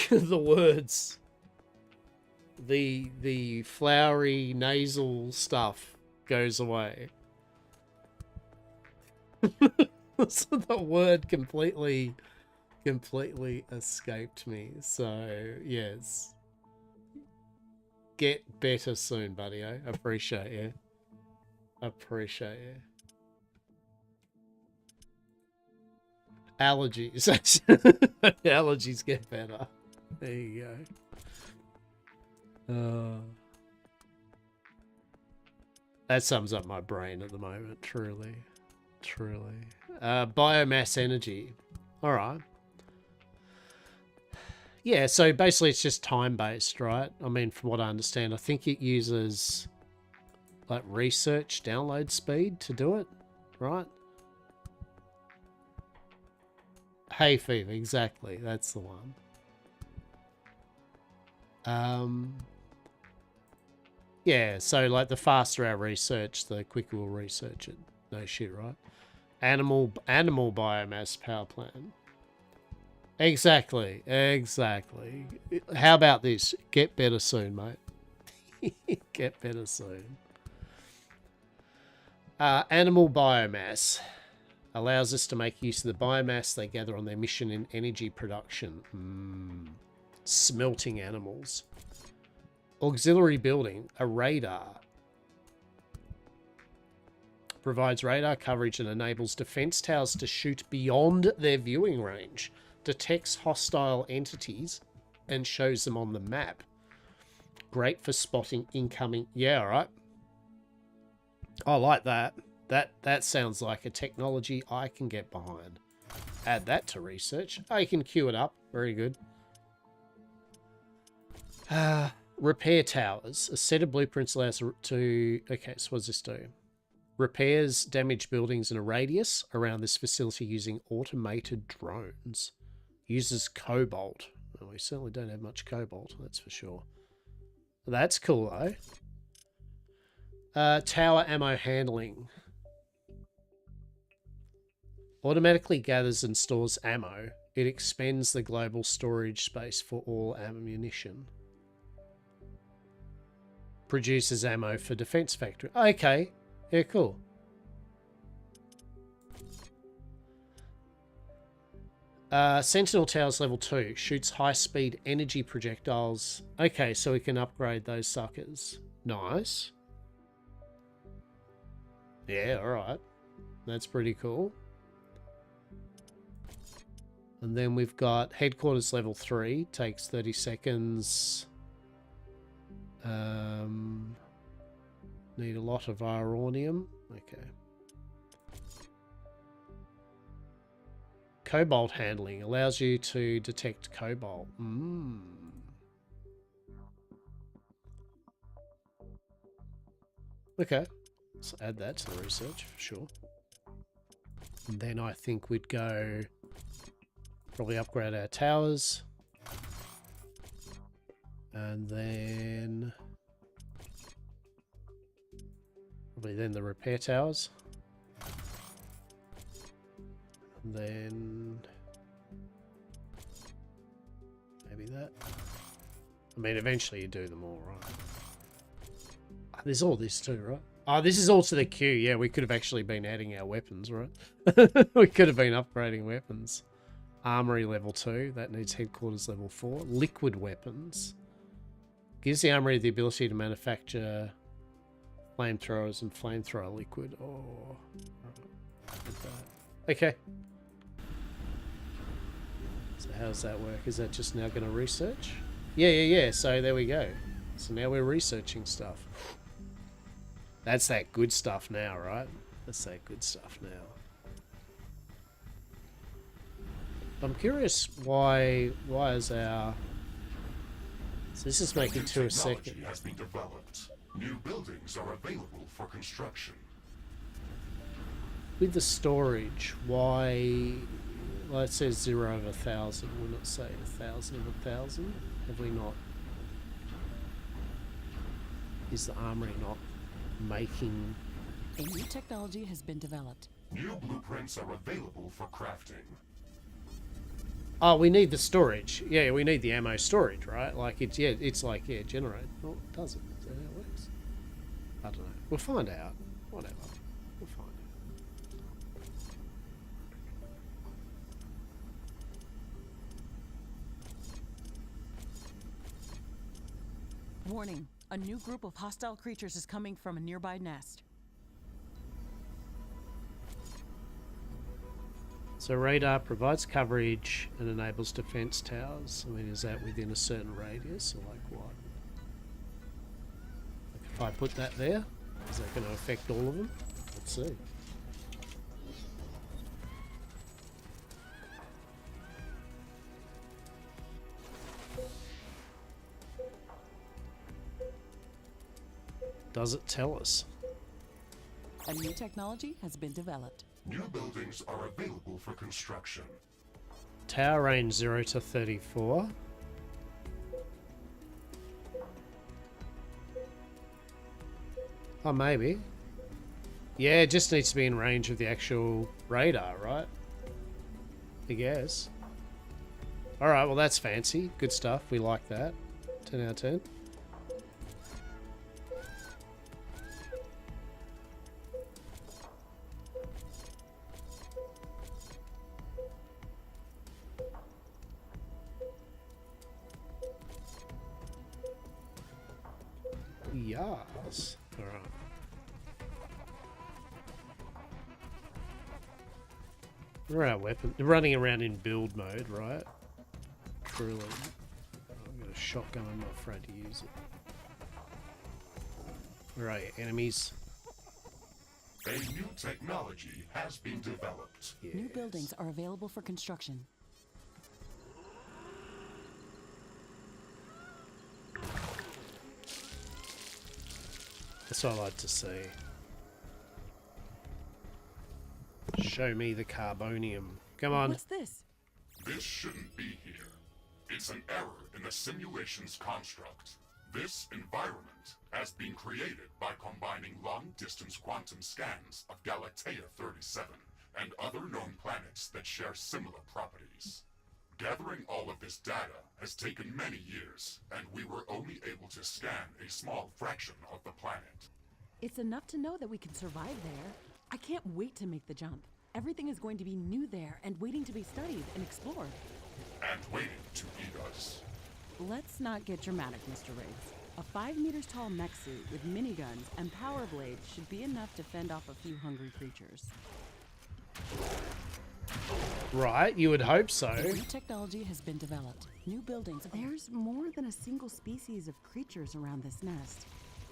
the words, the flowery nasal stuff goes away. So the word completely escaped me. So yes. Get better soon, buddy. I appreciate you. Appreciate you. Allergies. Allergies get better. There you go. That sums up my brain at the moment. Truly. Biomass energy. All right. Yeah, so basically it's just time-based, right? I mean, from what I understand, I think it uses, like, research download speed to do it, right? Hay fever, exactly. That's the one. Yeah, so, like, the faster our research, the quicker we'll research it. No shit, right? Animal biomass power plant. Exactly. How about this? Get better soon, mate. Get better soon. Animal biomass allows us to make use of the biomass they gather on their mission in energy production. Smelting animals. Auxiliary building, a radar. Provides radar coverage and enables defense towers to shoot beyond their viewing range. Detects hostile entities and shows them on the map. Great for spotting incoming. Yeah, all right. I like that. That sounds like a technology I can get behind. Add that to research. Oh, you can queue it up. Very good. Repair towers. A set of blueprints allows to... Okay, so what does this do? Repairs damaged buildings in a radius around this facility using automated drones. Uses cobalt. Well, we certainly don't have much cobalt, that's for sure. That's cool, though. Tower ammo handling. Automatically gathers and stores ammo. It expends the global storage space for all ammunition. Produces ammo for defense factory. Okay. Yeah, cool. Sentinel Towers level 2. Shoots high-speed energy projectiles. Okay, so we can upgrade those suckers. Nice. Yeah, alright. That's pretty cool. And then we've got Headquarters level 3. Takes 30 seconds. Need a lot of ironium. Okay. Cobalt handling allows you to detect cobalt. Okay. Let's add that to the research for sure. And then I think we'd go probably upgrade our towers. And then probably then the repair towers. And then maybe that. I mean, eventually you do them all, right? There's all this too, right? Oh, this is all to the queue. Yeah, we could have actually been adding our weapons, right? We could have been upgrading weapons. Armory level 2. That needs headquarters level 4. Liquid weapons. Gives the armory the ability to manufacture flamethrowers and flamethrower liquid. Oh, okay. So how does that work? Is that just now going to research? Yeah. So there we go. So now we're researching stuff. That's that good stuff now, right? That's that good stuff now. I'm curious why is our... So this is making 2 a second.
Has been developed. New buildings are available for construction.
With the storage, why... Well, it says 0 of 1,000. We'll not say 1,000 of 1,000. Have we not... Is the armory not making...
A new technology has been developed.
New blueprints are available for crafting.
Oh, we need the storage. Yeah, we need the ammo storage, right? Like, it's like, generate. Oh, it does it? Is that how it works? I don't know. We'll find out. Whatever. We'll find out.
Warning. A new group of hostile creatures is coming from a nearby nest.
So radar provides coverage and enables defense towers. I mean, is that within a certain radius or like what? Like if I put that there, is that going to affect all of them? Let's see. Does it tell us?
A new technology has been developed.
New buildings are available for construction.
Tower range 0 to 34. Oh, maybe. Yeah, it just needs to be in range of the actual radar, right? I guess. Alright, well that's fancy. Good stuff. We like that. 10 out of 10. Yes. Alright. We're our weapon. Running around in build mode, right? Truly. I'm gonna shotgun, I'm not afraid to use it. Right, enemies.
A new technology has been developed.
Yes.
New buildings are available for construction.
That's what I like to see. Show me the carbonium. Come on.
What's this?
This shouldn't be here. It's an error in the simulation's construct. This environment has been created by combining long-distance quantum scans of Galatea 37 and other known planets that share similar properties. Gathering all of this data has taken many years, and we were only able to scan a small fraction of the planet.
It's enough to know that we can survive there. I can't wait to make the jump. Everything is going to be new there and waiting to be studied and explored.
And waiting to eat us.
Let's not get dramatic, Mr. Riggs. A 5 meters tall mech suit with miniguns and power blades should be enough to fend off a few hungry creatures.
Right, you would hope so.
New technology has been developed. New buildings. There's more than a single species of creatures around this nest.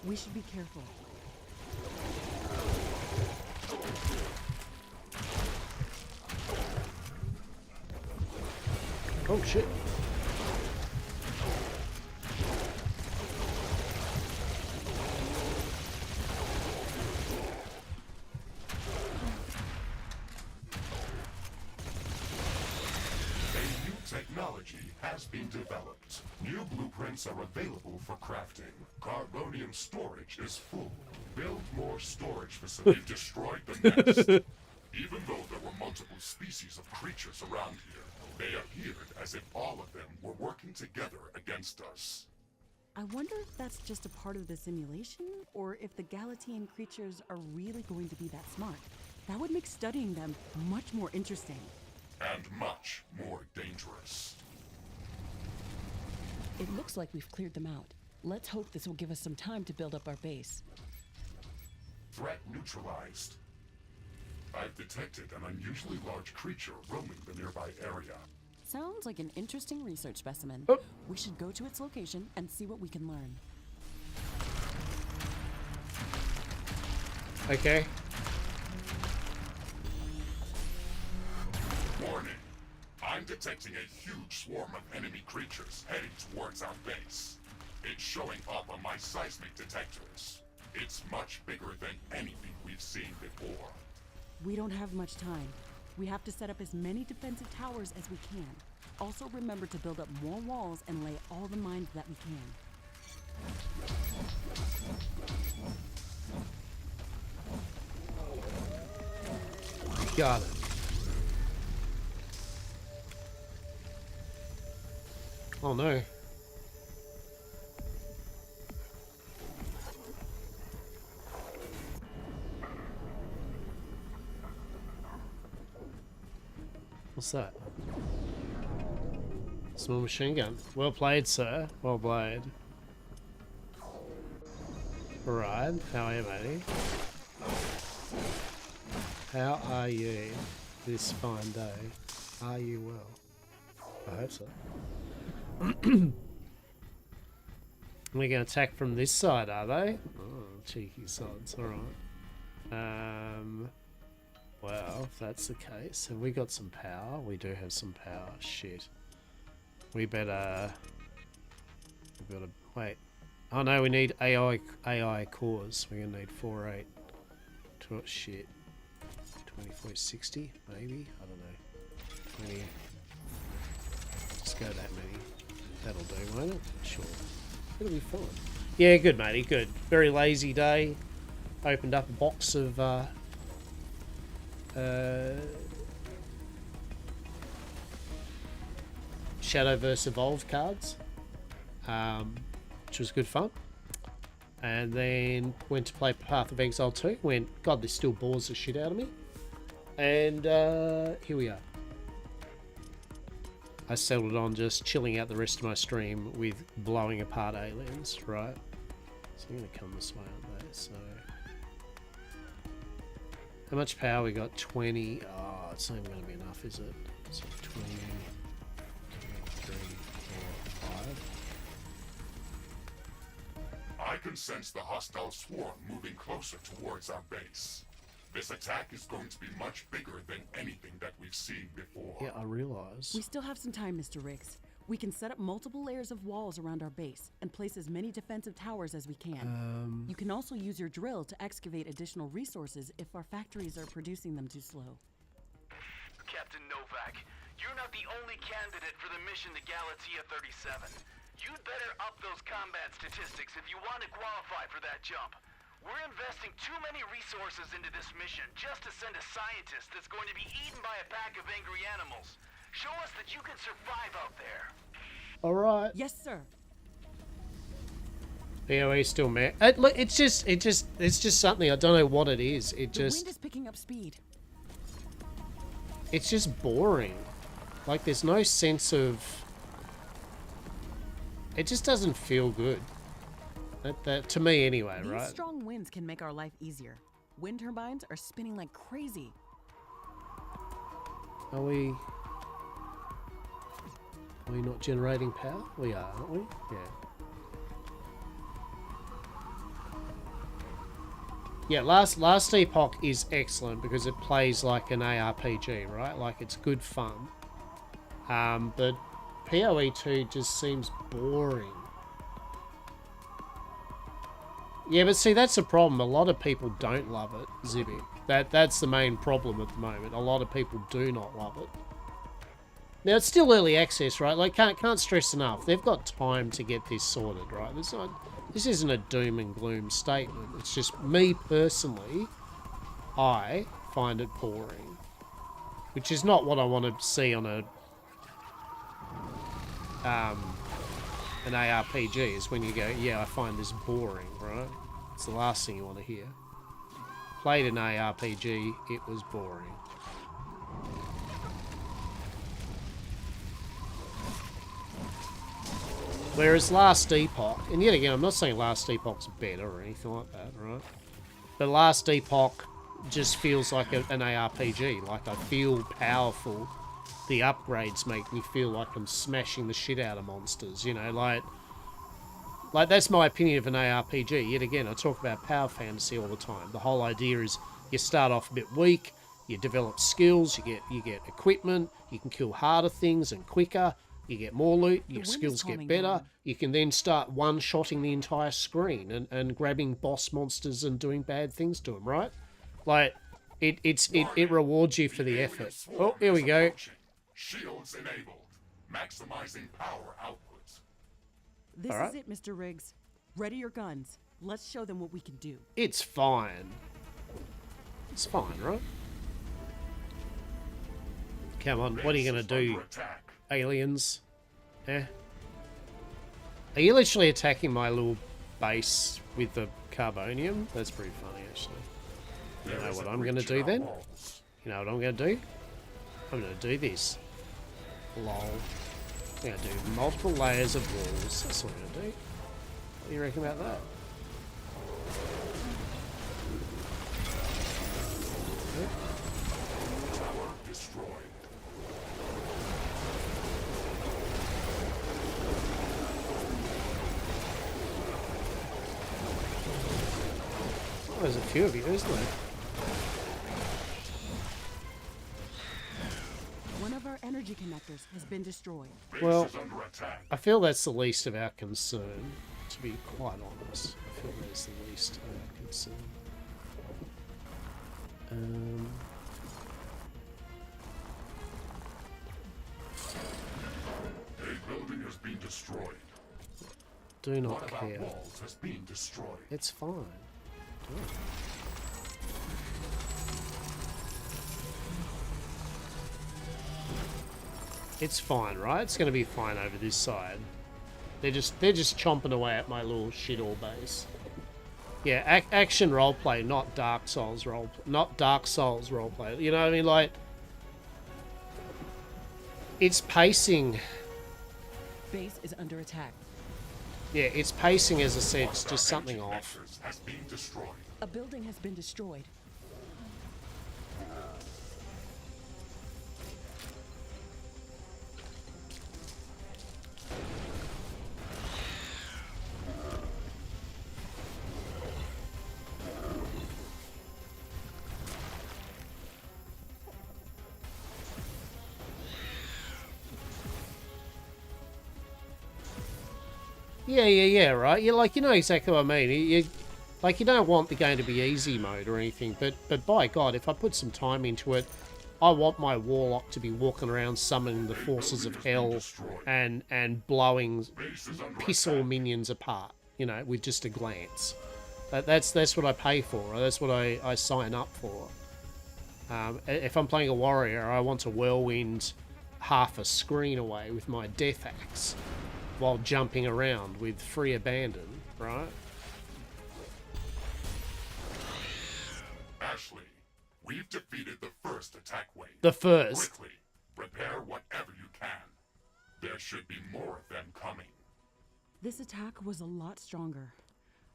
We should be careful.
Oh shit.
Technology has been developed. New blueprints are available for crafting. Carbonium storage is full. Build more storage facilities. We've destroyed the nest. Even though there were multiple species of creatures around here, they appeared as if all of them were working together against us.
I wonder if that's just a part of the simulation, or if the Galatean creatures are really going to be that smart. That would make studying them much more interesting.
And much more dangerous.
It looks like we've cleared them out. Let's hope this will give us some time to build up our base.
Threat neutralized. I've detected an unusually large creature roaming the nearby area.
Sounds like an interesting research specimen.
Oh.
We should go to its location and see what we can learn.
Okay.
Warning. I'm detecting a huge swarm of enemy creatures heading towards our base. It's showing up on my seismic detectors. It's much bigger than anything we've seen before.
We don't have much time. We have to set up as many defensive towers as we can. Also remember to build up more walls and lay all the mines that we can.
Got it. Oh no. What's that? Small machine gun. Well played, sir. Well played. Right. How are you, matey? How are you this fine day? Are you well? I hope so. We're going to attack from this side, are they? Oh, cheeky sods. Alright. Well, if that's the case, have we got some power? We do have some power. Shit. We better... Wait. Oh no, we need AI cores. We're going to need 4-8. Shit. 2460, maybe? I don't know. 20... Just go that many. That'll do, won't it? Sure. It'll be fun. Yeah, good, matey, good. Very lazy day. Opened up a box of Shadowverse Evolve cards, which was good fun. And then went to play Path of Exile 2. Went, God, this still bores the shit out of me. And here we are. I settled on just chilling out the rest of my stream with blowing apart aliens, right? So I'm going to come this way, aren't they? So... How much power we got? 20. Oh, it's not even going to be enough, is it? So 20, 23, 4, 5.
can sense the hostile swarm moving closer towards our base. This attack is going to be much bigger than anything that we've seen before.
Yeah, I realize.
We still have some time, Mr. Riggs. We can set up multiple layers of walls around our base and place as many defensive towers as we can. You can also use your drill to excavate additional resources if our factories are producing them too slow.
Captain Novak, you're not the only candidate for the mission to Galatea 37. You'd better up those combat statistics if you want to qualify for that jump. We're investing too many resources into this mission just to send a scientist that's going to be eaten by a pack of angry animals. Show us that you can survive out there.
All right.
Yes, sir.
POE still mad. Look, it's just something. I don't know what it is.
The wind is picking up speed.
It's just boring. Like there's no sense of. It just doesn't feel good. That to me anyway,
These
right?
strong winds can make our life easier. Wind turbines are spinning like crazy.
Are we not generating power? We are, aren't we? Yeah. Yeah, Last Epoch is excellent because it plays like an ARPG, right? Like it's good fun. But POE 2 just seems boring. Yeah, but see, that's the problem. A lot of people don't love it, Zibby. That's the main problem at the moment. A lot of people do not love it. Now, it's still early access, right? Like, can't stress enough. They've got time to get this sorted, right? This isn't a doom and gloom statement. It's just me personally, I find it boring. Which is not what I want to see on an ARPG, is when you go, yeah, I find this boring, right? It's the last thing you want to hear. Played an ARPG, it was boring. Whereas Last Epoch, and yet again, I'm not saying Last Epoch's better or anything like that, right? But Last Epoch just feels like an ARPG. Like, I feel powerful. The upgrades make me feel like I'm smashing the shit out of monsters, you know, like that's my opinion of an ARPG. Yet again, I talk about power fantasy all the time. The whole idea is you start off a bit weak, you develop skills, you get equipment, you can kill harder things and quicker, you get more loot, your skills get better, you can then start one-shotting the entire screen and grabbing boss monsters and doing bad things to them, right? Like, it rewards you for the effort. Oh, here we go.
Shields enabled. Maximizing power output.
This is it, Mr. Riggs. Ready your guns. Let's show them what we can do.
It's fine. It's fine, right? Come on, what are you going to do, aliens? Eh? Are you literally attacking my little base with the carbonium? That's pretty funny, actually. You know what I'm going to do then? You know what I'm going to do? I'm going to do this. Lol. I'm going to do multiple layers of walls. That's what I'm going to do. What do you reckon about that?
Tower destroyed.
Oh, there's a few of you, isn't there?
One of our energy connectors has been destroyed.
Well, I feel that's the least of our concern, to be quite honest. I feel that's the least of our concern.
A building has been destroyed.
Do not
One of
care.
our walls has been destroyed.
It's fine. Do it. It's fine, right? It's going to be fine over this side. They're just chomping away at my little shit-all base. Yeah, action roleplay, not Dark Souls roleplay. Not Dark Souls roleplay. You know what I mean? Like, it's pacing.
Base is under attack.
Yeah, it's pacing, as I said, it's just something off.
Has been destroyed.
A building has been destroyed.
Yeah, right. You like, you know exactly what I mean. Like, you don't want the game to be easy mode or anything, but by God, if I put some time into it, I want my warlock to be walking around summoning the forces of hell and blowing piss all minions apart, you know, with just a glance. That's what I pay for. That's what I sign up for. If I'm playing a warrior, I want to whirlwind half a screen away with my death axe while jumping around with free abandon, right?
Ashley, we've defeated the first attack wave.
The first.
Quickly, prepare whatever you can. There should be more of them coming.
This attack was a lot stronger.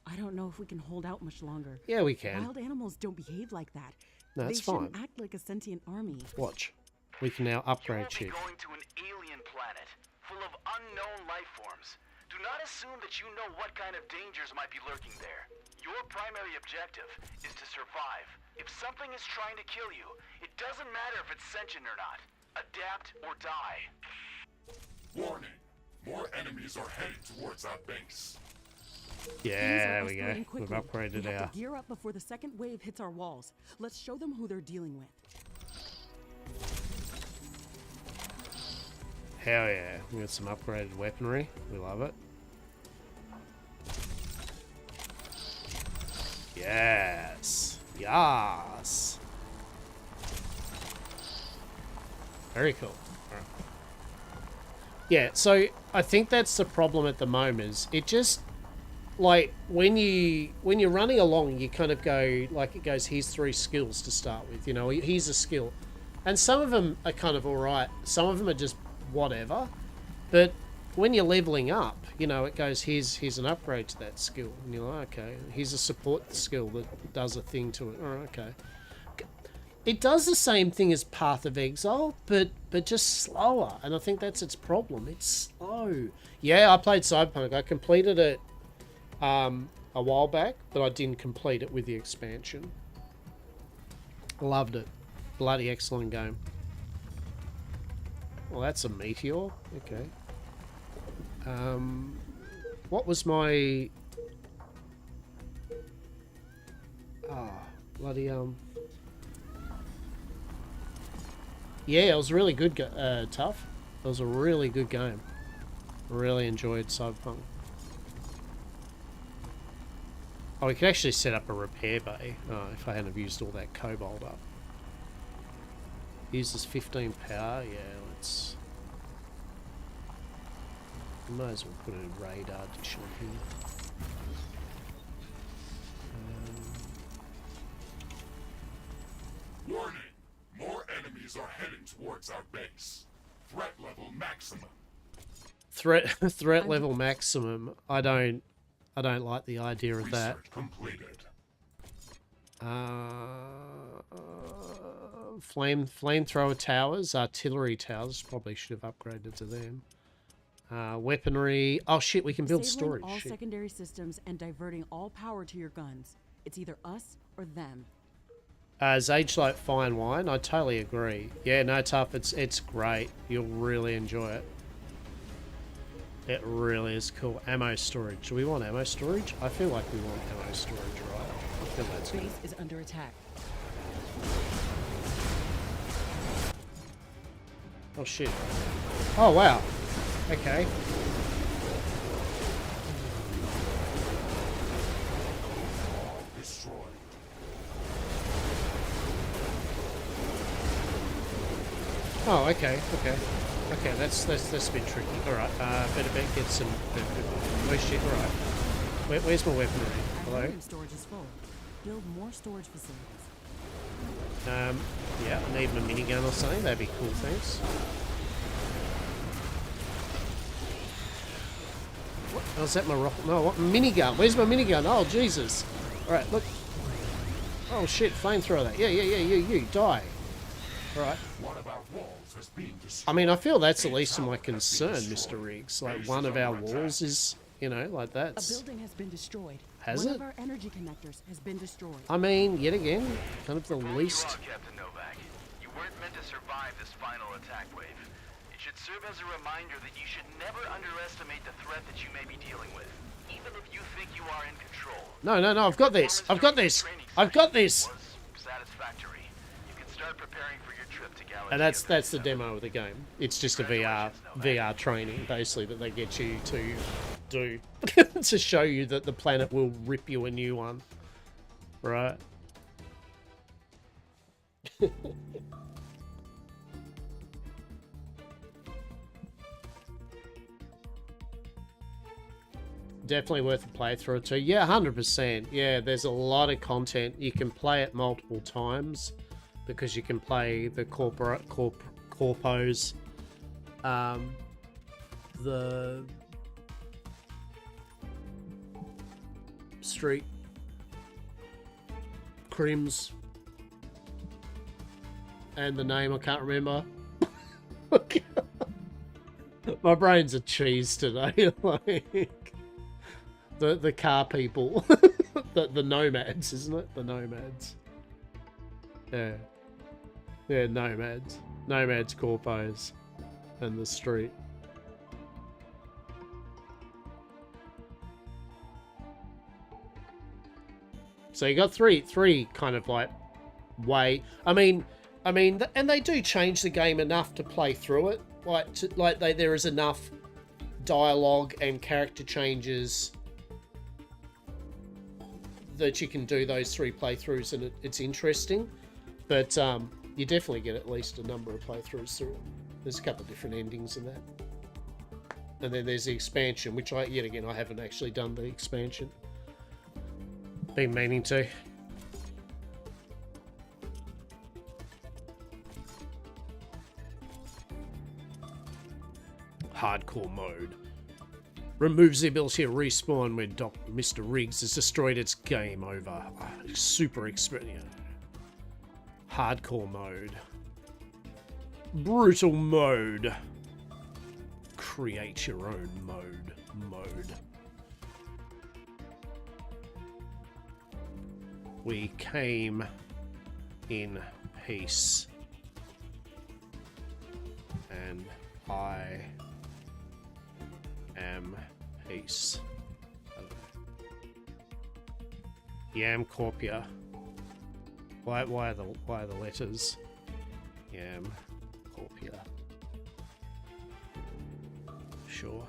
I don't know if we can hold out much longer.
Yeah, we can.
Wild animals don't behave like that.
No,
they
it's fine.
shouldn't act like a sentient army.
Watch. We can now upgrade
You
shit.
will be going to an alien planet full of unknown life forms. Do not assume that you know what kind of dangers might be lurking there. Your primary objective is to survive. If something is trying to kill you, it doesn't matter if it's sentient or not. Adapt or die.
Warning. More enemies are heading towards our base.
Yeah, there we go. We've upgraded
we have
our...
to gear up before the second wave hits our walls. Let's show them who they're dealing with.
Hell yeah. We got some upgraded weaponry. We love it. Yes. Yes. Very cool. Right. Yeah, so I think that's the problem at the moment is it just like when you're running along you kind of go like it goes here's 3 skills to start with, you know, here's a skill. And some of them are kind of alright, some of them are just whatever. But when you're leveling up, you know, it goes here's an upgrade to that skill. And you're like, okay, here's a support skill that does a thing to it. Oh, okay. It does the same thing as Path of Exile, but just slower. And I think that's its problem. It's slow. Yeah, I played Cyberpunk. I completed it a while back, but I didn't complete it with the expansion. Loved it. Bloody excellent game. Well, that's a meteor. Okay. What was my... bloody, Yeah, it was really good, Tough. It was a really good game. Really enjoyed Cyberpunk. Oh, we could actually set up a repair bay if I hadn't have used all that cobalt up. Uses 15 power. Yeah, let's... Might as well put a radar dish on here.
Warning! More enemies are heading towards our base. Threat level maximum.
Threat level maximum. I don't like the idea of that.
Research completed.
Flamethrower towers, artillery towers. Probably should have upgraded to them. Weaponry. Oh shit, we can build
Disabling
storage.
all
Shit.
secondary systems and diverting all power to your guns. It's either us or them.
As age like fine wine, I totally agree. Yeah, no, Tough, it's great. You'll really enjoy it. It really is cool. Ammo storage. Do we want ammo storage? I feel like we want ammo storage, right? I feel that's good.
Base is under attack.
Oh shit. Oh wow. Okay.
Destroyed.
Oh, okay, okay. Okay, that's a bit tricky. Alright, better get some... Oh shit, alright. Where's my weaponry? Hello?
Storage is full. Build more storage facilities.
Yeah, I need my minigun or something. That'd be cool, thanks. What? Oh, is that my rocket? No, what? Minigun. Where's my minigun? Oh, Jesus. Alright, look. Oh, shit. Flamethrower that. Yeah, you. Die. Alright.
One of our walls has been destroyed.
I mean, I feel that's the least of my concern, Mr. Riggs. Like, one of our walls is, you know, like that's...
A building has been destroyed.
Has
One
it?
of our energy connectors has been destroyed.
I mean, yet again, kind of the least...
Captain Novak. You weren't meant to survive this final attack wave. It should serve as a reminder that you should never underestimate the threat that you may be dealing with, even if you think you are in control.
No, I've got this. I've got this. I've got this.
Satisfactory. You can start preparing for your trip to Galaxy.
And that's the demo of the game. It's just a VR training, basically, that they get you to do to show you that the planet will rip you a new one, right? Definitely worth a playthrough too. Yeah, 100%. Yeah, there's a lot of content. You can play it multiple times because you can play the corpos, the street crims, and the name I can't remember. My brain's a cheese today. Like the car people, the nomads, isn't it? The nomads. Yeah, nomads, corpos, and the street. So you got three kind of like way. I mean, and they do change the game enough to play through it. There is enough dialogue and character changes that you can do those 3 playthroughs, and it's interesting. But you definitely get at least a number of playthroughs through it. There's a couple of different endings in that. And then there's the expansion, which I haven't actually done the expansion. Been meaning to. Hardcore mode. Removes the ability to respawn when Mr. Riggs has destroyed its game over. Super experience. Hardcore mode. Brutal mode. Create your own mode. We came in peace. And I am peace. Yam Corpia. Why are the letters? Yam Corpia. Sure.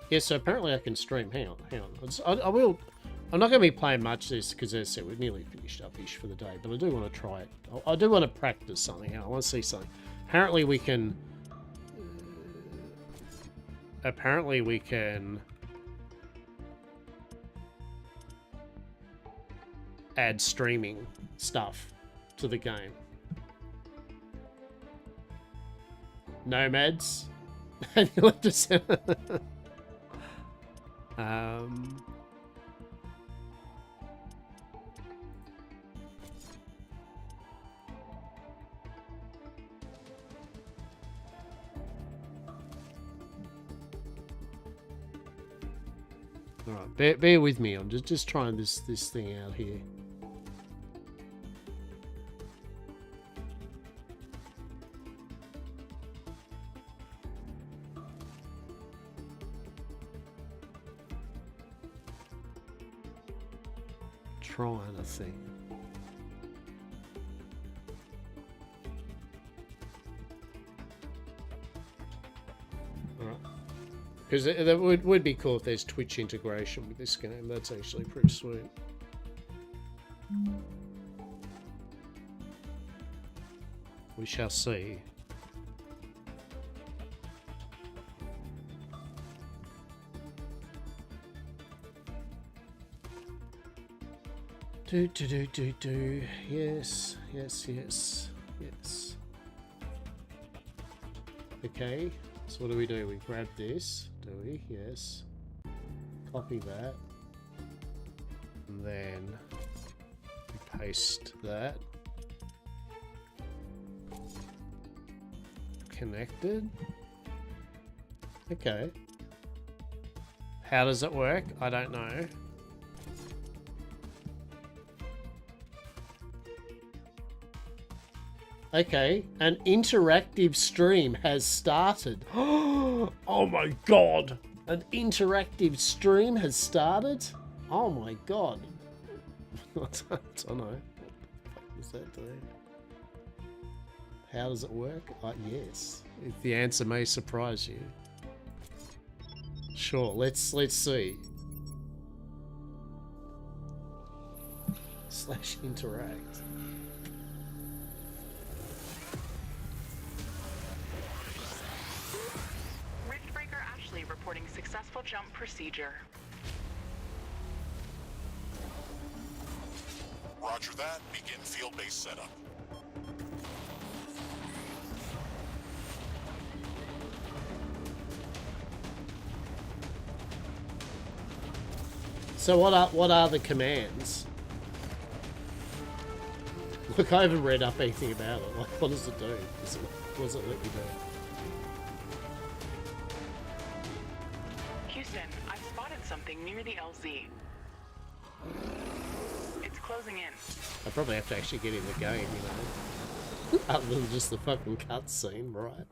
Yeah, so apparently I can stream. Hang on. I will. I'm not going to be playing much of this because, as I said, we're nearly finished up-ish for the day. But I do want to try it. I do want to practice something. I want to see something. Apparently we can add streaming stuff to the game. Nomads. And you left us. Alright, bear with me. I'm just trying this thing out here. Trying a thing. Alright. Because that would be cool if there's Twitch integration with this game. That's actually pretty sweet. We shall see. Do. Yes. Okay. So what do? We grab this, do we? Yes. Copy that. And then we paste that. Connected. Okay. How does it work? I don't know. Okay, an interactive stream has started. Oh my god! An interactive stream has started? Oh my god. I don't know. What the fuck was that doing? How does it work? Yes. If the answer may surprise you. Sure, let's see. / interact.
Riftbreaker Ashley reporting successful jump procedure.
Roger that. Begin field-based setup.
So what are the commands? Look, I haven't read up anything about it. Like, what does it do? What does it let you do?
Houston, I've spotted something near the LZ. It's closing in.
I probably have to actually get in the game, you know. Other than just the fucking cutscene, right?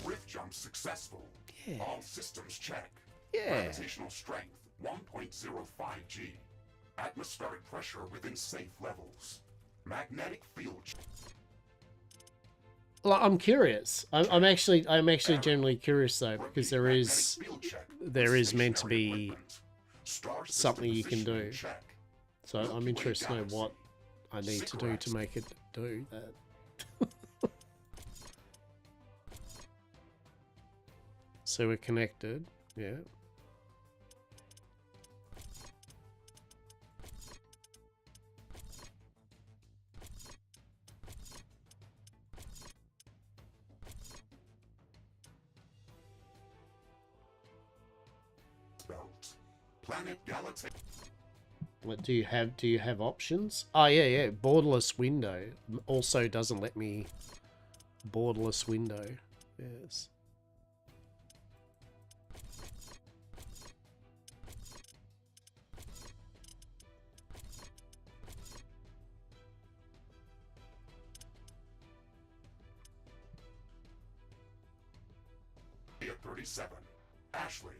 Rift jump successful.
Yeah.
All systems check.
Yeah.
Gravitational strength 1.05 G. Atmospheric pressure within safe levels. Magnetic field.
Well, I'm curious. I'm actually genuinely curious though, because there is meant to be something you can do. So I'm interested to know what I need to do to make it do that. So we're connected, yeah.
Planet Galaxy.
What do you have options? Oh yeah, borderless window also doesn't let me borderless window. Yes.
At 37. Ashley,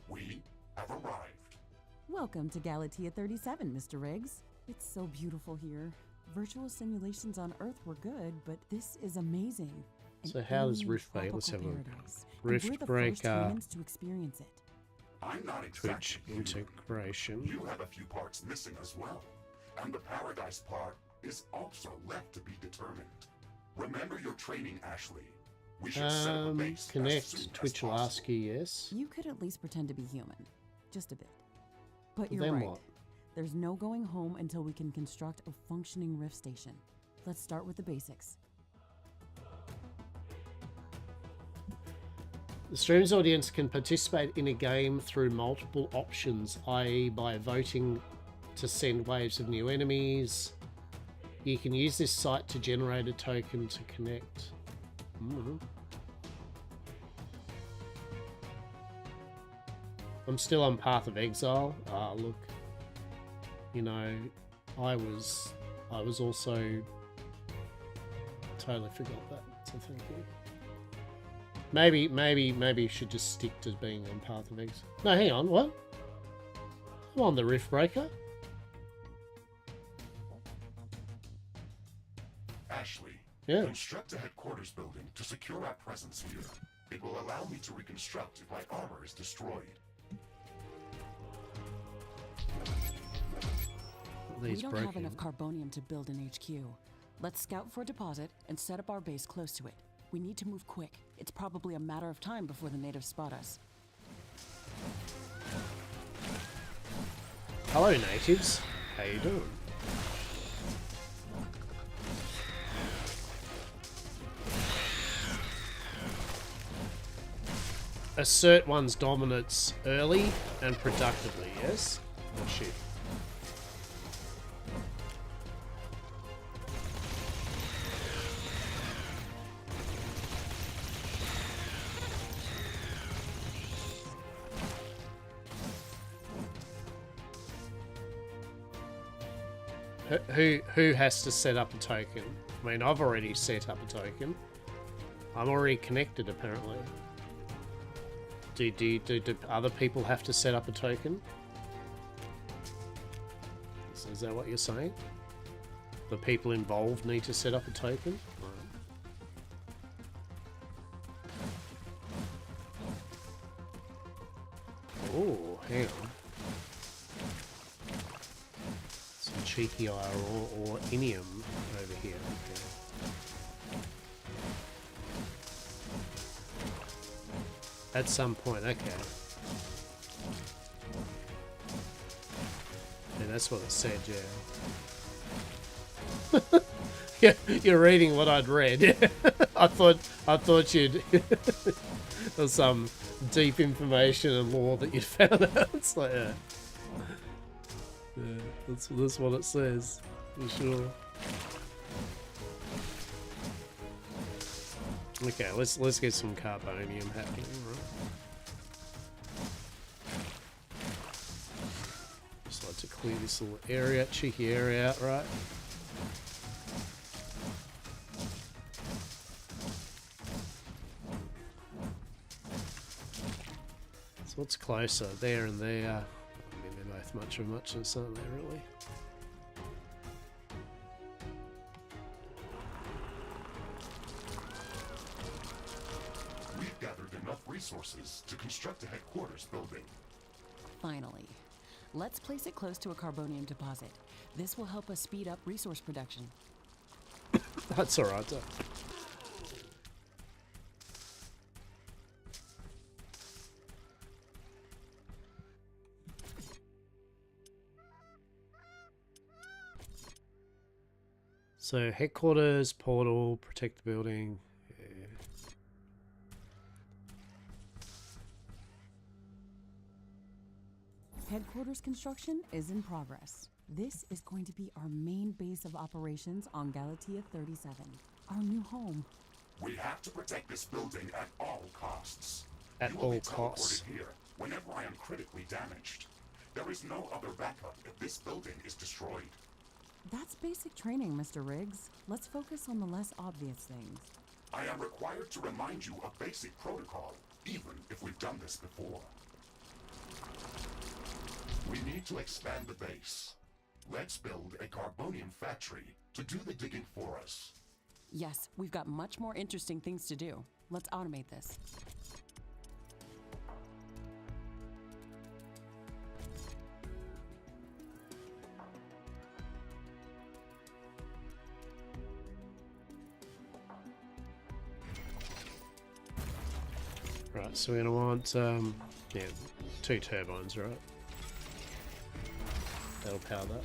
we have arrived.
Welcome to Galatia 37, Mr. Riggs. It's so beautiful here. Virtual simulations on Earth were good, but this is amazing.
So how does Rift Break? Let's have a look. Rift Breaker
to experience it.
I'm not
Twitch
exactly
integration.
You have a few parts missing as well. And the Paradise part is also left to be determined. Remember your training, Ashley. We should set up a base as soon
Connect
as
Twitch will
possible.
ask you, yes.
You could at least pretend to be human. Just a bit. But you're
Then
right.
what?
There's no going home until we can construct a functioning rift station. Let's start with the basics.
The stream's audience can participate in a game through multiple options, i.e. by voting to send waves of new enemies. You can use this site to generate a token to connect. I'm still on Path of Exile. Look, you know, I was also totally forgot that. So thank you. Maybe you should just stick to being on Path of Exile. No, hang on. What? I'm on the Rift Breaker.
Ashley,
Yeah.
construct a headquarters building to secure our presence here. It will allow me to reconstruct if my armor is destroyed.
We don't have enough carbonium to build an HQ. Let's scout for a deposit and set up our base close to it. We need to move quick. It's probably a matter of time before the natives spot us.
Hello, natives. How you doing? Assert one's dominance early and productively, yes? Oh shit. Who has to set up a token? I mean, I've already set up a token. I'm already connected, apparently. Do other people have to set up a token? Is that what you're saying? The people involved need to set up a token? Oh, hang on. Some cheeky eye or inium over here. Okay. At some point, okay. Yeah, that's what it said, yeah. Yeah, you're reading what I'd read. I thought you'd there's some deep information and lore that you'd found out. It's like, yeah, that's what it says for sure. Okay, let's get some carbonium happening, right? Just like to clear this little area, cheeky area out, right? So what's closer, there and there? I mean, they're both much of a muchness, aren't they, really?
We've gathered enough resources to construct a headquarters building.
Finally. Let's place it close to a carbonium deposit. This will help us speed up resource production.
That's alright, though. So, headquarters, portal, protect the building. Yeah.
Headquarters construction is in progress. This is going to be our main base of operations on Galatea 37, our new home.
We have to protect this building at all costs.
At
You will
all
be
costs.
teleported here whenever I am critically damaged. There is no other backup if this building is destroyed.
That's basic training, Mr. Riggs. Let's focus on the less obvious things.
I am required to remind you of basic protocol, even if we've done this before. We need to expand the base. Let's build a carbonium factory to do the digging for us.
Yes, we've got much more interesting things to do. Let's automate this.
Right, so we're gonna want, yeah, 2 turbines, right? That'll power that.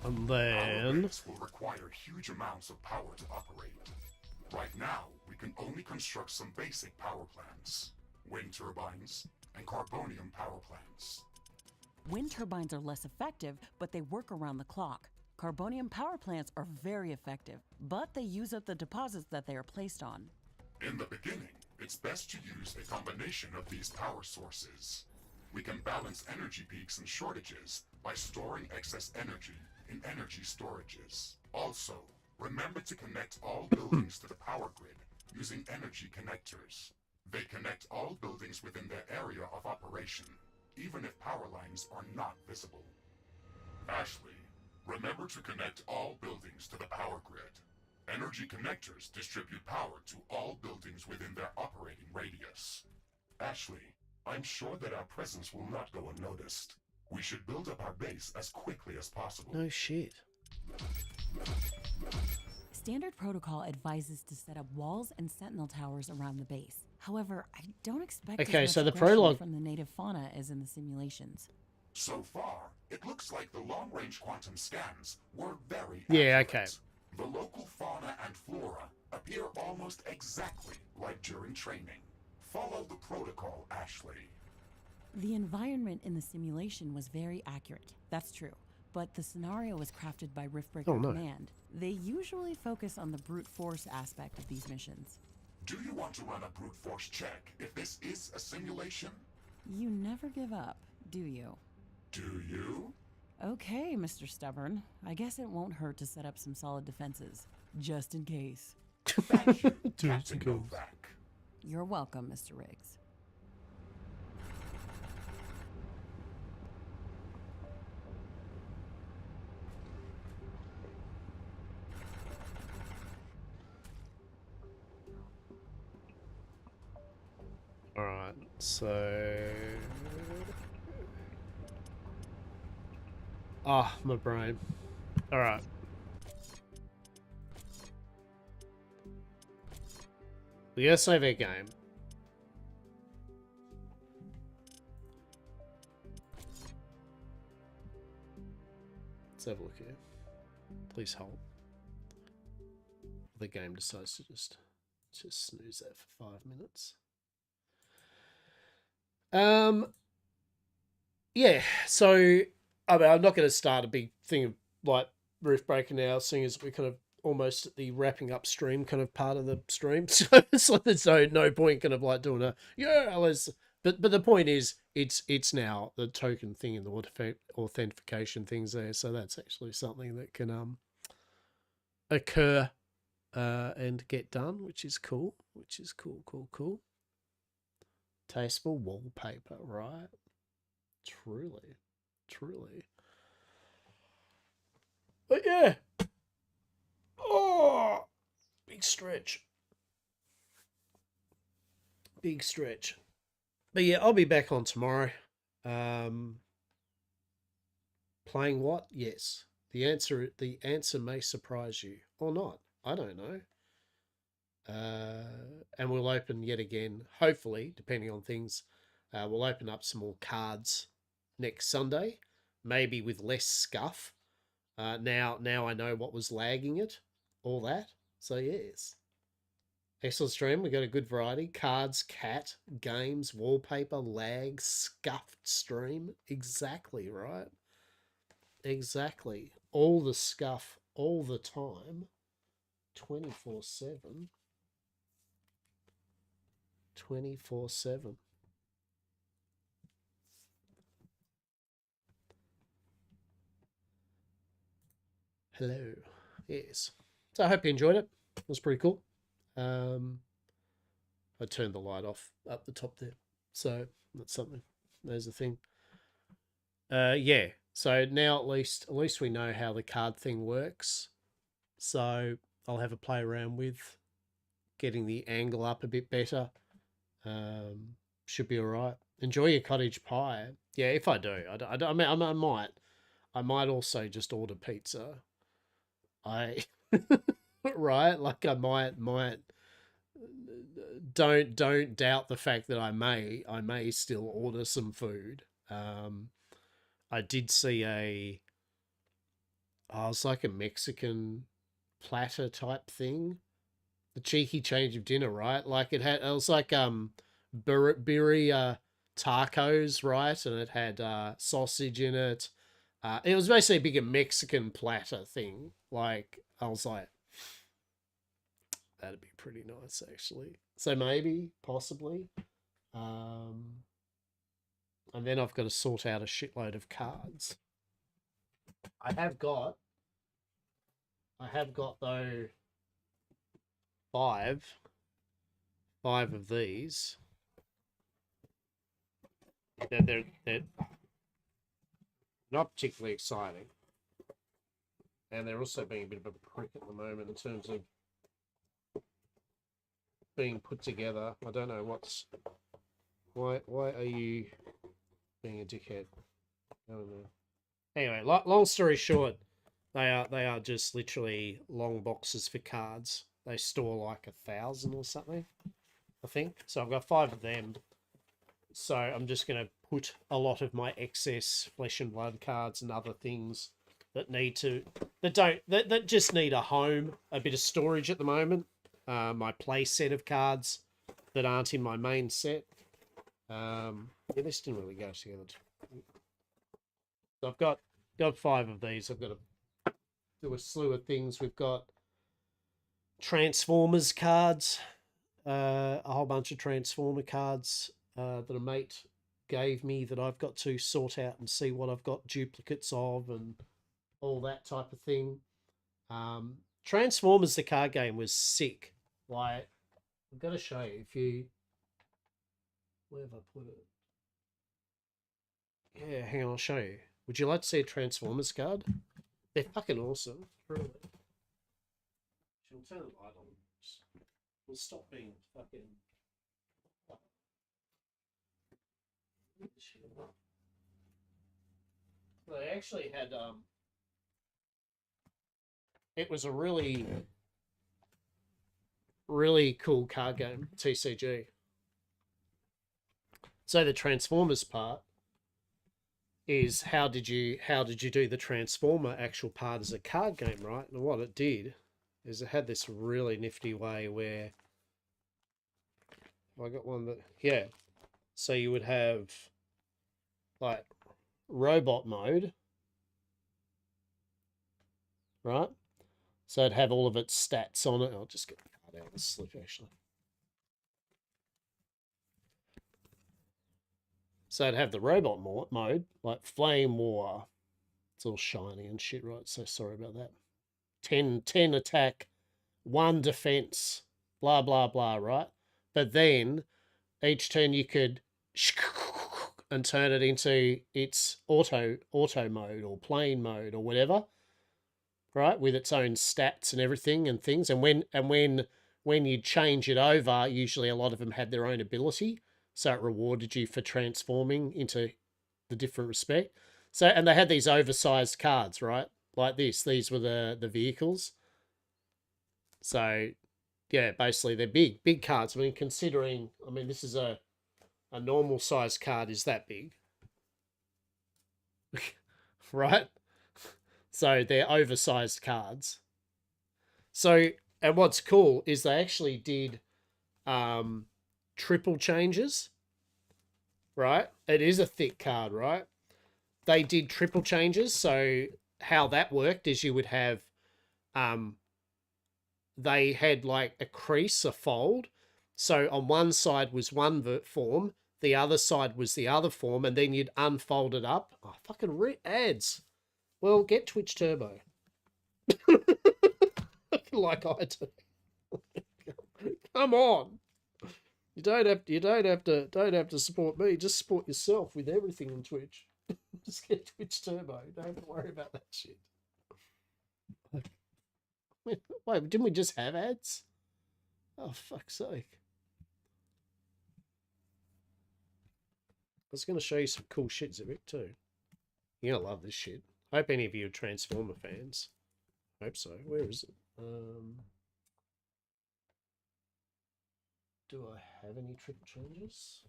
And
Our
then...
rigs will require huge amounts of power to operate. Right now, we can only construct some basic power plants. Wind turbines and carbonium power plants.
Wind turbines are less effective, but they work around the clock. Carbonium power plants are very effective, but they use up the deposits that they are placed on.
In the beginning, it's best to use a combination of these power sources. We can balance energy peaks and shortages by storing excess energy in energy storages. Also, remember to connect all buildings to the power grid using energy connectors. They connect all buildings within their area of operation, even if power lines are not visible. Ashley, remember to connect all buildings to the power grid. Energy connectors distribute power to all buildings within their operating radius. Ashley, I'm sure that our presence will not go unnoticed. We should build up our base as quickly as possible.
No shit.
Standard protocol advises to set up walls and sentinel towers around the base. However, I don't expect
Okay,
as
so
much
the
aggression
prologue-
from the native fauna as in the simulations.
So far, it looks like the long-range quantum scans were very
Yeah,
accurate.
okay.
The local fauna and flora appear almost exactly like during training. Follow the protocol, Ashley.
The environment in the simulation was very accurate. That's true. But the scenario was crafted by Riftbreaker
Oh, no.
Command. They usually focus on the brute force aspect of these missions.
Do you want to run a brute force check if this is a simulation?
You never give up, do you?
Do you?
Okay, Mr. Stubborn. I guess it won't hurt to set up some solid defenses, just in case.
Thank you, Captain Novak.
You're welcome, Mr. Riggs.
Alright, so... Ah, my brain. Alright. We gotta save our game. Let's have a look here. Please hold. The game decides to just snooze that for 5 minutes. Yeah, so I mean, I'm not going to start a big thing of like roof breaking now, seeing as we're kind of almost at the wrapping up stream kind of part of the stream. So it's like there's no point kind of like doing a let's. But the point is, it's now the token thing and the authentication things there. So that's actually something that can occur and get done, which is cool. Cool. Tasteful wallpaper, right? Truly. But yeah. Oh, big stretch. But yeah, I'll be back on tomorrow. Playing what? Yes. The answer may surprise you or not. I don't know. And we'll open yet again, hopefully, depending on things, we'll open up some more cards next Sunday, maybe with less scuff. Now I know what was lagging it, all that. So yes. Excellent stream. We got a good variety. Cards, cat, games, wallpaper, lag, scuffed stream. Exactly, right? Exactly. All the scuff, all the time. 24/7. 24/7. Hello. Yes. So I hope you enjoyed it. It was pretty cool. I turned the light off up the top there. So that's something. There's the thing. Yeah. So now at least we know how the card thing works. So I'll have a play around with getting the angle up a bit better. Should be all right. Enjoy your cottage pie. Yeah, if I do. I mean, I might also just order pizza. Right? Like I might don't doubt the fact that I may still order some food. I did see it was like a Mexican platter type thing. The cheeky change of dinner, right? Like it was like birria tacos, right? And it had sausage in it. It was basically a bigger Mexican platter thing. Like I was like, that'd be pretty nice actually. So maybe, possibly. And then I've got to sort out a shitload of cards. I have got though five of these. They're not particularly exciting. And they're also being a bit of a prick at the moment in terms of being put together. I don't know why are you being a dickhead? I don't know. Anyway, long story short, they are just literally long boxes for cards. They store like 1,000 or something, I think. So I've got 5 of them. So I'm just going to put a lot of my excess Flesh and Blood cards and other things that just need a home, a bit of storage at the moment. My play set of cards that aren't in my main set. Yeah, this didn't really go together. So I've got 5 of these. I've got to do a slew of things. We've got Transformers cards. a whole bunch of Transformer cards that a mate gave me that I've got to sort out and see what I've got duplicates of and all that type of thing. Transformers, the card game, was sick. Like, I've got to show you. If you... Where have I put it? Yeah, hang on, I'll show you. Would you like to see a Transformers card? They're fucking awesome. Really. She'll turn the light on. We'll stop being fucking... They actually had... It was a really cool card game, TCG. So the Transformers part is how did you do the Transformer actual part as a card game, right? And what it did is it had this really nifty way where I got one that, yeah. So you would have like robot mode, right? So it'd have all of its stats on it. I'll just get the card out of the slip actually. So it'd have the robot mode, like Flame War. It's all shiny and shit, right? So sorry about that. 10 attack, 1 defense, blah, blah, blah, right? But then each turn you could and turn it into its auto mode or plane mode or whatever, right? With its own stats and everything and things. And when you change it over, usually a lot of them had their own ability. So it rewarded you for transforming into the different respect. So, and they had these oversized cards, right? Like this. These were the vehicles. So, yeah, basically they're big cards. I mean, considering, this is a normal size card is that big. Right? So they're oversized cards. So, and what's cool is they actually did triple changes, right? It is a thick card, right? They did triple changes. So how that worked is you would have, they had like a crease, a fold. So on one side was one form, the other side was the other form, and then you'd unfold it up. Oh, fucking ads. Well, get Twitch Turbo. Like I do. Come on. You don't have to support me. Just support yourself with everything on Twitch. Just get Twitch Turbo. Don't have to worry about that shit. Wait, didn't we just have ads? Oh, fuck's sake. I was going to show you some cool shit, Zivik, too. You're going to love this shit. I hope any of you are Transformer fans. Hope so. Where is it? Do I have any triple changes?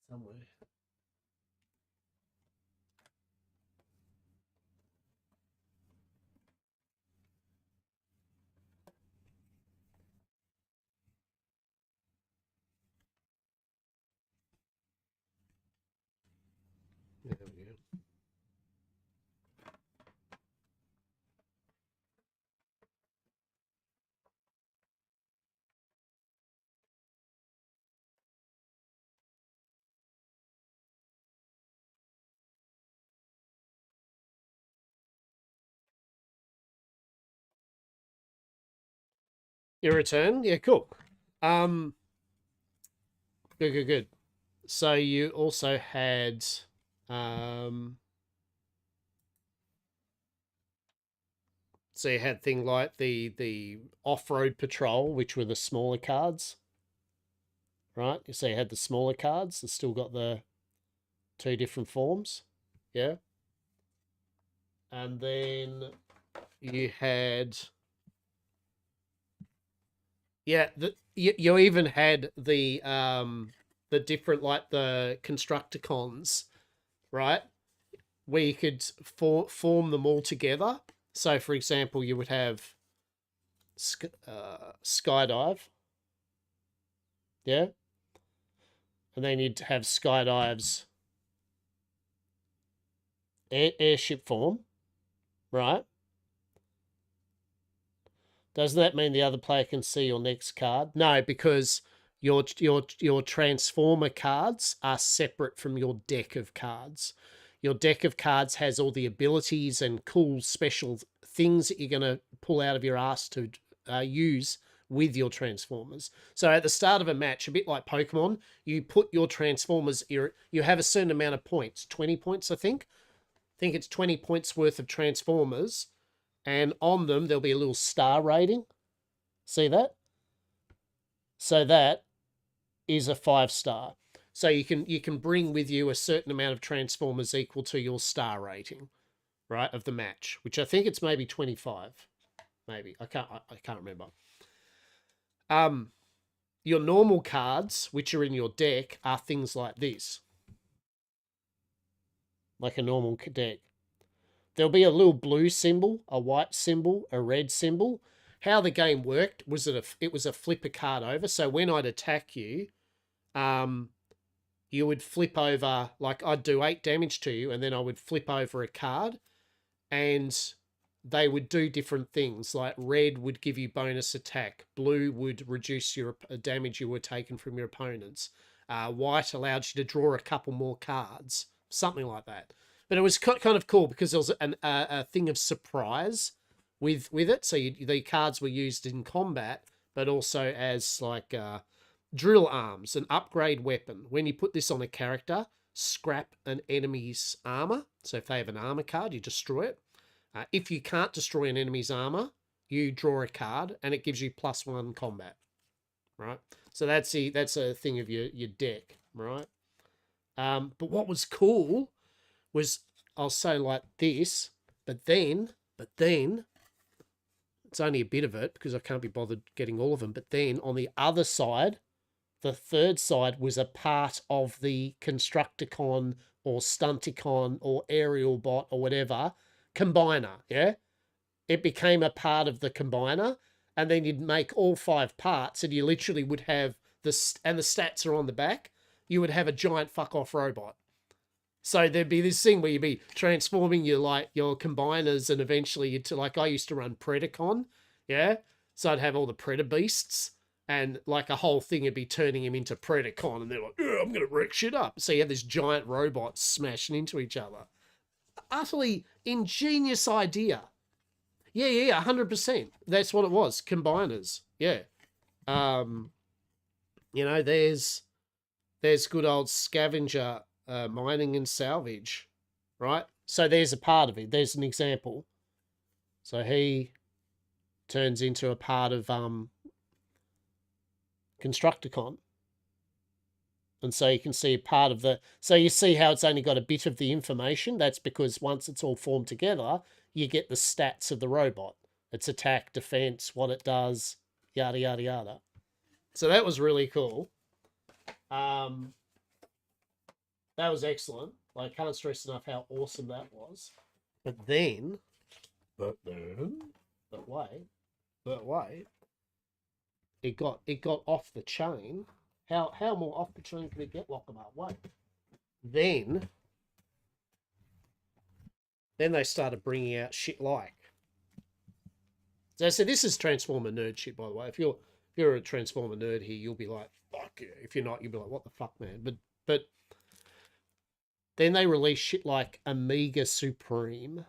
Somewhere. There we go. Your return? Yeah, cool. Good. So you also had so you had things like the off-road patrol, which were the smaller cards. Right? So you had the smaller cards that still got the 2 different forms. Yeah. And then you had, yeah, you even had the different, like the Constructicons, right? Where you could form them all together. So, for example, you would have Skydive, Yeah? And then you'd have Skydive's airship form, right? Doesn't that mean the other player can see your next card? No, because your transformer cards are separate from your deck of cards. Your deck of cards has all the abilities and cool special things that you're going to pull out of your ass to use with your transformers. So at the start of a match, a bit like Pokemon, you put your transformers, you have a certain amount of points, 20 points, I think. I think it's 20 points worth of transformers, and on them there'll be a little star rating. See that? So that is a 5-star. So you can bring with you a certain amount of transformers equal to your star rating, right, of the match, which I think it's maybe 25. Maybe. I can't remember. Your normal cards, which are in your deck, are things like this. Like a normal deck. There'll be a little blue symbol, a white symbol, a red symbol. How the game worked was that it was a flip a card over. So when I'd attack you, you would flip over, like I'd do 8 damage to you, and then I would flip over a card, and they would do different things. Like red would give you bonus attack. Blue would reduce your damage you were taking from your opponents. White allowed you to draw a couple more cards. Something like that. But it was kind of cool because there was a thing of surprise with it. So the cards were used in combat, but also as like drill arms, an upgrade weapon. When you put this on a character, scrap an enemy's armor. So if they have an armor card, you destroy it. If you can't destroy an enemy's armor, you draw a card, and it gives you +1 combat. Right. So that's a thing of your deck. Right. But what was cool was, I'll say like this, but then it's only a bit of it because I can't be bothered getting all of them. But then on the other side, the third side was a part of the Constructicon or Stunticon or Aerial Bot or whatever combiner. Yeah, it became a part of the combiner, and then you'd make all 5 parts, and you literally would have and the stats are on the back. You would have a giant fuck off robot. So there'd be this thing where you'd be transforming your combiners, and eventually I used to run Predacon, yeah? So I'd have all the Predator beasts, and like a whole thing would be turning him into Predacon, and they're like, yeah, I'm going to wreck shit up. So you have this giant robot smashing into each other. Utterly ingenious idea. Yeah, 100%. That's what it was, combiners, yeah. There's good old Scavenger, mining and salvage, right? So there's a part of it. There's an example. So he turns into a part of Constructicon. And so you can see part of so you see how it's only got a bit of the information. That's because once it's all formed together, you get the stats of the robot. Its attack, defense, what it does, yada, yada, yada. So that was really cool. That was excellent. I can't stress enough how awesome that was. But wait, it got off the chain. How more off the chain can it get, Lockabar? Wait. Then they started bringing out shit like. So this is Transformer nerd shit, by the way. If you're a Transformer nerd here, you'll be like, fuck yeah. If you're not, you'll be like, what the fuck, man? But then they released shit like Amiga Supreme.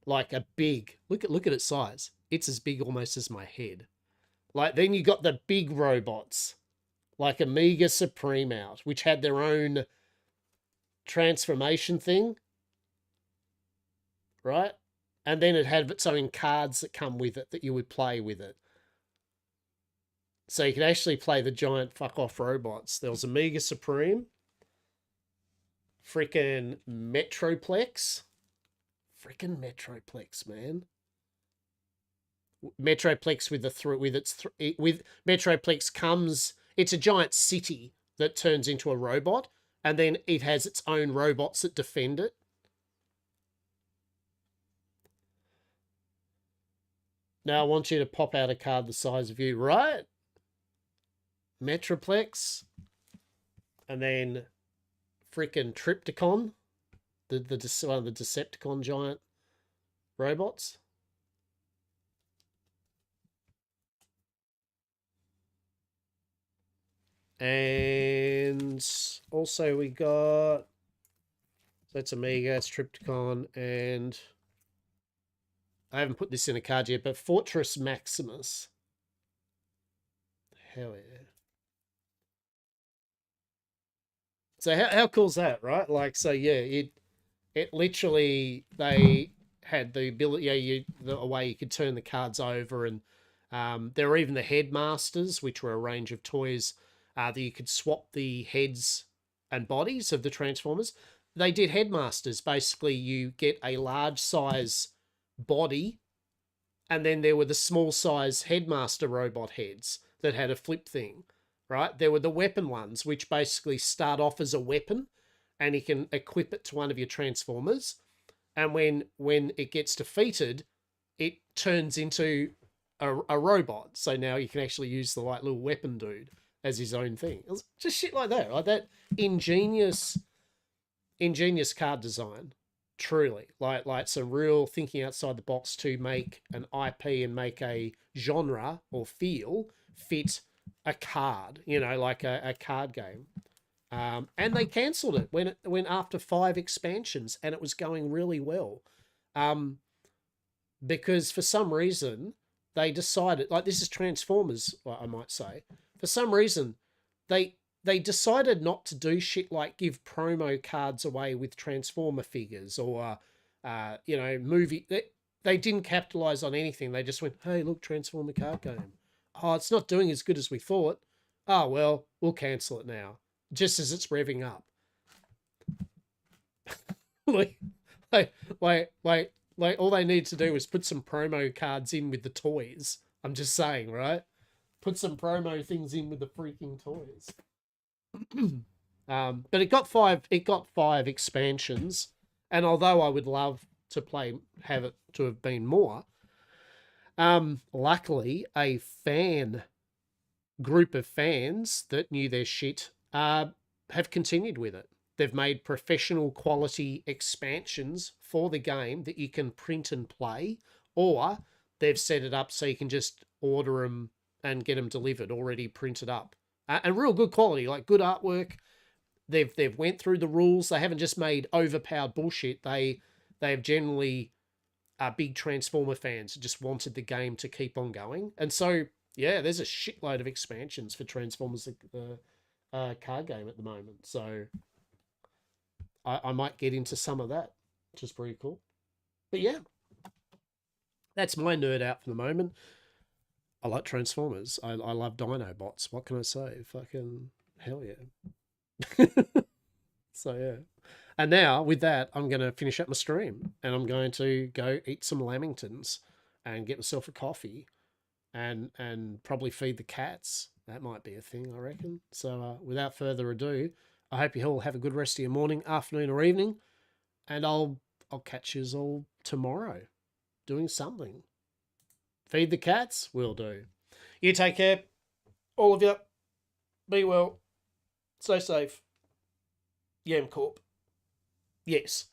Like a big, look at its size. It's as big almost as my head. Like then you got the big robots, like Amiga Supreme out, which had their own transformation thing, right? And then it had its own cards that come with it that you would play with it. So you could actually play the giant fuck off robots. There was Amiga Supreme, freaking Metroplex. Freaking Metroplex, man. Metroplex with Metroplex comes, it's a giant city that turns into a robot, and then it has its own robots that defend it. Now I want you to pop out a card the size of you, right? Metroplex, and then freaking Triptychon, one of the Decepticon giant robots. And also we got, so that's Amiga, it's Triptychon, and I haven't put this in a card yet, but Fortress Maximus. Hell yeah. So how cool's that, right? Like, so yeah, it literally, they had the ability, a way you could turn the cards over, and there were even the Headmasters, which were a range of toys that you could swap the heads and bodies of the Transformers. They did Headmasters. Basically, you get a large size body, and then there were the small size Headmaster robot heads that had a flip thing, right? There were the weapon ones, which basically start off as a weapon, and you can equip it to one of your Transformers. And when it gets defeated, it turns into a robot. So now you can actually use the like little weapon dude as his own thing. It was just shit like that, right? That ingenious card design. Truly, like some real thinking outside the box to make an IP and make a genre or feel fit a card, like a card game. And they cancelled it when it went after 5 expansions, and it was going really well. Because for some reason they decided, like, this is Transformers, I might say. For some reason, they decided not to do shit like give promo cards away with Transformer figures or, movie. They didn't capitalize on anything. They just went, hey, look, Transformer card game. Oh, it's not doing as good as we thought. Oh, well, we'll cancel it now, just as it's revving up. like, all they need to do is put some promo cards in with the toys. I'm just saying, right? Put some promo things in with the freaking toys. But it got five expansions, and although I would love to have it to have been more, luckily a group of fans that knew their shit have continued with it. They've made professional quality expansions for the game that you can print and play, or they've set it up so you can just order them and get them delivered already printed up. And real good quality, like good artwork. They've went through the rules. They haven't just made overpowered bullshit. They've generally big Transformer fans who just wanted the game to keep on going. And so, yeah, there's a shitload of expansions for Transformers, the card game at the moment. So I might get into some of that, which is pretty cool. But yeah, that's my nerd out for the moment. I like Transformers. I love Dinobots. What can I say? Fucking hell yeah. So yeah. And now with that, I'm going to finish up my stream, and I'm going to go eat some lamingtons and get myself a coffee and probably feed the cats. That might be a thing, I reckon. So without further ado, I hope you all have a good rest of your morning, afternoon, or evening, and I'll catch you all tomorrow doing something. Feed the cats? Will do. You take care. All of you. Be well. Stay safe. Yam Corp. Yes.